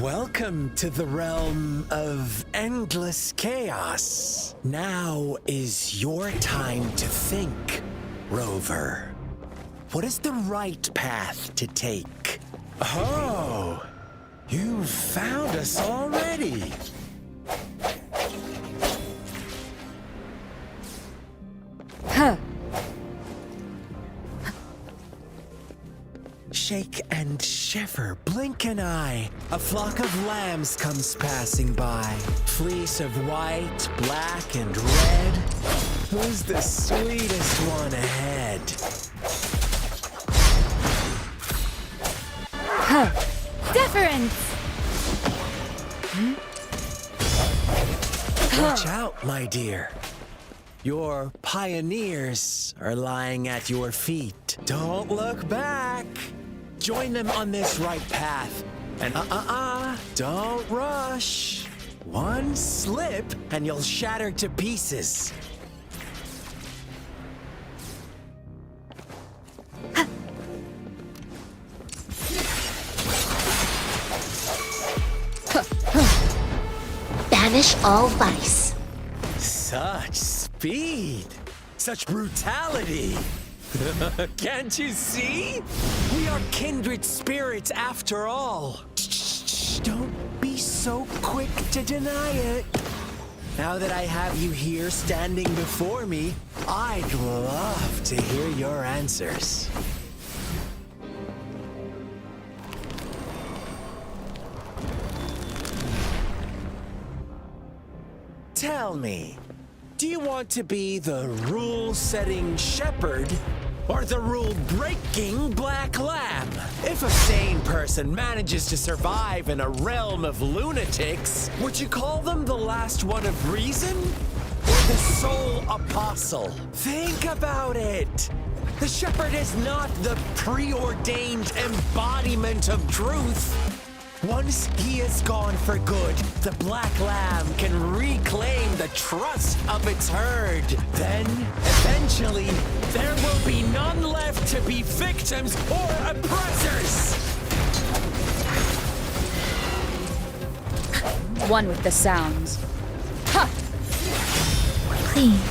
Welcome to the realm of endless chaos. Now is your time to think, Rover. What is the right path to take? Oh, you found us already. Huh. Shake and shiver, blink an eye. A flock of lambs comes passing by. Fleece of white, black, and red. Who's the sweetest one ahead? Huh. Deference! Watch out, my dear. Your pioneers are lying at your feet. Don't look back. Join them on this right path. And don't rush. One slip and you'll shatter to pieces. Banish all vice. Such speed. Such brutality. Can't you see? We are kindred spirits after all. Shh, don't be so quick to deny it. Now that I have you here standing before me, I'd love to hear your answers. Tell me, do you want to be the rule-setting shepherd or the rule-breaking black lamb? If a sane person manages to survive in a realm of lunatics, would you call them the last one of reason? Or the sole apostle? Think about it. The shepherd is not the preordained embodiment of truth. Once he is gone for good, the black lamb can reclaim the trust of its herd. Then, eventually, there will be none left to be victims or oppressors. One with the sounds. Ha! Please.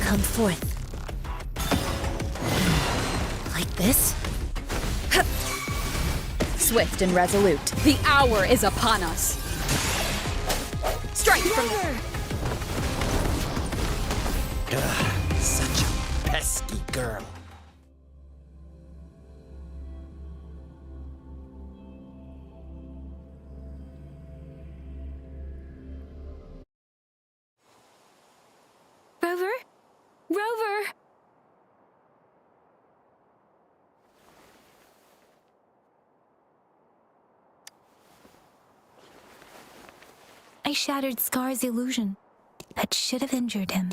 Come forth. Like this? Swift and resolute. The hour is upon us. Strike from Such a pesky girl. Rover? Rover! I shattered Scar's illusion. That should have injured him.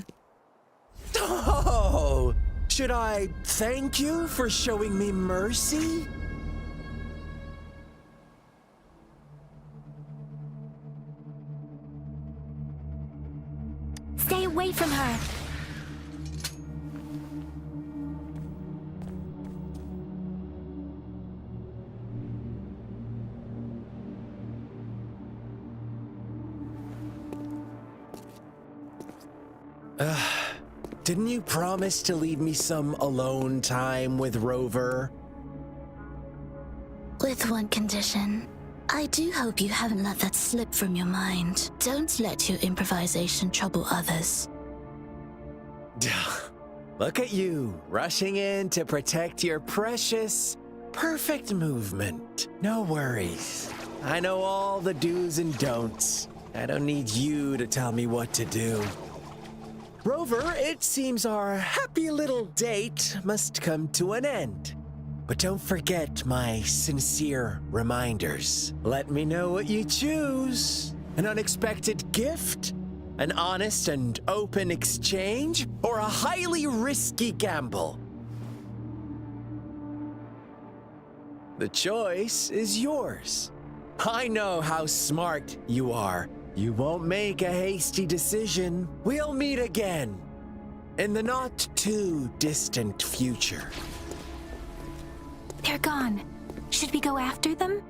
Oh! Should I thank you for showing me mercy? Stay away from her! Didn't you promise to leave me some alone time with Rover? With one condition. I do hope you haven't let that slip from your mind. Don't let your improvisation trouble others. Look at you, rushing in to protect your precious, perfect movement. No worries. I know all the do's and don'ts. I don't need you to tell me what to do. Rover, it seems our happy little date must come to an end. But don't forget my sincere reminders. Let me know what you choose. An unexpected gift? An honest and open exchange? Or a highly risky gamble? The choice is yours. I know how smart you are. You won't make a hasty decision. We'll meet again in the not too distant future. They're gone. Should we go after them?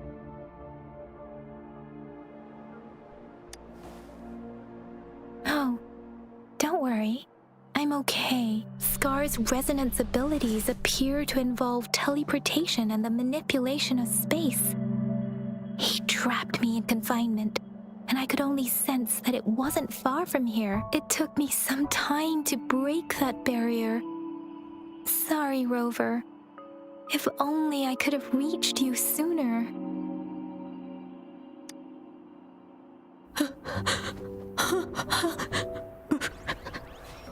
Oh, don't worry. I'm okay. Scar's resonance abilities appear to involve teleportation and the manipulation of space. He trapped me in confinement, and I could only sense that it wasn't far from here. It took me some time to break that barrier. Sorry, Rover. If only I could have reached you sooner.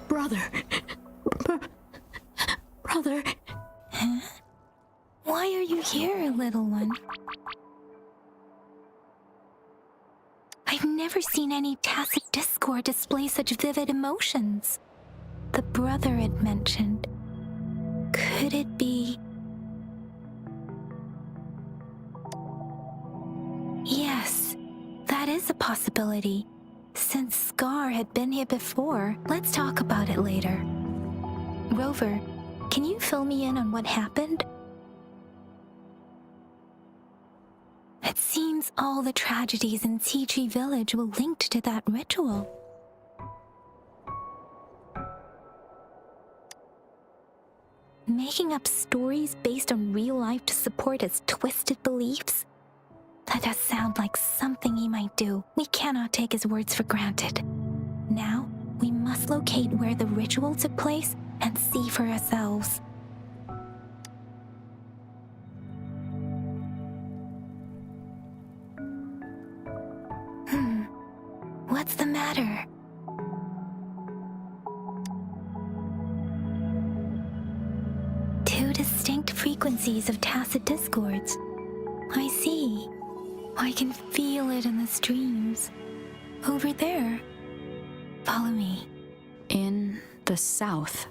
Brother. Brother. Huh? What? Why are you here, little one? I've never seen any tacit discord display such vivid emotions. The brother it mentioned. Could it be... Yes, that is a possibility. Since Scar had been here before, let's talk about it later. Rover, can you fill me in on what happened? It seems all the tragedies in Tea Tree Village were linked to that ritual. Making up stories based on real life to support his twisted beliefs? That does sound like something he might do. We cannot take his words for granted. Now, we must locate where the ritual took place and see for ourselves. What's the matter? Two distinct frequencies of tacit discords. I see. I can feel it in the streams. Over there. Follow me. In the south.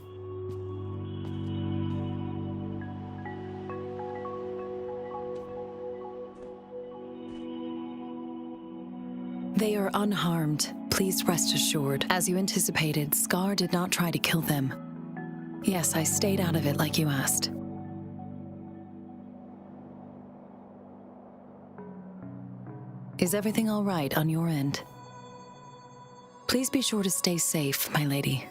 They are unharmed. Please rest assured. As you anticipated, Scar did not try to kill them. Yes, I stayed out of it like you asked. Is everything all right on your end? Please be sure to stay safe, my lady.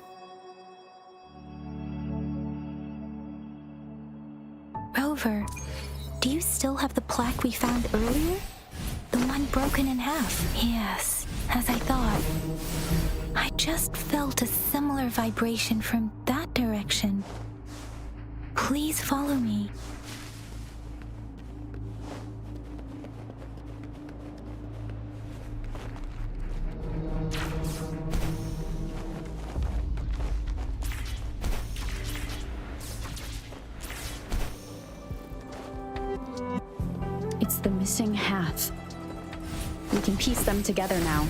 Rover, do you still have the plaque we found earlier? The one broken in half. Yes, as I thought. I just felt a similar vibration from that direction. Please follow me. It's the missing half. We can piece them together now.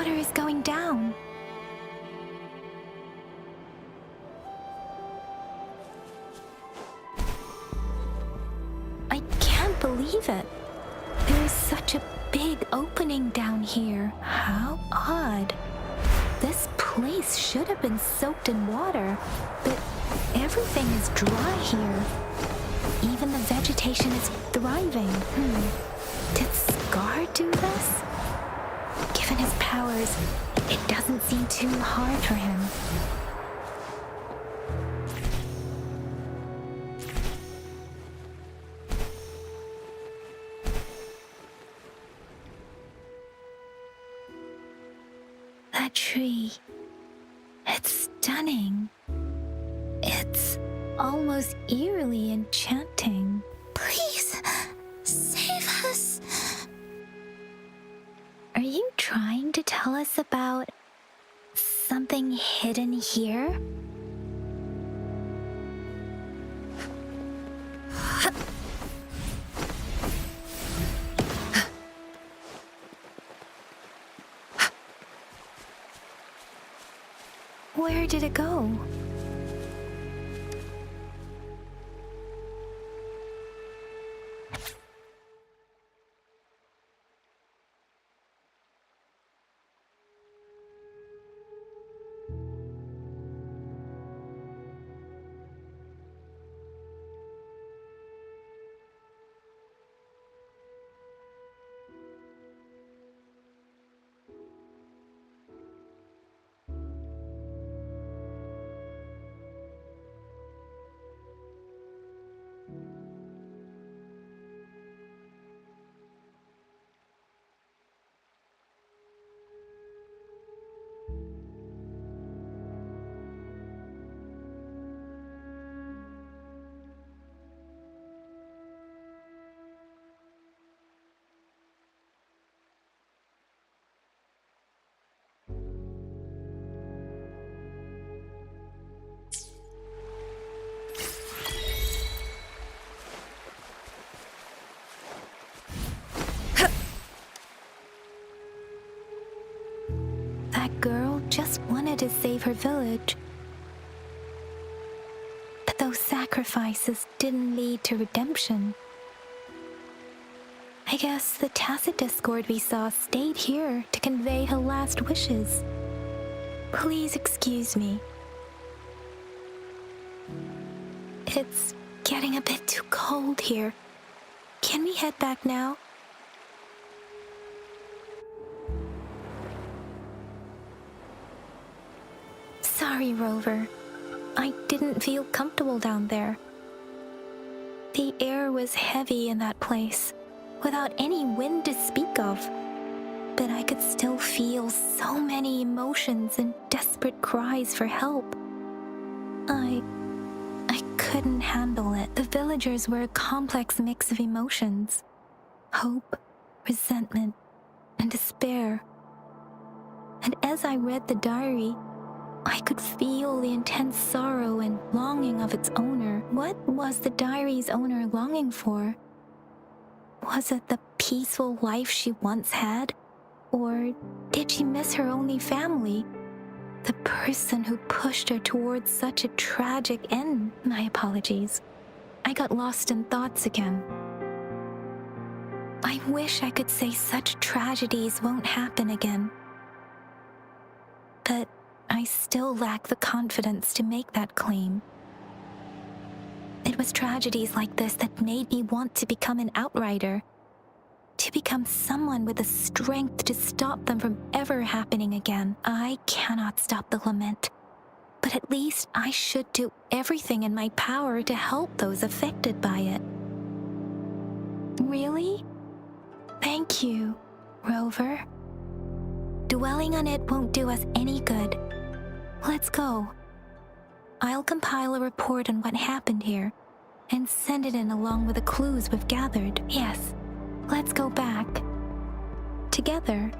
Is going down. I can't believe it. There is such a big opening down here. How odd. This place should have been soaked in water, but everything is dry here. Even the vegetation is thriving. Did Scar do this? Given his powers, it doesn't seem too hard for him. That tree, it's stunning. It's almost eerily enchanting. Please, save us. Are you trying to tell us about something hidden here? Where did it go? to save her village. But those sacrifices didn't lead to redemption. I guess the tacit discord we saw stayed here to convey her last wishes. Please excuse me. It's getting a bit too cold here. Can we head back now? Sorry, Rover. I didn't feel comfortable down there. The air was heavy in that place, without any wind to speak of. But I could still feel so many emotions and desperate cries for help. I couldn't handle it. The villagers were a complex mix of emotions. Hope, resentment, and despair. And as I read the diary, I could feel the intense sorrow and longing of its owner. What was the diary's owner longing for? Was it the peaceful life she once had? Or did she miss her only family? The person who pushed her towards such a tragic end? My apologies. I got lost in thoughts again. I wish I could say such tragedies won't happen again. But I still lack the confidence to make that claim. It was tragedies like this that made me want to become an outrider. To become someone with the strength to stop them from ever happening again. I cannot stop the lament, but at least I should do everything in my power to help those affected by it. Really? Thank you, Rover. Dwelling on it won't do us any good. Let's go. I'll compile a report on what happened here and send it in along with the clues we've gathered. Yes. Let's go back. Together.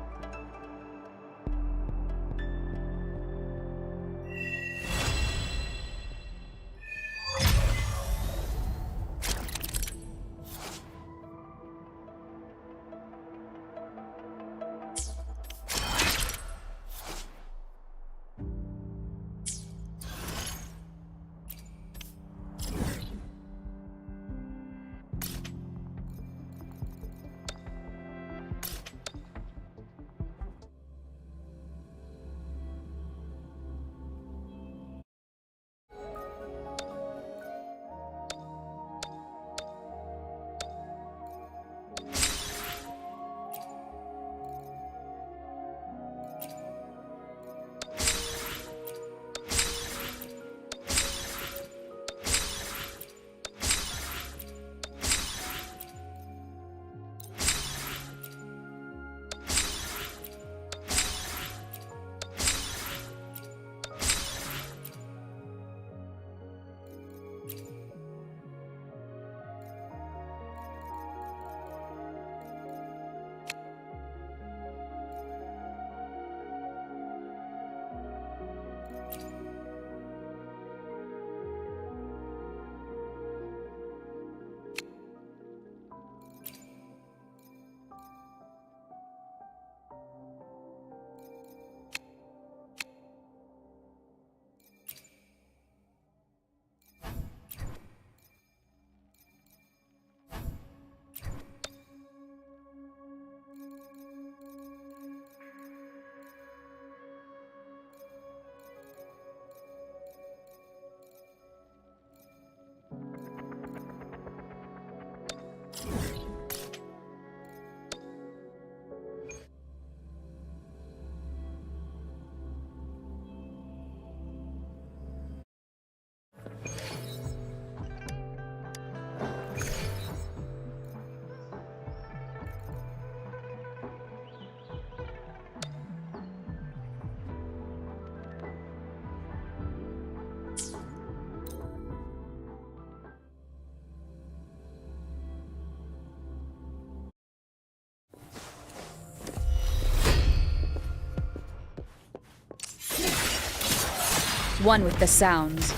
One with the sounds.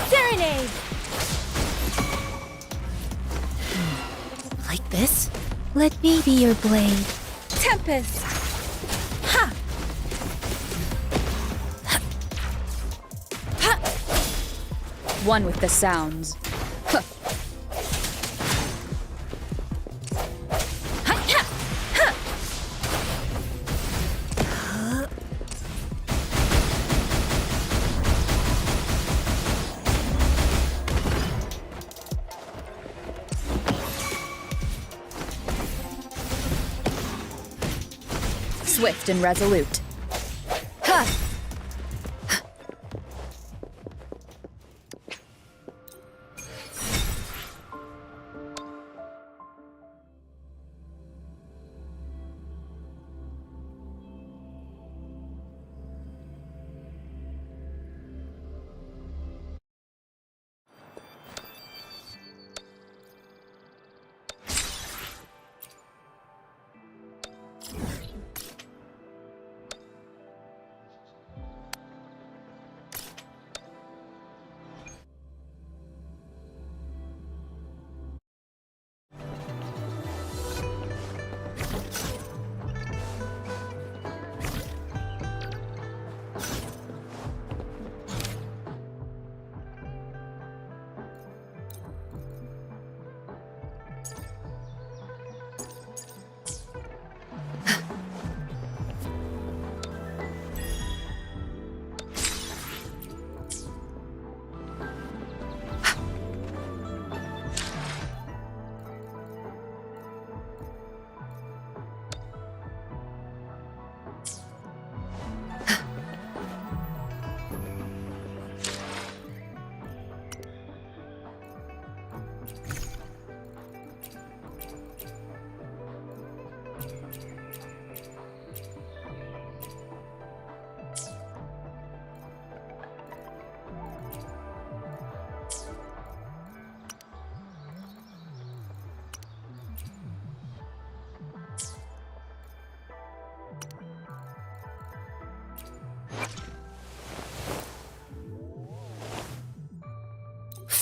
Serenade! Like this? Let me be your blade. Tempest! Ha! one with the sounds. Huh. Swift and resolute. Ha!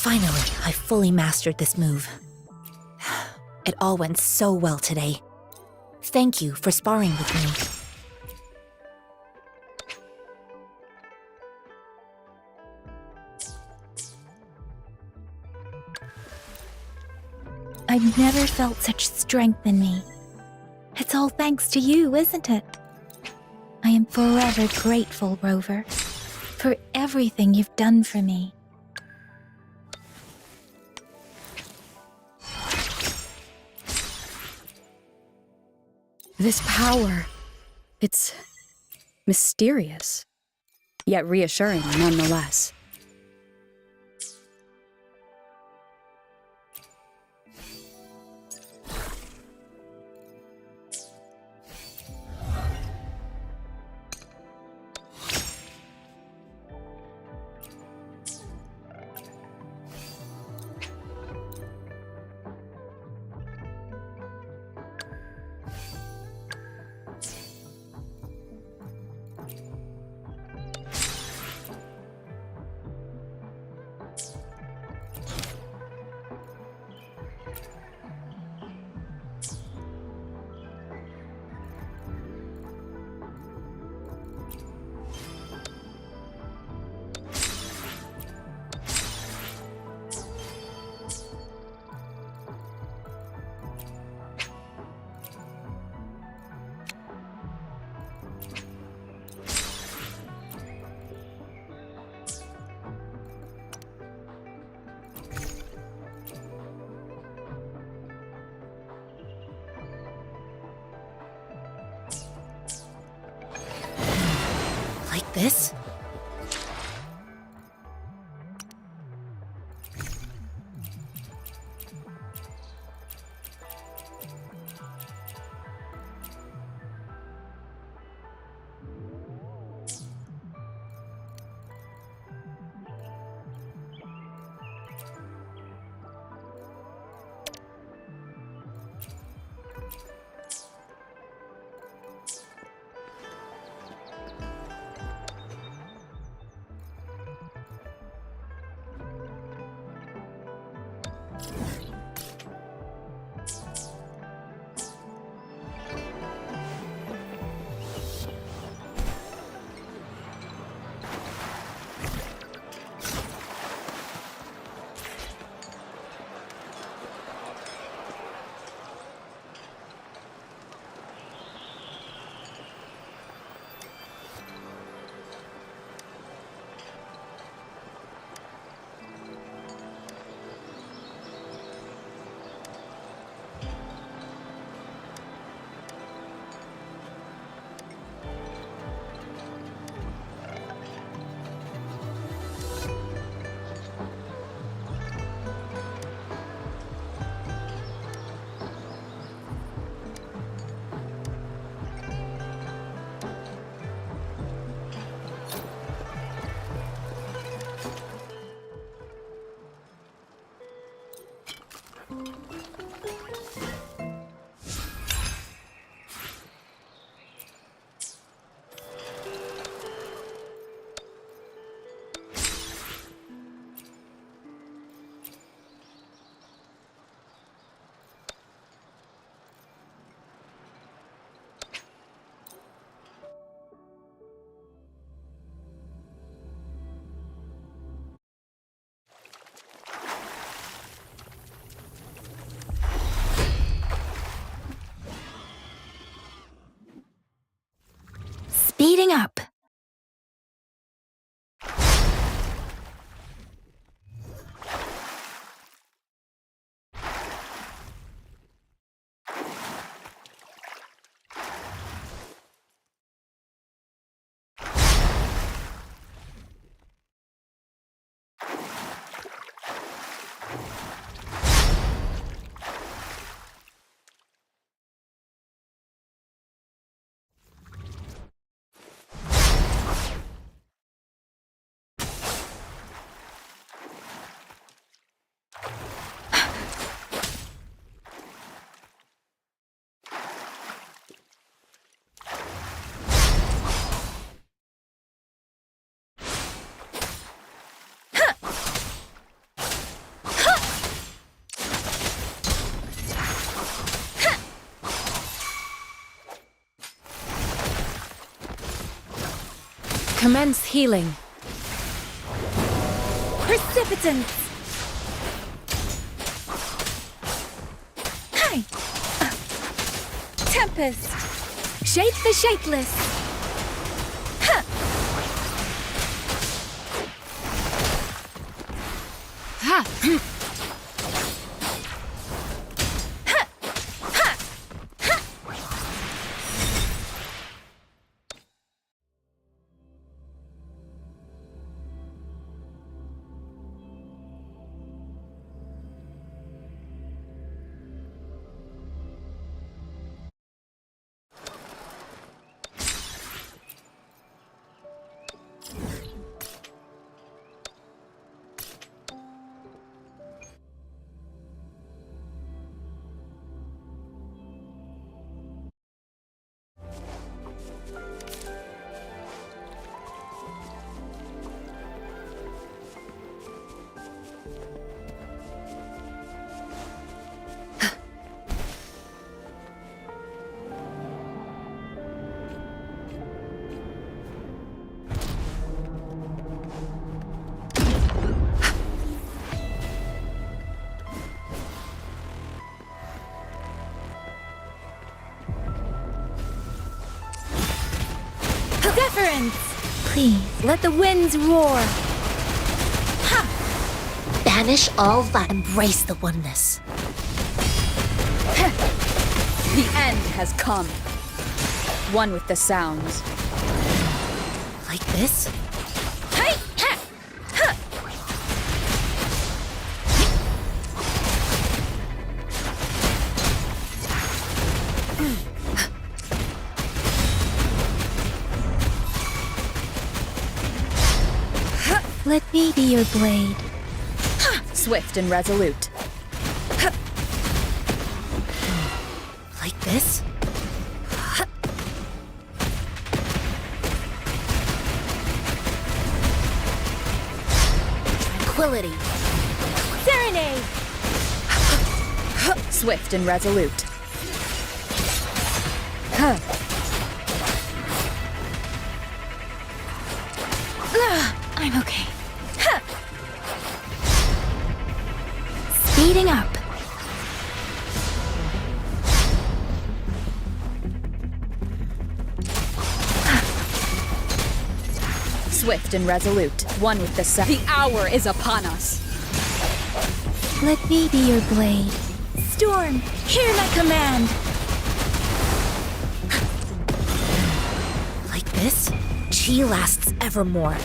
Finally, I fully mastered this move. It all went so well today. Thank you for sparring with me. I've never felt such strength in me. It's all thanks to you, isn't it? I am forever grateful, Rover, for everything you've done for me. This power, it's mysterious, yet reassuring nonetheless. Like this? Speeding up. Commence healing. Precipitants! Hi! Tempest! Shape the shapeless! Ha! Ha! Deference! Please, let the winds roar! Ha! Banish all that. Embrace the oneness. The end has come. One with the sounds. Like this? Hey! Ha! Ha! Let me be your blade. Swift and resolute. Like this? Tranquility. Serenade! Swift and resolute. I'm okay. Speeding up. Swift and resolute. One with the sound. The hour is upon us. Let me be your blade. Storm, hear my command. Like this? Chi lasts evermore.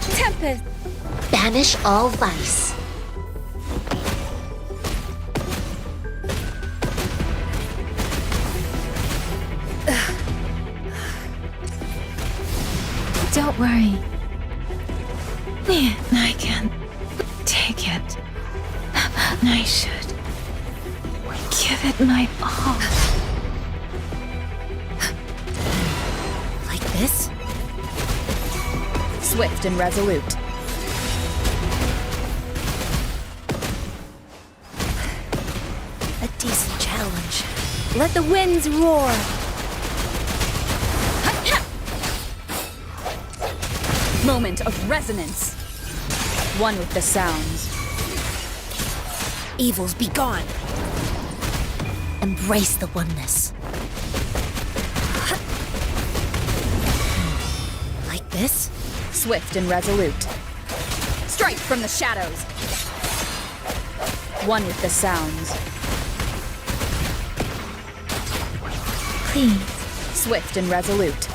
Tempest, Banish all vice. Don't worry. I can take it. I should give it my all. Like this? Swift and resolute. A decent challenge. Let the winds roar. Moment of resonance. One with the sounds. Evils be gone. Embrace the oneness. Like this? Swift and resolute. Strike from the shadows. One with the sounds. Please. Swift and resolute.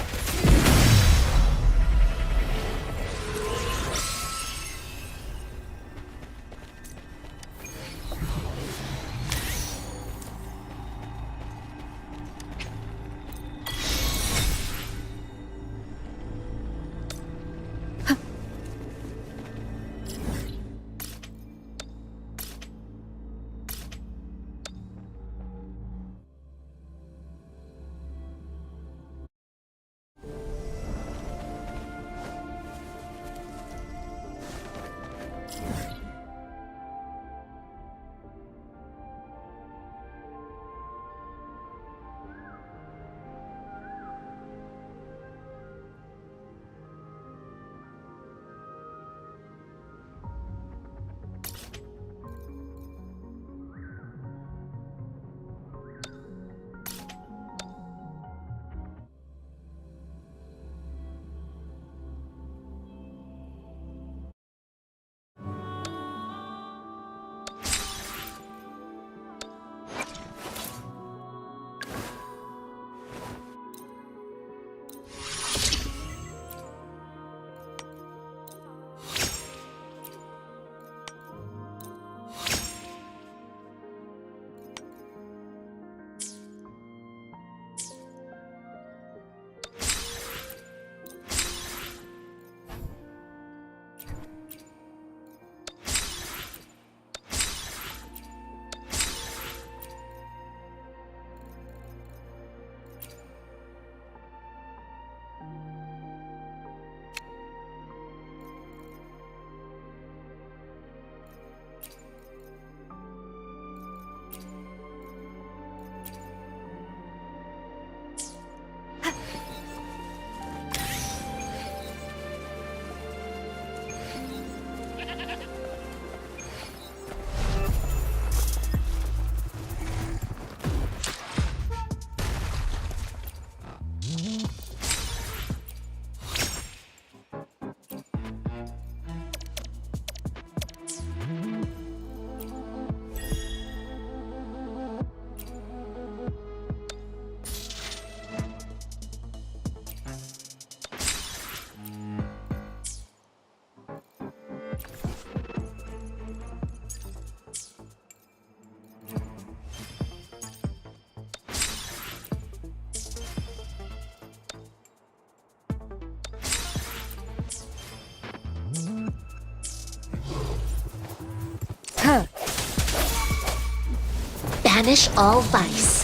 Banish all vice.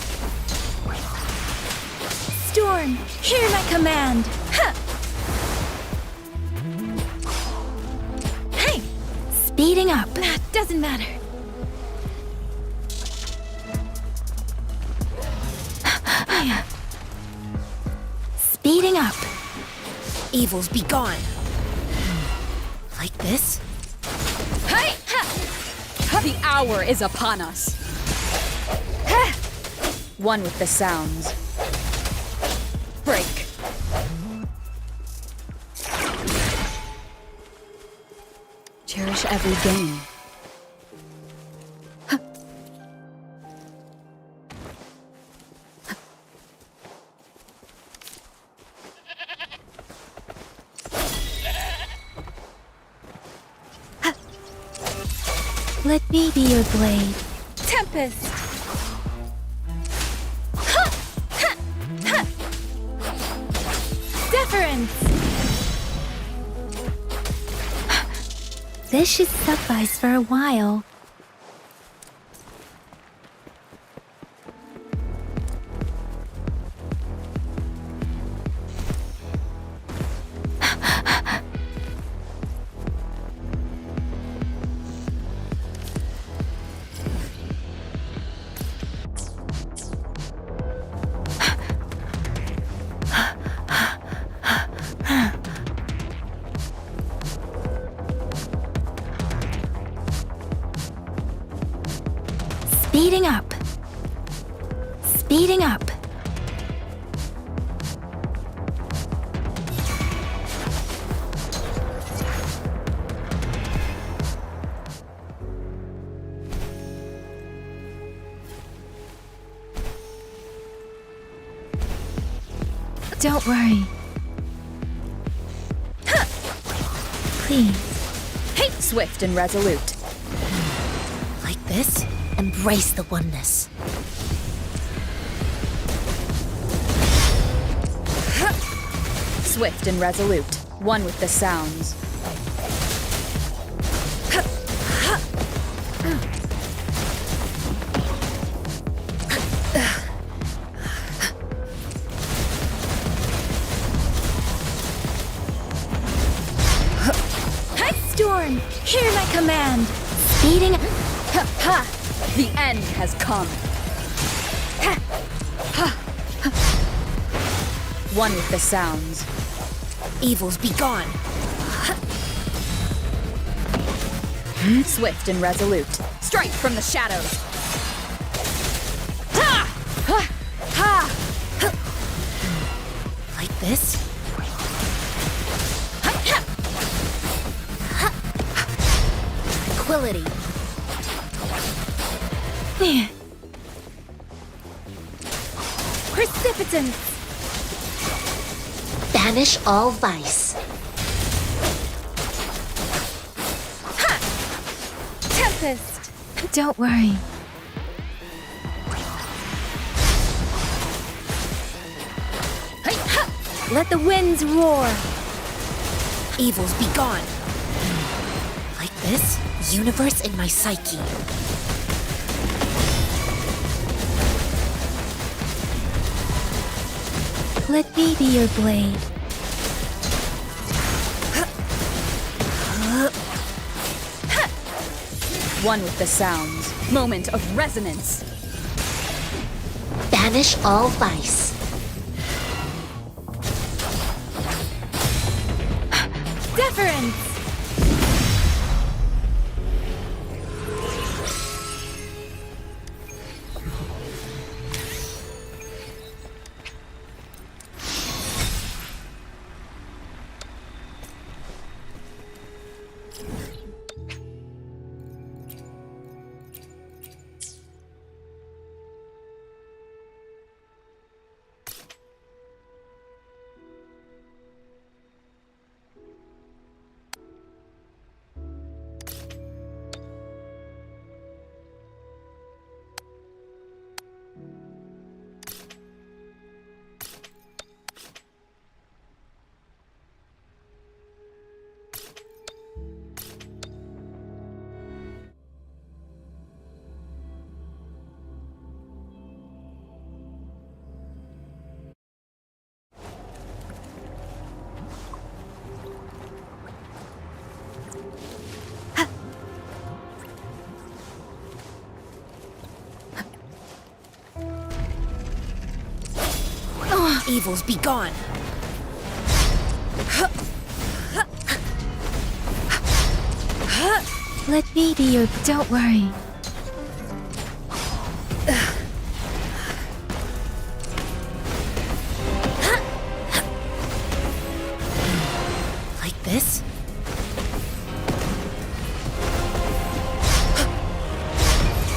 Storm, hear my command. Huh. Hey, speeding up. That doesn't matter. Speeding up. Evils be gone. Like this? Hey! The hour is upon us. One with the sounds. Break. Cherish every gain. Let me be your blade. Tempest! Deference! This should suffice for a while. Speeding up. Speeding up. Don't worry. Please. Hey, swift and resolute. Like this? Embrace the oneness. Swift and resolute, one with the sounds. Storm, hear my command. Speeding up. Ha! The end has come. One with the sounds. Evils be gone. Swift and resolute. Strike from the shadows. Like this? Tranquility. Precipitance. Banish all vice. Tempest. Don't worry. Let the winds roar. Evils be gone. Like this? Universe in my psyche. Let me be your blade. One with the sounds. Moment of resonance. Banish all vice. Deference. Evils be gone. Let me be your... Don't worry. Like this?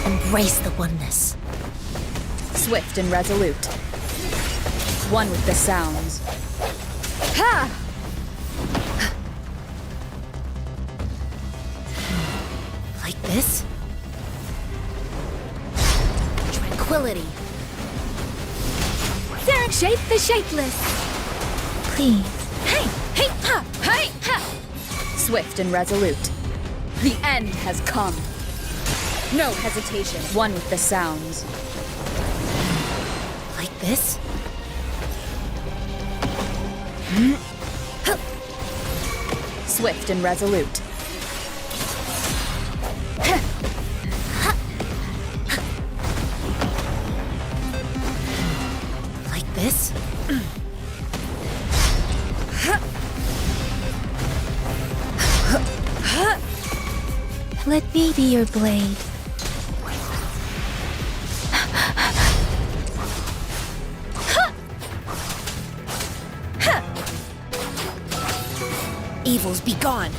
Embrace the oneness. Swift and resolute. One with the sounds. Ha! Like this? tranquility. Shape the shapeless. Please. Hey, hey, ha, hey, ha. Swift and resolute. The end has come. No hesitation. One with the sounds. Like this? Swift and resolute. Like this? Let me be your blade. Evils be gone.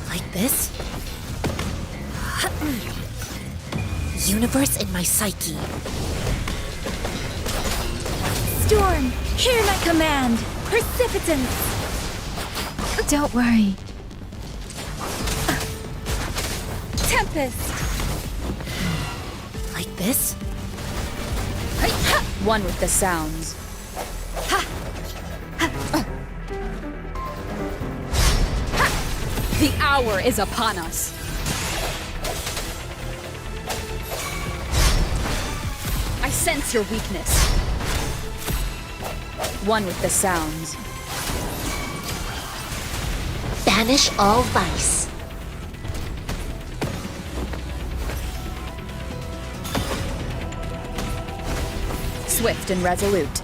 Like this? Universe in my psyche. Storm, hear my command. Precipitance. Don't worry. Tempest. Like this? One with the sounds. The hour is upon us. I sense your weakness. One with the sounds. Banish all vice. Swift and resolute.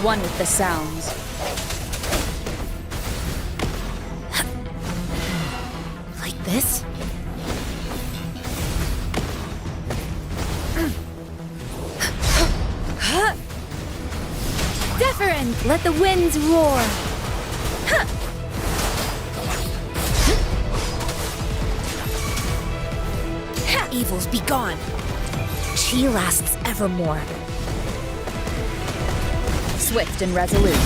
One with the sounds. Like this? Deciphering, let the winds roar. Evils be gone. Chi lasts evermore. Swift and resolute.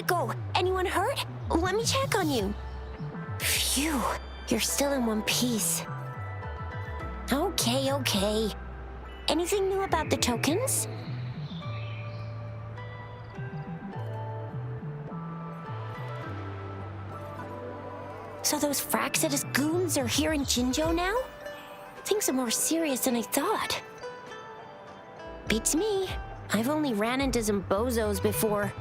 Go. Anyone hurt? Let me check on you. Phew. You're still in one piece. Okay. Anything new about the tokens? So those Fraxidus goons are here in Jinjo now? Things are more serious than I thought. Beats me. I've only ran into some bozos before.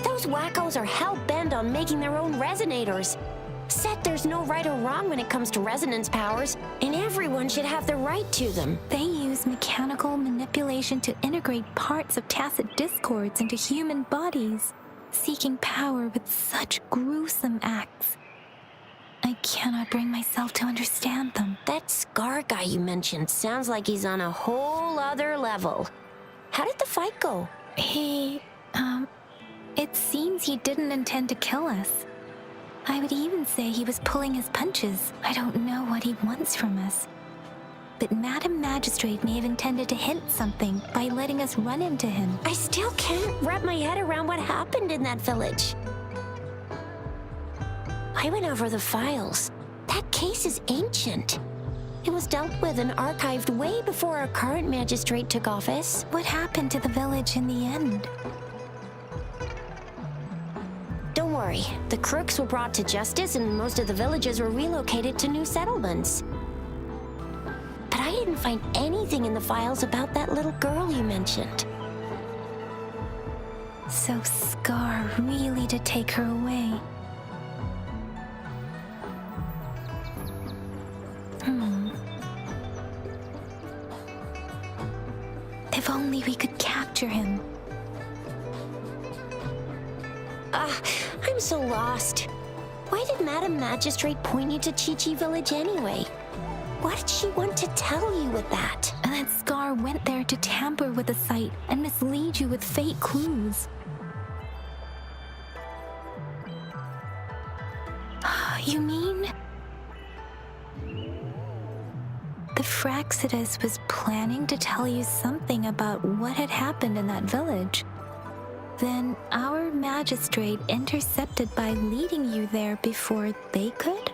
Those wackos are hell-bent on making their own resonators. Said there's no right or wrong when it comes to resonance powers, and everyone should have the right to them. They use mechanical manipulation to integrate parts of tacit discords into human bodies, seeking power with such gruesome acts. I cannot bring myself to understand them. That Scar guy you mentioned sounds like he's on a whole other level. How did the fight go? It seems he didn't intend to kill us. I would even say he was pulling his punches. I don't know what he wants from us. but Madam Magistrate may have intended to hint something by letting us run into him. I still can't wrap my head around what happened in that village. I went over the files. That case is ancient. It was dealt with and archived way before our current magistrate took office. What happened to the village in the end? Don't worry. The crooks were brought to justice and most of the villagers were relocated to new settlements. But I didn't find anything in the files about that little girl you mentioned. So Scar really did take her away. If only we could capture him. I'm so lost. Why did Madam Magistrate point you to Chi-Chi Village anyway? What did she want to tell you with that? And that Scar went there to tamper with the site and mislead you with fake clues. You mean... the Fraxidus was planning to tell you something about what had happened in that village. Then our magistrate intercepted by leading you there before they could?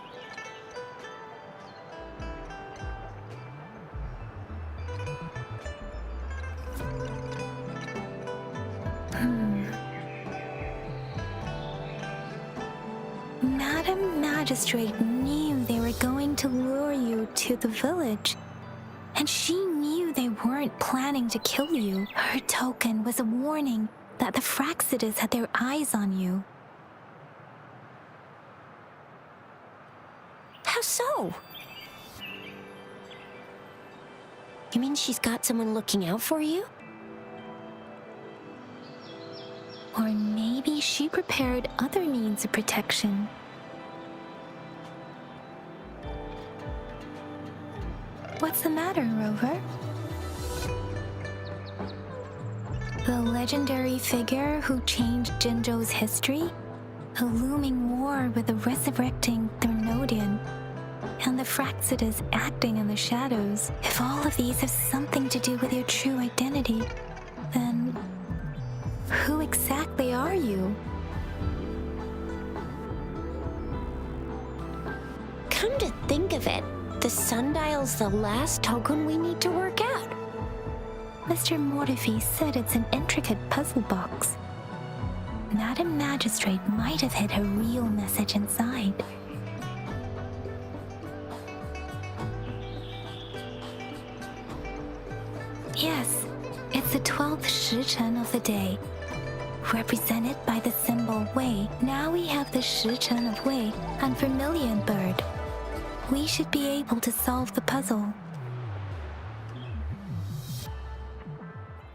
Madam Magistrate knew they were going to lure you to the village, and she knew they weren't planning to kill you. Her token was a warning that the Fraxidus had their eyes on you. How so? You mean she's got someone looking out for you? Or maybe she prepared other means of protection. What's the matter, Rover? The legendary figure who changed Jinzhou's history? A looming war with a resurrecting Thermodian, and the Fraxidus acting in the shadows. If all of these have something to do with your true identity, then who exactly are you? Come to think of it, the sundial's the last token we need to work out. Mr. Mortefi said it's an intricate puzzle box. Madam Magistrate might have hid her real message inside. Yes, it's the 12th Shichen of the day, represented by the symbol Wei. Now we have the Shichen of Wei and Vermilion Bird. We should be able to solve the puzzle.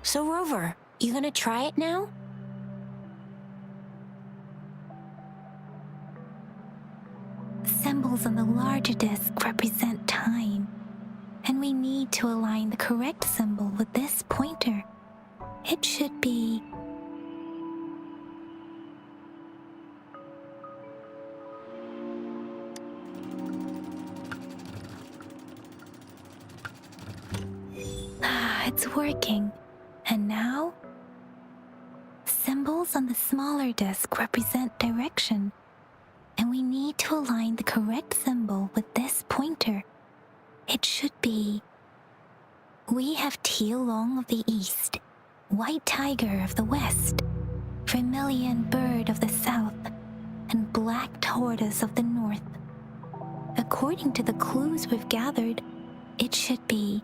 So Rover, you gonna try it now? Symbols on the larger disc represent time, and we need to align the correct symbol with this pointer. It should be... it's working. And now? Symbols on the smaller disc represent direction, and we need to align the correct symbol with this pointer. It should be... We have Tielong of the east, White Tiger of the west, Vermilion Bird of the south, and Black Tortoise of the north. According to the clues we've gathered, it should be...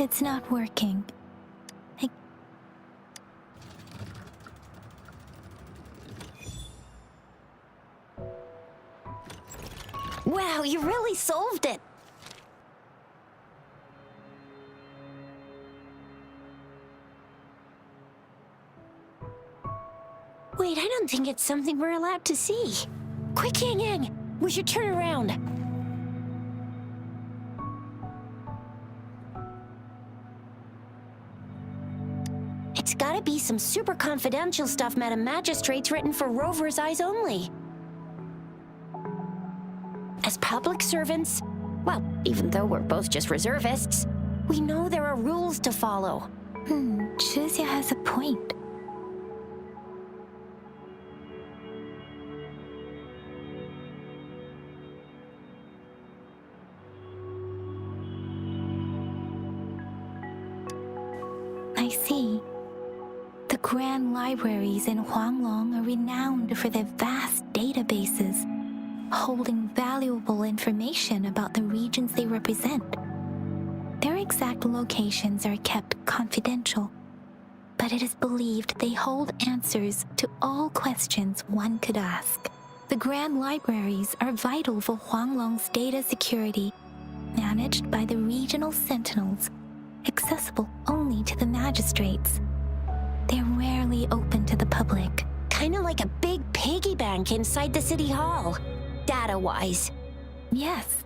It's not working. Wow, you really solved it! Wait, I don't think it's something we're allowed to see. Quick, Yang Yang! We should turn around. It's gotta be some super confidential stuff Madam Magistrate's written for Rover's eyes only. As public servants, well, even though we're both just reservists, we know there are rules to follow. Chuzia has a point. I see. The grand libraries in Huanglong are renowned for their vast databases, holding valuable information about the regions they represent. Their exact locations are kept confidential, but it is believed they hold answers to all questions one could ask. The grand libraries are vital for Huanglong's data security, managed by the regional sentinels, accessible only to the magistrates. They're rarely open to the public. Kinda like a big piggy bank inside the city hall, data-wise. Yes.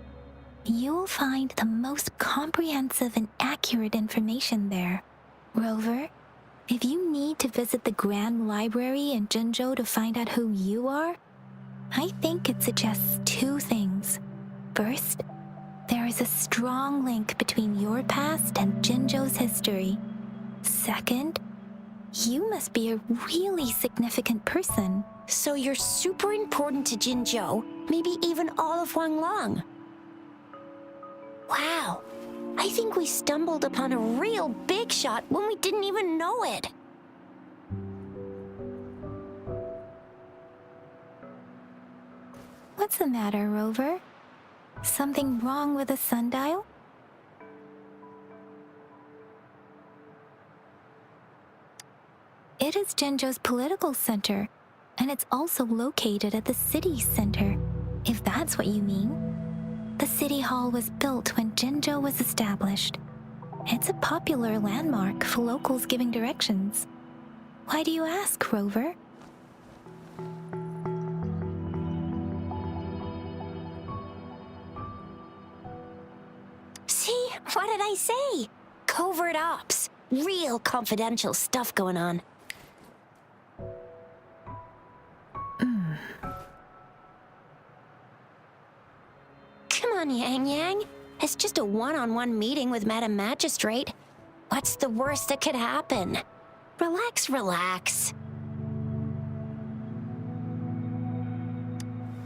You'll find the most comprehensive and accurate information there. Rover, if you need to visit the Grand Library in Jinzhou to find out who you are, I think it suggests two things. First, there is a strong link between your past and Jinzhou's history. Second, you must be a really significant person. So you're super important to Jinzhou, maybe even all of Huanglong. Wow, I think we stumbled upon a real big shot when we didn't even know it. What's the matter, Rover? Something wrong with the sundial? It is Jinzhou's political center, and it's also located at the city center, if that's what you mean. The city hall was built when Jinzhou was established. It's a popular landmark for locals giving directions. Why do you ask, Rover? See, what did I say? Covert ops. Real confidential stuff going on. Come on, Yang Yang. It's just a one-on-one meeting with Madam Magistrate. What's the worst that could happen? Relax, relax.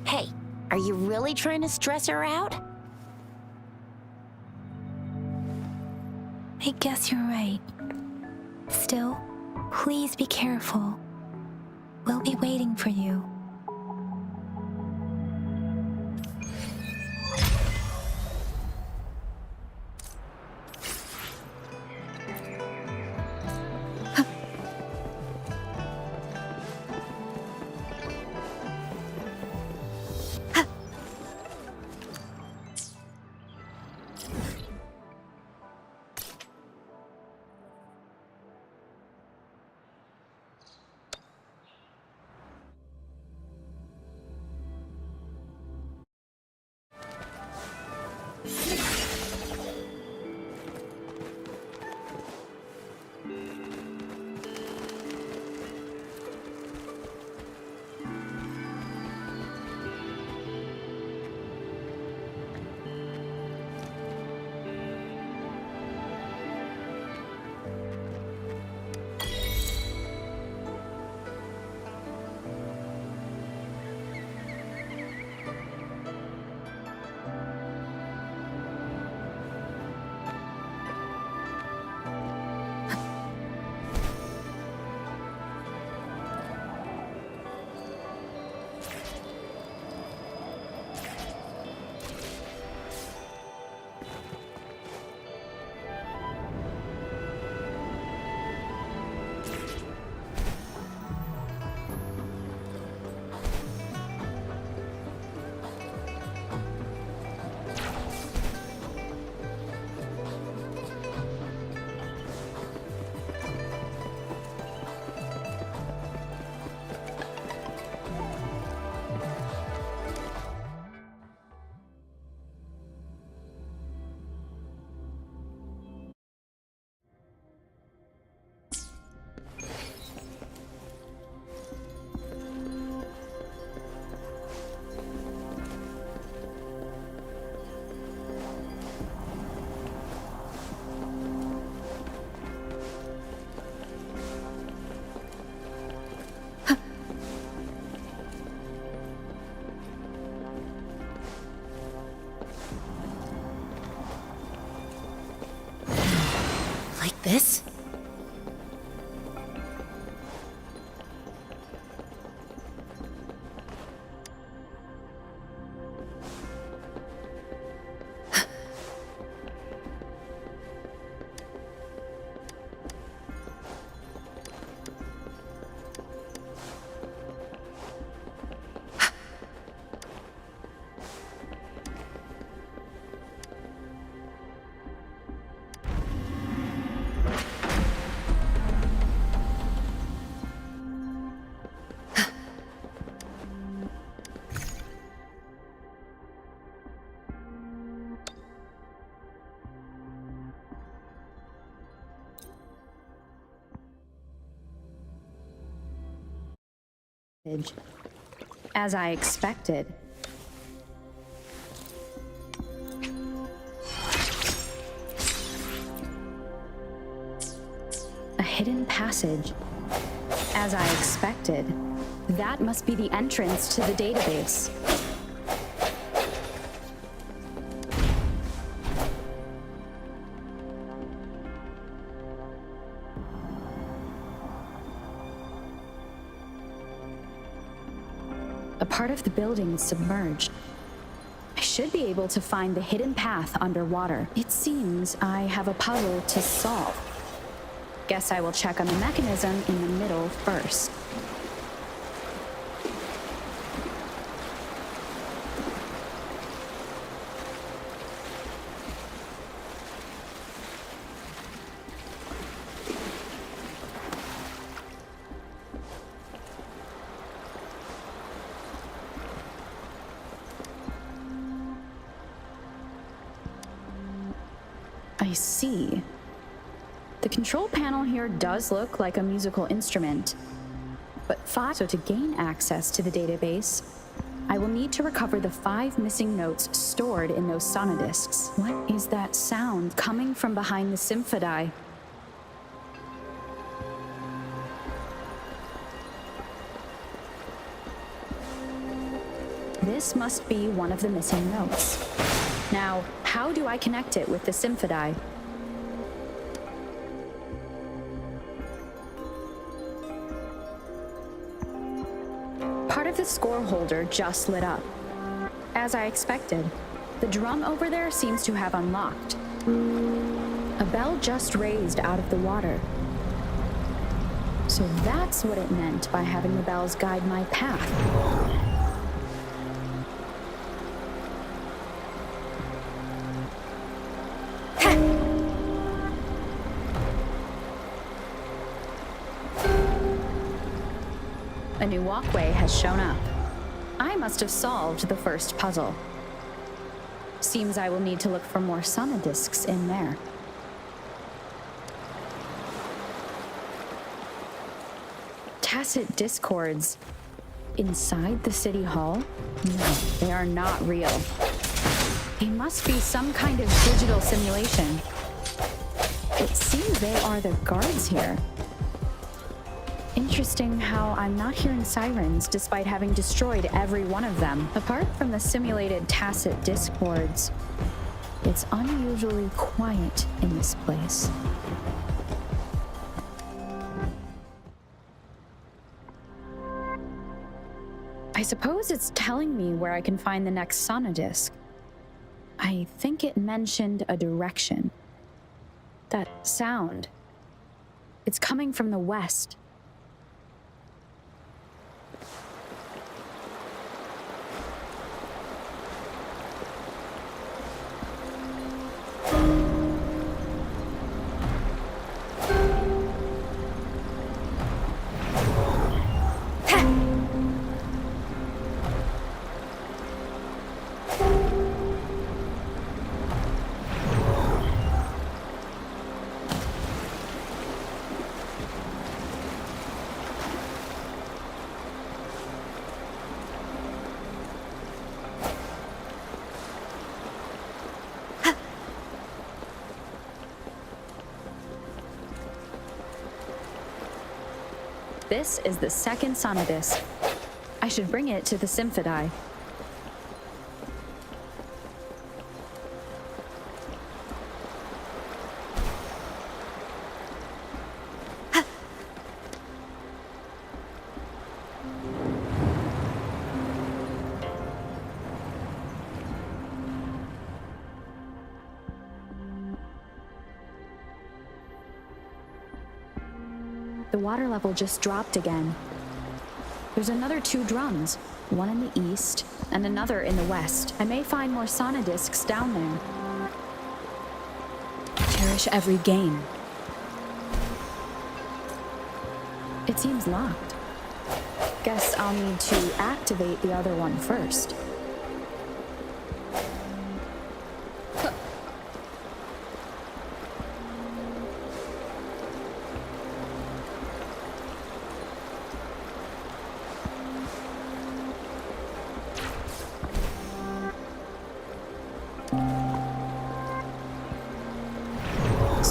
Hey, are you really trying to stress her out? I guess you're right. Still, please be careful. We'll be waiting for you. As I expected. A hidden passage. As I expected. That must be the entrance to the database. A part of the building is submerged. I should be able to find the hidden path underwater. It seems I have a puzzle to solve. Guess I will check on the mechanism in the middle first. I see. The control panel here does look like a musical instrument, but so to gain access to the database, I will need to recover the 5 missing notes stored in those sonodiscs. What is that sound coming from behind the symphodi? This must be one of the missing notes. Now, how do I connect it with the symphodi? Part of the score holder just lit up. As I expected, the drum over there seems to have unlocked. A bell just raised out of the water. So that's what it meant by having the bells guide my path. A new walkway has shown up. I must have solved the first puzzle. Seems I will need to look for more sonodiscs in there. Tacit discords inside the city hall? No, they are not real. They must be some kind of digital simulation. It seems they are the guards here. Interesting how I'm not hearing sirens despite having destroyed every one of them. Apart from the simulated tacit discords, it's unusually quiet in this place. I suppose it's telling me where I can find the next sonodisc. I think it mentioned a direction. That sound. It's coming from the west. This is the second sonodisc. I should bring it to the symphodi. The water level just dropped again. There's another 2 drums, one in the east and another in the west. I may find more sonodiscs down there. Cherish every gain. It seems locked. Guess I'll need to activate the other one first.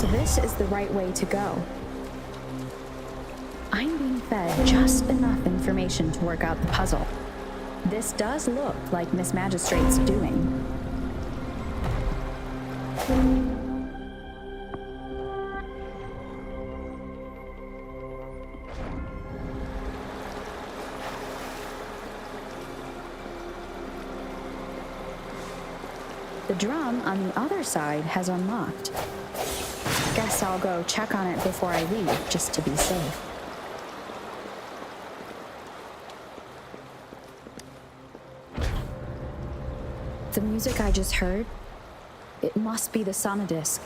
So this is the right way to go. I'm being fed just enough information to work out the puzzle. This does look like Miss Magistrate's doing. The drum on the other side has unlocked. Guess I'll go check on it before I leave, just to be safe. The music I just heard, it must be the sonodisc.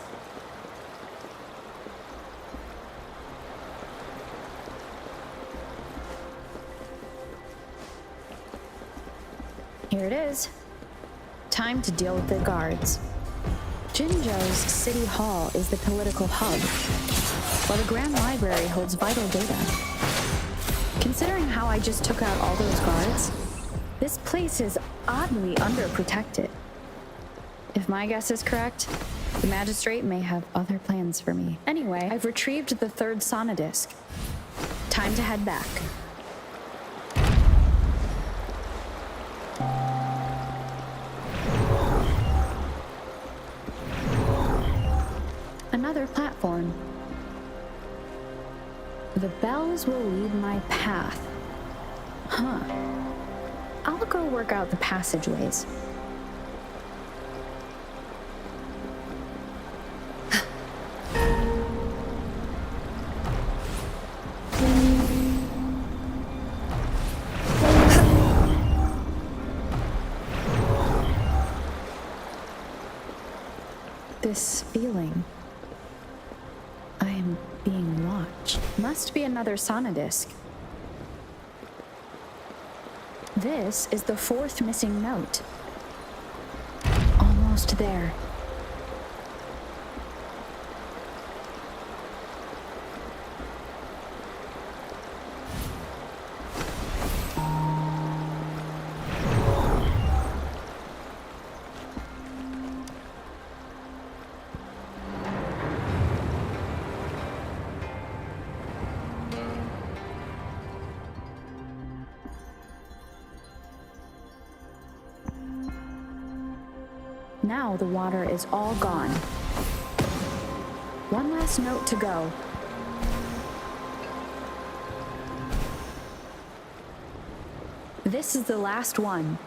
Here it is. Time to deal with the guards. Jingo's City Hall is the political hub, while the Grand Library holds vital data. Considering how I just took out all those guards, this place is oddly underprotected. If my guess is correct, the magistrate may have other plans for me. Anyway, I've retrieved the third sonodisc. Time to head back. Another platform. The bells will lead my path. Huh. I'll go work out the passageways. This feeling. I am being watched. Must be another sonodisc. This is the fourth missing note. Almost there. Now the water is all gone. One last note to go. This is the last one.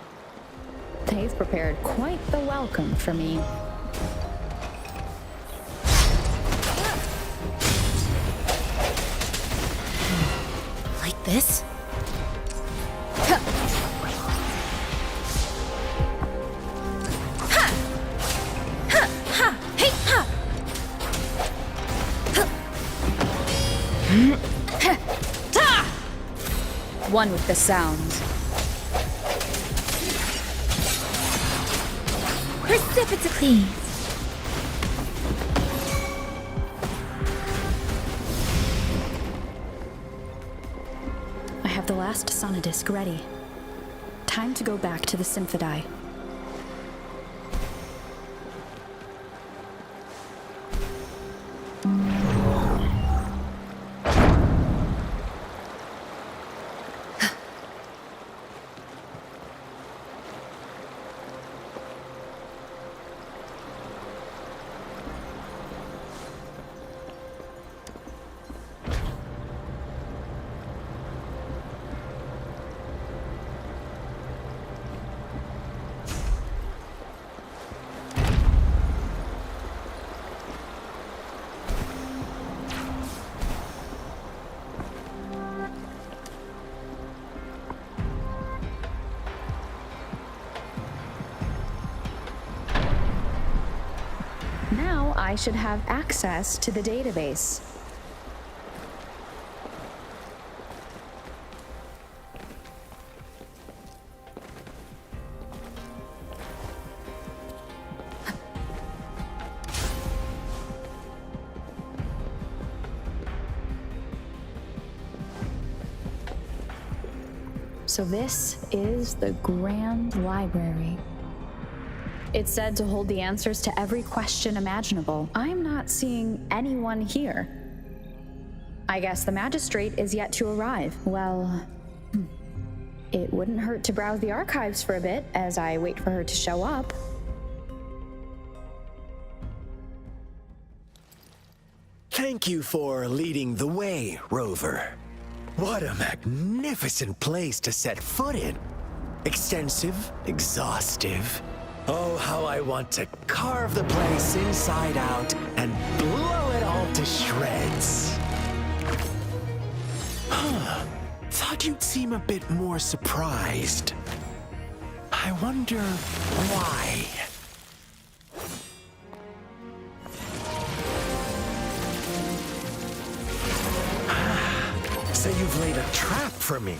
They've prepared quite the welcome for me. Like this? One with the sounds. Precipitously. I have the last sonodisc ready. Time to go back to the Symphodi. Now I should have access to the database. So this is the Grand Library. It's said to hold the answers to every question imaginable. I'm not seeing anyone here. I guess the magistrate is yet to arrive. Well, it wouldn't hurt to browse the archives for a bit as I wait for her to show up. Thank you for leading the way, Rover. What a magnificent place to set foot in. Extensive, exhaustive. Oh, how I want to carve the place inside out and blow it all to shreds. Thought you'd seem a bit more surprised. I wonder why. So you've laid a trap for me.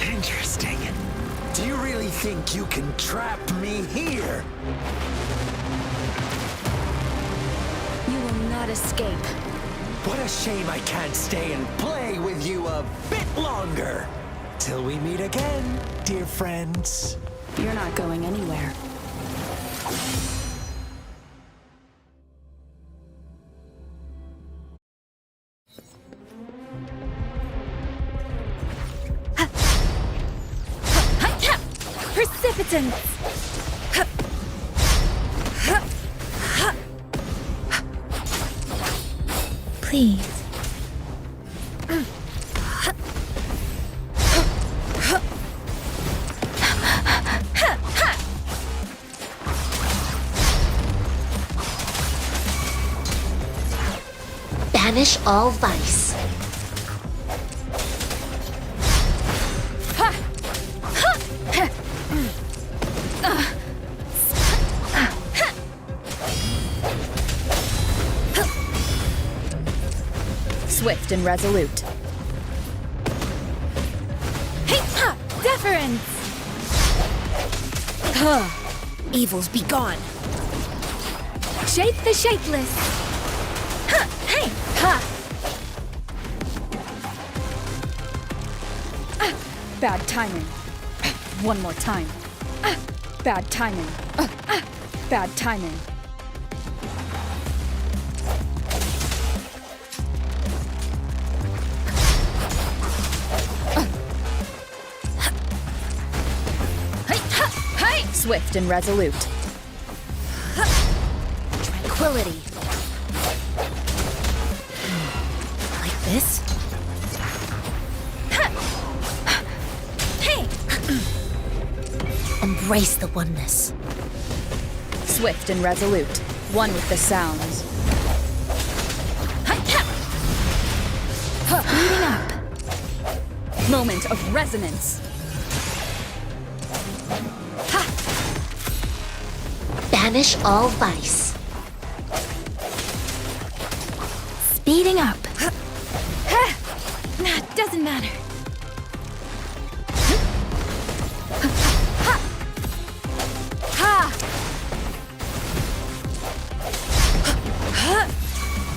Interesting. Do you really think you can trap me here? You will not escape. What a shame I can't stay and play with you a bit longer. Till we meet again, dear friends. You're not going anywhere. Precipitance! Please. Banish all vice. Swift and resolute. Deference! Evils be gone. Shape the shapeless! Hey! Bad timing. One more time. Bad timing. Bad timing. Swift and resolute. Tranquility. Like this? Hey! Embrace the oneness. Swift and resolute. One with the sounds. Speeding up. Moment of resonance. Banish all vice. Speeding up. Doesn't matter.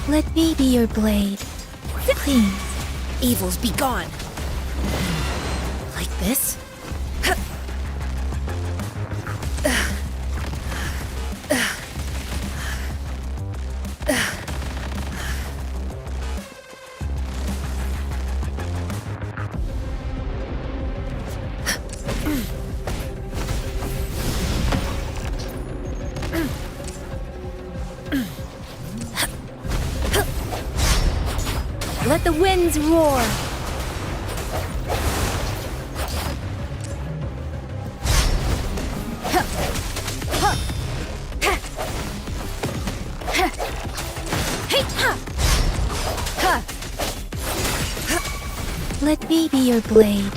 Let me be your blade. Please. Evils be gone. Like this? Let the winds roar! Let me be your blade.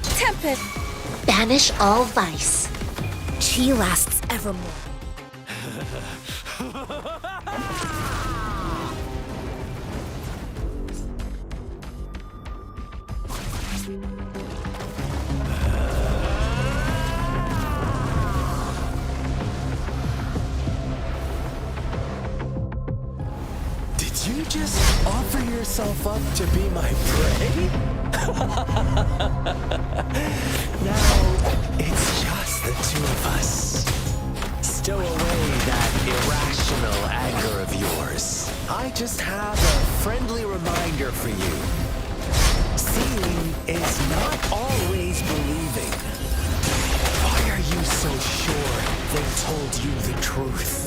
Tempest! Banish all vice. Chi lasts evermore. just offer yourself up to be my prey? Now, it's just the two of us. Stow away that irrational anger of yours. I just have a friendly reminder for you. Seeing is not always believing. Why are you so sure they told you the truth?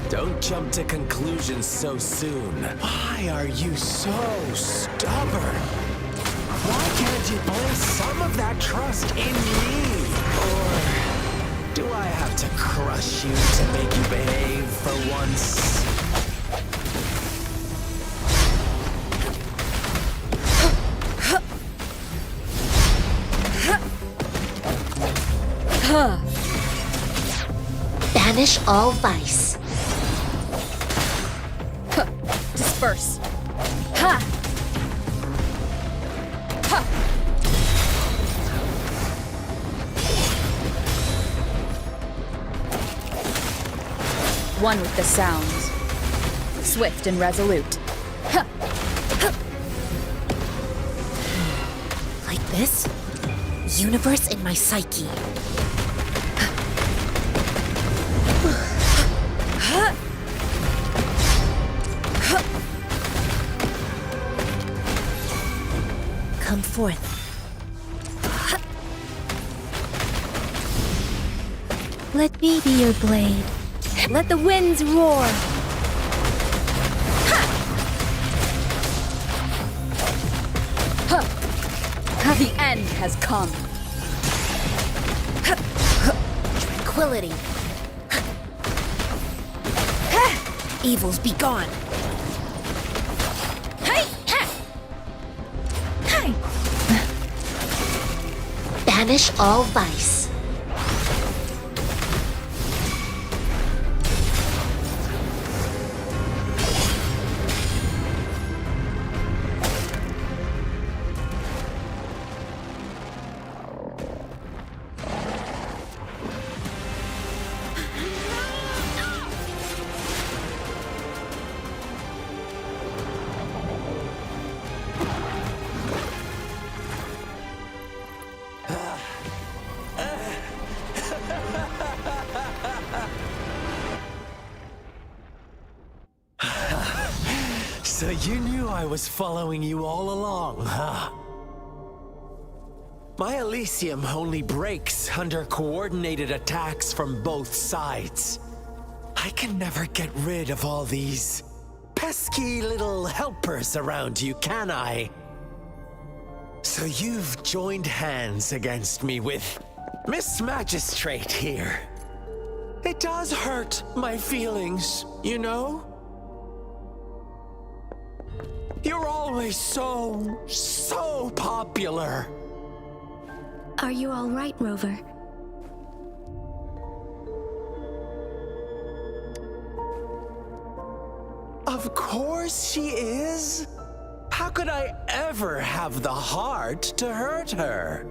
Don't jump to conclusions so soon. Why are you so stubborn? Why can't you place some of that trust in me? Or do I have to crush you to make you behave for once? Banish all vice. Disperse. Ha! Ha! One with the sounds. Swift and resolute. Ha! Like this? Universe in my psyche. Come forth. Let me be your blade. Let the winds roar. The end has come. Tranquility. Evils be gone. Banish all vice. So you knew I was following you all along, huh? My Elysium only breaks under coordinated attacks from both sides. I can never get rid of all these pesky little helpers around you, can I? So you've joined hands against me with Miss Magistrate here. It does hurt my feelings, you know? You're always so popular. Are you all right, Rover? Of course she is. How could I ever have the heart to hurt her?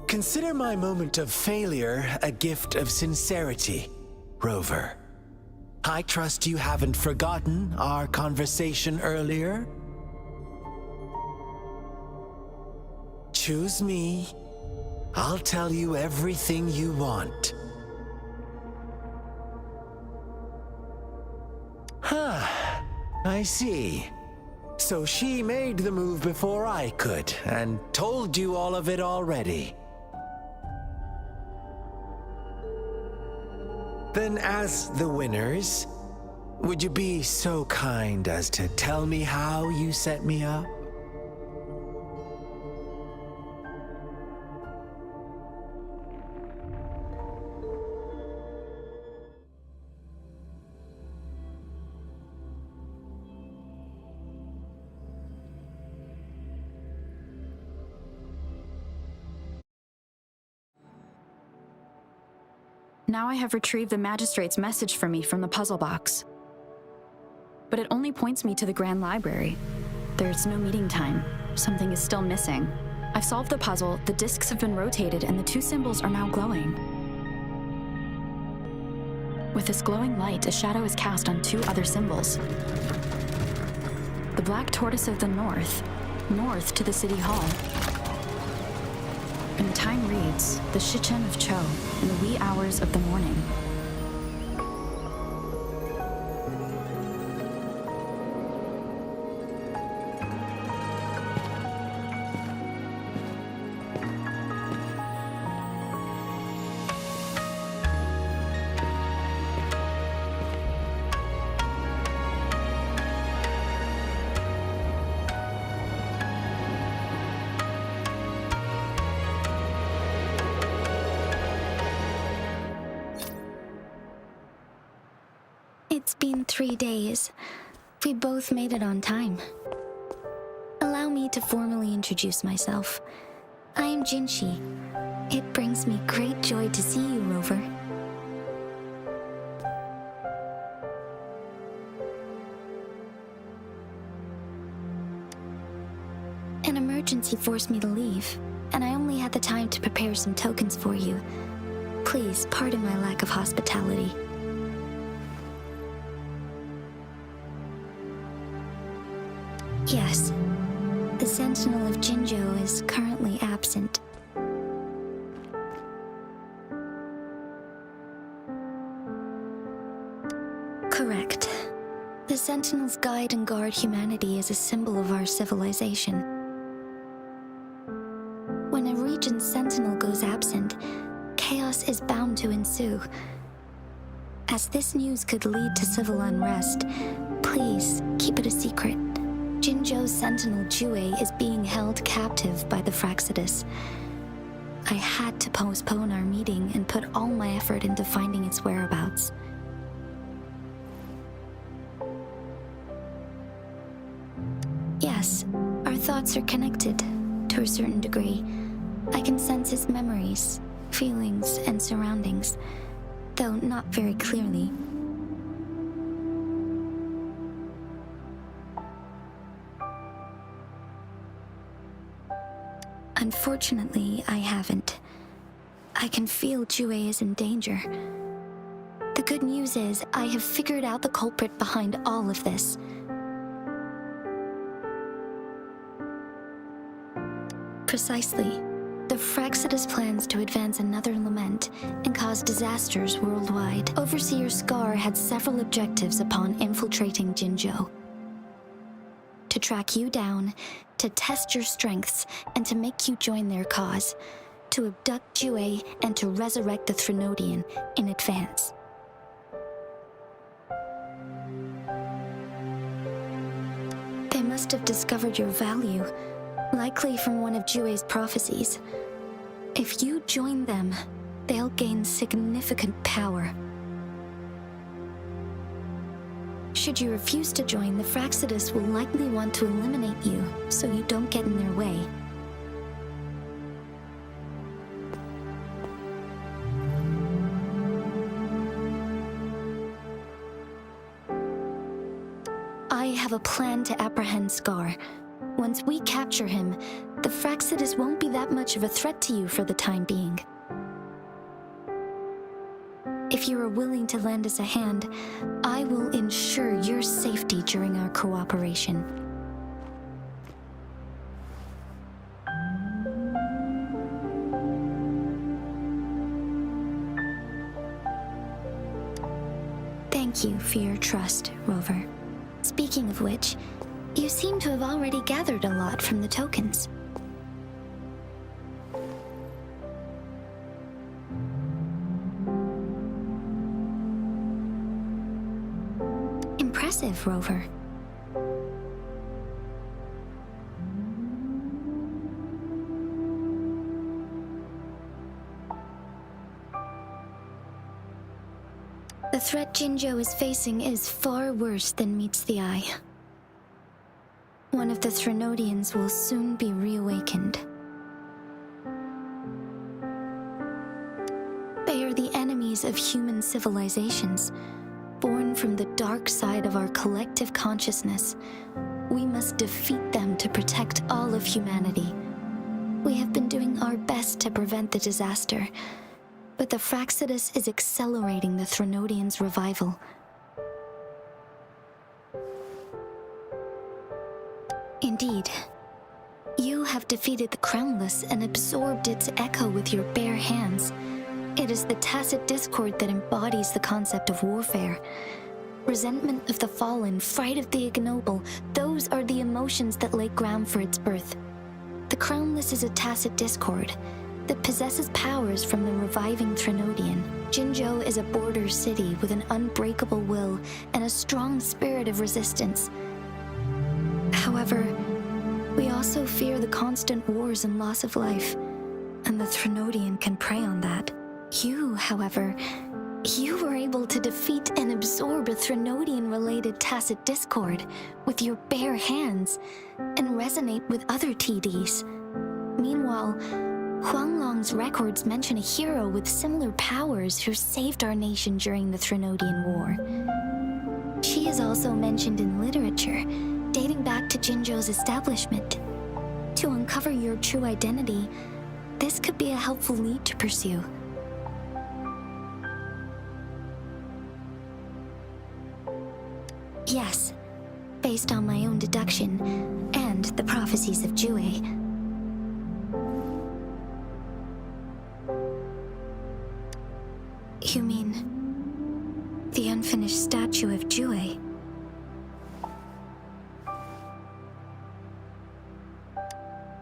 Consider my moment of failure a gift of sincerity, Rover. I trust you haven't forgotten our conversation earlier. Choose me. I'll tell you everything you want. Huh. I see. So she made the move before I could, and told you all of it already. Then as the winners, would you be so kind as to tell me how you set me up? Now I have retrieved the magistrate's message for me from the puzzle box. But it only points me to the Grand Library. There's no meeting time. Something is still missing. I've solved the puzzle, the discs have been rotated, and the two symbols are now glowing. With this glowing light, a shadow is cast on 2 other symbols. The black tortoise of the north to the city hall. And the time reads, the Shichen of Cho, in the wee hours of the morning. It's been 3 days. We both made it on time. Allow me to formally introduce myself. I am Jinhsi. It brings me great joy to see you, Rover. An emergency forced me to leave, and I only had the time to prepare some tokens for you. Please pardon my lack of hospitality. Yes, the Sentinel of Jinjo is currently absent. Correct. The Sentinels guide and guard humanity as a symbol of our civilization. When a region's Sentinel goes absent, chaos is bound to ensue. As this news could lead to civil unrest, please keep it a secret. Jinjo's Sentinel Jue is being held captive by the Fraxidus. I had to postpone our meeting and put all my effort into finding its whereabouts. Yes, our thoughts are connected, to a certain degree. I can sense his memories, feelings, and surroundings, though not very clearly. Unfortunately, I haven't. I can feel Jue is in danger. The good news is, I have figured out the culprit behind all of this. Precisely. The Fraxidus plans to advance another lament and cause disasters worldwide. Overseer Scar had several objectives upon infiltrating Jinjo. To track you down, to test your strengths, and to make you join their cause. To abduct Jue and to resurrect the Threnodian in advance. They must have discovered your value, likely from one of Jue's prophecies. If you join them, they'll gain significant power. Should you refuse to join, the Fraxidus will likely want to eliminate you, so you don't get in their way. I have a plan to apprehend Scar. Once we capture him, the Fraxidus won't be that much of a threat to you for the time being. If you are willing to lend us a hand, I will ensure your safety during our cooperation. Thank you for your trust, Rover. Speaking of which, you seem to have already gathered a lot from the tokens. Impressive, Rover. The threat Jinjo is facing is far worse than meets the eye. One of the Threnodians will soon be reawakened. They are the enemies of human civilizations, born from the dark side of our collective consciousness. We must defeat them to protect all of humanity. We have been doing our best to prevent the disaster, but the Fraxidus is accelerating the Threnodian's revival. Indeed, you have defeated the Crownless and absorbed its echo with your bare hands. It is the tacit discord that embodies the concept of warfare. Resentment of the fallen, fright of the ignoble, those are the emotions that lay ground for its birth. The Crownless is a tacit discord that possesses powers from the reviving Threnodian. Jinjo is a border city with an unbreakable will and a strong spirit of resistance. However, we also fear the constant wars and loss of life, and the Threnodian can prey on that. You, however, you were able to defeat and absorb a Threnodian-related tacit discord with your bare hands and resonate with other TDs. Meanwhile, Huanglong's records mention a hero with similar powers who saved our nation during the Threnodian War. She is also mentioned in literature, dating back to Jinjo's establishment. To uncover your true identity, this could be a helpful lead to pursue. Yes, based on my own deduction and the prophecies of Jue. You mean the unfinished statue of Jue?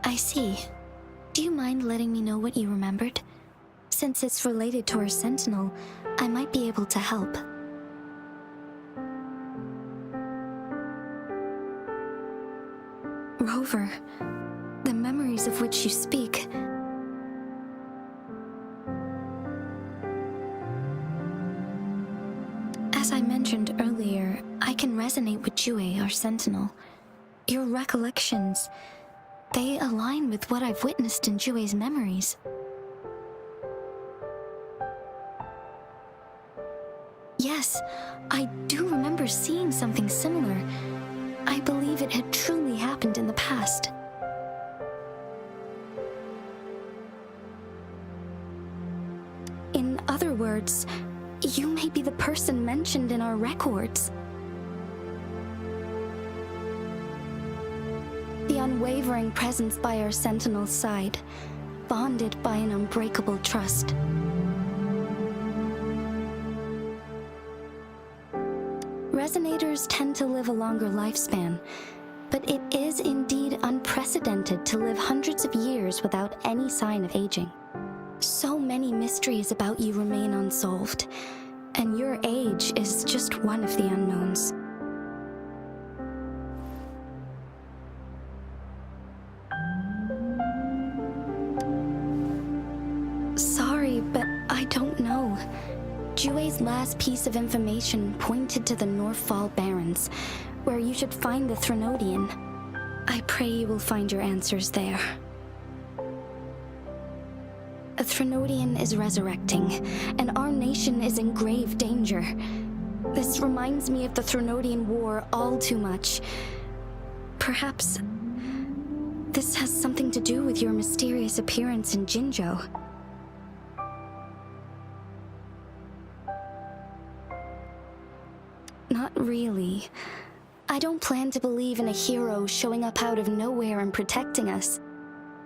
I see. Do you mind letting me know what you remembered? Since it's related to our sentinel, I might be able to help. Rover, the memories of which you speak. As I mentioned earlier, I can resonate with Jue, our sentinel. Your recollections, they align with what I've witnessed in Jue's memories. Yes, I do remember seeing something similar. I believe it had truly happened in the past. In other words, you may be the person mentioned in our records. The unwavering presence by our sentinel's side, bonded by an unbreakable trust. Resonators tend to live a longer lifespan, but it is indeed unprecedented to live hundreds of years without any sign of aging. So many mysteries about you remain unsolved, and your age is just one of the unknowns. Sorry, but I don't know. Jue's last piece of information pointed to the Northfall Barrens, where you should find the Threnodian. I pray you will find your answers there. A Threnodian is resurrecting, and our nation is in grave danger. This reminds me of the Threnodian War all too much. Perhaps this has something to do with your mysterious appearance in Jinjo. Not really. I don't plan to believe in a hero showing up out of nowhere and protecting us.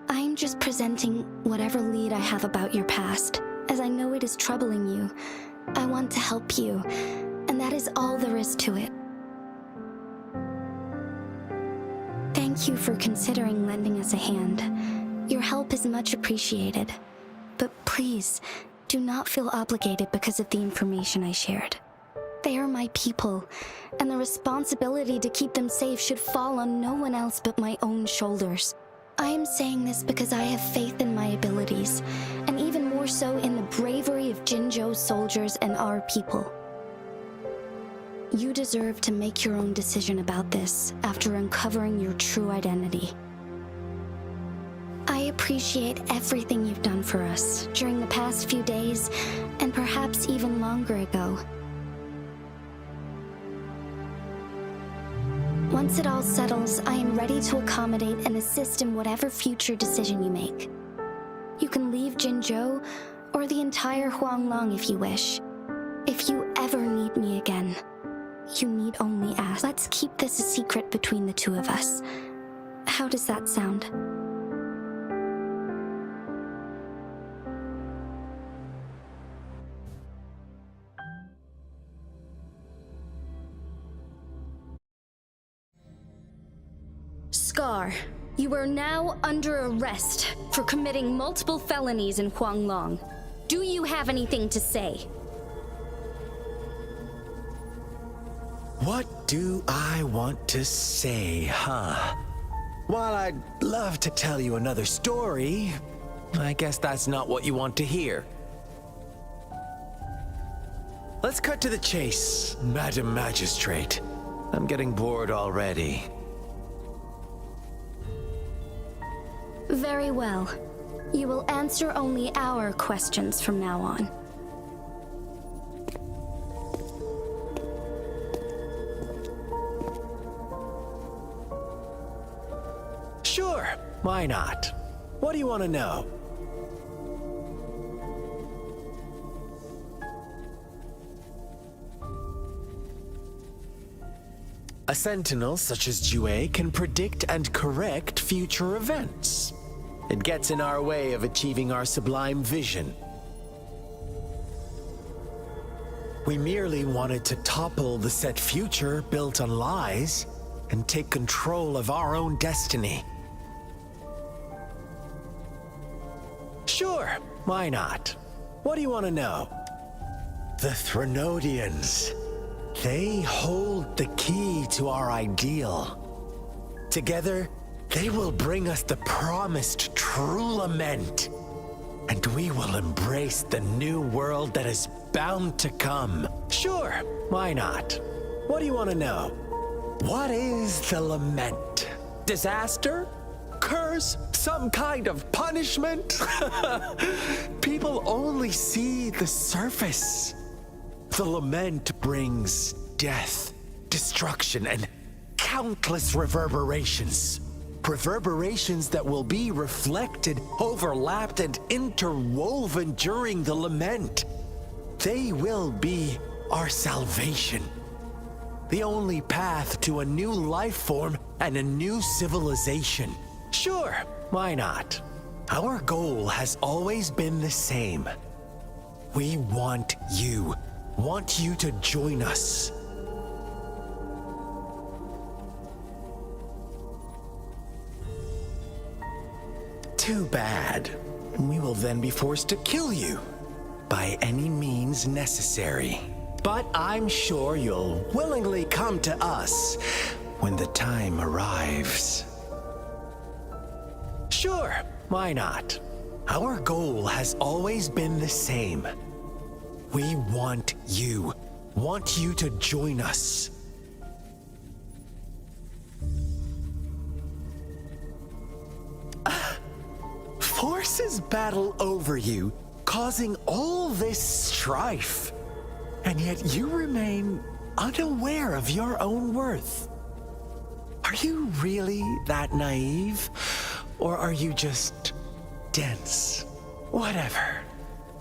I'm just presenting whatever lead I have about your past, as I know it is troubling you. I want to help you, and that is all there is to it. Thank you for considering lending us a hand. Your help is much appreciated. But please, do not feel obligated because of the information I shared. They are my people, and the responsibility to keep them safe should fall on no one else but my own shoulders. I am saying this because I have faith in my abilities, and even more so in the bravery of Jinjo's soldiers and our people. You deserve to make your own decision about this after uncovering your true identity. I appreciate everything you've done for us during the past few days, and perhaps even longer ago. Once it all settles, I am ready to accommodate and assist in whatever future decision you make. You can leave Jinjo, or the entire Huanglong if you wish. If you ever need me again, you need only ask. Let's keep this a secret between the two of us. How does that sound? Scar, you are now under arrest for committing multiple felonies in Huanglong. Do you have anything to say? What do I want to say, huh? While I'd love to tell you another story, I guess that's not what you want to hear. Let's cut to the chase, Madam Magistrate. I'm getting bored already. Very well. You will answer only our questions from now on. Sure, why not? What do you want to know? A sentinel such as Jue can predict and correct future events. It gets in our way of achieving our sublime vision. We merely wanted to topple the set future built on lies and take control of our own destiny. Sure, why not? What do you want to know? The Threnodians. They hold the key to our ideal. Together, they will bring us the promised true lament, and we will embrace the new world that is bound to come. Sure, why not? What do you want to know? What is the lament? Disaster? Curse? Some kind of punishment? People only see the surface. The lament brings death, destruction, and countless reverberations. Reverberations that will be reflected, overlapped, and interwoven during the lament. They will be our salvation. The only path to a new life form and a new civilization. Sure, why not? Our goal has always been the same. We want you to join us. Too bad. We will then be forced to kill you by any means necessary. But I'm sure you'll willingly come to us when the time arrives. Sure, why not? Our goal has always been the same. We want you to join us. Forces battle over you, causing all this strife. And yet you remain unaware of your own worth. Are you really that naive? Or are you just dense? Whatever.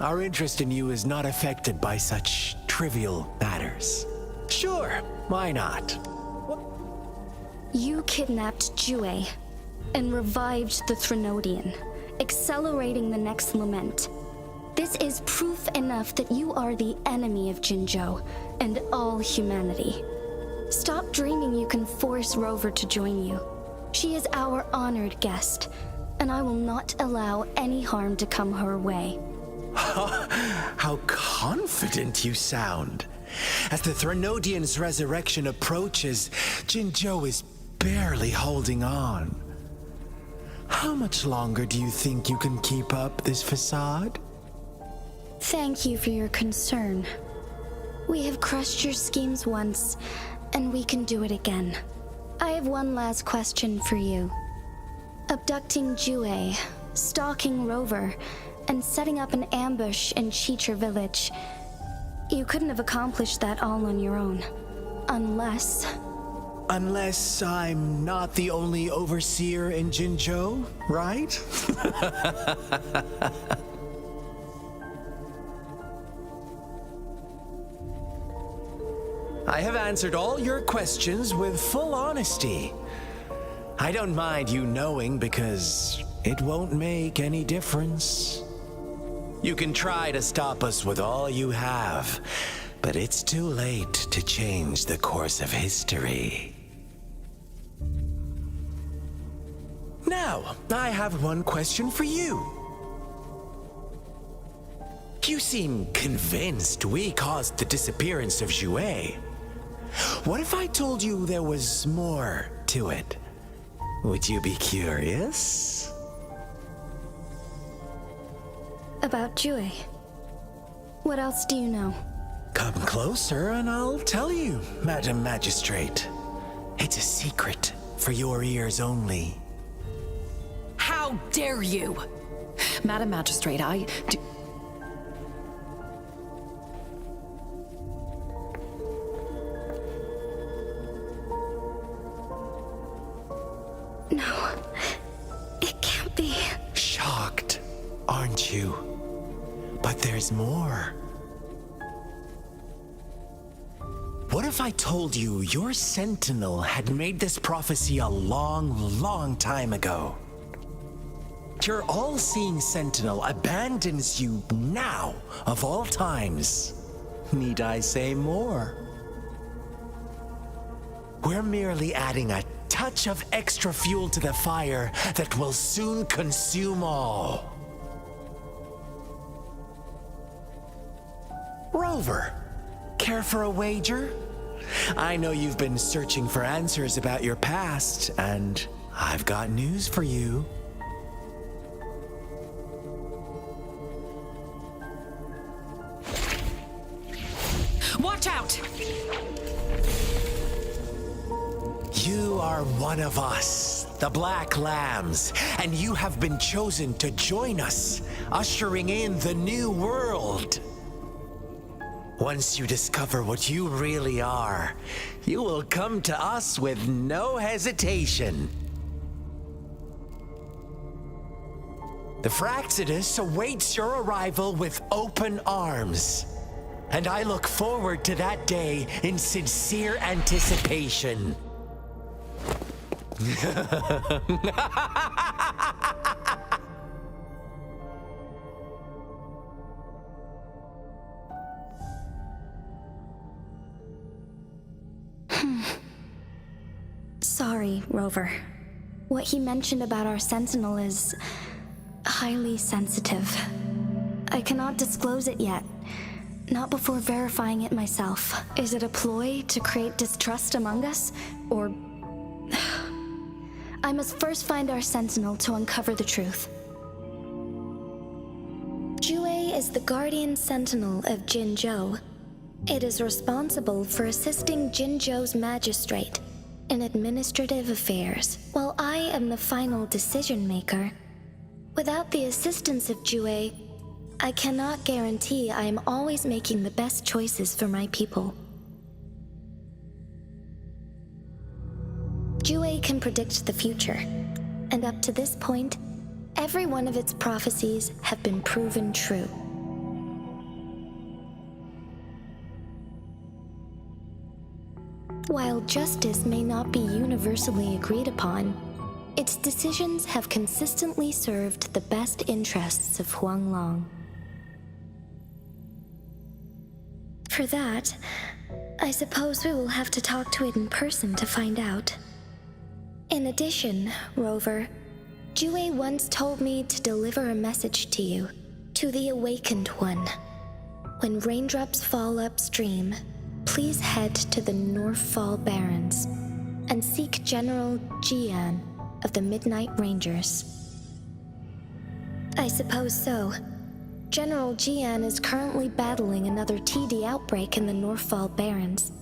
Our interest in you is not affected by such trivial matters. Sure, why not? You kidnapped Jue and revived the Threnodian, accelerating the next lament. This is proof enough that you are the enemy of Jinzhou and all humanity. Stop dreaming you can force Rover to join you. She is our honored guest, and I will not allow any harm to come her way. How confident you sound. As the Threnodian's resurrection approaches, Jinzhou is barely holding on. How much longer do you think you can keep up this facade? Thank you for your concern. We have crushed your schemes once, and we can do it again. I have one last question for you. Abducting Jue, stalking Rover, and setting up an ambush in Chicher village. You couldn't have accomplished that all on your own. Unless I'm not the only overseer in Jinzhou, right? I have answered all your questions with full honesty. I don't mind you knowing because it won't make any difference. You can try to stop us with all you have, but it's too late to change the course of history. Now, I have one question for you. You seem convinced we caused the disappearance of Jouet. What if I told you there was more to it? Would you be curious? About Jouet. What else do you know? Come closer and I'll tell you, Madam Magistrate. It's a secret for your ears only. How dare you! Madam Magistrate, I do... No, it can't be. Shocked, aren't you? But there's more. What if I told you your sentinel had made this prophecy a long, long time ago? Your all-seeing sentinel abandons you now, of all times. Need I say more? We're merely adding a touch of extra fuel to the fire that will soon consume all. Rover, care for a wager? I know you've been searching for answers about your past, and I've got news for you. Watch out! You are one of us, the Black Lambs, and you have been chosen to join us, ushering in the new world. Once you discover what you really are, you will come to us with no hesitation. The Fraxidus awaits your arrival with open arms, and I look forward to that day in sincere anticipation. Sorry, Rover. What he mentioned about our sentinel is highly sensitive. I cannot disclose it yet. Not before verifying it myself. Is it a ploy to create distrust among us? Or... I must first find our sentinel to uncover the truth. Jouet is the guardian sentinel of Jinzhou. It is responsible for assisting Jinzhou's magistrate in administrative affairs, while I am the final decision maker. Without the assistance of Jouet, I cannot guarantee I am always making the best choices for my people. Jouet can predict the future, and up to this point, every one of its prophecies have been proven true. While justice may not be universally agreed upon, its decisions have consistently served the best interests of Huanglong. For that, I suppose we will have to talk to it in person to find out. In addition, Rover, Jouet once told me to deliver a message to you, to the Awakened One. When raindrops fall upstream, please head to the Northfall Barrens and seek General Jian of the Midnight Rangers. I suppose so. General Jian is currently battling another TD outbreak in the Northfall Barrens,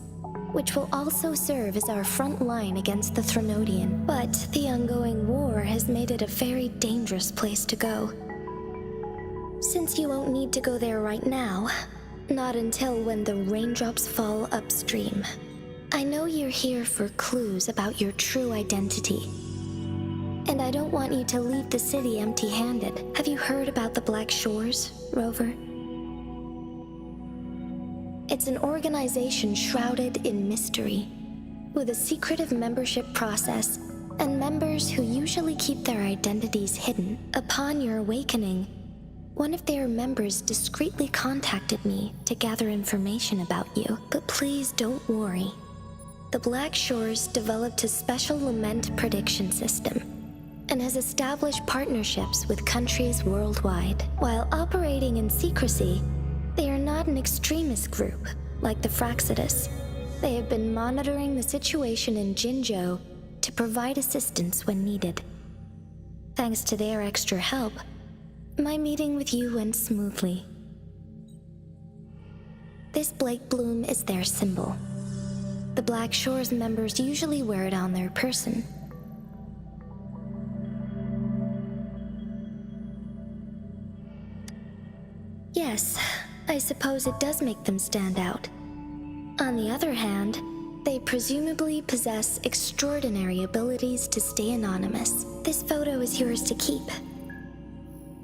which will also serve as our front line against the Threnodian. But the ongoing war has made it a very dangerous place to go. Since you won't need to go there right now, not until when the raindrops fall upstream. I know you're here for clues about your true identity. And I don't want you to leave the city empty-handed. Have you heard about the Black Shores, Rover? It It's an organization shrouded in mystery, with a secretive membership process and members who usually keep their identities hidden. Upon your awakening, one of their members discreetly contacted me to gather information about you. But please don't worry. The Black Shores developed a special lament prediction system and has established partnerships with countries worldwide. While operating in secrecy, they are not an extremist group like the Fraxidus. They have been monitoring the situation in Jinjo to provide assistance when needed. Thanks to their extra help, my meeting with you went smoothly. This Blake Bloom is their symbol. The Black Shores members usually wear it on their person. Yes, I suppose it does make them stand out. On the other hand, they presumably possess extraordinary abilities to stay anonymous. This photo is yours to keep.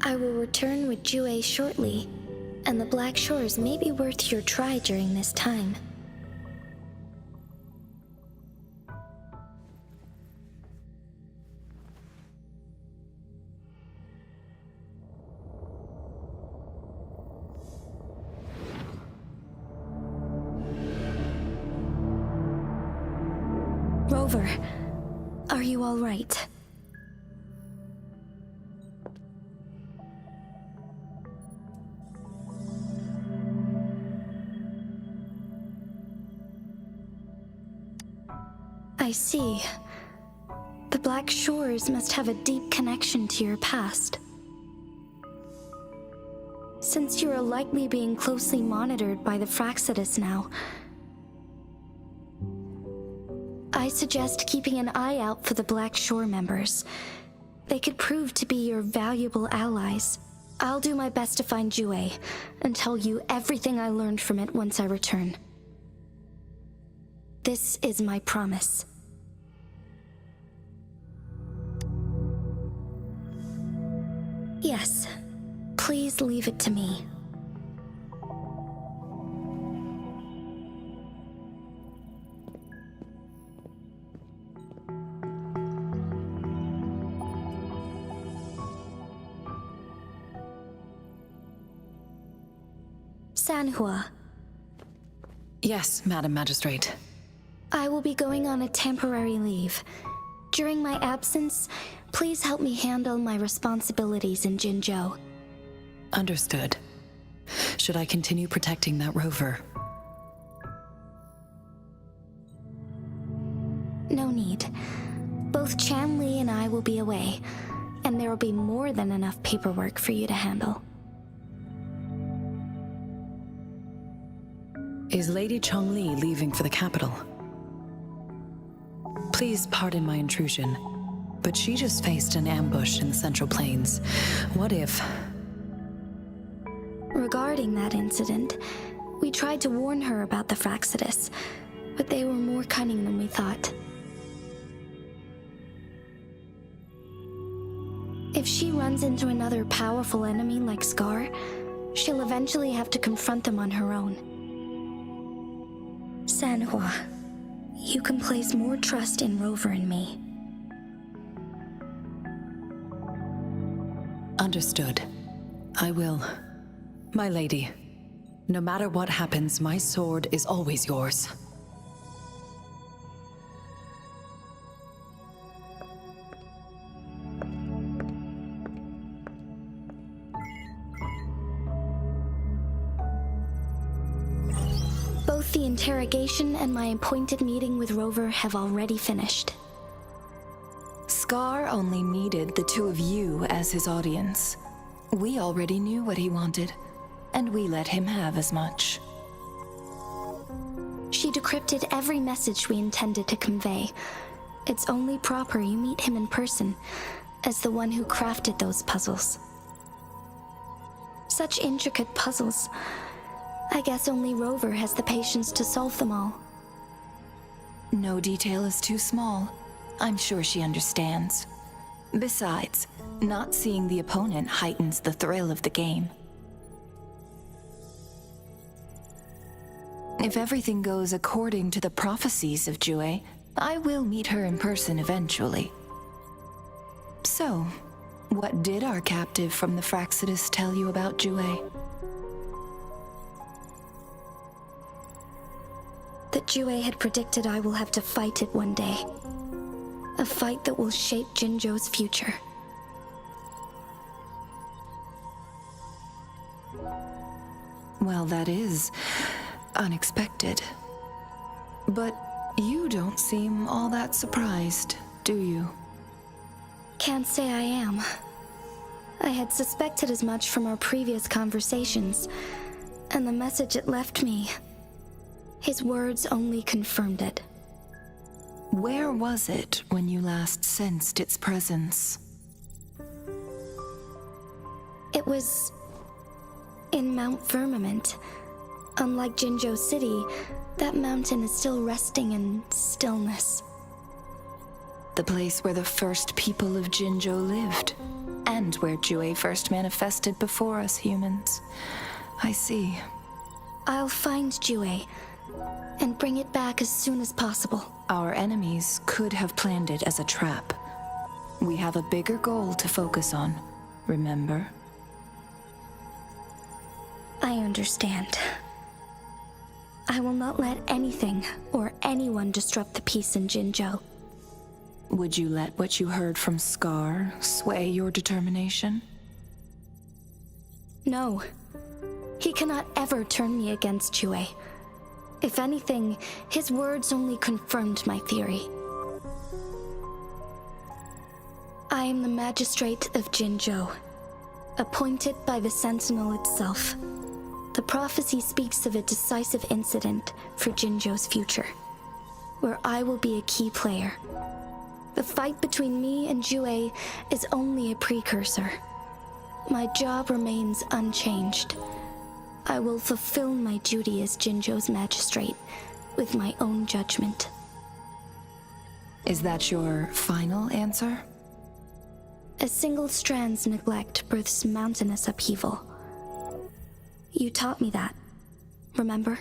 I will return with Jue shortly, and the Black Shores may be worth your try during this time. Rover, are you all right? I see. The Black Shores must have a deep connection to your past. Since you are likely being closely monitored by the Fraxidus now, I suggest keeping an eye out for the Black Shore members. They could prove to be your valuable allies. I'll do my best to find Jue and tell you everything I learned from it once I return. This is my promise. Yes, please leave it to me. Sanhua. Yes, Madam Magistrate. I will be going on a temporary leave. During my absence, please help me handle my responsibilities in Jinjo. Understood. Should I continue protecting that rover? No need. Both Chan Li and I will be away, and there will be more than enough paperwork for you to handle. Is Lady Chongli leaving for the capital? Please pardon my intrusion, but she just faced an ambush in the Central Plains. What if... Regarding that incident, we tried to warn her about the Fraxidus, but they were more cunning than we thought. If she runs into another powerful enemy like Scar, she'll eventually have to confront them on her own. Sanhua, you can place more trust in Rover and me. Understood. I will. My lady, no matter what happens, my sword is always yours. Both the interrogation and my appointed meeting with Rover have already finished. Scar only needed the two of you as his audience. We already knew what he wanted, and we let him have as much. She decrypted every message we intended to convey. It's only proper you meet him in person, as the one who crafted those puzzles. Such intricate puzzles. I guess only Rover has the patience to solve them all. No detail is too small. I'm sure she understands. Besides, not seeing the opponent heightens the thrill of the game. If everything goes according to the prophecies of Jue, I will meet her in person eventually. So, what did our captive from the Fraxidus tell you about Jue? That Jue had predicted I will have to fight it one day. A fight that will shape Jinzhou's future. Well, that is unexpected. But you don't seem all that surprised, do you? Can't say I am. I had suspected as much from our previous conversations, and the message it left me, his words only confirmed it. Where was it when you last sensed its presence? It was in Mount Firmament. Unlike Jingo City, that mountain is still resting in stillness. The place where the first people of Jinzhou lived, and where Jue first manifested before us humans. I see. I'll find Jue and bring it back as soon as possible. Our enemies could have planned it as a trap. We have a bigger goal to focus on, remember? I understand. I will not let anything or anyone disrupt the peace in Jinzhou. Would you let what you heard from Scar sway your determination? No. He cannot ever turn me against Jue. If anything, his words only confirmed my theory. I am the magistrate of Jinzhou, appointed by the Sentinel itself. The prophecy speaks of a decisive incident for Jinzhou's future, where I will be a key player. The fight between me and Jue is only a precursor. My job remains unchanged. I will fulfill my duty as Jinzhou's magistrate with my own judgment. Is that your final answer? A single strand's neglect births mountainous upheaval. You taught me that, remember?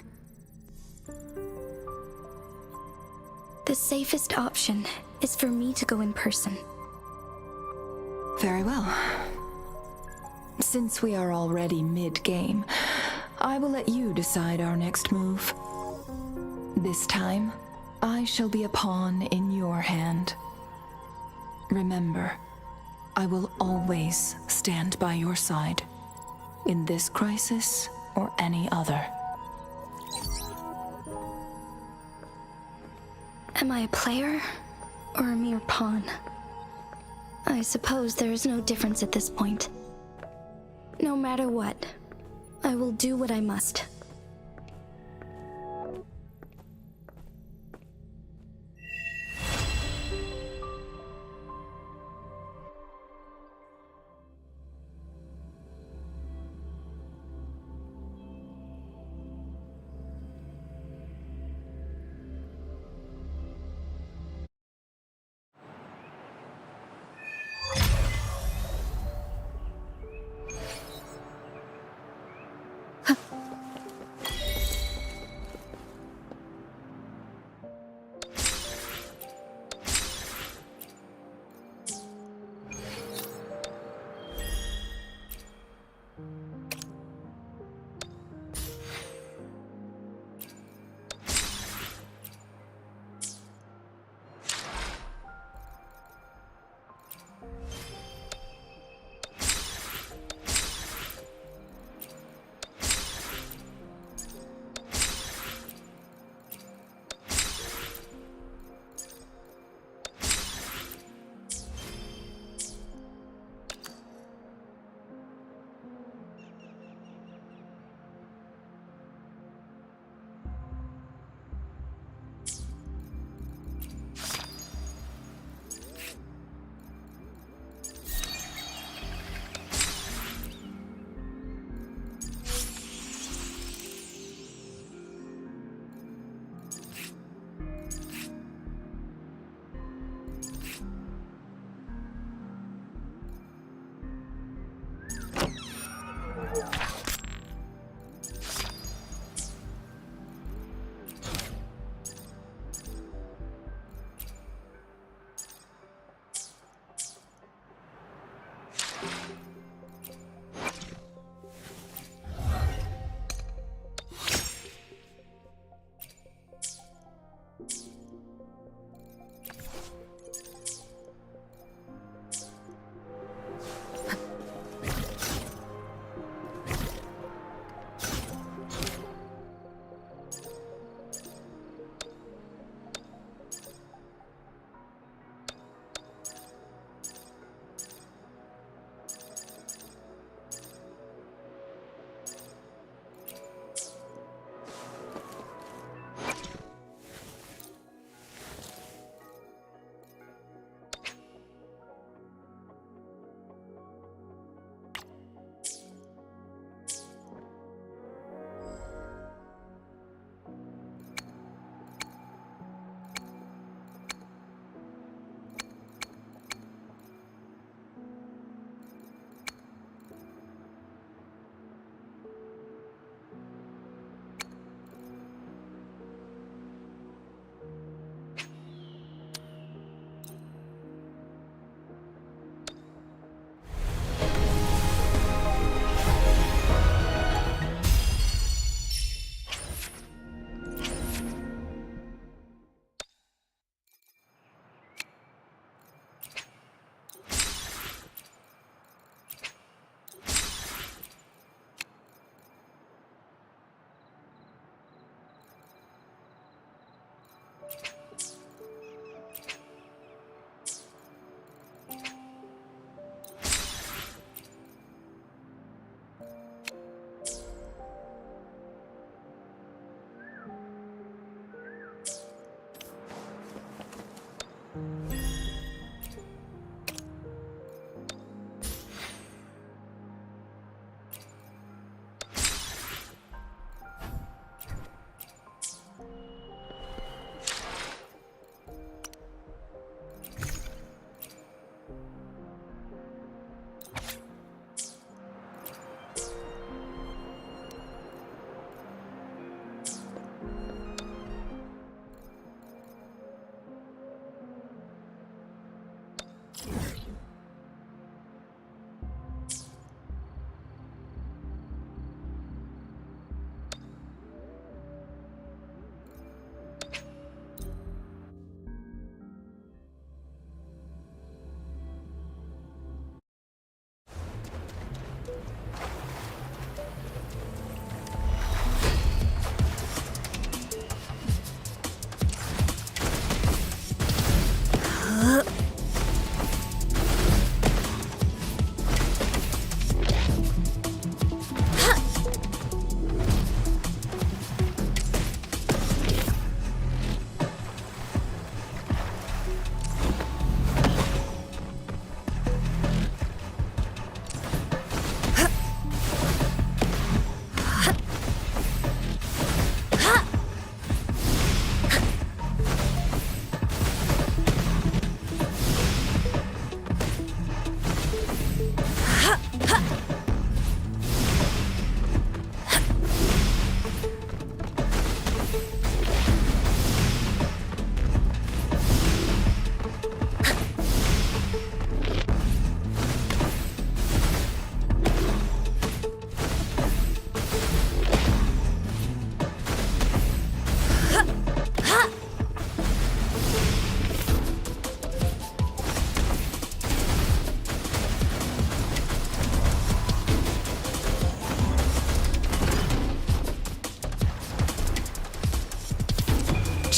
The safest option is for me to go in person. Very well. Since we are already mid-game, I will let you decide our next move. This time, I shall be a pawn in your hand. Remember, I will always stand by your side, in this crisis or any other. Am I a player or a mere pawn? I suppose there is no difference at this point. No matter what, I will do what I must.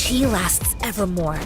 chi lasts evermore.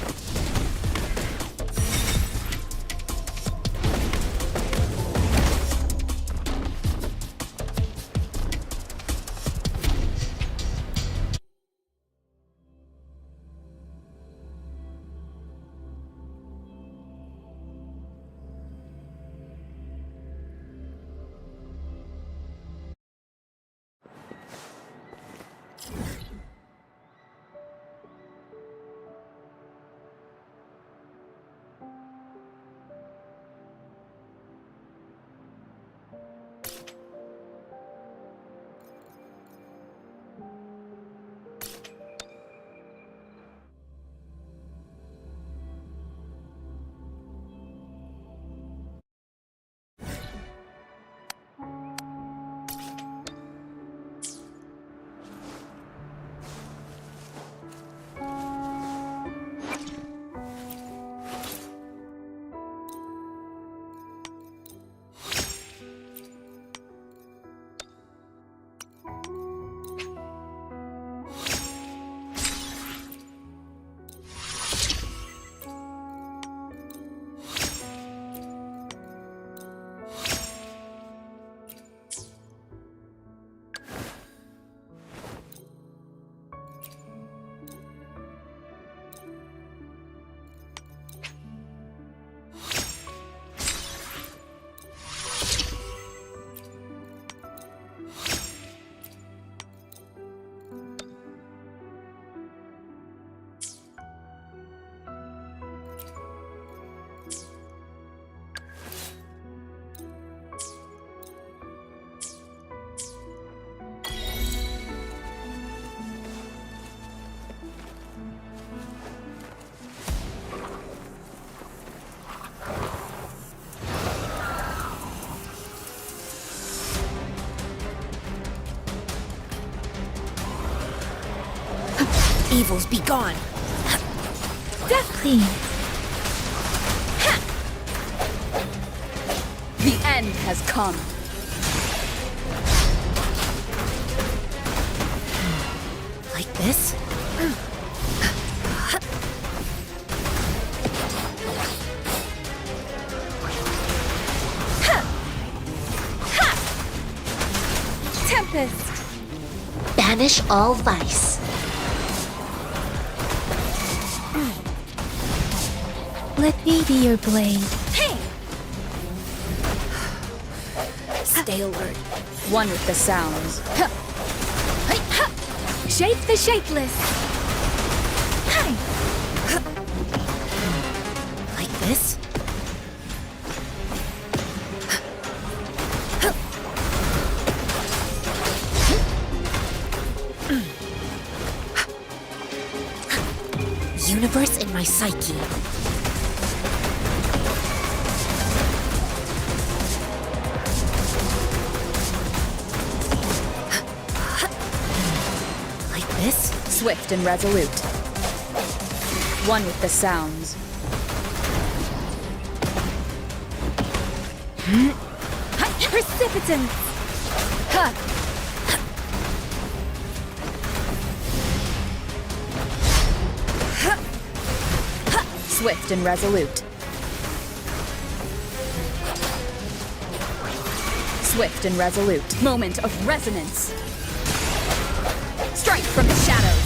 Evils be gone. Death Queen. The end has come. Like this? Tempest. Banish all vice. Let me be your blade. Hey! Stay alert. One with the sounds. Shape the shapeless. Like this? Universe in my psyche. This? Swift and resolute. One with the sounds. Precipitance. Swift and resolute. Swift and resolute. Moment of resonance. Strike from the shadows.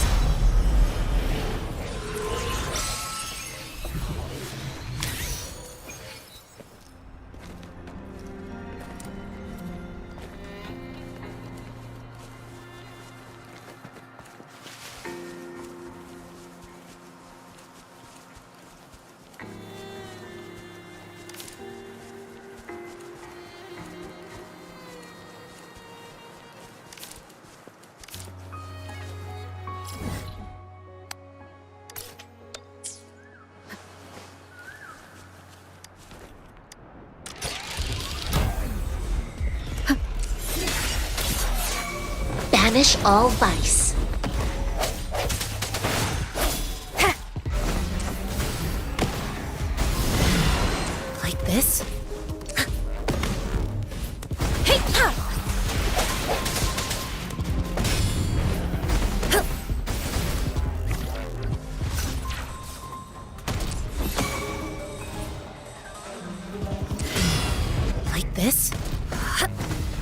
Banish all vice. Like this? Hey!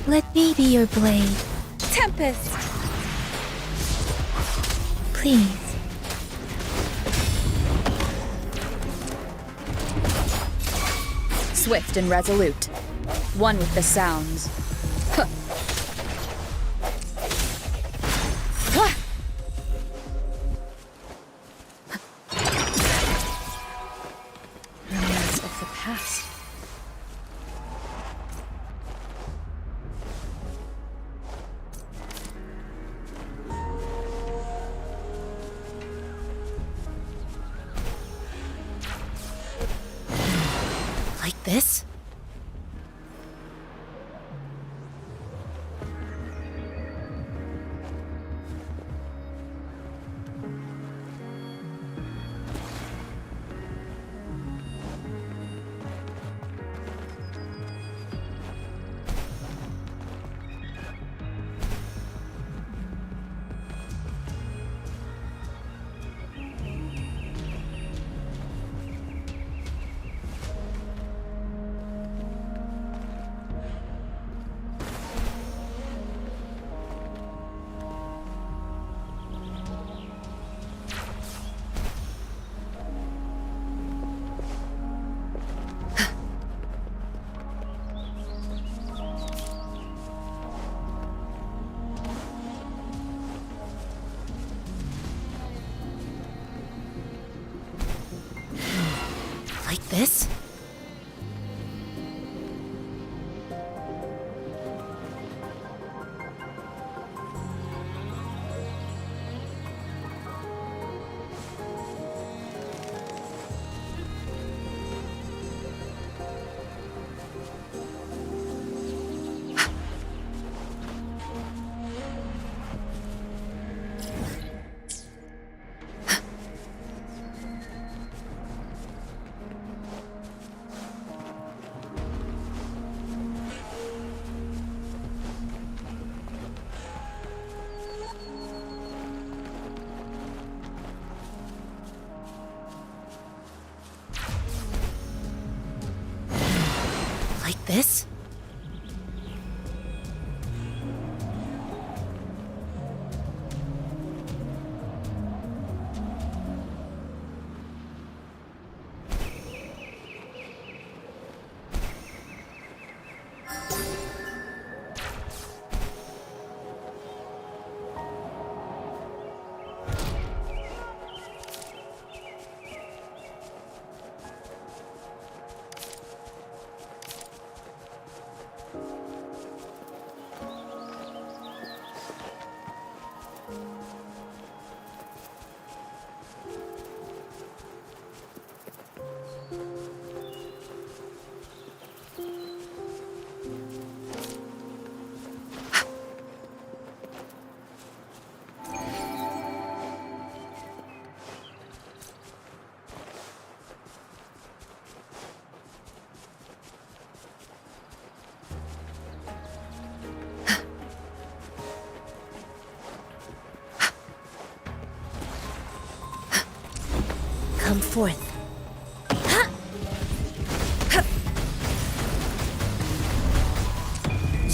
Let me be your blade. Tempest! Please. Swift and resolute. One with the sounds. Huh. Ah! Remains of the past. Like this? Like this? Like this? Come forth.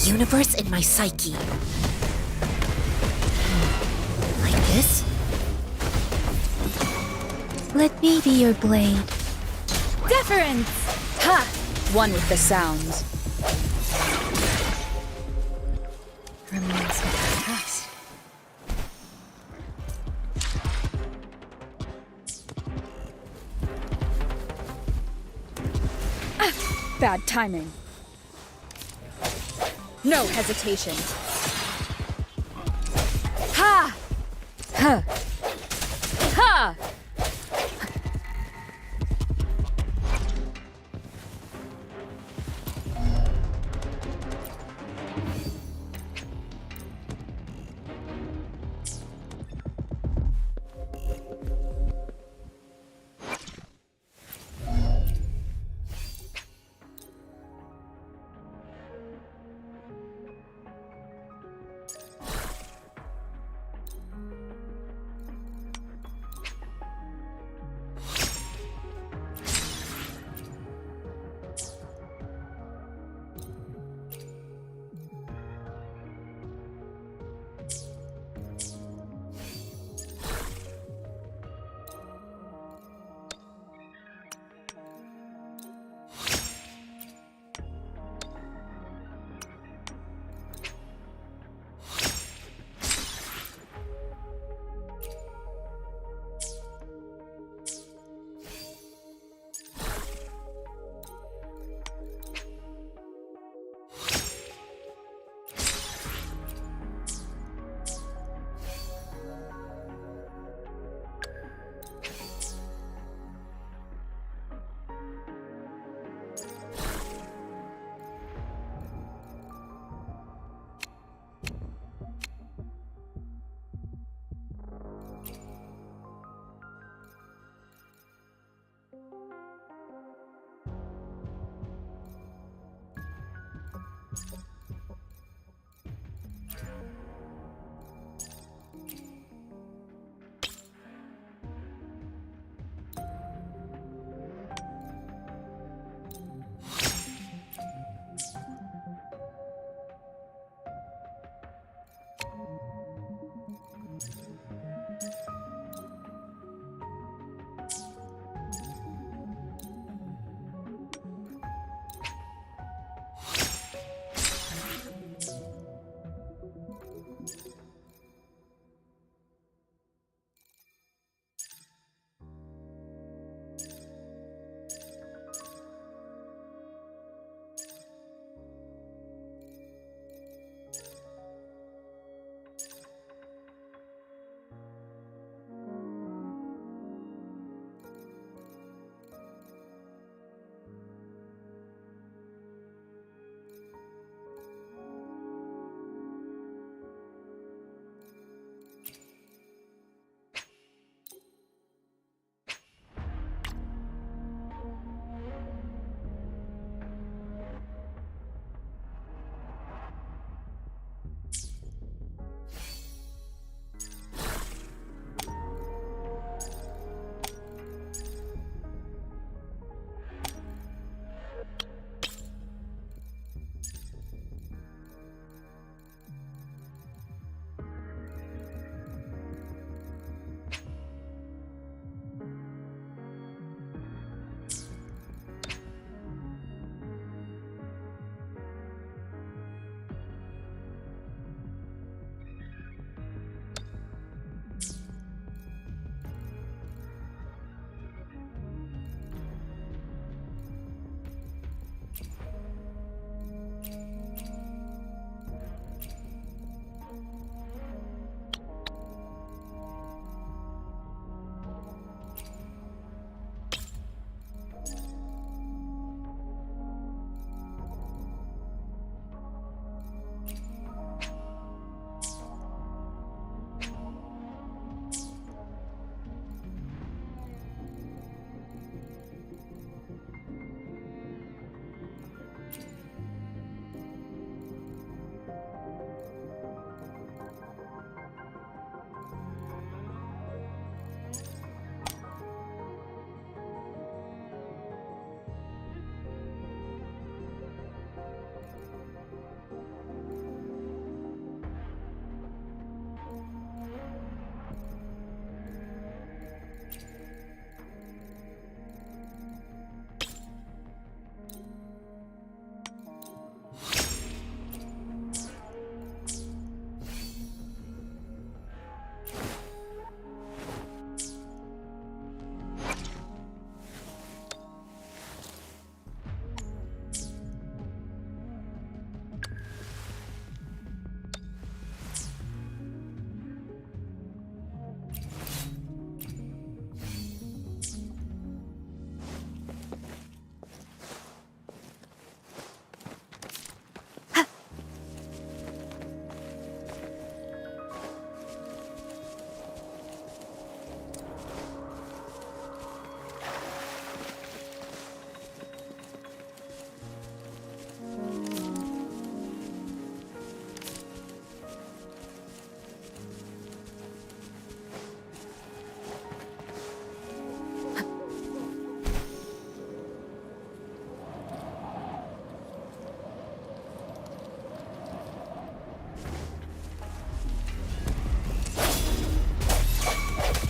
Universe in my psyche. Like this? Let me be your blade. Deference! Ha! One with the sounds. Remains of the past. Bad timing. No hesitation. Ha! Huh. Ha!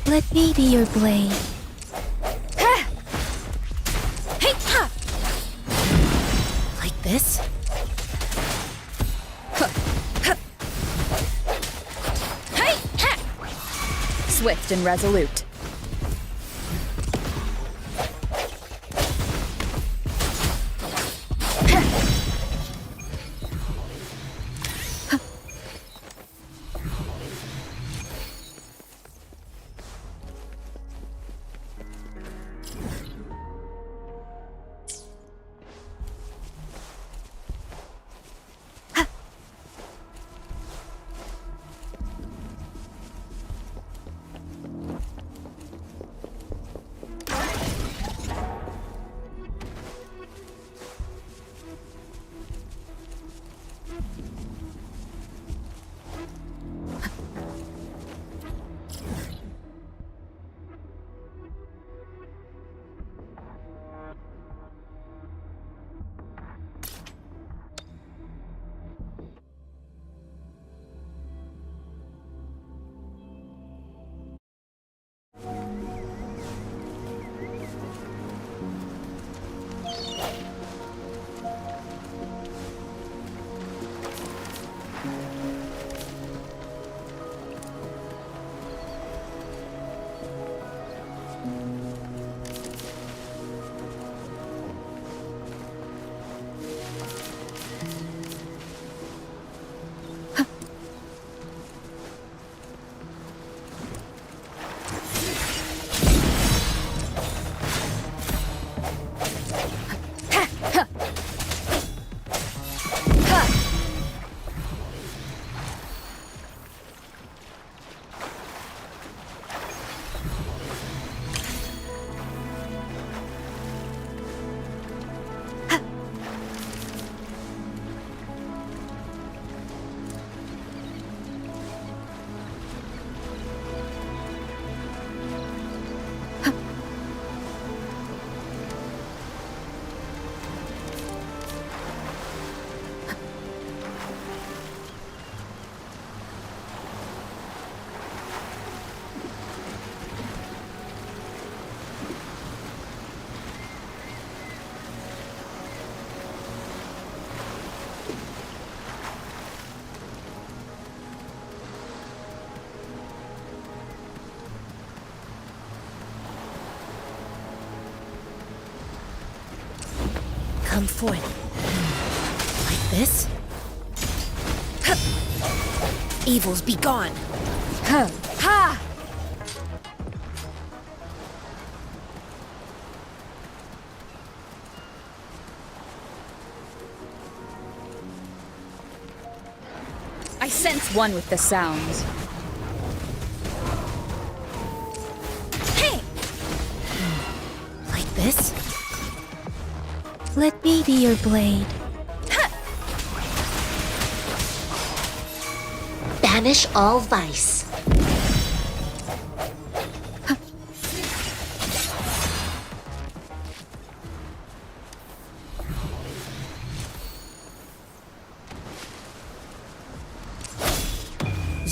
Let me be your blade. Like this? Swift and resolute. Come forth. Like this? Evils be gone! Ha! I sense one with the sounds. Hey! Like this? Let me be your blade. Banish all vice.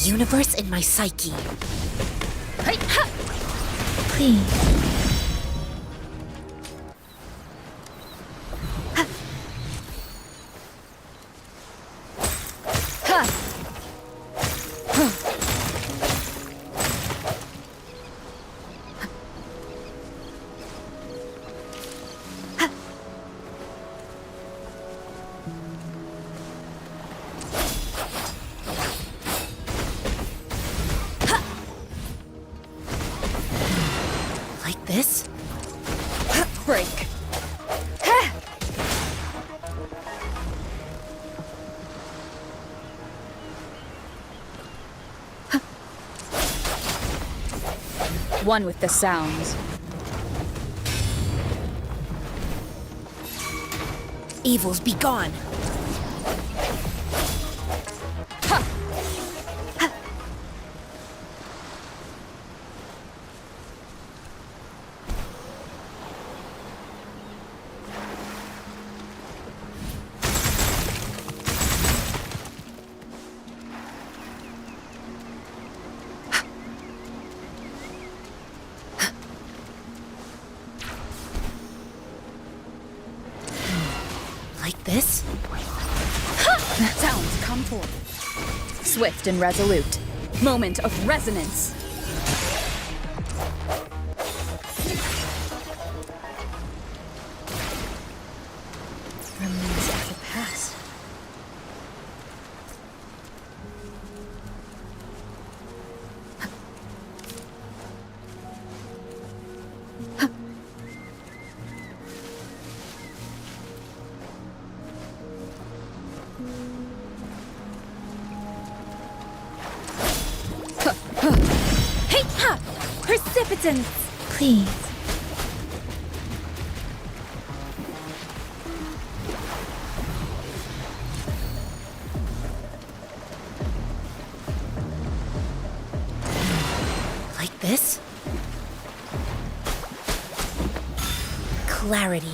Universe in my psyche. Please. This? Break. One with the sounds. Evils be gone. forth. Swift and resolute. Moment of resonance. Remnants of the past. Hey, ha! Precipitance! Please. Like this? Clarity.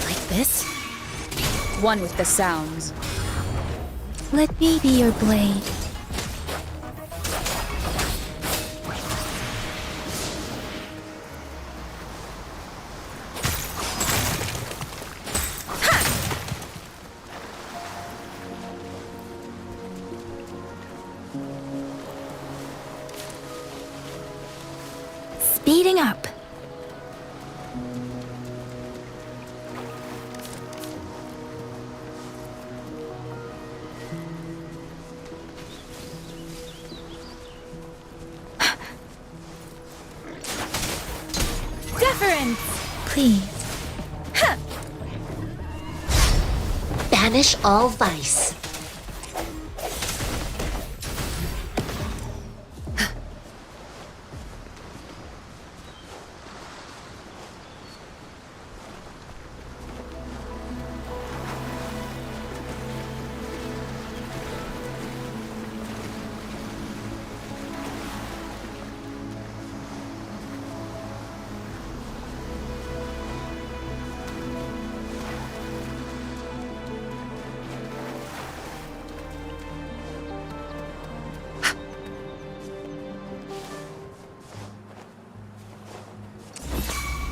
Like this? One with the sounds. Let me be your blade. Speeding up. Deference! Please. Banish all vice.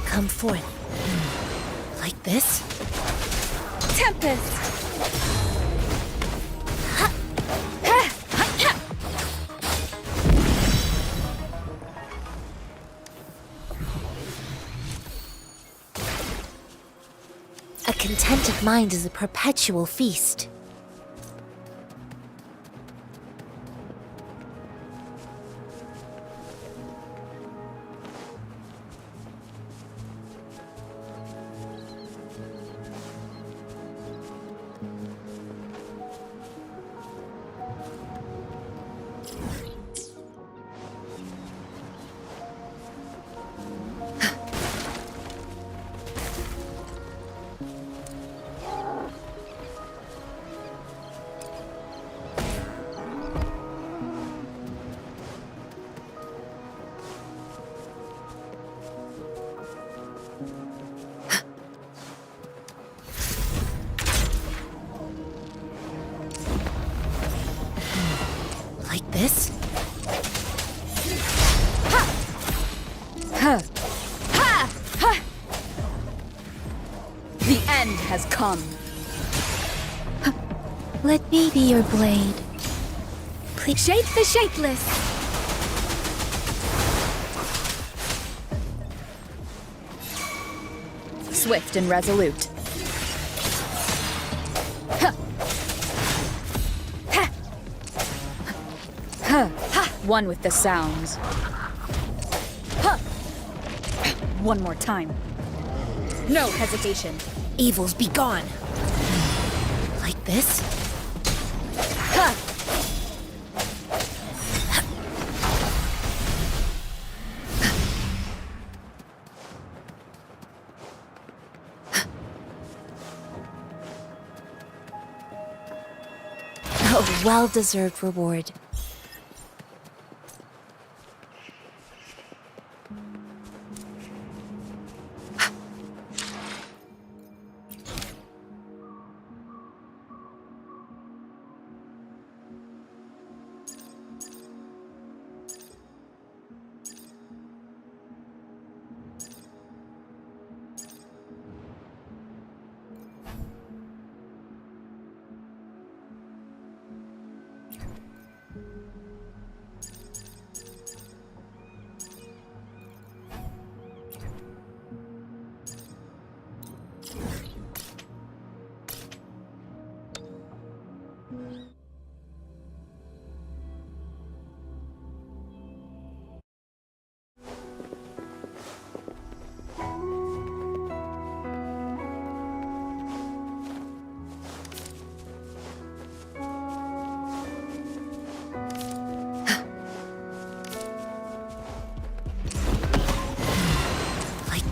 Come forth. Like this? Tempest! A contented mind is a perpetual feast. Like this? Huh. Ha! Ha! The end has come. Let me be your blade. Please. Shape the shapeless! Swift and resolute. One with the sounds. One more time. No hesitation. Evils be gone. Like this? A well-deserved reward.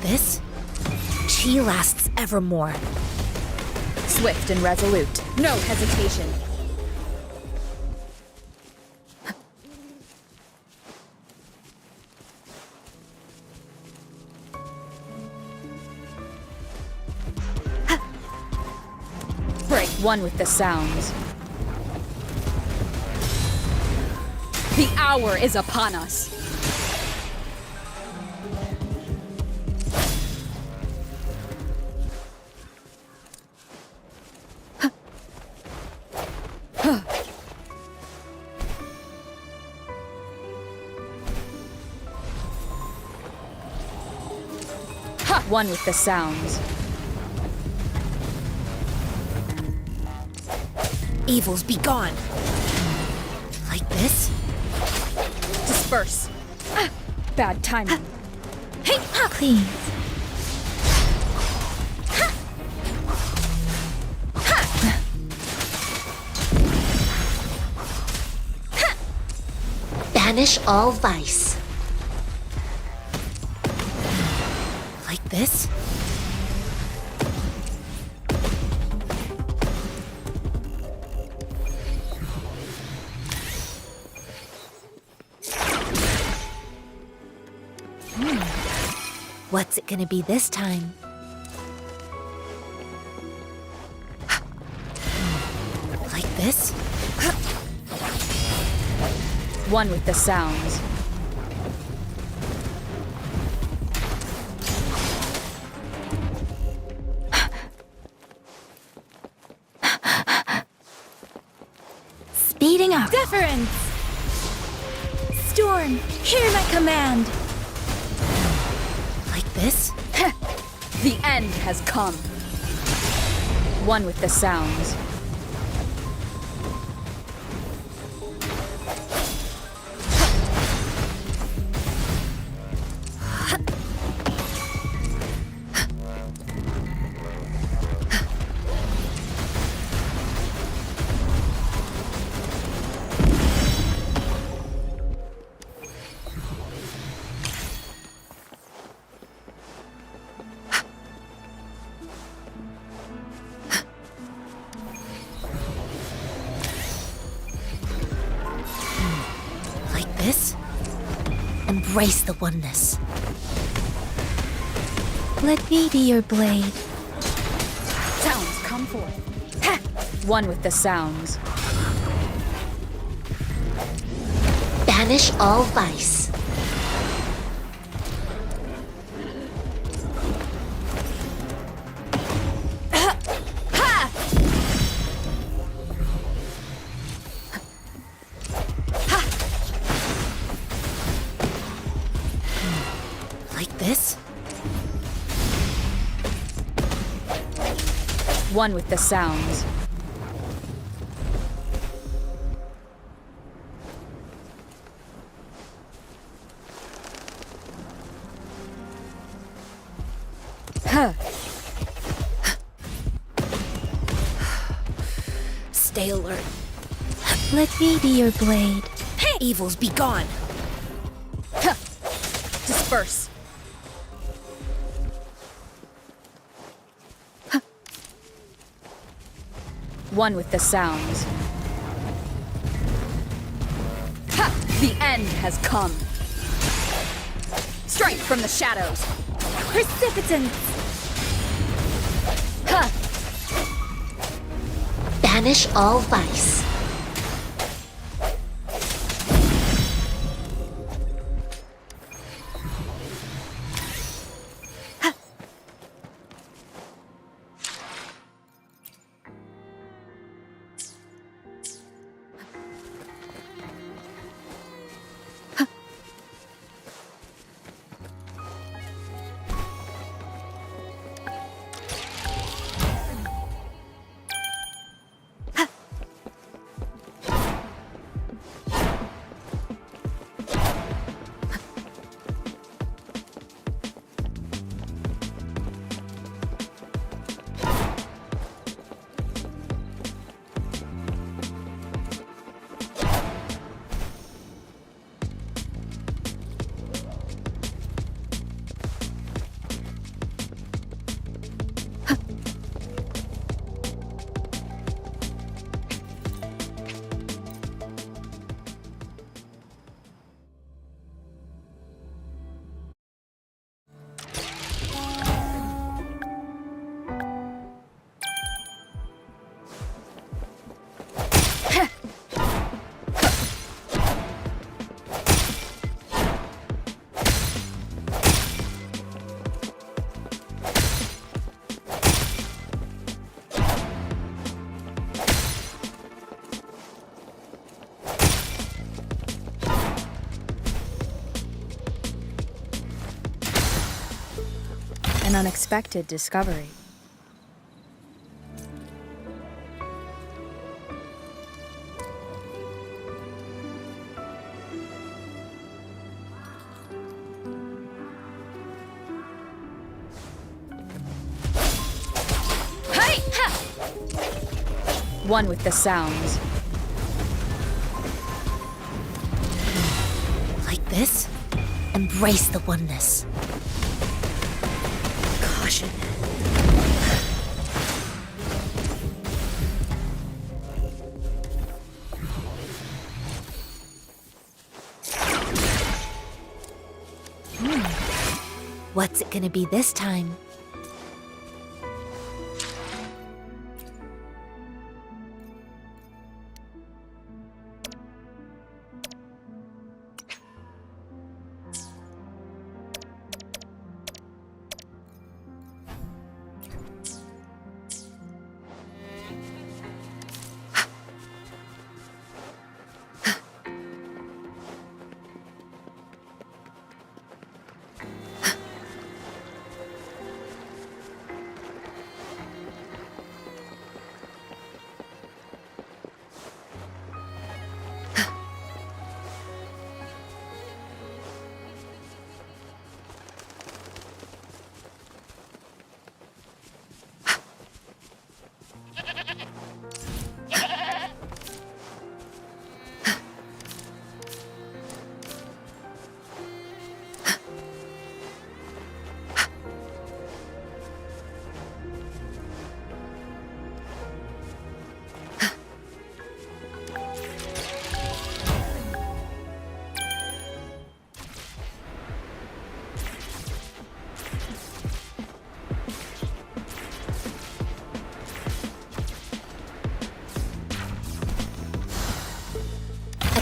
This? Chi lasts evermore. Swift and resolute. No hesitation. Break one with the sounds. The hour is upon us. One with the sounds. Evils be gone. Like this? Disperse. Bad timing. Hey, please. Banish all vice. Like this? What's it gonna be this time? Like this? One with the sounds. Speeding up. Deference! Storm, hear my command! Like this? The end has come. One with the sounds. This? Embrace the oneness. Let me be your blade. Sounds come forth. One with the sounds. Banish all vice. This? One with the sounds. Stay alert. Let me be your blade. Hey! Evils be gone. Disperse. One with the sounds. The end has come. Strike from the shadows. Precipitance! Banish all vice. An unexpected discovery. Hey! One with the sounds. Like this? Embrace the oneness. Caution. What's it gonna be this time?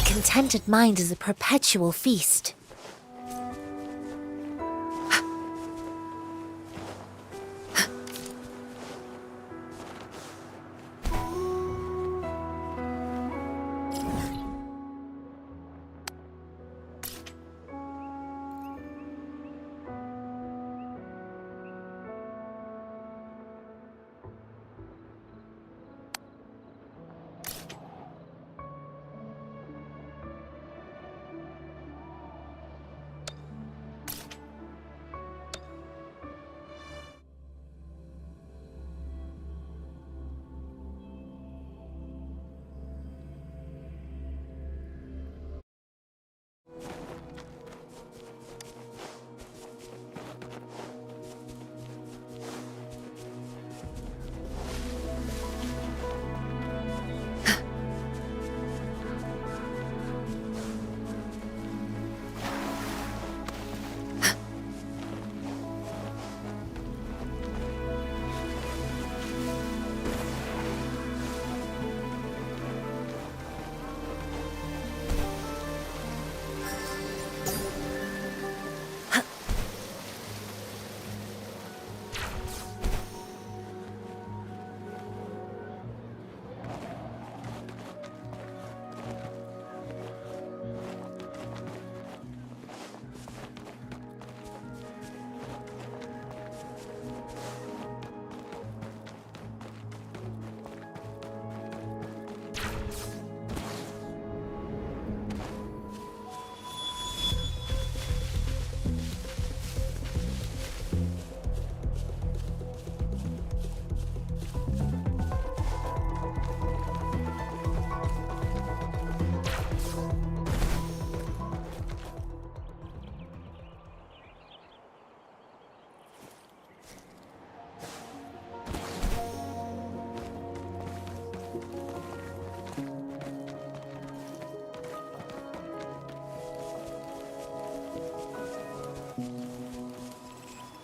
Contented mind is a perpetual feast.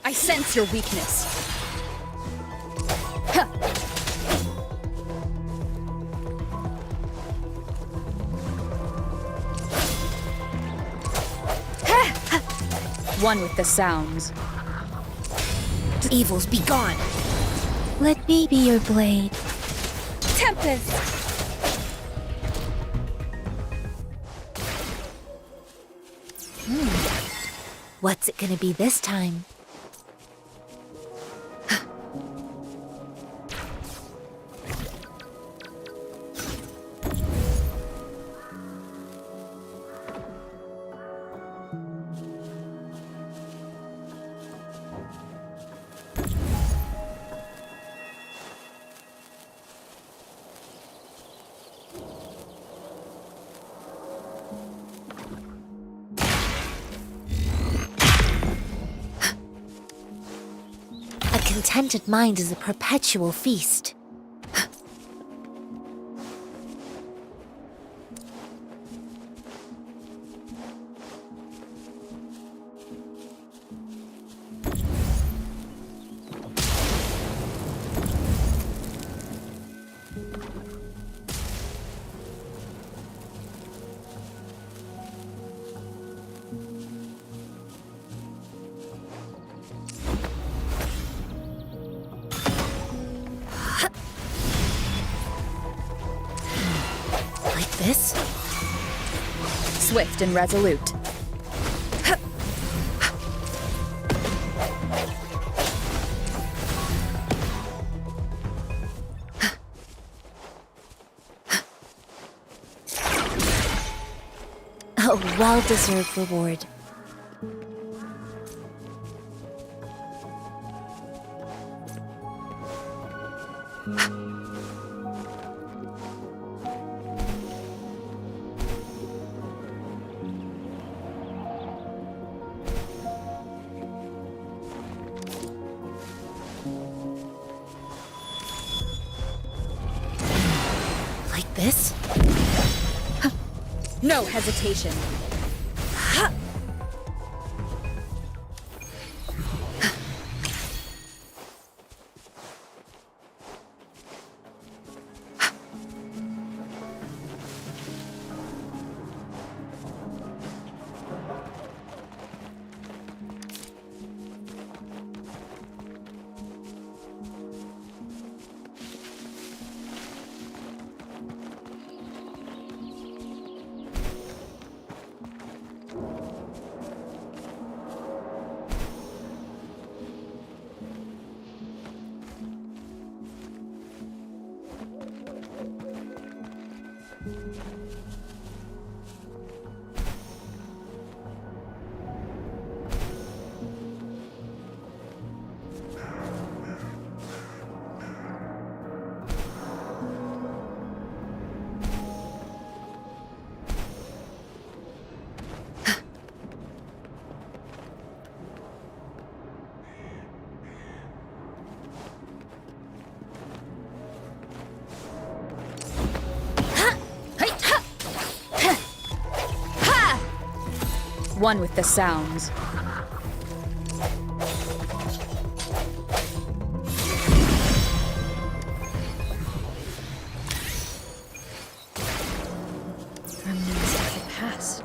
I sense your weakness. Huh. One with the sounds. Evils be gone. Let me be your blade. Tempest! What's it gonna be this time? A contented mind is a perpetual feast. This? Swift and resolute. A well-deserved reward. Like this? No hesitation. One with the sounds. Remains as it passed.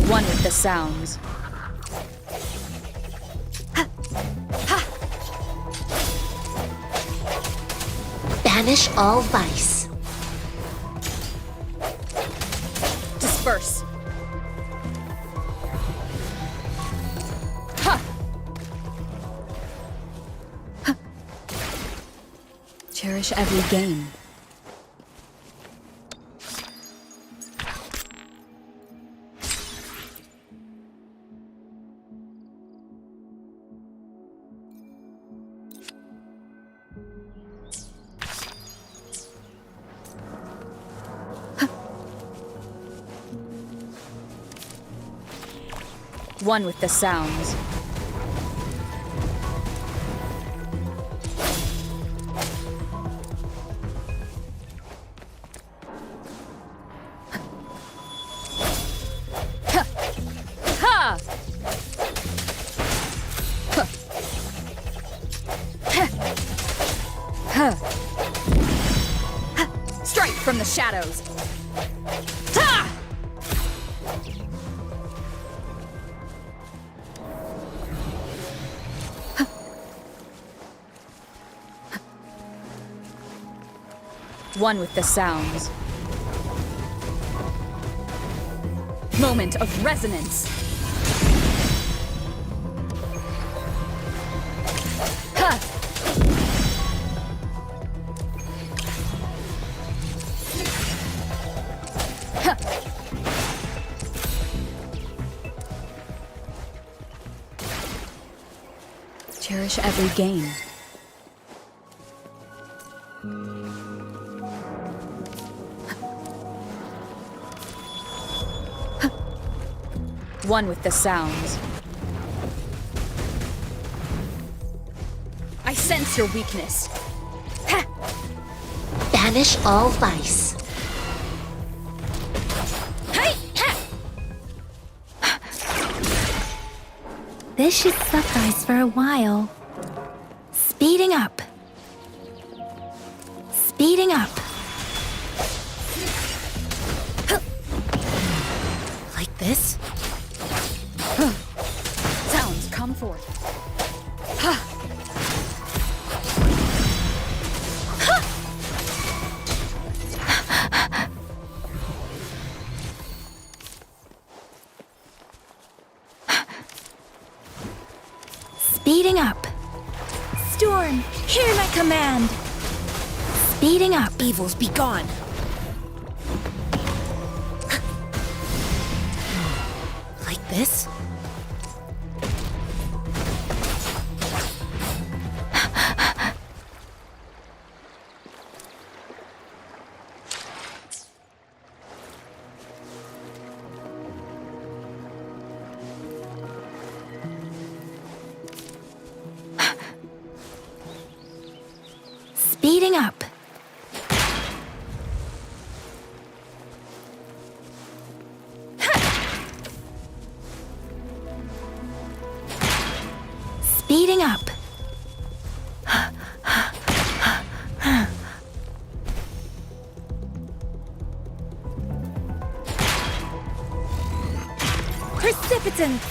One with the sounds. Banish all vice. Disperse. Ha! Cherish every gain. One with the sounds. Strike from the shadows. Ha! One with the sounds. Moment of resonance. Ha! Ha! Cherish every gain. One with the sounds. I sense your weakness. Ha! Banish all vice. Hey! Ha! This should suffice for a while. Speeding up. Speeding up. Like this? Sounds come forth. Ha! Speeding up. Storm, hear my command. Speeding up. Evils be gone. Like this? Speeding up. Speeding up. Precipitance.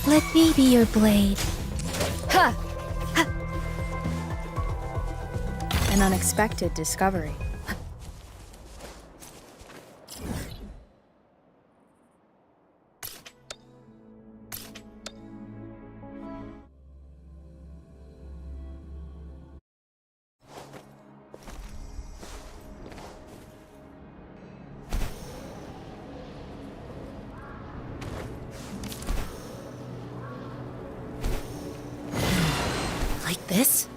Let me be your blade. Ha! An unexpected discovery. Like this?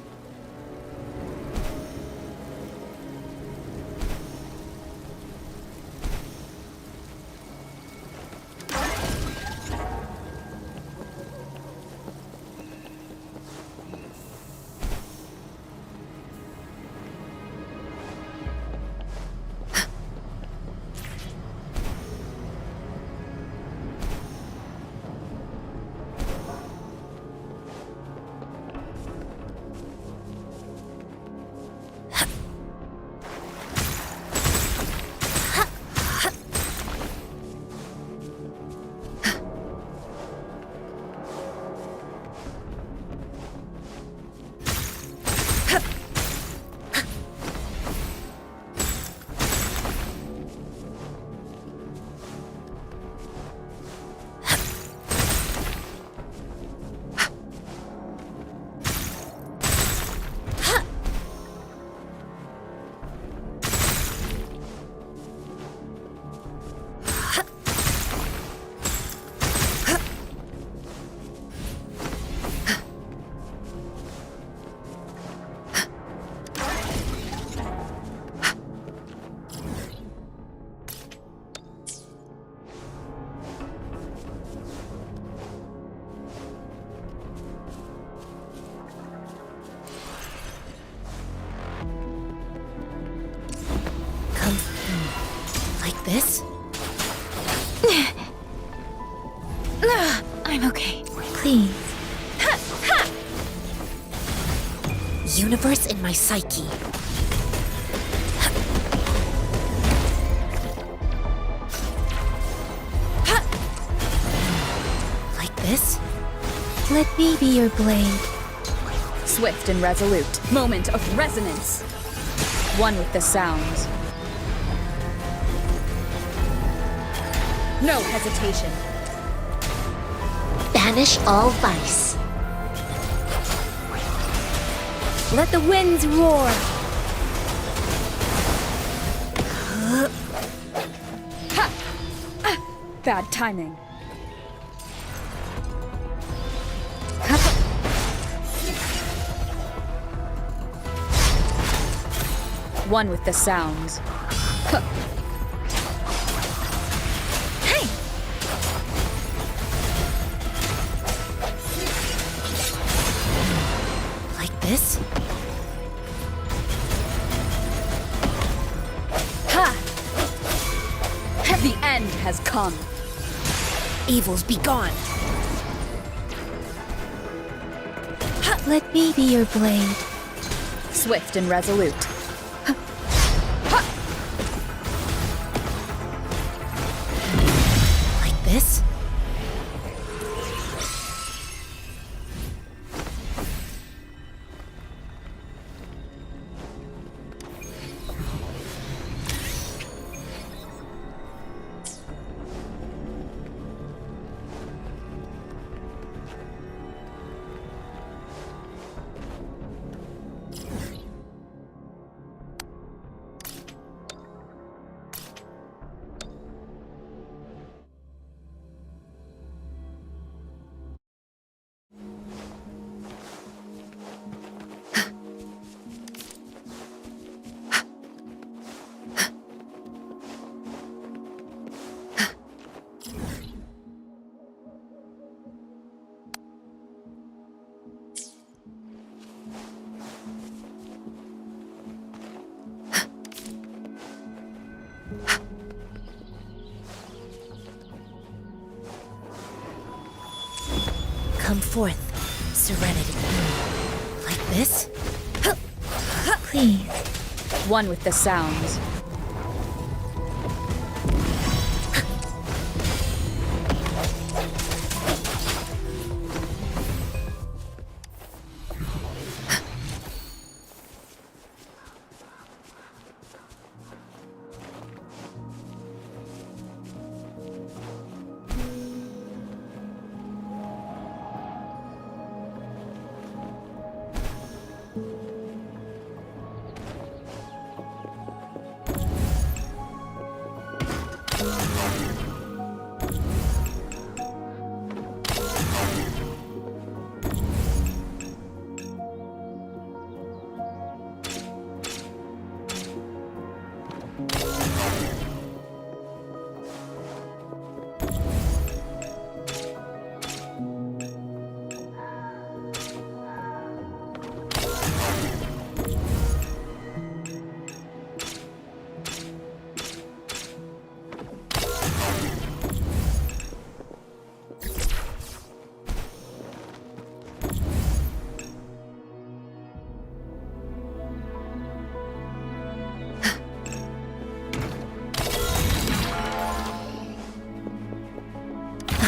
this? I'm okay. Please. Universe in my psyche. Like this? Let me be your blade. Swift and resolute. Moment of resonance. One with the sounds. No hesitation. Banish all vice. Let the winds roar. Ha! Bad timing. One with the sounds. Hey! Like this? Ha! The end has come. Evils be gone. Let me be your blade. Swift and resolute. Like this? Come forth, serenity. Like this? Please. One with the sounds.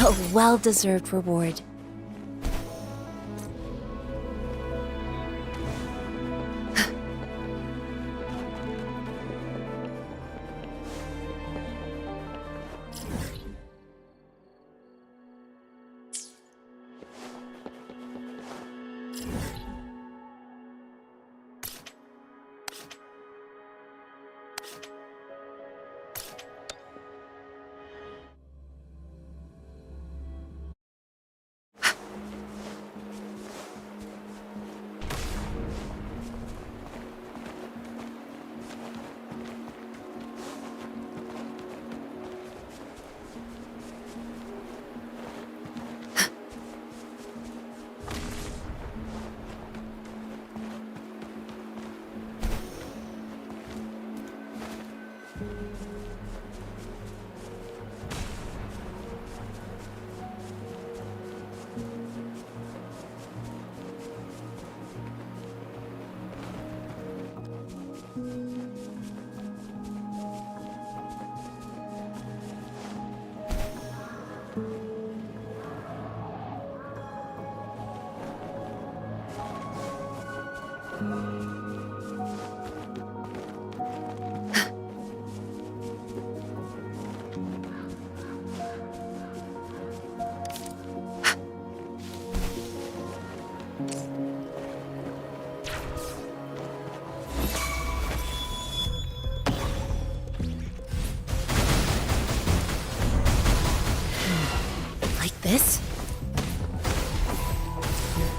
A well-deserved reward.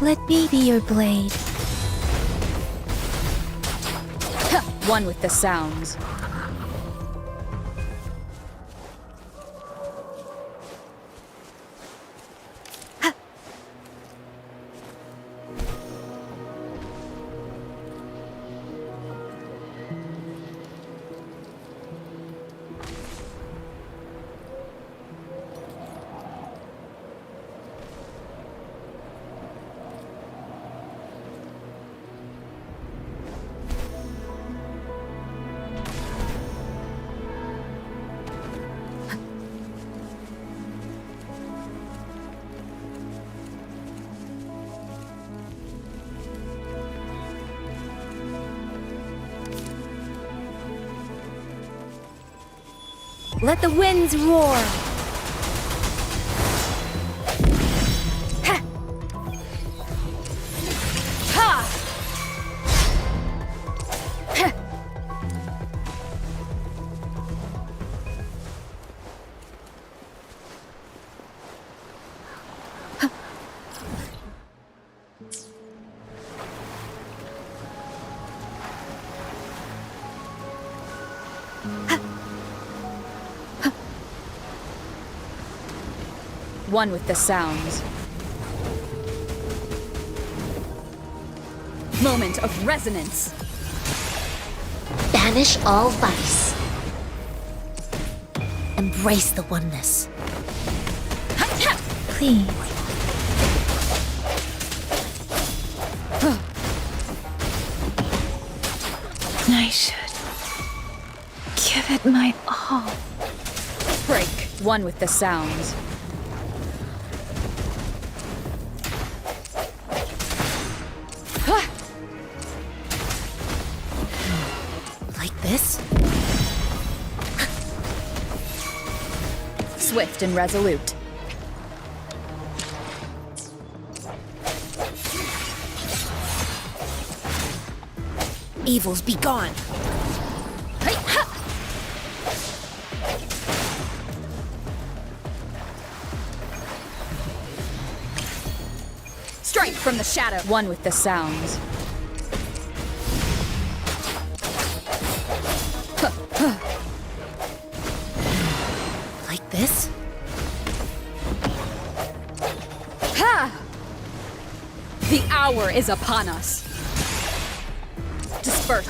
Let me be your blade. One with the sounds. Let the winds roar! Ha! Ha! Ha! One with the sounds. Moment of resonance. Banish all vice. Embrace the oneness. Please. I should give it my all. Break. One with the sounds. Like this? Swift and resolute. Evils be gone. Strike from the shadow. One with the sounds. Like this? Ha! The hour is upon us. Disperse.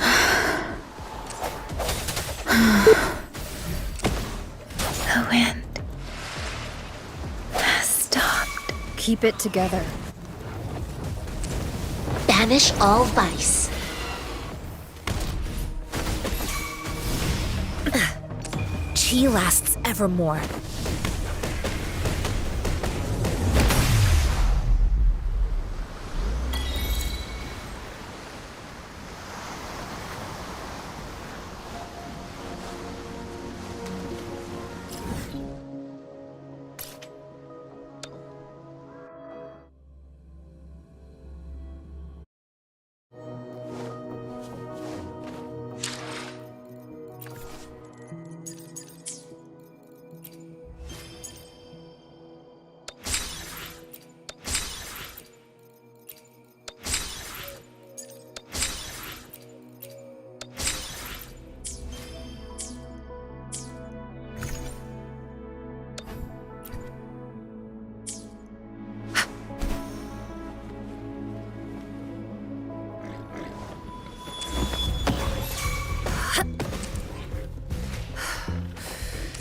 The wind has stopped. Keep it together. Banish all vice. Chi lasts evermore.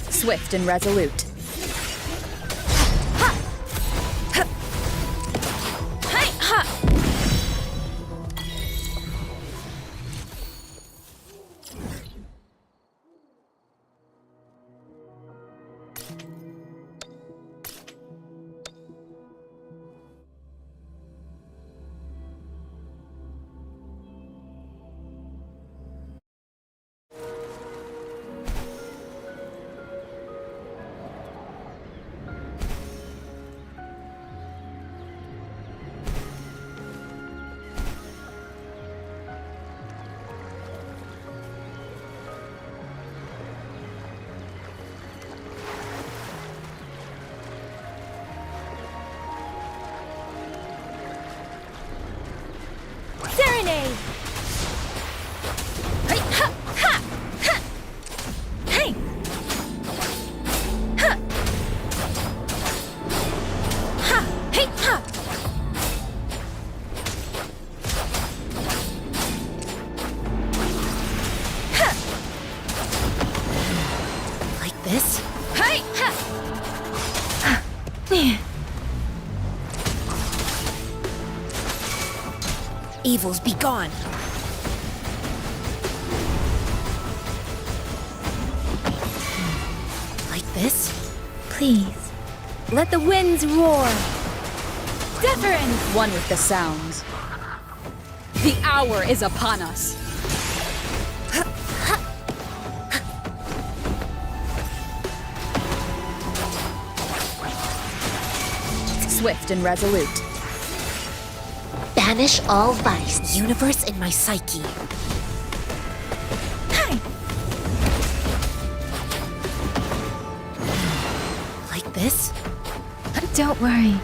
Swift and resolute. Serenade! Hey, ha, ha, ha. Hey! Ha! Ha! Hey, ha! Ha! Like this? Hey! Ha! Evils be gone. Like this? Please. Let the winds roar! Deciphering! One with the sounds. The hour is upon us. Swift and resolute. Banish all vice. Universe in my psyche. Hi. Like this? Don't worry.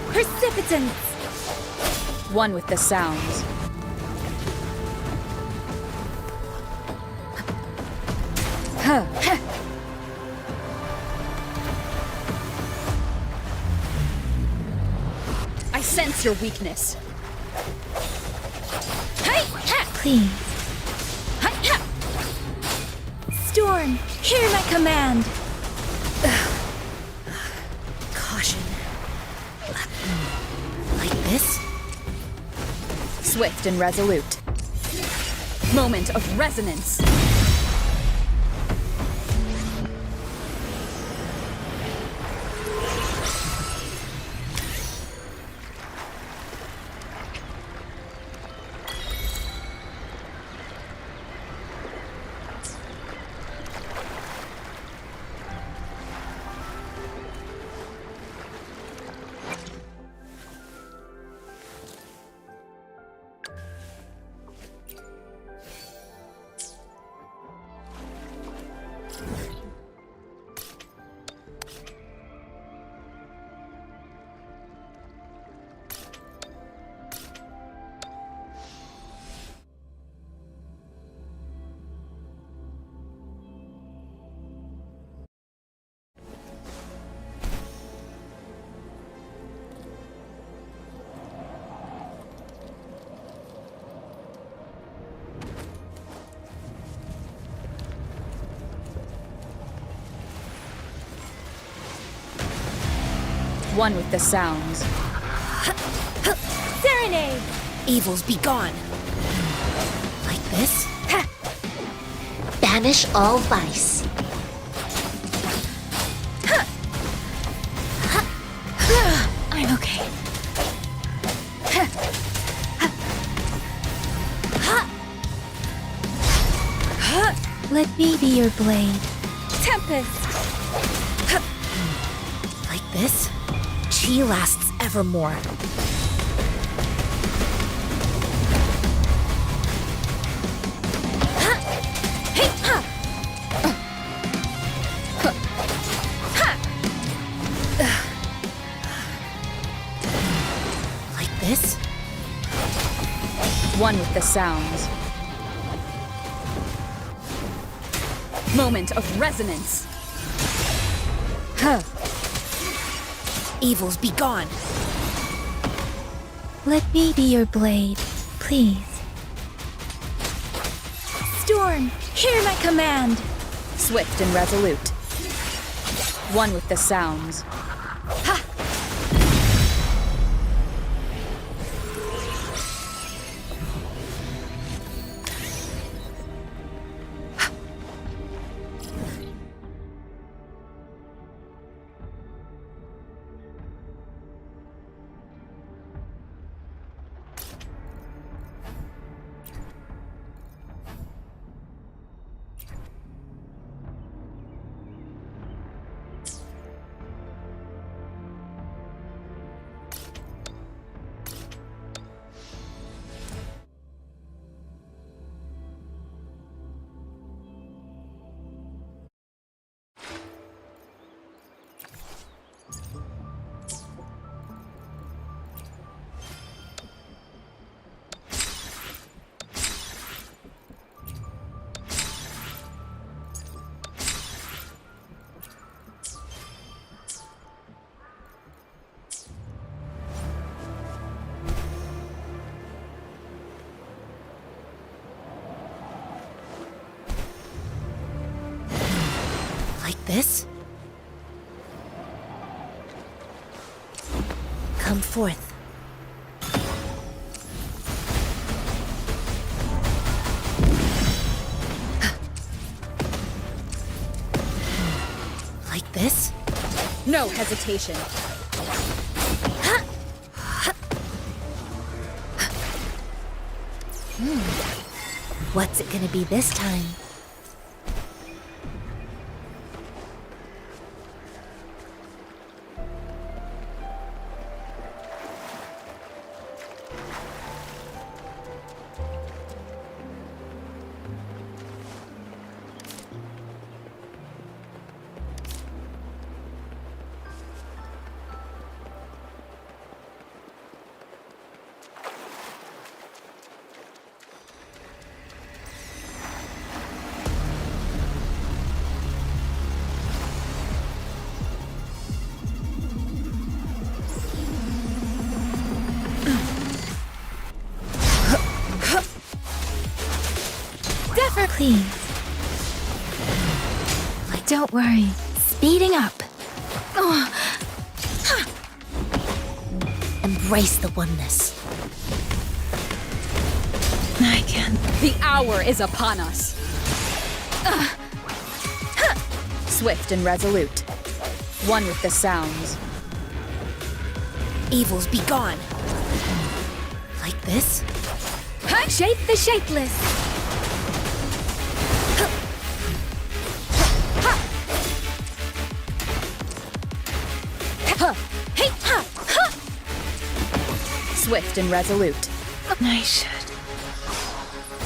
Precipitance! One with the sounds. Huh. I sense your weakness. Hey! Ha! Please. Hi, ha! Storm, hear my command! Caution. Like this? Swift and resolute. Moment of resonance. One with the sounds. Serenade! Evils be gone. Like this? Ha! Banish all vice. Ha! Ha! I'm okay. Ha! Ha! Ha! Let me be your blade. Tempest! Ha! Like this? Chi lasts evermore. Ha! Hey! Ha! Ha! Like this? One with the sounds. Moment of resonance. Huh. Evils be gone. Let me be your blade, please. Storm, hear my command. Swift and resolute. One with the sounds. Ha! this? Come forth. Like this? No hesitation. What's it gonna be this time? Please. Don't worry. Speeding up. Embrace the oneness. I can't. The hour is upon us. Swift and resolute. One with the sounds. Evils be gone. Like this? Shape the shapeless. Swift and resolute. I should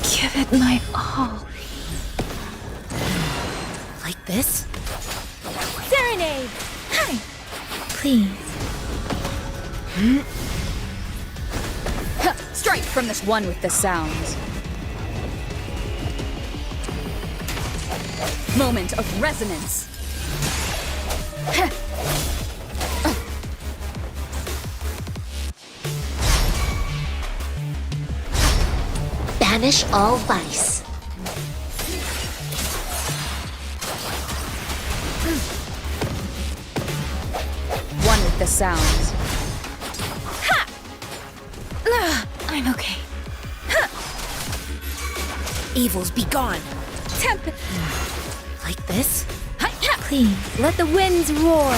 give it my all. Like this? Serenade! Hi! Please. Strike from this one with the sounds. Moment of resonance. Banish all vice. One with the sounds. I'm okay. Evils be gone. Like this? Please, let the winds roar.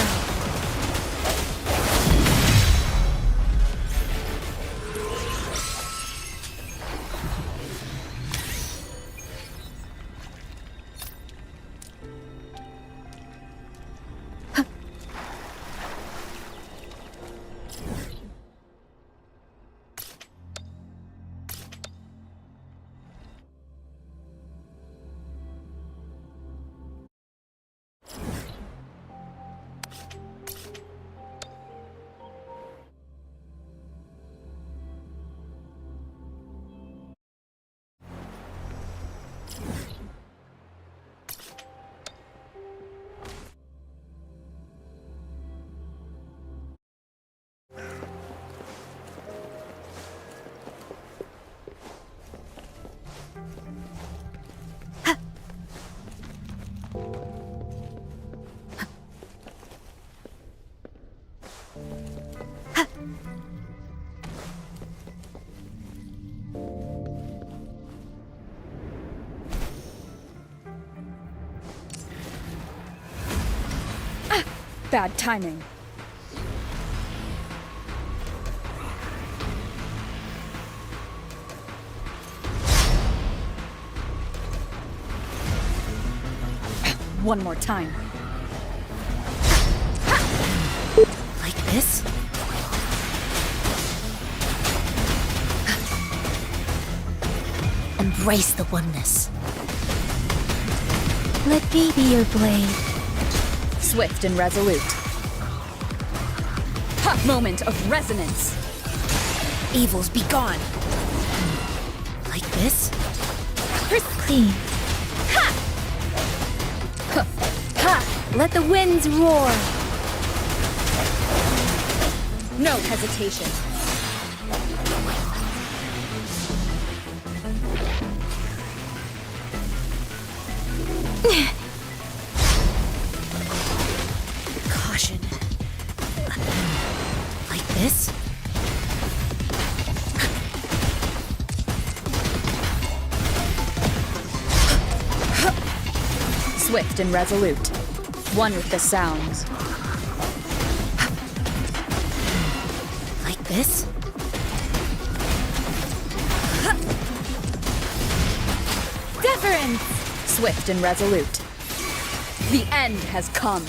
Bad timing. One more time. Like this? Embrace the oneness. Let me be your blade. Swift and resolute. Moment of resonance. Evils be gone. Like this? Please. Let the winds roar. No hesitation. motion. Like this? Swift and resolute. One with the sounds. Like this? Deference! Swift and resolute. The end has come.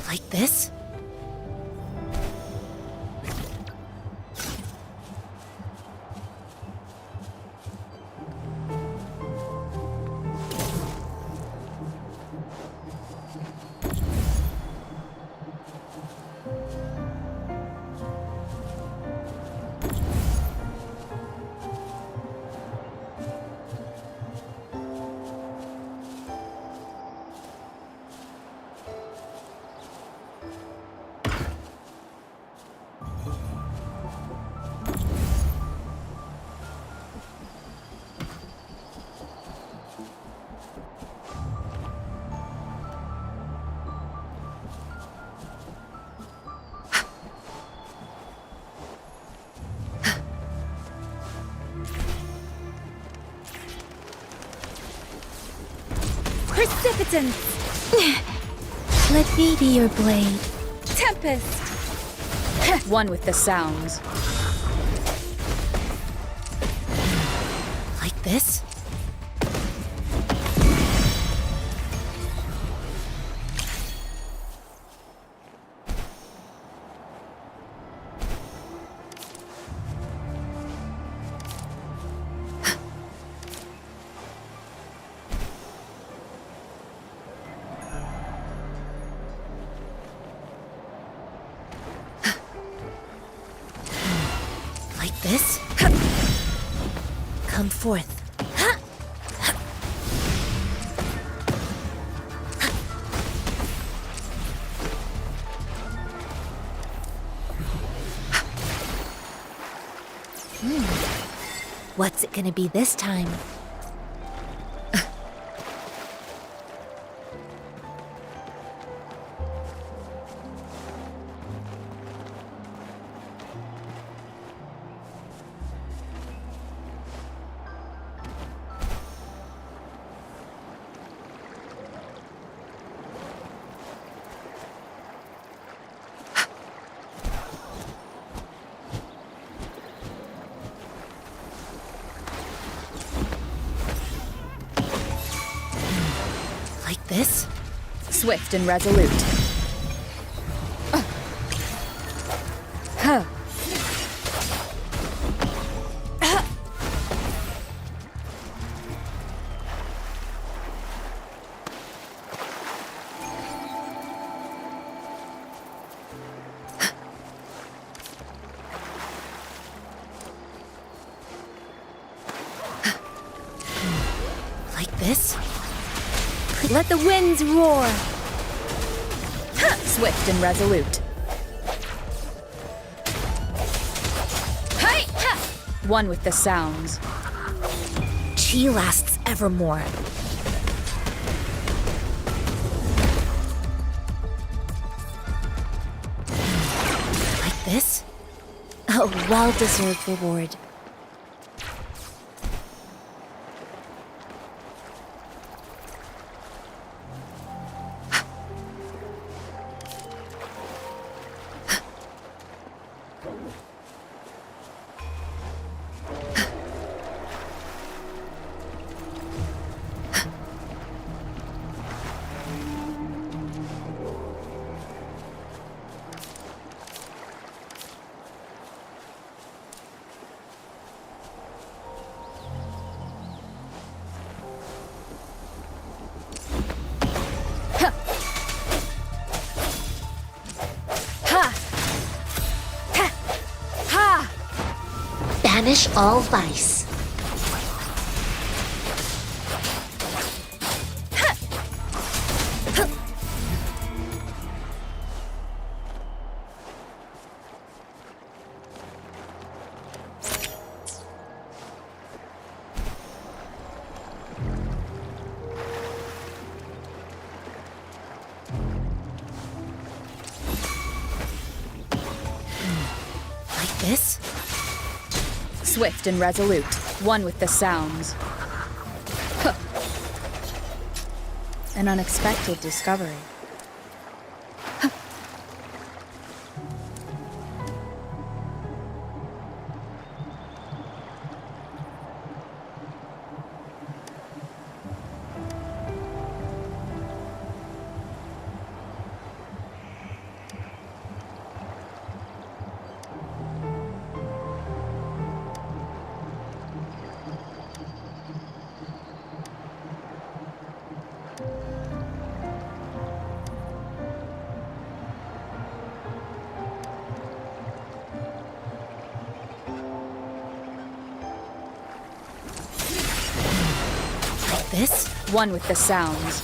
Like this? Precipitance! Let me be your blade. Tempest! One with the sounds. Like this? This? Come forth. What's it gonna be this time? This? Swift and resolute. this? Let the winds roar! Swift and resolute. Hey! One with the sounds. Chi lasts evermore. Like this? A well-deserved reward. Banish all vice. Like this? Swift and resolute. One with the sounds. An unexpected discovery. This? One with the sounds.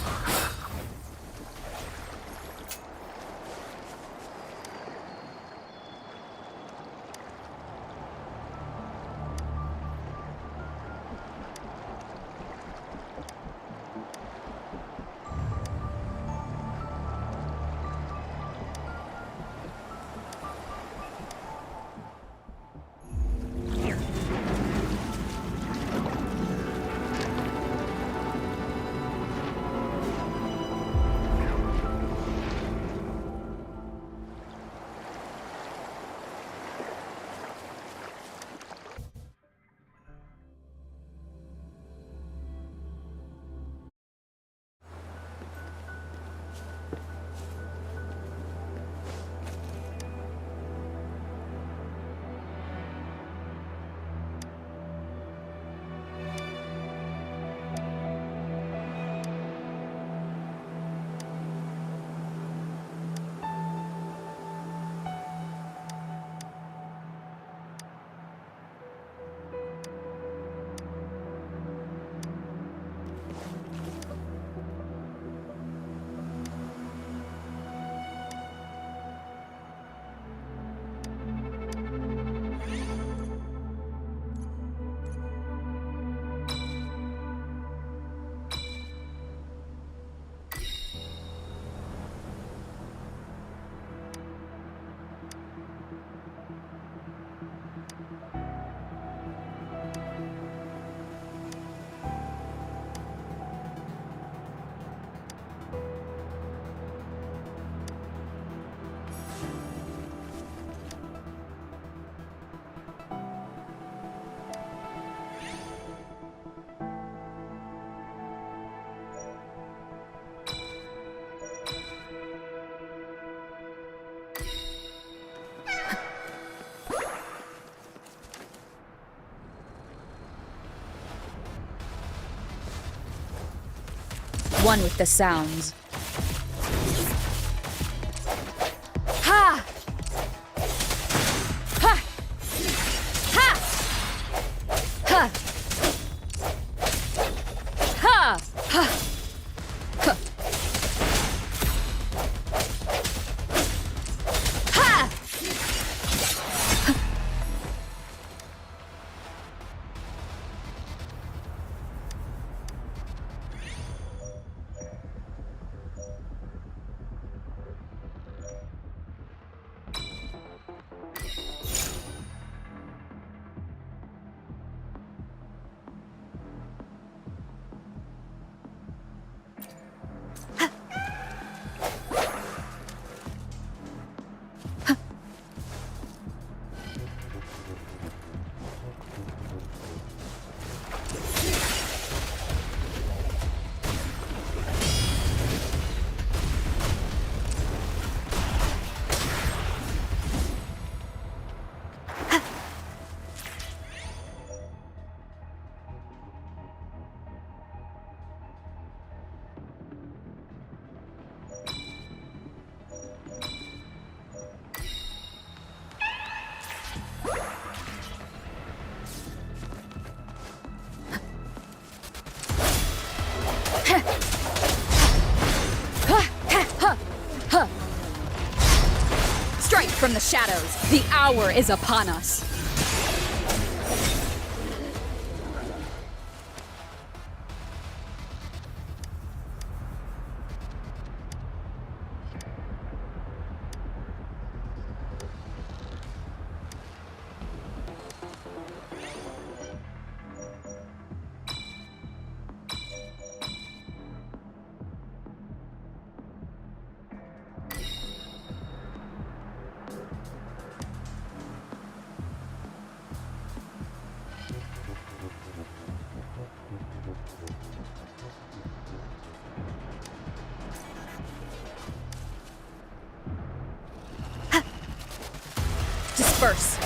One with the sounds. Ha! Ha! Ha! Ha! Ha! shadows, the hour is upon us. Disperse.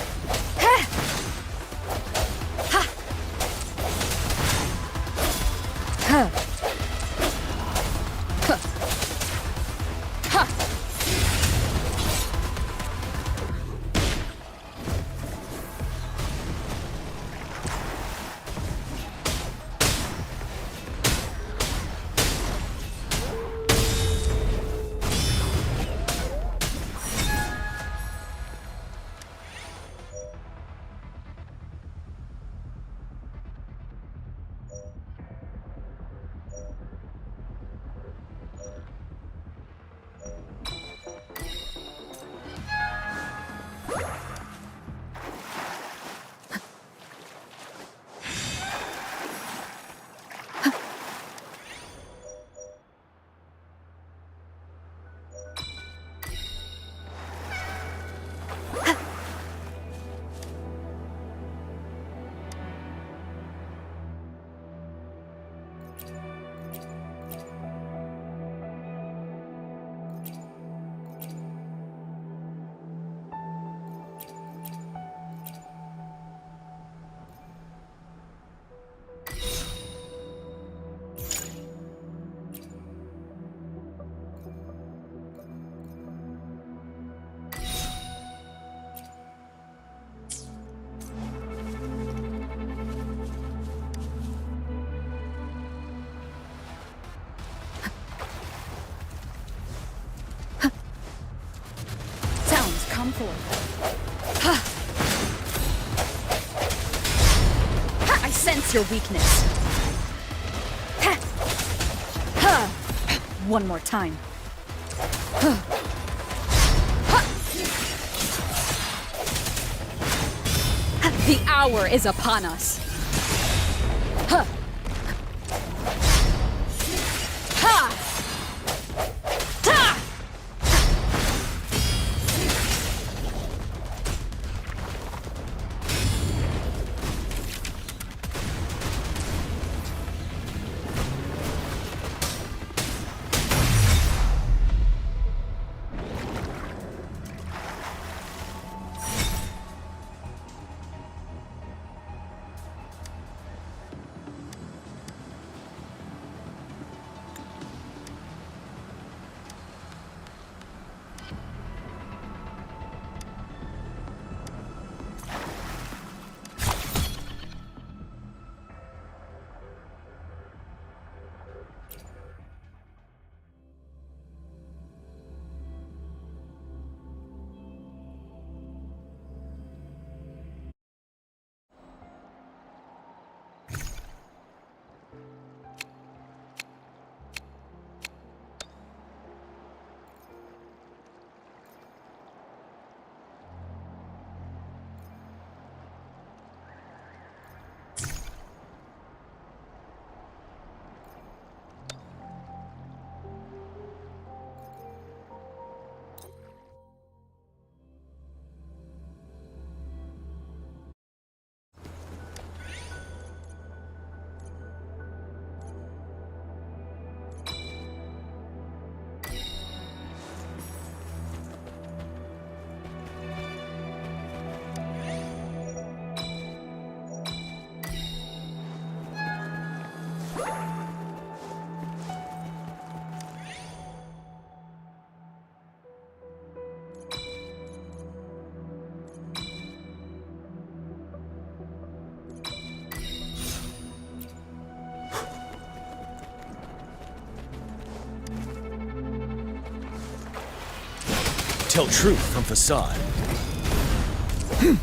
Come forth. I sense your weakness. One more time. The hour is upon us. Tell truth from facade. Break!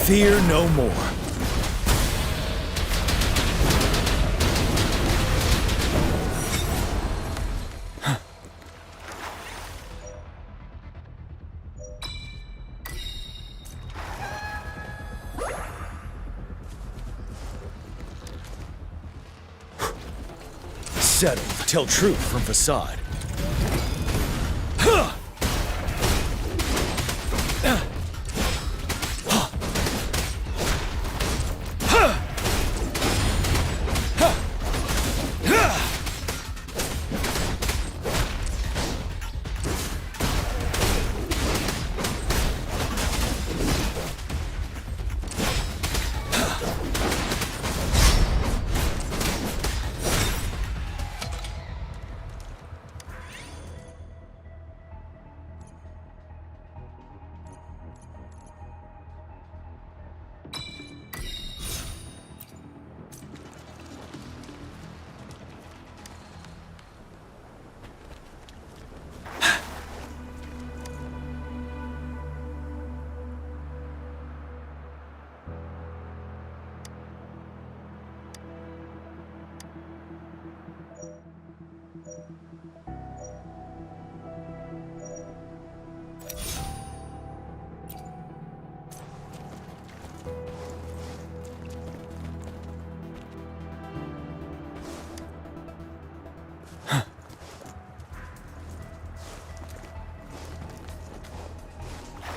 Fear no more. Settle. Tell truth from facade.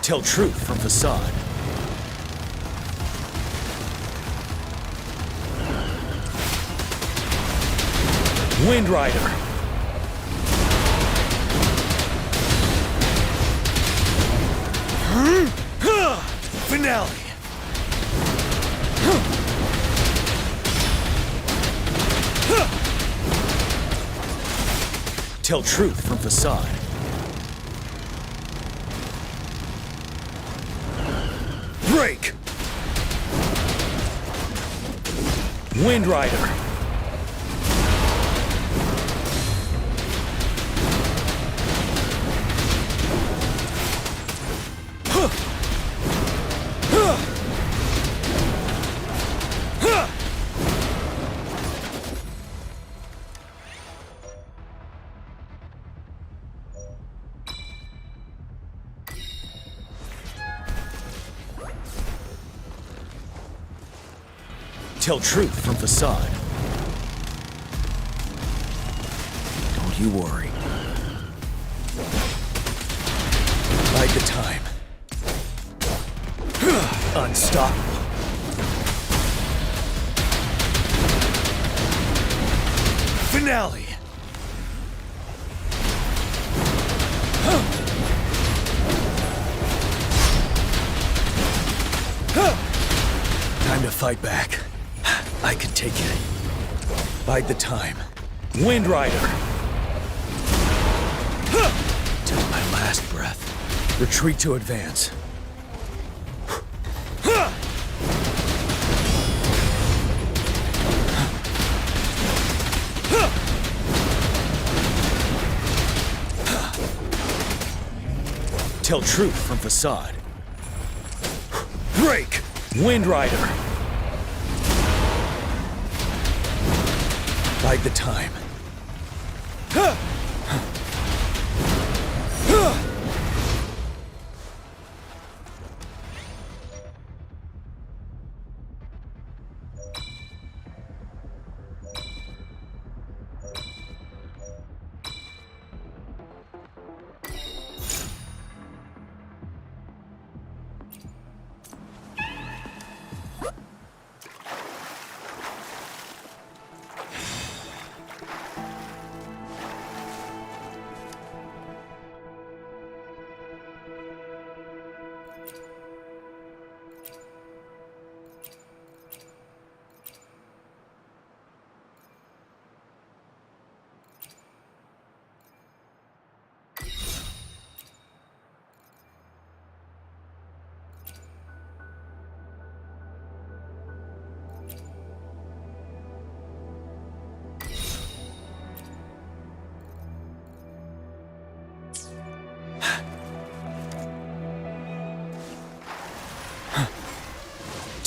Tell truth from facade. Wind Rider. Finale. Tell truth from facade. Break! Wind Rider. Tell truth from facade. Don't you worry. Bide the time. Unstoppable. Finale. Time to fight back. I can take it. Bide the time. Wind Rider. Till my last breath. Retreat to advance. Tell truth from facade. Break! Wind Rider. Bide the time.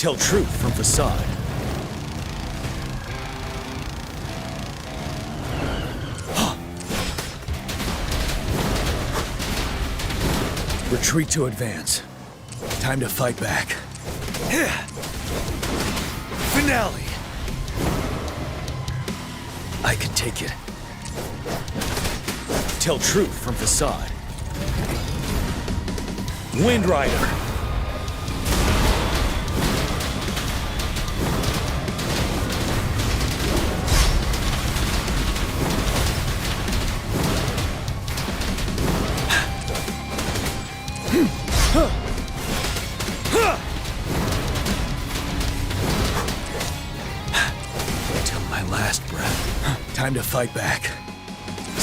Tell truth from facade. Retreat to advance. Time to fight back. Finale! I can take it. Tell truth from facade. Wind Rider! Till my last breath. Time to fight back.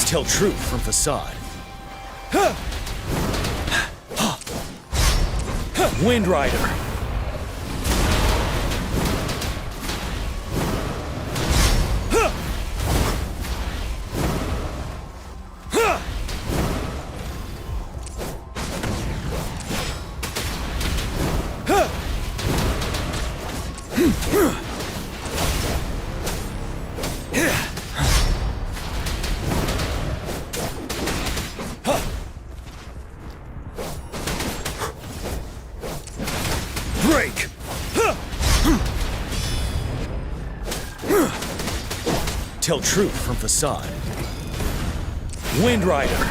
Tell truth from facade. Wind Rider! Break! Tell truth from facade. Wind Rider!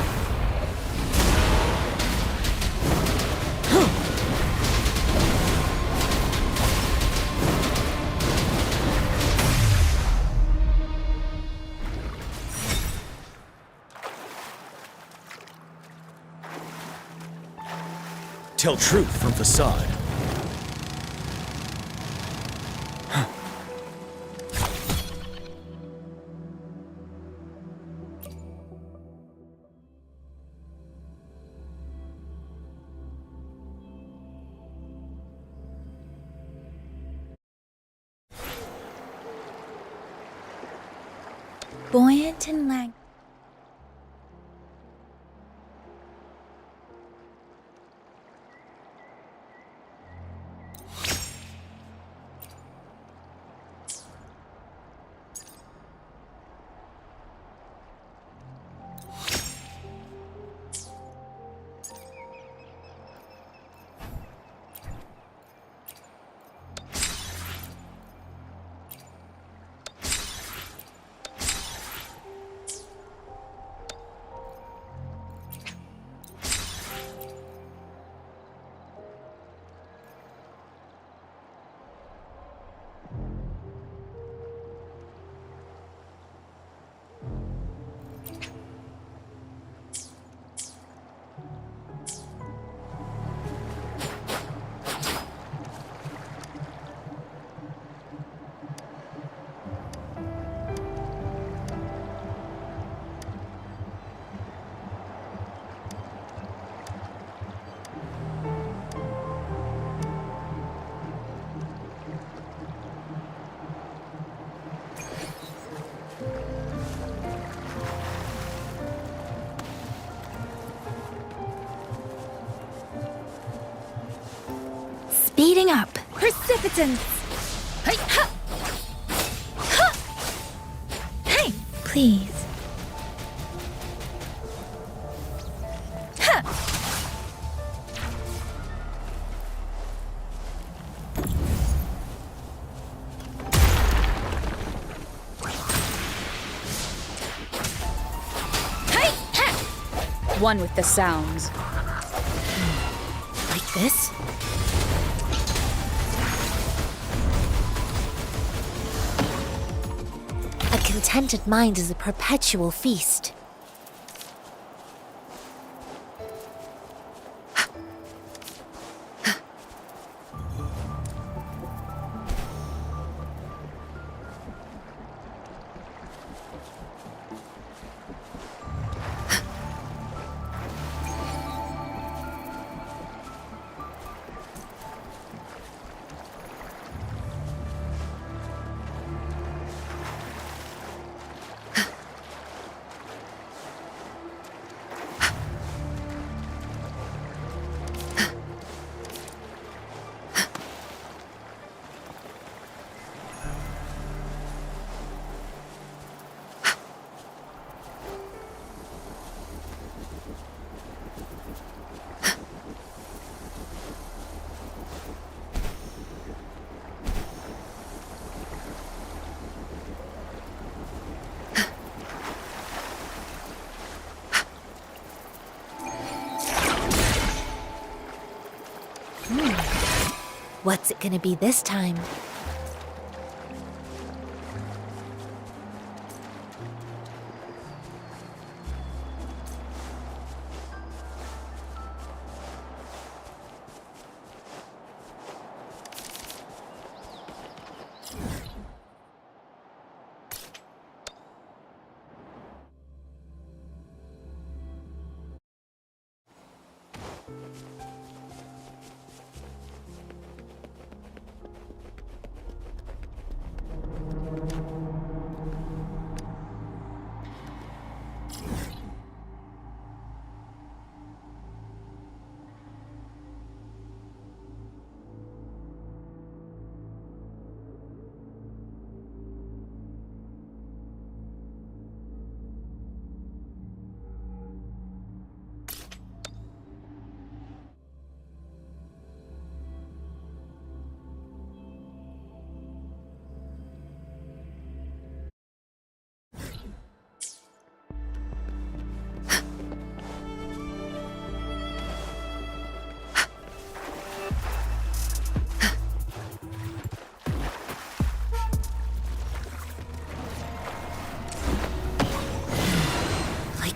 Tell truth from facade. Buoyant and lank. Speeding up. Precipitance! Hey, please. One with the sounds. Like this? A contented mind is a perpetual feast. What's it gonna be this time?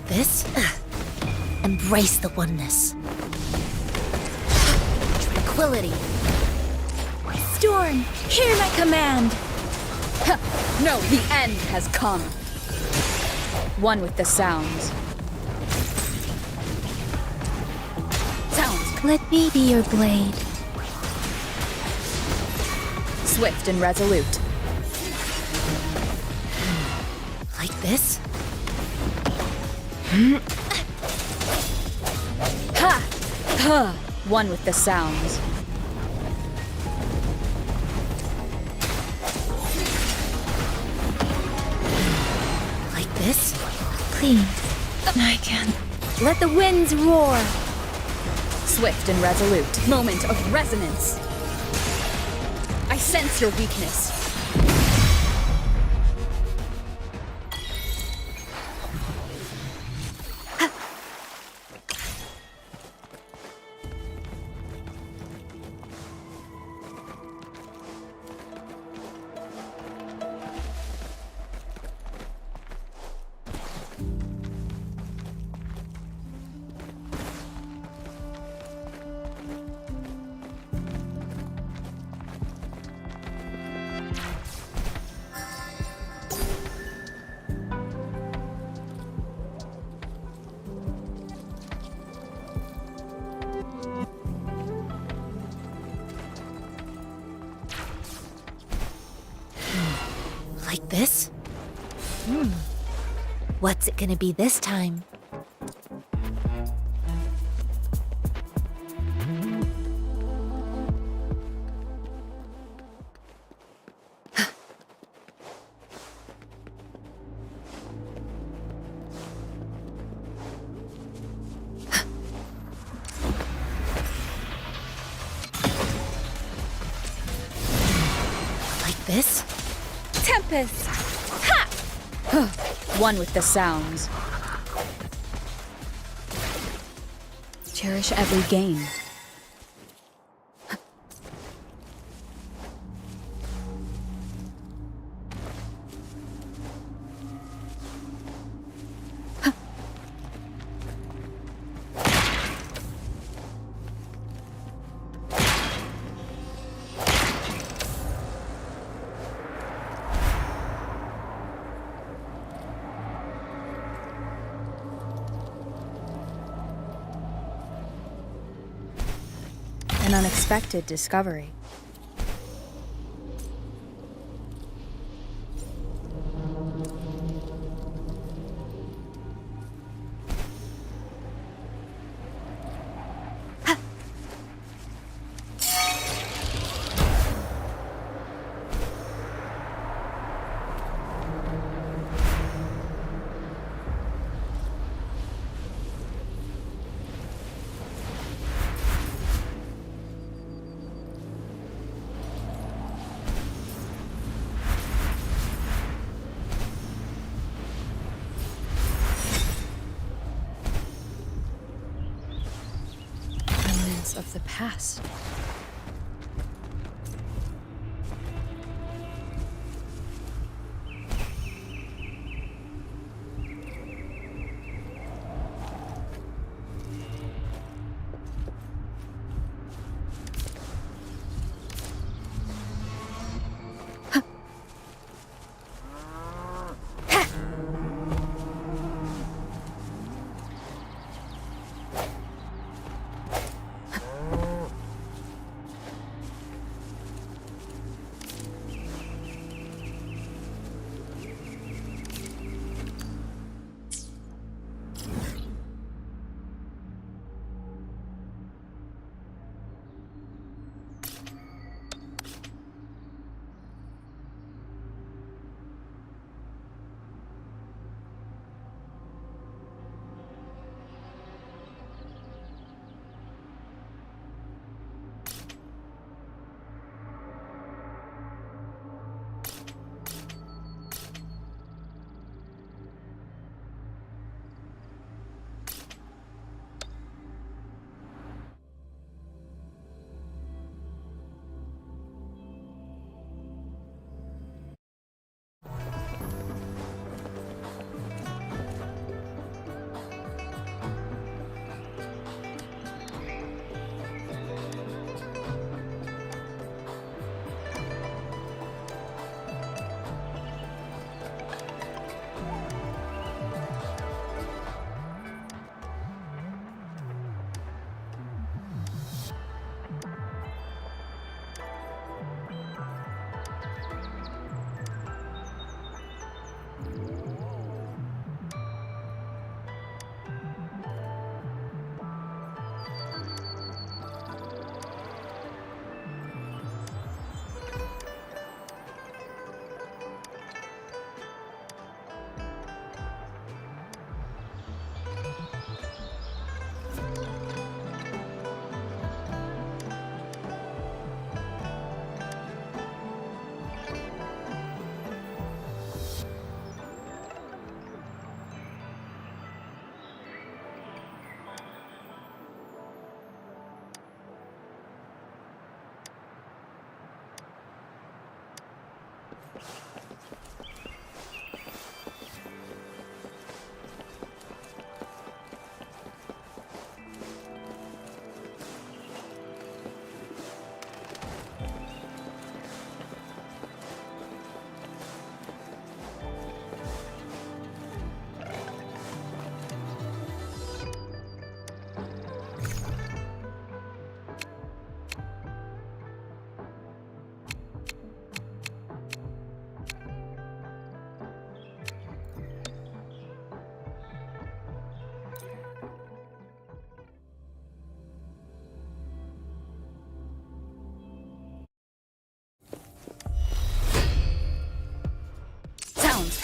This? Embrace the oneness. Tranquility. Storm, hear my command! No, the end has come. One with the sounds. Sounds. Let me be your blade. Swift and resolute. Like this? Ha! Ha! One with the sounds. Like this? Clean. I can. Let the winds roar. Swift and resolute. Moment of resonance. I sense your weakness. Like this? What's it gonna be this time? Like this? Tempest! Ha! One with the sounds. Cherish every gain. An unexpected discovery. Of the past.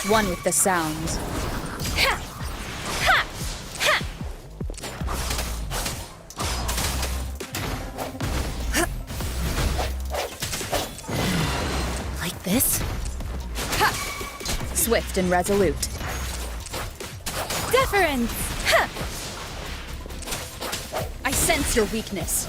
One with the sounds. Ha! Ha! Ha! Like this? Ha! Swift and resolute. Deference! Ha! I sense your weakness.